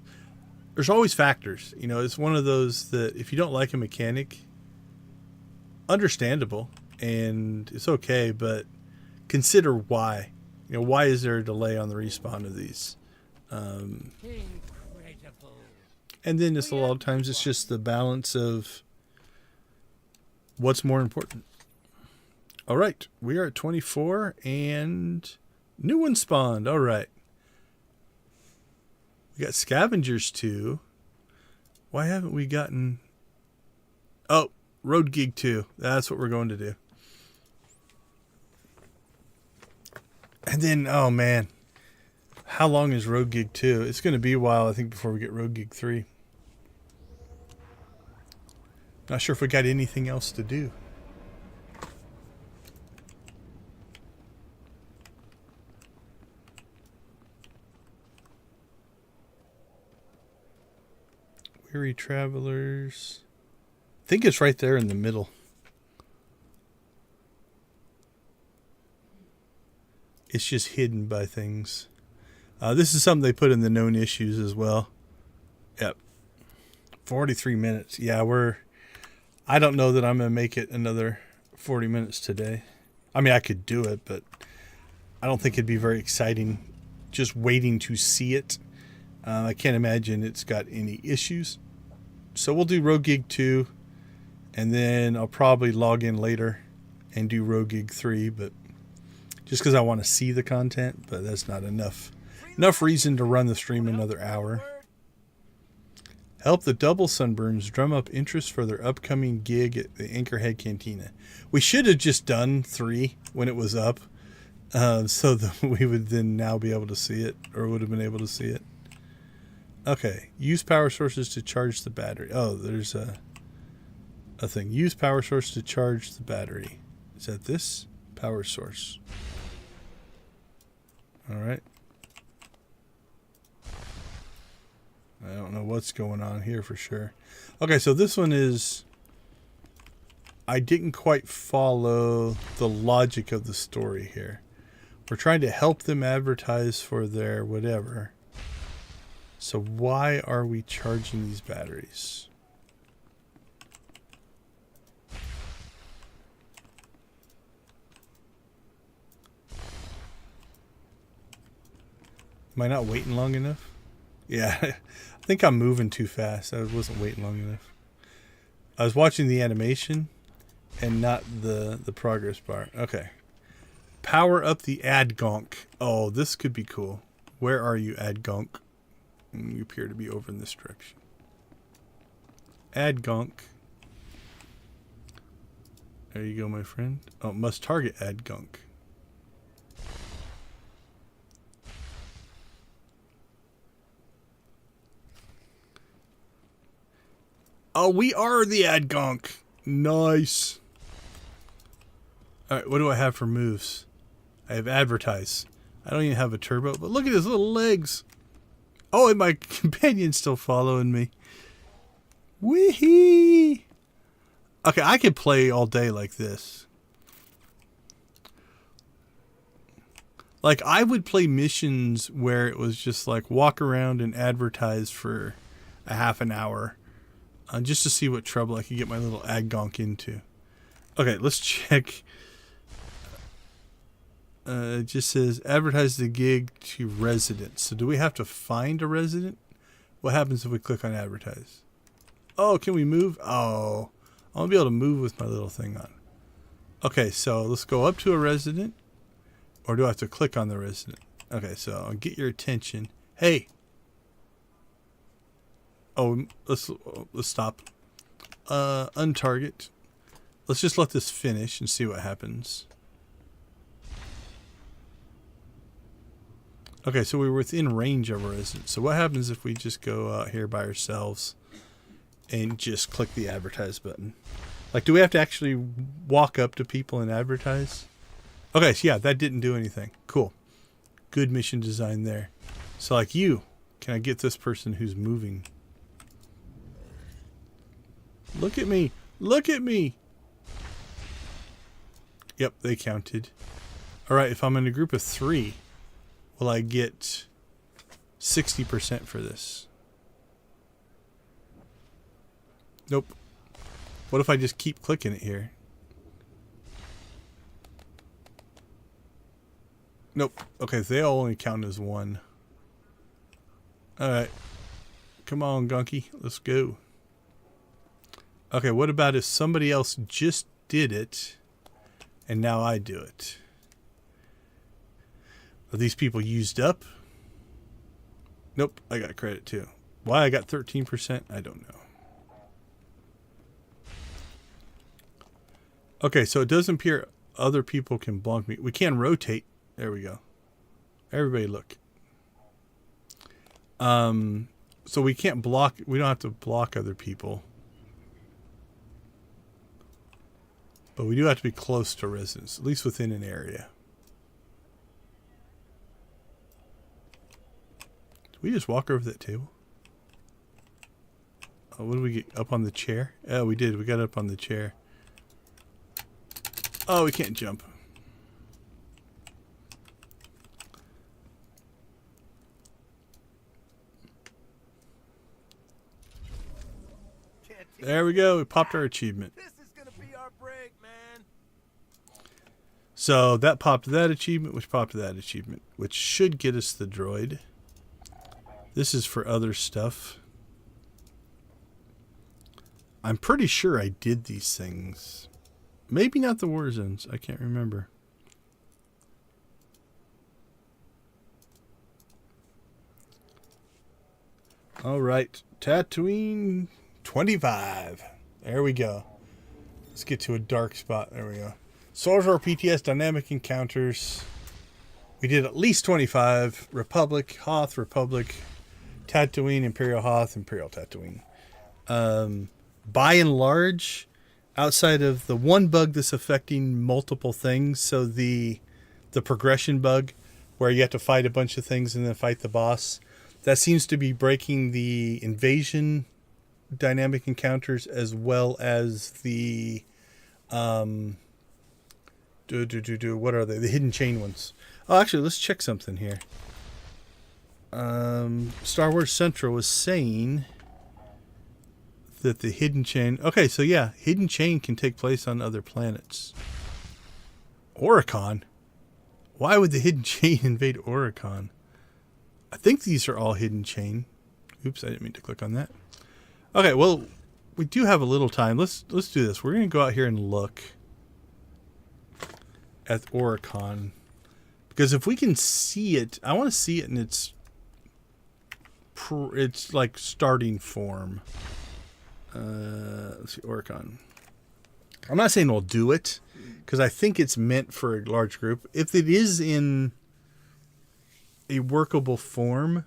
[SPEAKER 1] there's always factors. You know, it's one of those that if you don't like a mechanic, understandable, and it's okay, but consider why. You know, why is there a delay on the respawn of these?
[SPEAKER 4] Incredible.
[SPEAKER 1] And then just a lot of times it's just the balance of what's more important. All right, we are at 24 and new one spawned. All right. We got scavengers too. Why haven't we gotten... Oh, road gig 2. That's what we're going to do. And then, oh man, how long is road gig 2? It's going to be a while, I think, before we get road gig 3. Not sure if we got anything else to do. Weary Travelers. I think it's right there in the middle. It's just hidden by things. This is something they put in the known issues as well. Yep. 43 minutes. Yeah, I don't know that I'm going to make it another 40 minutes today. I mean, I could do it, but I don't think it'd be very exciting just waiting to see it. I can't imagine it's got any issues. So we'll do Rogue Gig 2, and then I'll probably log in later and do Rogue Gig 3, but just because I want to see the content, but that's not enough reason to run the stream another hour. Help the Double Sunburns drum up interest for their upcoming gig at the Anchorhead Cantina. We should have just done 3 when it was up, so that we would then now be able to see it, or would have been able to see it. Okay, use power sources to charge the battery. Oh, there's a thing. Use power source to charge the battery. Is that this? Power source. All right. I don't know what's going on here for sure. Okay, so this one is... I didn't quite follow the logic of the story here. We're trying to help them advertise for their whatever. So why are we charging these batteries? Am I not waiting long enough? Yeah, I think I'm moving too fast. I wasn't waiting long enough. I was watching the animation and not the progress bar. Okay. Power up the Adgonk. Oh, this could be cool. Where are you, Adgonk? You appear to be over in this direction. Adgonk. There you go, my friend. Oh, must target Adgonk. Oh, we are the Adgonk. Nice. Alright, what do I have for moves? I have advertise. I don't even have a turbo, but look at his little legs. Oh, and my companion's still following me. Wee-hee. Okay, I could play all day like this. Like, I would play missions where it was just like walk around and advertise for a half an hour. Just to see what trouble I could get my little Adgonk into. Okay, let's check. It just says advertise the gig to residents. So do we have to find a resident? What happens if we click on advertise? Oh, can we move? Oh, I want to be able to move with my little thing on. Okay, so let's go up to a resident. Or do I have to click on the resident? Okay, so I'll get your attention. Hey. Oh, let's stop. Untarget. Let's just let this finish and see what happens. Okay, so we were within range of a resident. So what happens if we just go out here by ourselves and just click the advertise button? Like, do we have to actually walk up to people and advertise? Okay, so yeah, that didn't do anything. Cool. Good mission design there. So like you, can I get this person who's moving? Look at me. Look at me. Yep, they counted. All right, if I'm in a group of 3, will I get 60% for this? Nope. What if I just keep clicking it here? Nope. Okay, they all only count as 1. All right. Come on, Gunky. Let's go. Okay, what about if somebody else just did it and now I do it? Are these people used up? Nope, I got credit too. Why I got 13%? I don't know. Okay, so it doesn't appear other people can block me. We can rotate. There we go. Everybody look. So we can't block. We don't have to block other people. But we do have to be close to residents, at least within an area. Did we just walk over that table? what did we get? Up on the chair? Oh, we did. We got up on the chair. Oh, we can't jump. There we go. We popped our achievement.
[SPEAKER 5] This is gonna be our break, man.
[SPEAKER 1] So that popped that achievement, which popped that achievement, which should get us the droid. This is for other stuff. I'm pretty sure I did these things. Maybe not the war zones. I can't remember. All right. Tatooine 25. There we go. Let's get to a dark spot. There we go. SWTOR PTS dynamic encounters. We did at least 25. Republic, Hoth, Republic, Tatooine, Imperial Hoth, Imperial Tatooine. By and large, outside of the one bug that's affecting multiple things, so the progression bug where you have to fight a bunch of things and then fight the boss, that seems to be breaking the invasion dynamic encounters as well as the what are they? The hidden chain ones. Oh, actually, let's check something here. Star Wars Central was saying that the hidden chain... Okay, so yeah, hidden chain can take place on other planets. Oricon? Why would the hidden chain invade Oricon? I think these are all hidden chain. Oops, I didn't mean to click on that. Okay, well, we do have a little time. Let's do this. We're going to go out here and look at Oricon. Because if we can see it, I want to see it in its like starting form. Let's see, Oricon. I'm not saying we'll do it, because I think it's meant for a large group. If it is in a workable form,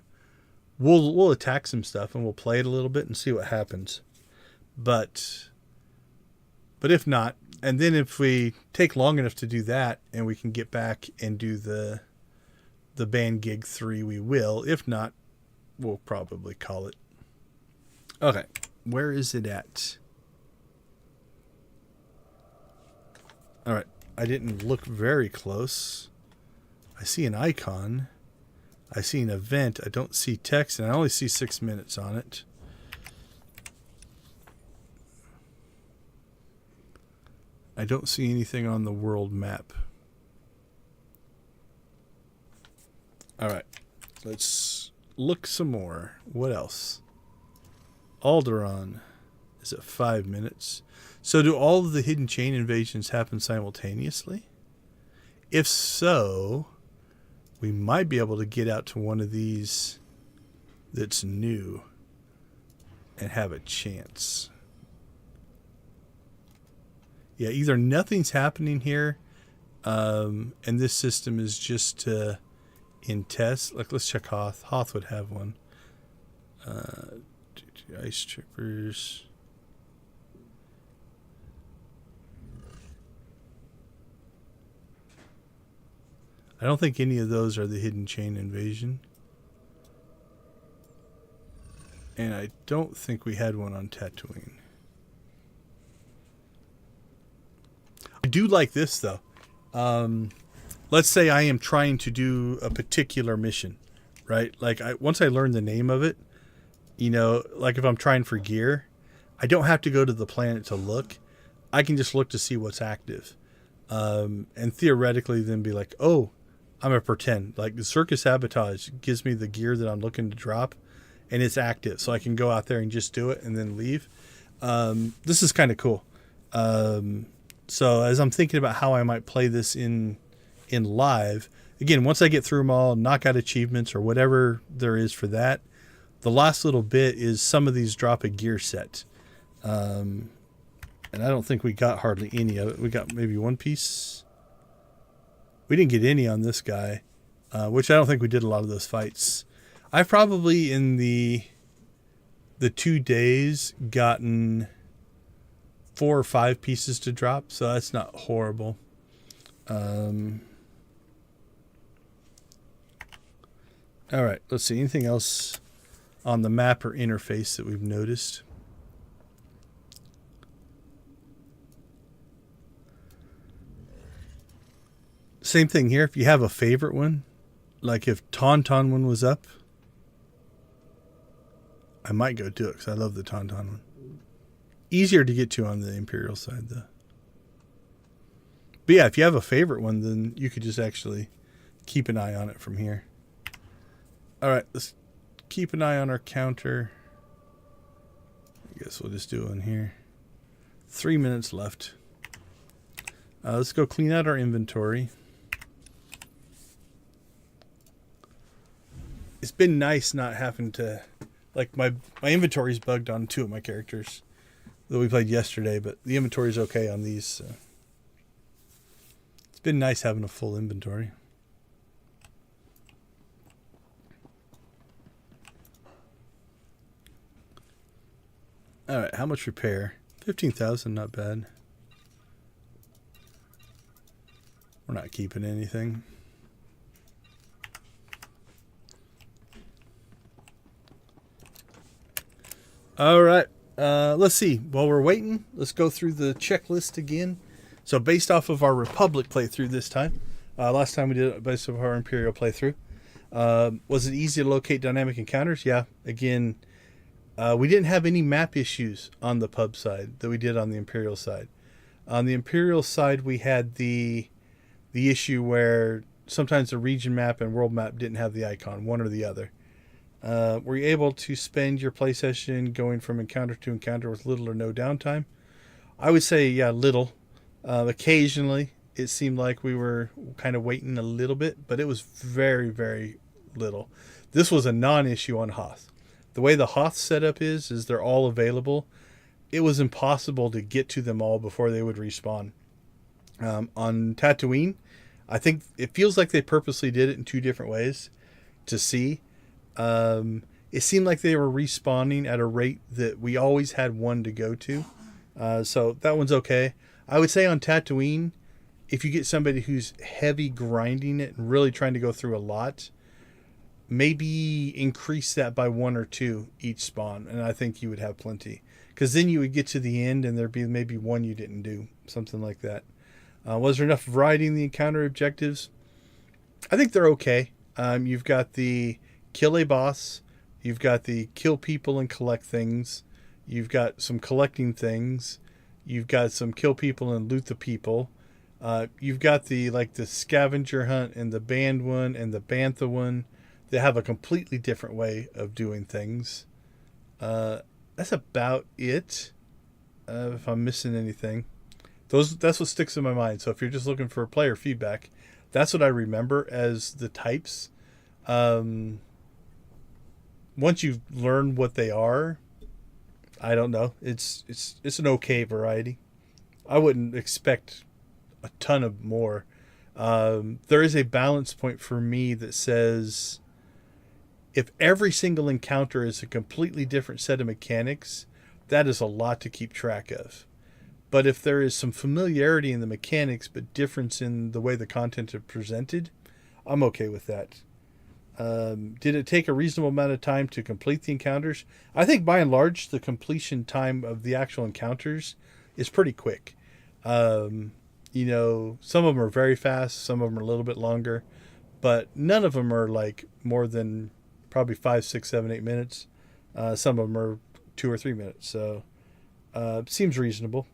[SPEAKER 1] we'll attack some stuff and we'll play it a little bit and see what happens. But if not, and then if we take long enough to do that and we can get back and do the band gig 3, we will. If not, we'll probably call it. Okay. Where is it at? All right. I didn't look very close. I see an icon. I see an event. I don't see text, and I only see 6 minutes on it. I don't see anything on the world map. All right. Let's look some more. What else? Alderaan is at 5 minutes. So do all of the hidden chain invasions happen simultaneously? If so, we might be able to get out to one of these that's new and have a chance. Yeah, either nothing's happening here, and this system is just in test. Like, let's check Hoth. Hoth would have one. Ice Troopers. I don't think any of those are the hidden chain invasion. And I don't think we had one on Tatooine. I do like this, though. Let's say I am trying to do a particular mission, right? Like, once I learn the name of it, you know, like if I'm trying for gear, I don't have to go to the planet to look. I can just look to see what's active. And theoretically then be like, oh, I'm going to pretend. Like the Circus Sabotage gives me the gear that I'm looking to drop, and it's active. So I can go out there and just do it and then leave. This is kind of cool. So as I'm thinking about how I might play this in live, again, once I get through them all, knock out achievements or whatever there is for that, the last little bit is some of these drop a gear set. And I don't think we got hardly any of it. We got maybe one piece. We didn't get any on this guy, which I don't think we did a lot of those fights. I've probably in the 2 days gotten 4 or 5 pieces to drop, so that's not horrible. All right, let's see. Anything else on the map or interface that we've noticed? Same thing here. If you have a favorite one, like if Tauntaun one was up, I might go do it because I love the Tauntaun one. Easier to get to on the Imperial side, though. But yeah, if you have a favorite one, then you could just actually keep an eye on it from here. All right, let's keep an eye on our counter. I guess we'll just do one here. 3 minutes left. Let's go clean out our inventory. It's been nice not having to... Like, my inventory's bugged on 2 of my characters that we played yesterday, but the inventory's okay on these. So. It's been nice having a full inventory. All right, how much repair? 15,000, not bad. We're not keeping anything. All right, let's see. While we're waiting, let's go through the checklist again. So based off of our Republic playthrough this time, last time we did it based off our Imperial playthrough, was it easy to locate dynamic encounters? Yeah, again, we didn't have any map issues on the pub side that we did on the Imperial side. On the Imperial side, we had the issue where sometimes the region map and world map didn't have the icon, one or the other. Were you able to spend your play session going from encounter to encounter with little or no downtime? I would say, yeah, little. Occasionally, it seemed like we were kind of waiting a little bit, but it was very, very little. This was a non-issue on Hoth. The way the Hoth setup is they're all available. It was impossible to get to them all before they would respawn. On Tatooine, I think it feels like they purposely did it in 2 different ways to see. It seemed like they were respawning at a rate that we always had one to go to. So that one's okay. I would say on Tatooine, if you get somebody who's heavy grinding it and really trying to go through a lot, maybe increase that by 1 or 2 each spawn. And I think you would have plenty. Because then you would get to the end and there'd be maybe 1 you didn't do. Something like that. Was there enough variety in the encounter objectives? I think they're okay. You've got the kill a boss. You've got the kill people and collect things. You've got some collecting things. You've got some kill people and loot the people. You've got the scavenger hunt and the band one and the bantha one. They have a completely different way of doing things. That's about it. If I'm missing anything, that's what sticks in my mind. So if you're just looking for player feedback, that's what I remember as the types. Once you learn what they are, I don't know. It's an okay variety. I wouldn't expect a ton of more. There is a balance point for me that says if every single encounter is a completely different set of mechanics, that is a lot to keep track of. But if there is some familiarity in the mechanics but difference in the way the content is presented, I'm okay with that. Did it take a reasonable amount of time to complete the encounters? I think by and large the completion time of the actual encounters is pretty quick. Some of them are very fast, some of them are a little bit longer, but none of them are like more than probably 5, 6, 7, 8 minutes. Some of them are 2 or 3 minutes, so seems reasonable.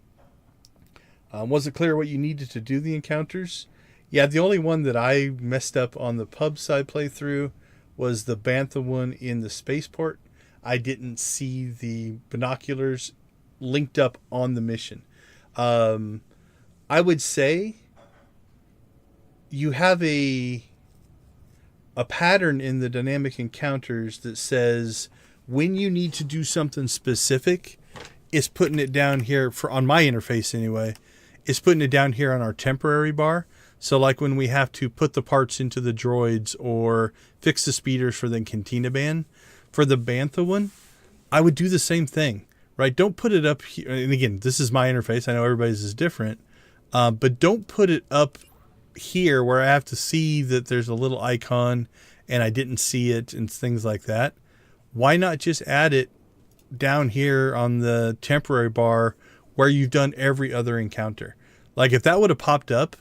[SPEAKER 1] Was it clear what you needed to do the encounters? Yeah, the only one that I messed up on the pub side playthrough was the bantha one in the spaceport. I didn't see the binoculars linked up on the mission. I would say you have a pattern in the dynamic encounters that says when you need to do something specific, it's putting it down here on my interface anyway. It's putting it down here on our temporary bar. So like when we have to put the parts into the droids or fix the speeders for the Cantina Band, for the Bantha one, I would do the same thing, right? Don't put it up here. And again, this is my interface. I know everybody's is different. But don't put it up here where I have to see that there's a little icon and I didn't see it and things like that. Why not just add it down here on the temporary bar where you've done every other encounter? Like if that would have popped up,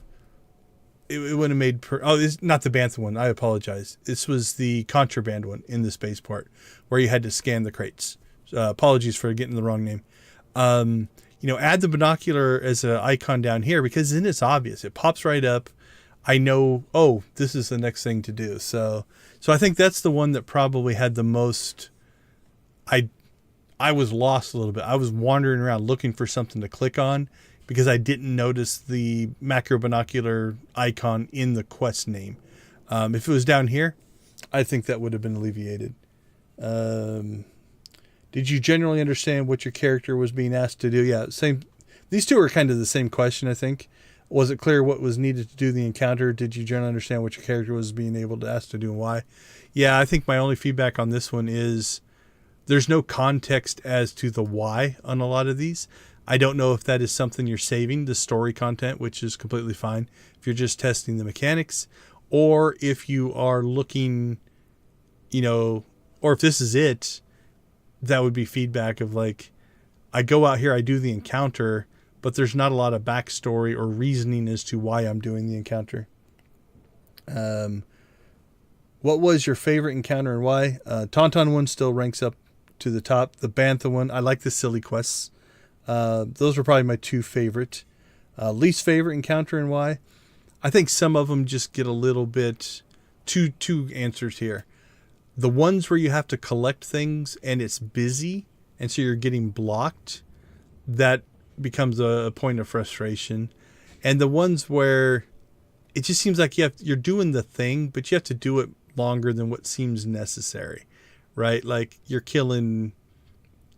[SPEAKER 1] it would have made it's not the Bantha one. I apologize. This was the contraband one in the spaceport where you had to scan the crates. Apologies for getting the wrong name. Add the binocular as an icon down here because then it's obvious. It pops right up. I know, this is the next thing to do. So I think that's the one that probably had the most. I was lost a little bit. I was wandering around looking for something to click on because I didn't notice the macro binocular icon in the quest name. If it was down here, I think that would have been alleviated. Did you generally understand what your character was being asked to do? Yeah, same. These two are kind of the same question, I think. Was it clear what was needed to do the encounter? Did you generally understand what your character was being able to ask to do and why? Yeah, I think my only feedback on this one is there's no context as to the why on a lot of these. I don't know if that is something you're saving, the story content, which is completely fine if you're just testing the mechanics, or if you are looking, or if this is it, that would be feedback of like, I go out here, I do the encounter, but there's not a lot of backstory or reasoning as to why I'm doing the encounter. What was your favorite encounter and why? Tauntaun one still ranks up to the top. The Bantha one, I like the silly quests. Those were probably my two favorite. Least favorite encounter and why? I think some of them just get a little bit two answers here. The ones where you have to collect things and it's busy and so you're getting blocked, that becomes a point of frustration. And the ones where it just seems like you're doing the thing, but you have to do it longer than what seems necessary, right? Like you're killing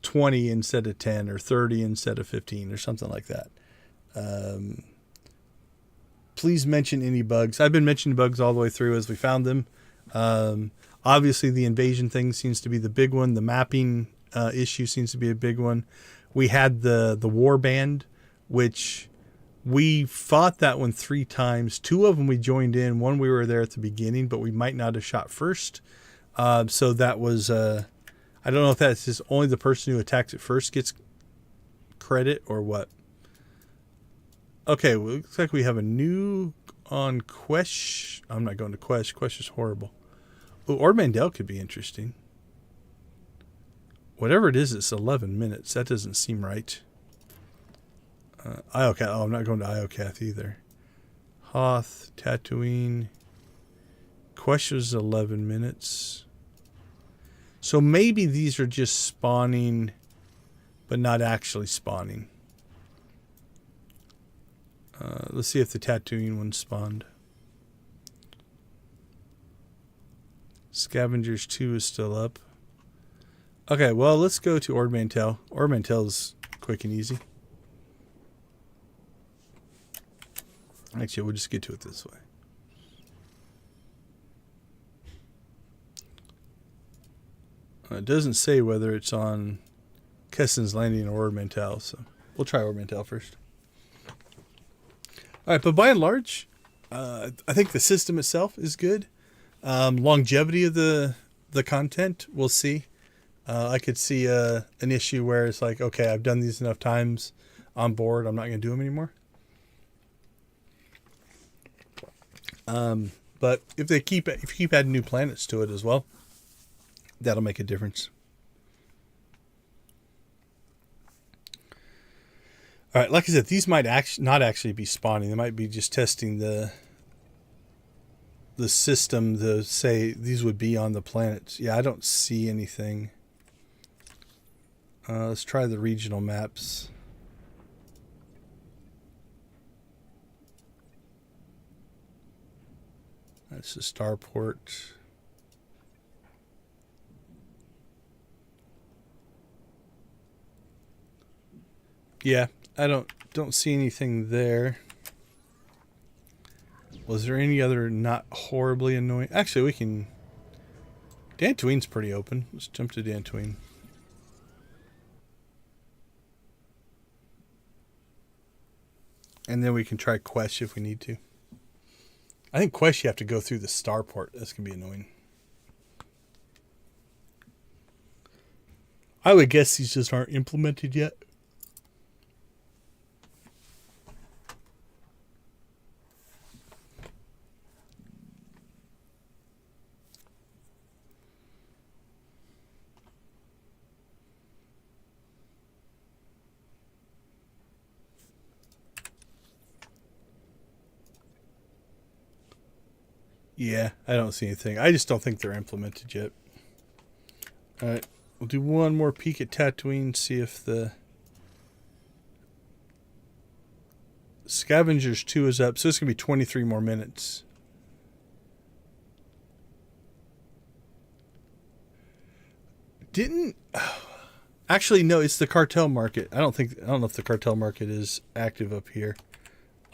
[SPEAKER 1] 20 instead of 10 or 30 instead of 15 or something like that. Please mention any bugs. I've been mentioning bugs all the way through as we found them. Obviously the invasion thing seems to be the big one. The mapping issue seems to be a big one. We had the war band, which we fought that one 3 times. 2 of them we joined in. 1 we were there at the beginning, but we might not have shot first. So that was, I don't know if that's just only the person who attacks it first gets credit or what. Okay, well, looks like we have a new on Quest. I'm not going to Quest. Quest is horrible. Oh, Ord Mantell could be interesting. Whatever it is, it's 11 minutes. That doesn't seem right. Iocath. Oh, I'm not going to Iocath either. Hoth, Tatooine. Quest was 11 minutes. So maybe these are just spawning, but not actually spawning. Let's see if the Tatooine one spawned. Scavengers 2 is still up. Okay, well, let's go to Ord Mantell. Ord Mantell's quick and easy. Actually, we'll just get to it this way. It doesn't say whether it's on Keston's Landing or Ord Mantell, so we'll try Ord Mantell first. All right, but by and large, I think the system itself is good. Longevity of the content, we'll see. I could see an issue where it's like, okay, I've done these enough times on board, I'm not going to do them anymore. But if you keep adding new planets to it as well, that'll make a difference. All right, like I said, these might not actually be spawning. They might be just testing the system to say these would be on the planets. Yeah, I don't see anything. Let's try the regional maps. That's the starport. Yeah, I don't see anything there. Was there any other not horribly annoying? Actually, we can... Tatooine's pretty open. Let's jump to Tatooine. And then we can try Quest if we need to. I think Quest you have to go through the starport. That's going to be annoying. I would guess these just aren't implemented yet. Yeah, I don't see anything. I just don't think they're implemented yet. All right, we'll do one more peek at Tatooine, see if the Scavengers 2 is up. So it's going to be 23 more minutes. Actually, no, it's the cartel market. I don't know if the cartel market is active up here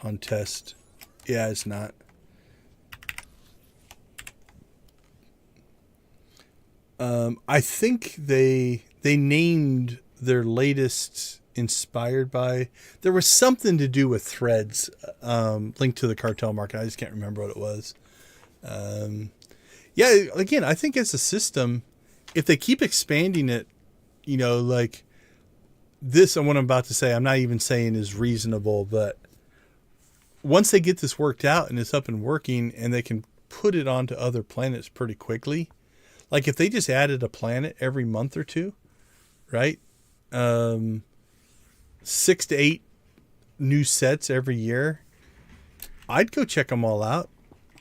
[SPEAKER 1] on test. Yeah, it's not. I think they named their latest inspired by, there was something to do with threads linked to the cartel market. I just can't remember what it was. Yeah, again, I think as a system, if they keep expanding it, you know, like this, and what I'm about to say, I'm not even saying is reasonable, but once they get this worked out and it's up and working and they can put it onto other planets pretty quickly, like if they just added a planet every month or two, right? 6 to 8 new sets every year, I'd go check them all out.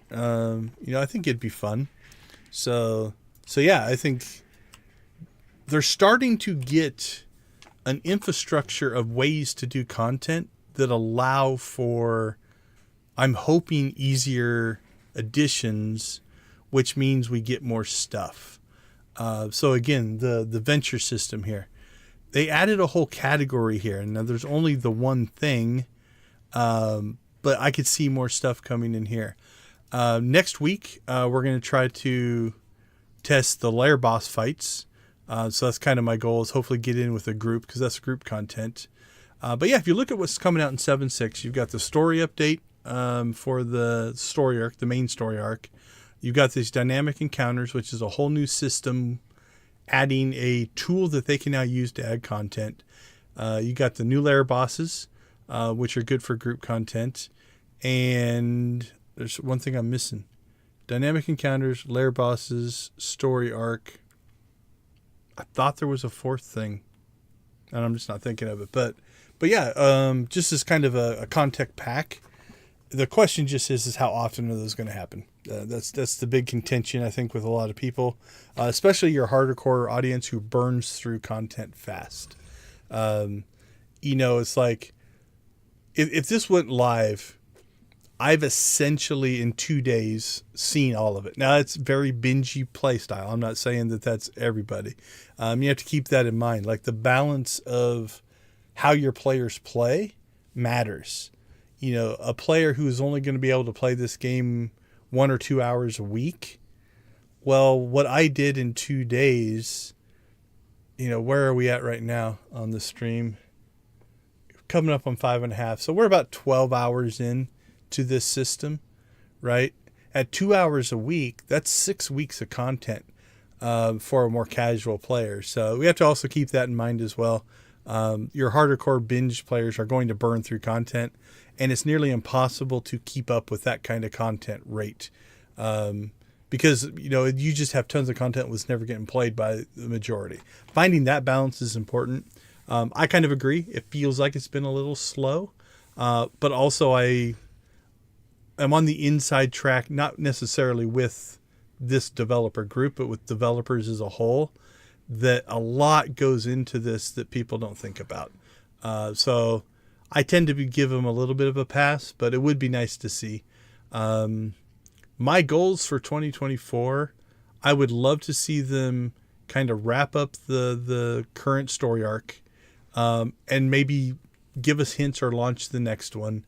[SPEAKER 1] You know, I think it'd be fun. So yeah, I think they're starting to get an infrastructure of ways to do content that allow for, I'm hoping, easier additions, which means we get more stuff. So again, the venture system here, they added a whole category here. Now there's only the one thing, but I could see more stuff coming in here. Next week, we're going to try to test the lair boss fights. So that's kind of my goal, is hopefully get in with a group, because that's group content. But yeah, if you look at what's coming out in 7.6, you've got the story update for the story arc, the main story arc. You've got these dynamic encounters, which is a whole new system, adding a tool that they can now use to add content. You got the new lair bosses, which are good for group content. And there's one thing I'm missing. Dynamic encounters, lair bosses, story arc. I thought there was a fourth thing, and I'm just not thinking of it. But yeah, just as kind of a content pack. The question just is how often are those going to happen? That's the big contention, I think, with a lot of people, especially your hardcore audience who burns through content fast. You know, it's like if this went live, I've essentially in 2 days seen all of it. Now, it's very bingey play style. I'm not saying that that's everybody. You have to keep that in mind. Like, the balance of how your players play matters. You know, a player who is only going to be able to play this game 1 or 2 hours a week. Well, what I did in 2 days, you know, where are we at right now on the stream? Coming up on 5.5. So we're about 12 hours in to this system, right? At 2 hours a week, that's 6 weeks of content for a more casual player. So we have to also keep that in mind as well. Your hardcore binge players are going to burn through content, and it's nearly impossible to keep up with that kind of content rate. Because, you know, you just have tons of content that was never getting played by the majority. Finding that balance is important. I kind of agree. It feels like it's been a little slow, but also I'm on the inside track, not necessarily with this developer group, but with developers as a whole, that a lot goes into this that people don't think about. So I tend to give them a little bit of a pass, but it would be nice to see. My goals for 2024, I would love to see them kind of wrap up the current story arc, and maybe give us hints or launch the next one.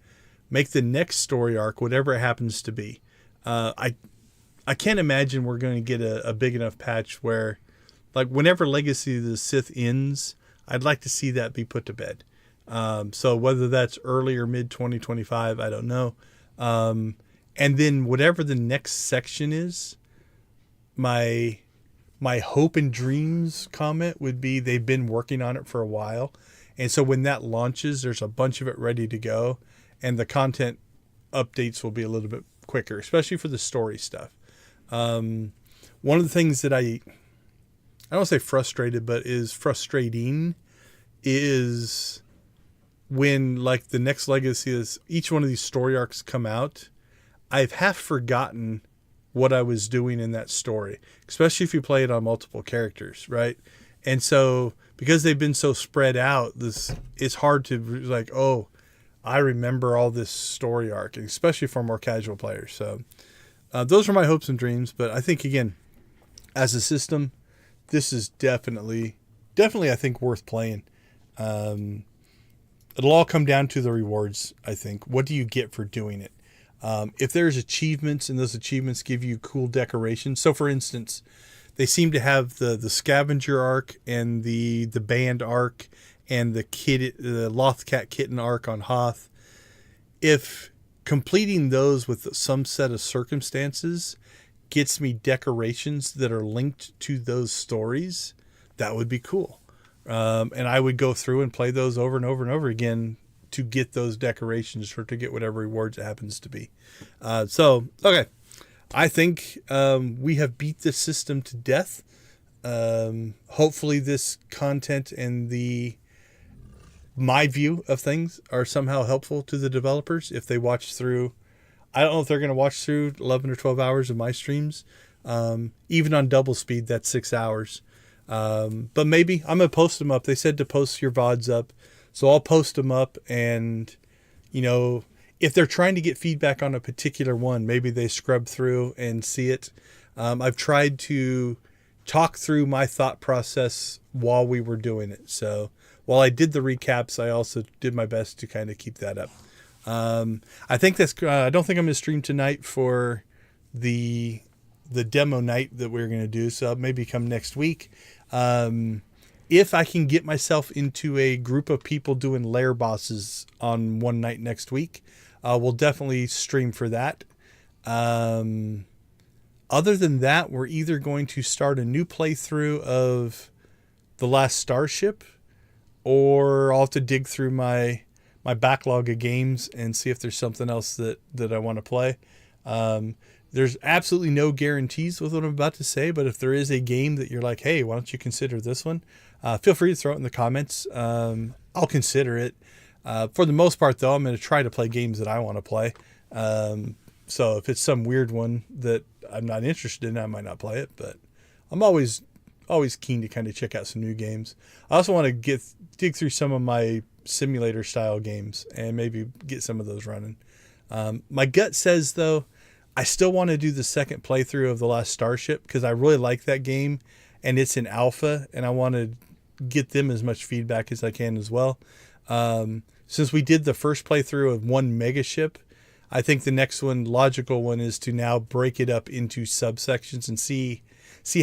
[SPEAKER 1] Make the next story arc, whatever it happens to be. I can't imagine we're going to get a big enough patch where, like, whenever Legacy of the Sith ends, I'd like to see that be put to bed. So whether that's early or mid 2025, I don't know. And then whatever the next section is, my hope and dreams comment would be they've been working on it for a while. And so when that launches, there's a bunch of it ready to go. And the content updates will be a little bit quicker, especially for the story stuff. One of the things that I don't say frustrated, but is frustrating, is when, like, the next Legacy is, each one of these story arcs come out, I've half forgotten what I was doing in that story, especially if you play it on multiple characters, right? And so because they've been so spread out, it's hard to like, oh, I remember all this story arc, especially for more casual players. So those are my hopes and dreams. But I think, again, as a system, this is definitely, I think, worth playing. It'll all come down to the rewards, I think. What do you get for doing it? If there's achievements and those achievements give you cool decorations. So, for instance, they seem to have the scavenger arc and the band arc and the Lothcat kitten arc on Hoth. If completing those with some set of circumstances gets me decorations that are linked to those stories, that would be cool. And I would go through and play those over and over and over again to get those decorations or to get whatever rewards it happens to be. Okay. I think we have beat this system to death. Hopefully this content and my view of things are somehow helpful to the developers if they watch through. I don't know if they're going to watch through 11 or 12 hours of my streams. Even on double speed, that's 6 hours. But maybe I'm going to post them up. They said to post your VODs up. So I'll post them up, and, if they're trying to get feedback on a particular one, maybe they scrub through and see it. I've tried to talk through my thought process while we were doing it. So while I did the recaps, I also did my best to kind of keep that up. I think I don't think I'm going to stream tonight for the demo night that we're going to do. So maybe come next week. If I can get myself into a group of people doing lair bosses on one night next week, we'll definitely stream for that. Other than that, we're either going to start a new playthrough of The Last Starship, or I'll have to dig through my backlog of games and see if there's something else that I want to play. There's absolutely no guarantees with what I'm about to say, but if there is a game that you're like, hey, why don't you consider this one? Feel free to throw it in the comments. I'll consider it. For the most part, though, I'm going to try to play games that I want to play. So if it's some weird one that I'm not interested in, I might not play it. But I'm always keen to kind of check out some new games. I also want to dig through some of my simulator style games and maybe get some of those running. My gut says, though, I still want to do the second playthrough of The Last Starship because I really like that game and it's in alpha, and I want to get them as much feedback as I can as well. Since we did the first playthrough of one mega ship, I think the next logical one is to now break it up into subsections and see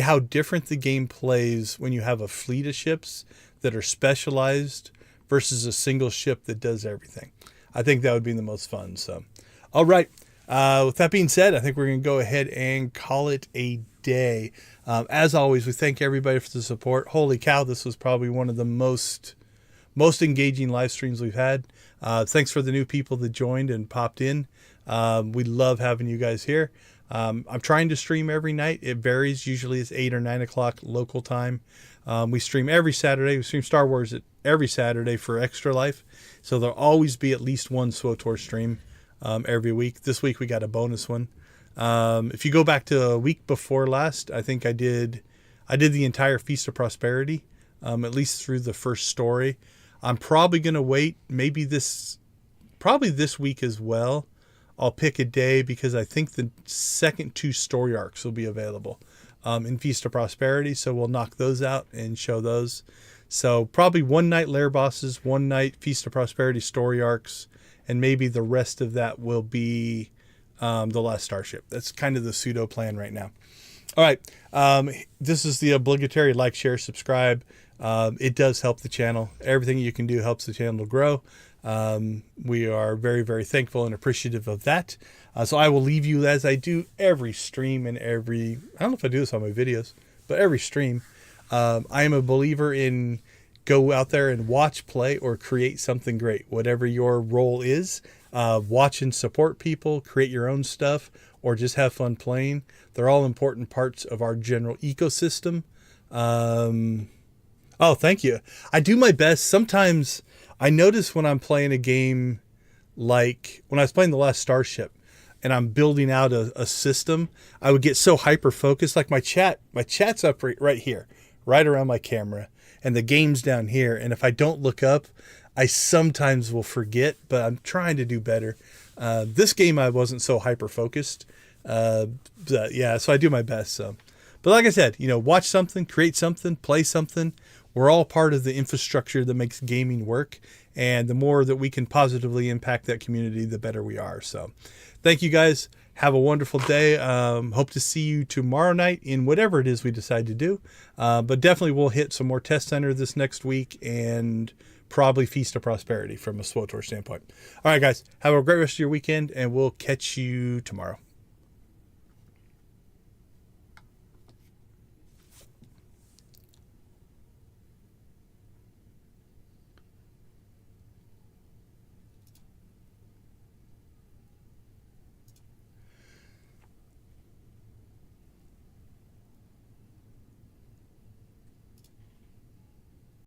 [SPEAKER 1] how different the game plays when you have a fleet of ships that are specialized versus a single ship that does everything. I think that would be the most fun. So, all right. With that being said, I think we're going to go ahead and call it a day. As always, we thank everybody for the support. Holy cow, this was probably one of the most engaging live streams we've had. Thanks for the new people that joined and popped in. We love having you guys here. I'm trying to stream every night. It varies. Usually it's 8 or 9 o'clock local time. We stream every Saturday. We stream Star Wars every Saturday for Extra Life. So there'll always be at least one SWTOR stream every week. This week we got a bonus one. If you go back to a week before last, I think I did the entire Feast of Prosperity, at least through the first story. I'm probably going to wait probably this week as well. I'll pick a day because I think the second 2 story arcs will be available in Feast of Prosperity. So we'll knock those out and show those. So probably one night lair bosses, one night Feast of Prosperity story arcs, and maybe the rest of that will be The Last Starship. That's kind of the pseudo plan right now. All right. This is the obligatory like, share, subscribe. It does help the channel. Everything you can do helps the channel grow. We are very, very thankful and appreciative of that. So I will leave you as I do every stream and I don't know if I do this on my videos, but every stream. I am a believer in go out there and watch, play, or create something great. Whatever your role is, watch and support people, create your own stuff, or just have fun playing. They're all important parts of our general ecosystem. Oh, thank you. I do my best. Sometimes I notice when I'm playing a game, like when I was playing The Last Starship, and I'm building out a system, I would get so hyper focused. Like my chat's up right here, right around my camera, and the game's down here. And if I don't look up, I sometimes will forget, but I'm trying to do better. This game, I wasn't so hyper focused. Yeah, so I do my best. So, but like I said, watch something, create something, play something. We're all part of the infrastructure that makes gaming work. And the more that we can positively impact that community, the better we are. So thank you guys. Have a wonderful day. Hope to see you tomorrow night in whatever it is we decide to do. But definitely we'll hit some more Test Center this next week and probably Feast of Prosperity from a SWTOR standpoint. All right, guys. Have a great rest of your weekend, and we'll catch you tomorrow.